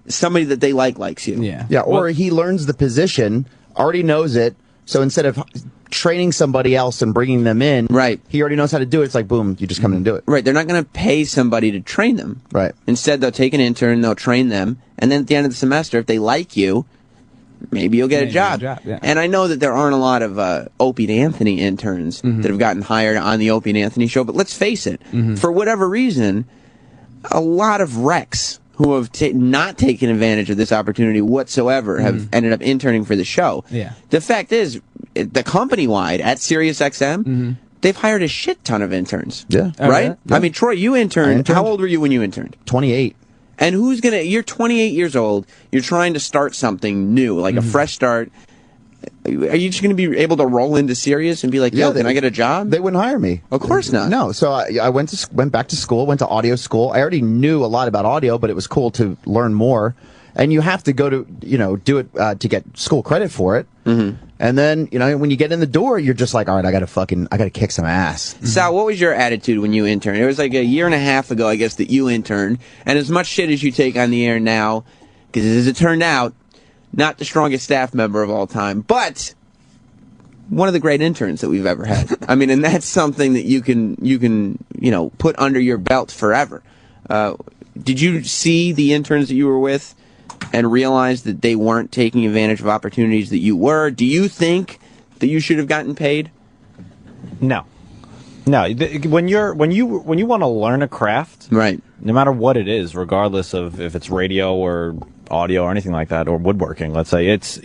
somebody that they likes you. Yeah, or he learns the position, already knows it, so instead of training somebody else and bringing them in, right, he already knows how to do it. It's like, boom, you just come in and do it. Right, they're not going to pay somebody to train them. Right. Instead, they'll take an intern, they'll train them, and then at the end of the semester, if they like you, maybe you'll get a job. Yeah. And I know that there aren't a lot of Opie and Anthony interns that have gotten hired on the Opie and Anthony show, but let's face it, for whatever reason, a lot of wrecks who have not taken advantage of this opportunity whatsoever have ended up interning for the show. Yeah. The fact is, the company-wide at SiriusXM, they've hired a shit ton of interns. Yeah. Right? Yeah. I mean, Troy, you interned. How old were you when you interned? 28. And you're 28 years old, you're trying to start something new, like a fresh start. Are you just going to be able to roll into Sirius and be like, yo, can I get a job? They wouldn't hire me. Of course not. No, so I went back to school, went to audio school. I already knew a lot about audio, but it was cool to learn more. And you have to go to, do it to get school credit for it. And then, when you get in the door, you're just like, all right, I got to kick some ass. Sal, what was your attitude when you interned? It was like a year and a half ago, I guess, that you interned. And as much shit as you take on the air now, because as it turned out, not the strongest staff member of all time, but one of the great interns that we've ever had. I mean, and that's something that you can put under your belt forever. Did you see the interns that you were with and realize that they weren't taking advantage of opportunities that you were? Do you think that you should have gotten paid? No. When you want to learn a craft, right? No matter what it is, regardless of if it's radio or audio or anything like that, or woodworking, let's say, it's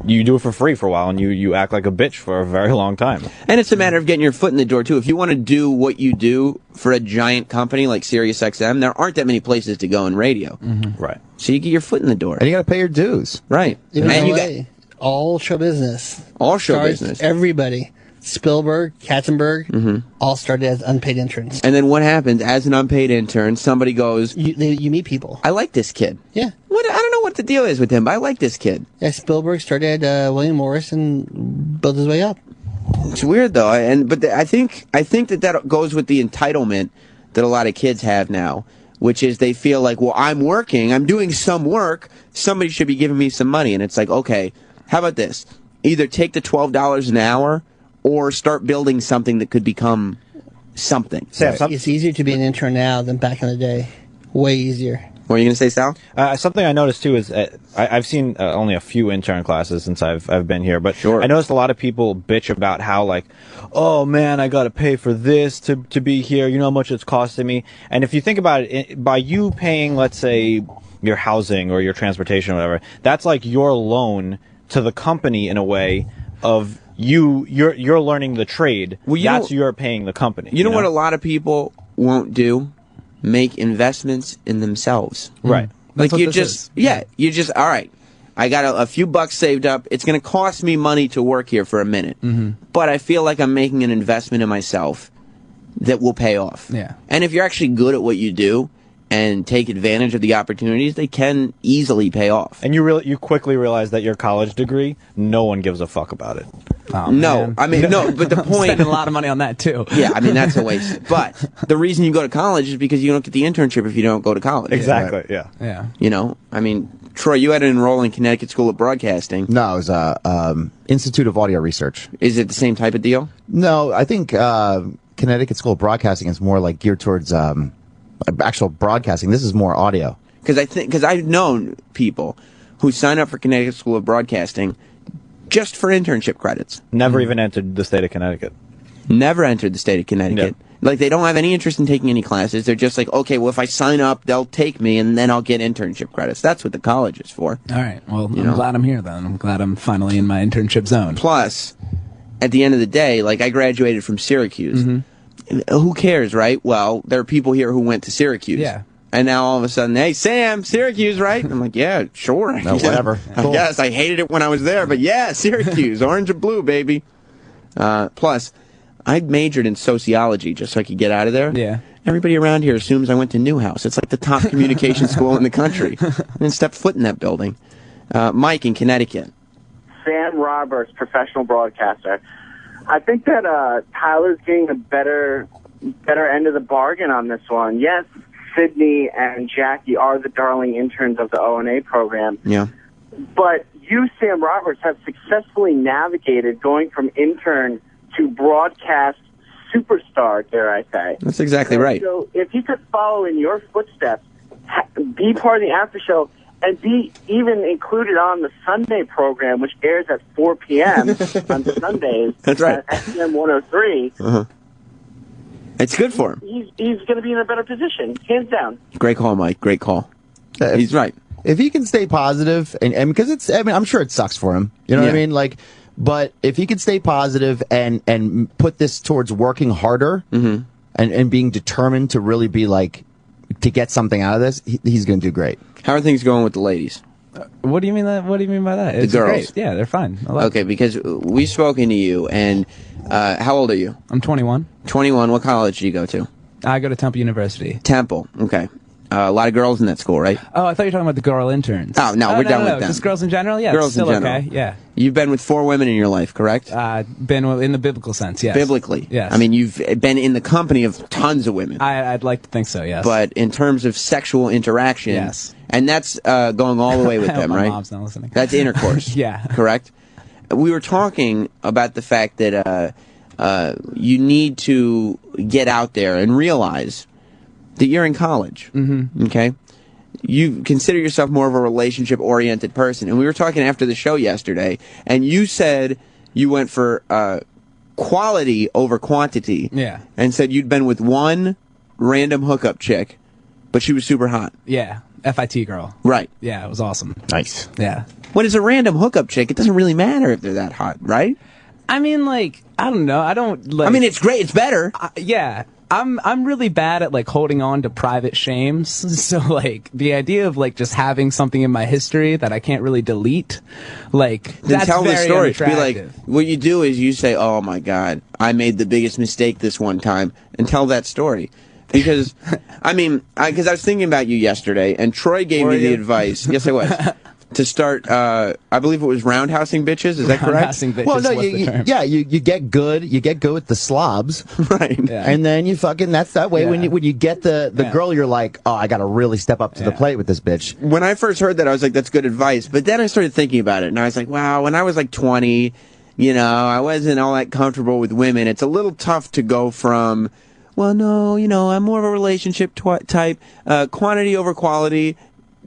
you do it for free for a while and you act like a bitch for a very long time. And it's a matter of getting your foot in the door too. If you want to do what you do for a giant company like SiriusXM, there aren't that many places to go in radio. Right. So you get your foot in the door. And you got to pay your dues. Right. Even and LA, all show business. All show Stars, business. Everybody. Spielberg, Katzenberg, all started as unpaid interns. And then what happens as an unpaid intern? Somebody goes, you meet people. I like this kid. Yeah. What? I don't know what the deal is with him, but I like this kid. Yeah, Spielberg started William Morris and built his way up. It's weird though, but I think that goes with the entitlement that a lot of kids have now, which is they feel like, well, I'm working, I'm doing some work, somebody should be giving me some money, and it's like, okay, how about this? Either take the $12 an hour, or start building something that could become something. It's easier to be an intern now than back in the day. Way easier. What are you going to say, Sal? Something I noticed too is I've seen only a few intern classes since I've been here, but I noticed a lot of people bitch about how like, oh man, I got to pay for this to be here. You know how much it's costing me. And if you think about it, by you paying, let's say, your housing or your transportation or whatever, that's like your loan to the company in a way of you're learning the trade. Well, you're paying the company. You know what a lot of people won't do? Make investments in themselves. Right. Like you just all right. I got a few bucks saved up. It's going to cost me money to work here for a minute, but I feel like I'm making an investment in myself that will pay off. Yeah. And if you're actually good at what you do and take advantage of the opportunities, they can easily pay off. And you quickly realize that your college degree, no one gives a fuck about it. Oh, no, man. I mean, no, but the point... spending a lot of money on that, too. Yeah, I mean, that's a waste. But the reason you go to college is because you don't get the internship if you don't go to college. Exactly, right? Yeah. You know, I mean, Troy, you had to enroll in Connecticut School of Broadcasting. No, it was Institute of Audio Research. Is it the same type of deal? No, I think Connecticut School of Broadcasting is more like geared towards actual broadcasting. This is more audio. Because I've known people who sign up for Connecticut School of Broadcasting just for internship credits. Never even entered the state of Connecticut. Never entered the state of Connecticut. Yeah. Like, they don't have any interest in taking any classes. They're just like, okay, well, if I sign up, they'll take me, and then I'll get internship credits. That's what the college is for. All right. Well, I'm glad I'm here, then. I'm glad I'm finally in my internship zone. Plus, at the end of the day, like, I graduated from Syracuse. Who cares, right? Well, there are people here who went to Syracuse. Yeah. And now all of a sudden, hey, Sam, Syracuse, right? I'm like, yeah, sure. No, whatever. I guess I hated it when I was there, but yeah, Syracuse, orange and blue, baby. Plus, I majored in sociology just so I could get out of there. Yeah. Everybody around here assumes I went to Newhouse. It's like the top communication school in the country. I didn't step foot in that building. Mike in Connecticut. Sam Roberts, professional broadcaster. I think that Tyler's getting a better end of the bargain on this one. Yes, Sydney and Jackie are the darling interns of the O&A program. Yeah. But you, Sam Roberts, have successfully navigated going from intern to broadcast superstar, dare I say. That's exactly right. So if you could follow in your footsteps, be part of the after show, and be even included on the Sunday program, which airs at 4 p.m. on Sundays. That's right. At FM 103. Uh-huh. It's good for him. He's going to be in a better position, hands down. Great call, Mike. Great call. He's right. If he can stay positive, and because it's, I mean, I'm sure it sucks for him. You know what I mean? Like, but if he could stay positive and put this towards working harder and being determined to really be like, to get something out of this, he's going to do great. How are things going with the ladies? What do you mean that? What do you mean by that? The girls. Great. Yeah, they're fine. Okay, because we've spoken to you, and how old are you? I'm 21. 21. What college do you go to? I go to Temple University. Temple. Okay. A lot of girls in that school, right? Oh, I thought you were talking about the girl interns. Oh, no, we're done with them. Just girls in general? Yeah, girls still in general. okay. Yeah. You've been with 4 women in your life, correct? Been in the biblical sense, yes. Biblically? Yes. I mean, you've been in the company of tons of women. I'd like to think so, yes. But in terms of sexual interaction, yes. And that's going all the way with them, My right? mom's not listening. That's intercourse. Yeah. Correct? We were talking about the fact that you need to get out there and realize that you're in college. Mm-hmm. Okay? You consider yourself more of a relationship-oriented person. And we were talking after the show yesterday, and you said you went for quality over quantity. Yeah. And said you'd been with one random hookup chick, but she was super hot. Yeah. FIT girl. Right. Yeah, it was awesome. Nice. Yeah. When it's a random hookup chick, it doesn't really matter if they're that hot, right? I mean, like, I don't know. I don't, like... I mean, it's great. It's better. Yeah. I'm really bad at, like, holding on to private shames. So, like, the idea of, like, just having something in my history that I can't really delete, like, then that's tell very the story. Be unattractive. like, what you do is you say, oh, my God, I made the biggest mistake this one time, and tell that story. Because, I mean, because I was thinking about you yesterday, and Troy gave me the advice. Yes, I was. To start, I believe it was roundhousing bitches. Is that correct? Roundhousing bitches. Well, no, you get good. You get good with the slobs, right? Yeah. And then you fucking. That's that way. Yeah. When you get the girl, you're like, oh, I got to really step up to the plate with this bitch. When I first heard that, I was like, that's good advice. But then I started thinking about it, and I was like, wow. When I was like 20, you know, I wasn't all that comfortable with women. It's a little tough to go from, well, no, you know, I'm more of a relationship type, quantity over quality,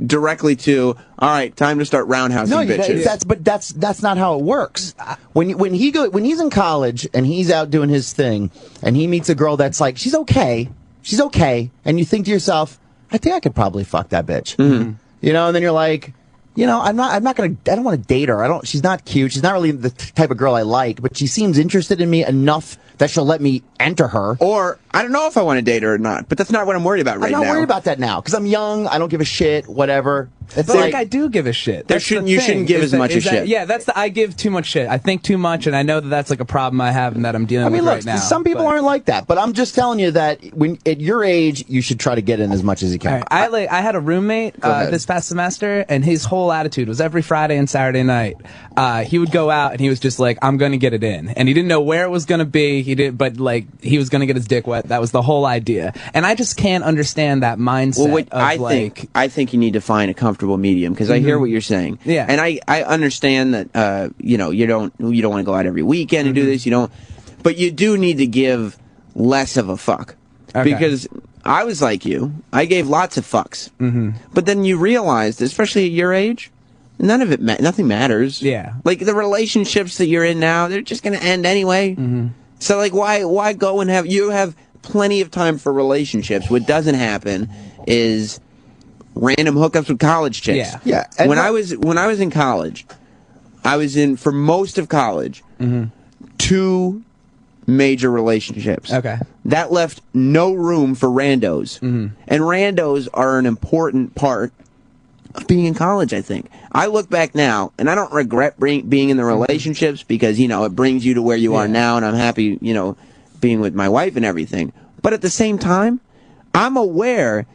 directly to, all right, time to start roundhousing bitches. That's not how it works. When he's in college and he's out doing his thing and he meets a girl that's like, she's okay, and you think to yourself, I think I could probably fuck that bitch. Mm-hmm. You know, and then you're like, you know, I don't want to date her. She's not cute. She's not really the type of girl I like, but she seems interested in me enough that she'll let me enter her. Or, I don't know if I want to date her or not, but that's not what I'm worried about right now. I'm not worried about that now, because I'm young, I don't give a shit, whatever. It's like, I do give a shit. You shouldn't give as much a shit. Yeah, I give too much shit. I think too much, and I know that that's like a problem I have and that I'm dealing with right now. Some people aren't like that, but I'm just telling you that when at your age, you should try to get in as much as you can. Right. I had a roommate this past semester, and his whole attitude was every Friday and Saturday night, he would go out and he was just like, I'm going to get it in. And he didn't know where it was going to be, but like, he was going to get his dick wet. That was the whole idea. And I just can't understand that mindset. Well, I think you need to find a comfortable medium, because I hear what you're saying. Yeah. And I understand that, you know, you don't want to go out every weekend and do this. But you do need to give less of a fuck. Okay. Because I was like you. I gave lots of fucks. But then you realized, especially at your age, nothing matters. Yeah. Like the relationships that you're in now, they're just going to end anyway. So like, why go and you have plenty of time for relationships. What doesn't happen is random hookups with college chicks. Yeah. When I was in college, I was in, for most of college, 2 major relationships. Okay. That left no room for randos. And randos are an important part of being in college, I think. I look back now, and I don't regret being in the relationships, because, you know, it brings you to where you are now, and I'm happy, you know, being with my wife and everything. But at the same time, I'm aware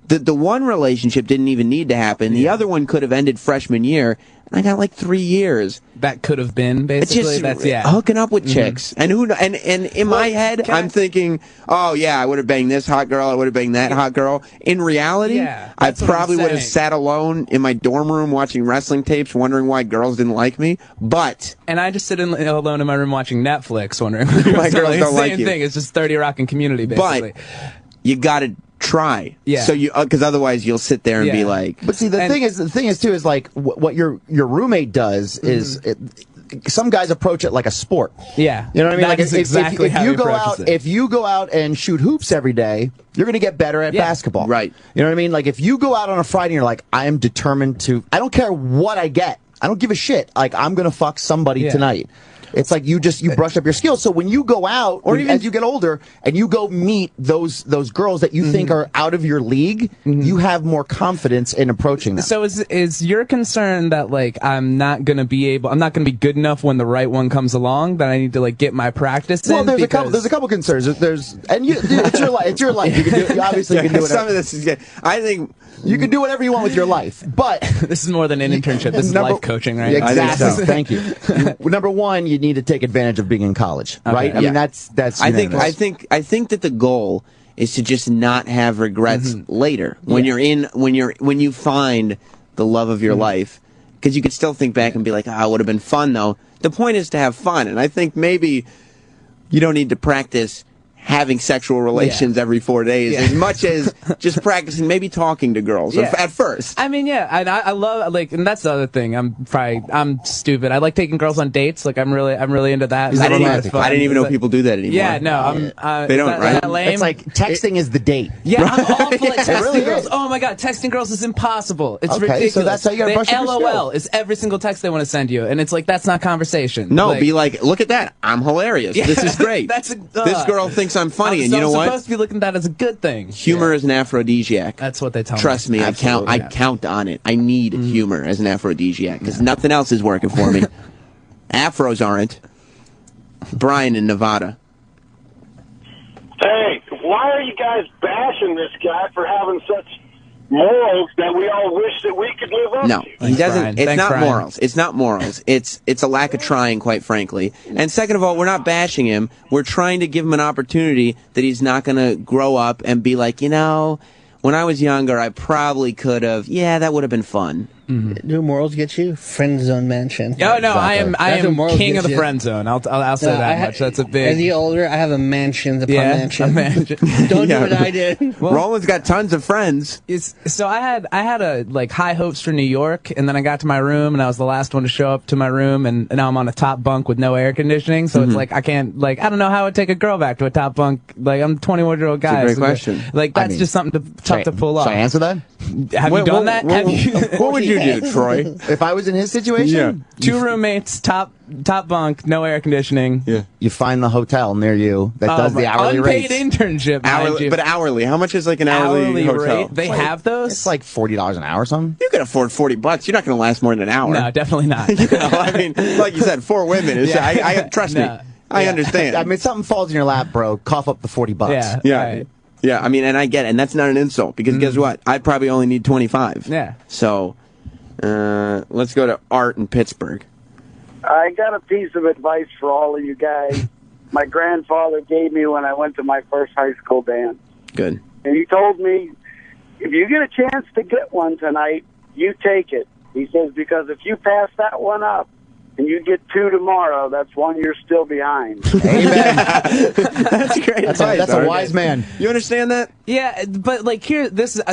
that the one relationship didn't even need to happen. The other one could have ended freshman year. I got like 3 years. That could have been, basically. Just hooking up with chicks. And in my head, I'm thinking, oh, yeah, I would have banged this hot girl. I would have banged that hot girl. In reality, I probably would have sat alone in my dorm room watching wrestling tapes, wondering why girls didn't like me. And I just sit alone in my room watching Netflix, wondering why girls don't like you. Same thing. It's just 30 Rock and Community, basically. But you got to try. Yeah. So because otherwise you'll sit there and be like. But see, the thing is too is like what your roommate does is. Some guys approach it like a sport. Yeah. You know what I mean? That is exactly how he approaches it. If you go out and shoot hoops every day, you're going to get better at basketball. Right. You know what I mean? Like if you go out on a Friday and you're like, I am determined to, I don't care what I get. I don't give a shit. Like I'm going to fuck somebody tonight. It's like you brush up your skills. So when you go out, or even as you get older, and you go meet those girls that you think are out of your league, you have more confidence in approaching them. So is your concern that like I'm not gonna be good enough when the right one comes along, that I need to like get my practice in? Well, there's a couple concerns. It's your life. You can do, obviously you can do whatever. Some of this is good. I think you can do whatever you want with your life, but this is more than an internship. This is life coaching, right? Exactly. So. Thank you. Number one, you need to take advantage of being in college, right? I mean, that's. I think that the goal is to just not have regrets later when you find the love of your life, because you could still think back and be like, it would have been fun though. The point is to have fun, and I think maybe you don't need to practice having sexual relations every 4 days as much as just practicing maybe talking to girls at first. I mean, and I love and that's the other thing. I'm stupid. I like taking girls on dates. Like I'm really into that. I didn't even know people do that anymore. Yeah, no, they don't. Right? That lame? It's like texting is the date. Yeah, I'm awful at texting really girls. is. Oh my god, texting girls is impossible. It's okay, ridiculous. So that's how you gotta brush up your LOL skills. is every single text they want to send you, and it's like that's not conversation. No, be like, look at that. I'm hilarious. This is great. This girl thinks I'm funny, and you know what? I'm supposed to be looking at that as a good thing. Humor is an aphrodisiac. That's what they tell me. Trust me, I count on it. I need humor as an aphrodisiac because nothing else is working for me. Afros aren't. Brian in Nevada. Hey, why are you guys bashing this guy for having such morals that we all wish that we could live up to? He doesn't. It's not morals. It's not morals. It's a lack of trying, quite frankly. And second of all, we're not bashing him. We're trying to give him an opportunity that he's not going to grow up and be like, when I was younger, I probably could have. Yeah, that would have been fun. Do morals get you? Friend zone mansion. No, I am king of the friend zone. I'll say that much. That's a big. As the older, I have a mansion upon mansion. A mansion. Don't do what I did. Well, Roland's got tons of friends. So I had a high hopes for New York, and then I got to my room, and I was the last one to show up to my room, and now I'm on a top bunk with no air conditioning. So it's like I can't I don't know how I would take a girl back to a top bunk. Like I'm a 21-year-old guy. That's a great question. That's just something tough to pull off. Should I answer that? Have you done that? What would you do, Troy? If I was in his situation? Yeah. 2 roommates, top bunk, no air conditioning. Yeah. You find the hotel near you that does the hourly rate. Unpaid internship. But hourly. How much is like an hourly hotel? Rate? They have those? It's like $40 an hour or something. You can afford $40. You're not going to last more than an hour. No, definitely not. I mean, like you said, 4 women. Trust me. I understand. I mean, something falls in your lap, bro. Cough up the $40. Yeah. Right. Yeah, I mean, and I get it, and that's not an insult, because guess what? I'd probably only need 25. Yeah. So, let's go to Art in Pittsburgh. I got a piece of advice for all of you guys. My grandfather gave me when I went to my first high school dance. Good. And he told me, if you get a chance to get one tonight, you take it. He says, because if you pass that one up, and you get 2 tomorrow, that's one you're still behind. Amen. That's great. That's a wise man. You understand that? Yeah, but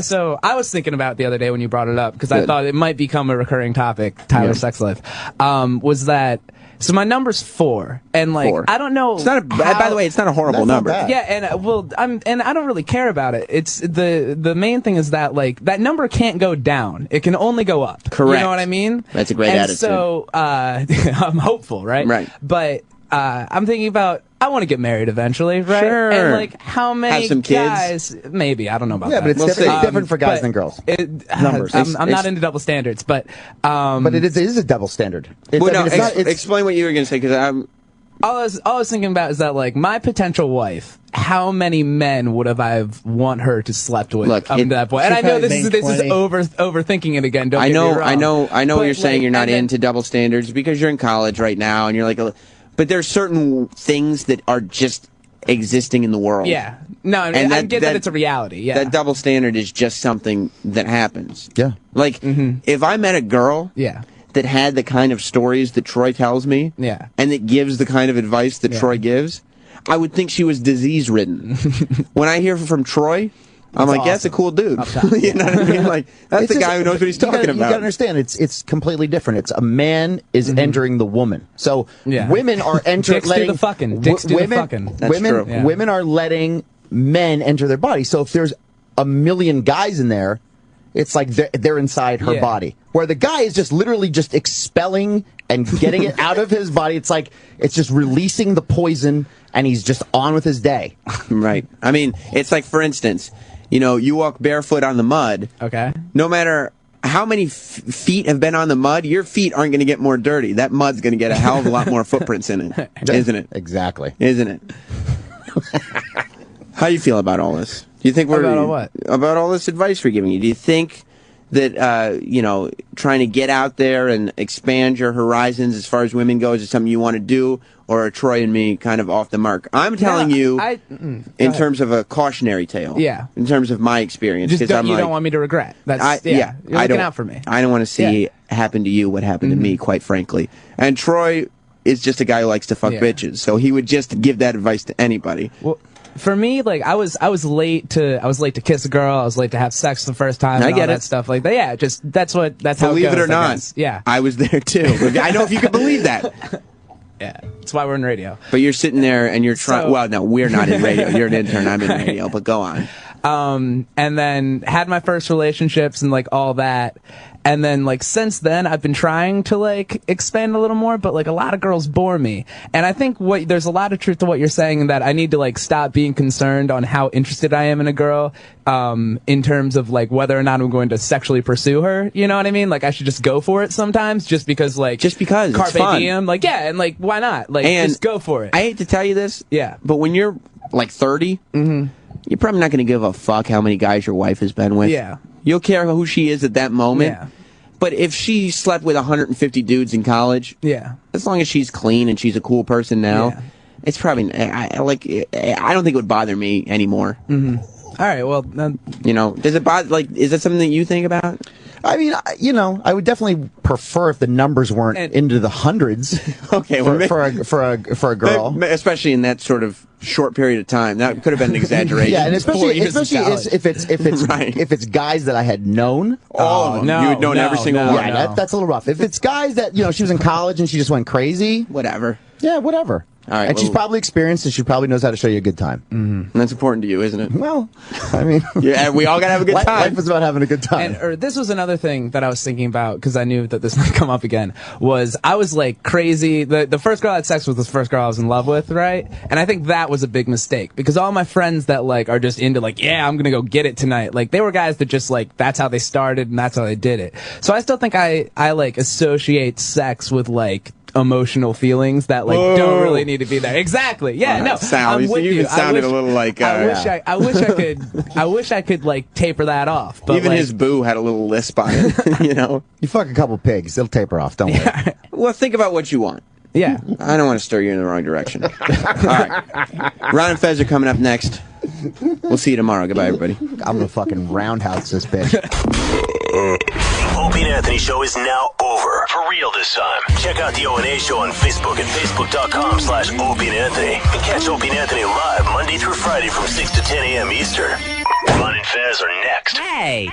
so I was thinking about it the other day when you brought it up, because I thought it might become a recurring topic, Tyler's sex life, was that, so my number's 4, and 4. I don't know. It's not by the way, it's not a horrible number. Yeah, and I don't really care about it. It's the main thing is that that number can't go down. It can only go up. Correct. You know what I mean? That's a great attitude. So I'm hopeful, right? Right. But I'm thinking about, I want to get married eventually, right? Sure. And how many have some guys? kids? Maybe, I don't know about that. that. Yeah, but it's different for guys than girls. Numbers. I'm not into double standards, but it is a double standard. Explain what you were going to say, because all I was thinking about is that, like, my potential wife, how many men would have I want her to slept with up to that point? And I know this is overthinking it again. Don't get me wrong. I know what you're saying. Like, you're not into double standards because you're in college right now, and you're like, but there's certain things that are just existing in the world. Yeah. No, and I get that it's a reality. Yeah. That double standard is just something that happens. Yeah. Like, if I met a girl that had the kind of stories that Troy tells me, and that gives the kind of advice that Troy gives, I would think she was disease-ridden. When I hear from Troy, I'm like, that's a cool dude. You know what I mean? Like, that's the guy who knows what he's talking about. You gotta understand, it's completely different. It's a man is entering the woman. So women are entering. Dicks do the fucking. Dicks do the fucking. That's true. Women are letting men enter their body. So if there's a million guys in there, it's like they're inside her body. Where the guy is just literally just expelling and getting it out of his body. It's like it's just releasing the poison, and he's just on with his day. Right. I mean, it's like, for instance, you walk barefoot on the mud. Okay. No matter how many feet have been on the mud, your feet aren't going to get more dirty. That mud's going to get a hell of a lot more footprints in it, isn't it? Exactly. Isn't it? How do you feel about all this? Do you think about all this advice we're giving you? Do you think that trying to get out there and expand your horizons as far as women goes is something you want to do, or are Troy and me kind of off the mark? I'm telling you, in terms of a cautionary tale. Yeah. In terms of my experience, Just you don't want me to regret. That's you're looking out for me. I don't want to see happen to you what happened to me, quite frankly. And Troy is just a guy who likes to fuck bitches, so he would just give that advice to anybody. Well, for me, like, I was late to kiss a girl. I was late to have sex the first time. I get that stuff like that. Yeah, that's how it goes. Believe it or not, I was there too. I know if you can believe that. Yeah, that's why we're in radio. But you're sitting there and you're trying. Well, no, we're not in radio. You're an intern. I'm in radio. But go on. And then had my first relationships and like all that. And then, like, since then, I've been trying to, like, expand a little more, but, like, a lot of girls bore me. And I think there's a lot of truth to what you're saying, in that I need to, like, stop being concerned on how interested I am in a girl, in terms of, like, whether or not I'm going to sexually pursue her. You know what I mean? Like, I should just go for it sometimes, just because carpe it's fun. Diem. Like, yeah, and, like, why not? Like, just go for it. I hate to tell you this, but when you're, like, 30, you're probably not going to give a fuck how many guys your wife has been with. Yeah. You'll care who she is at that moment. Yeah. But if she slept with 150 dudes in college, as long as she's clean and she's a cool person now, it's probably I don't think it would bother me anymore. All right, well, does it bother? Like, is that something that you think about? I mean, I would definitely prefer if the numbers weren't into the hundreds. Okay, for a girl, especially in that sort of short period of time, that could have been an exaggeration. Yeah, and especially if it's guys that I had known. All of them. You had known every single one. Yeah, that's a little rough. If it's guys that she was in college and she just went crazy, whatever. Yeah, whatever. All right, and she's probably experienced, and she probably knows how to show you a good time. And that's important to you, isn't it? Well, I mean, we all gotta have a good time. Life is about having a good time. And this was another thing that I was thinking about, because I knew that this might come up again. Was I was like crazy. The first girl I had sex with was the first girl I was in love with, right? And I think that was a big mistake, because all my friends that like are just into like, yeah, I'm gonna go get it tonight. Like, they were guys that just like, that's how they started and that's how they did it. So I still think I like associate sex with like emotional feelings that like don't really need to be there. Exactly. Yeah. No. I'm with you. Sounded a little like. I wish I could like taper that off. But even his boo had a little lisp on it. You fuck a couple pigs, it'll taper off. Don't worry. Well, think about what you want. Yeah. I don't want to stir you in the wrong direction. All right. Ron and Fez are coming up next. We'll see you tomorrow. Goodbye, everybody. I'm gonna fucking roundhouse this bitch. Opie and Anthony show is now over. For real this time. Check out the O&A show on Facebook at facebook.com/Opie and Anthony. And catch Opie and Anthony live Monday through Friday from 6 to 10 a.m. Eastern. Ron and Fez are next. Hey.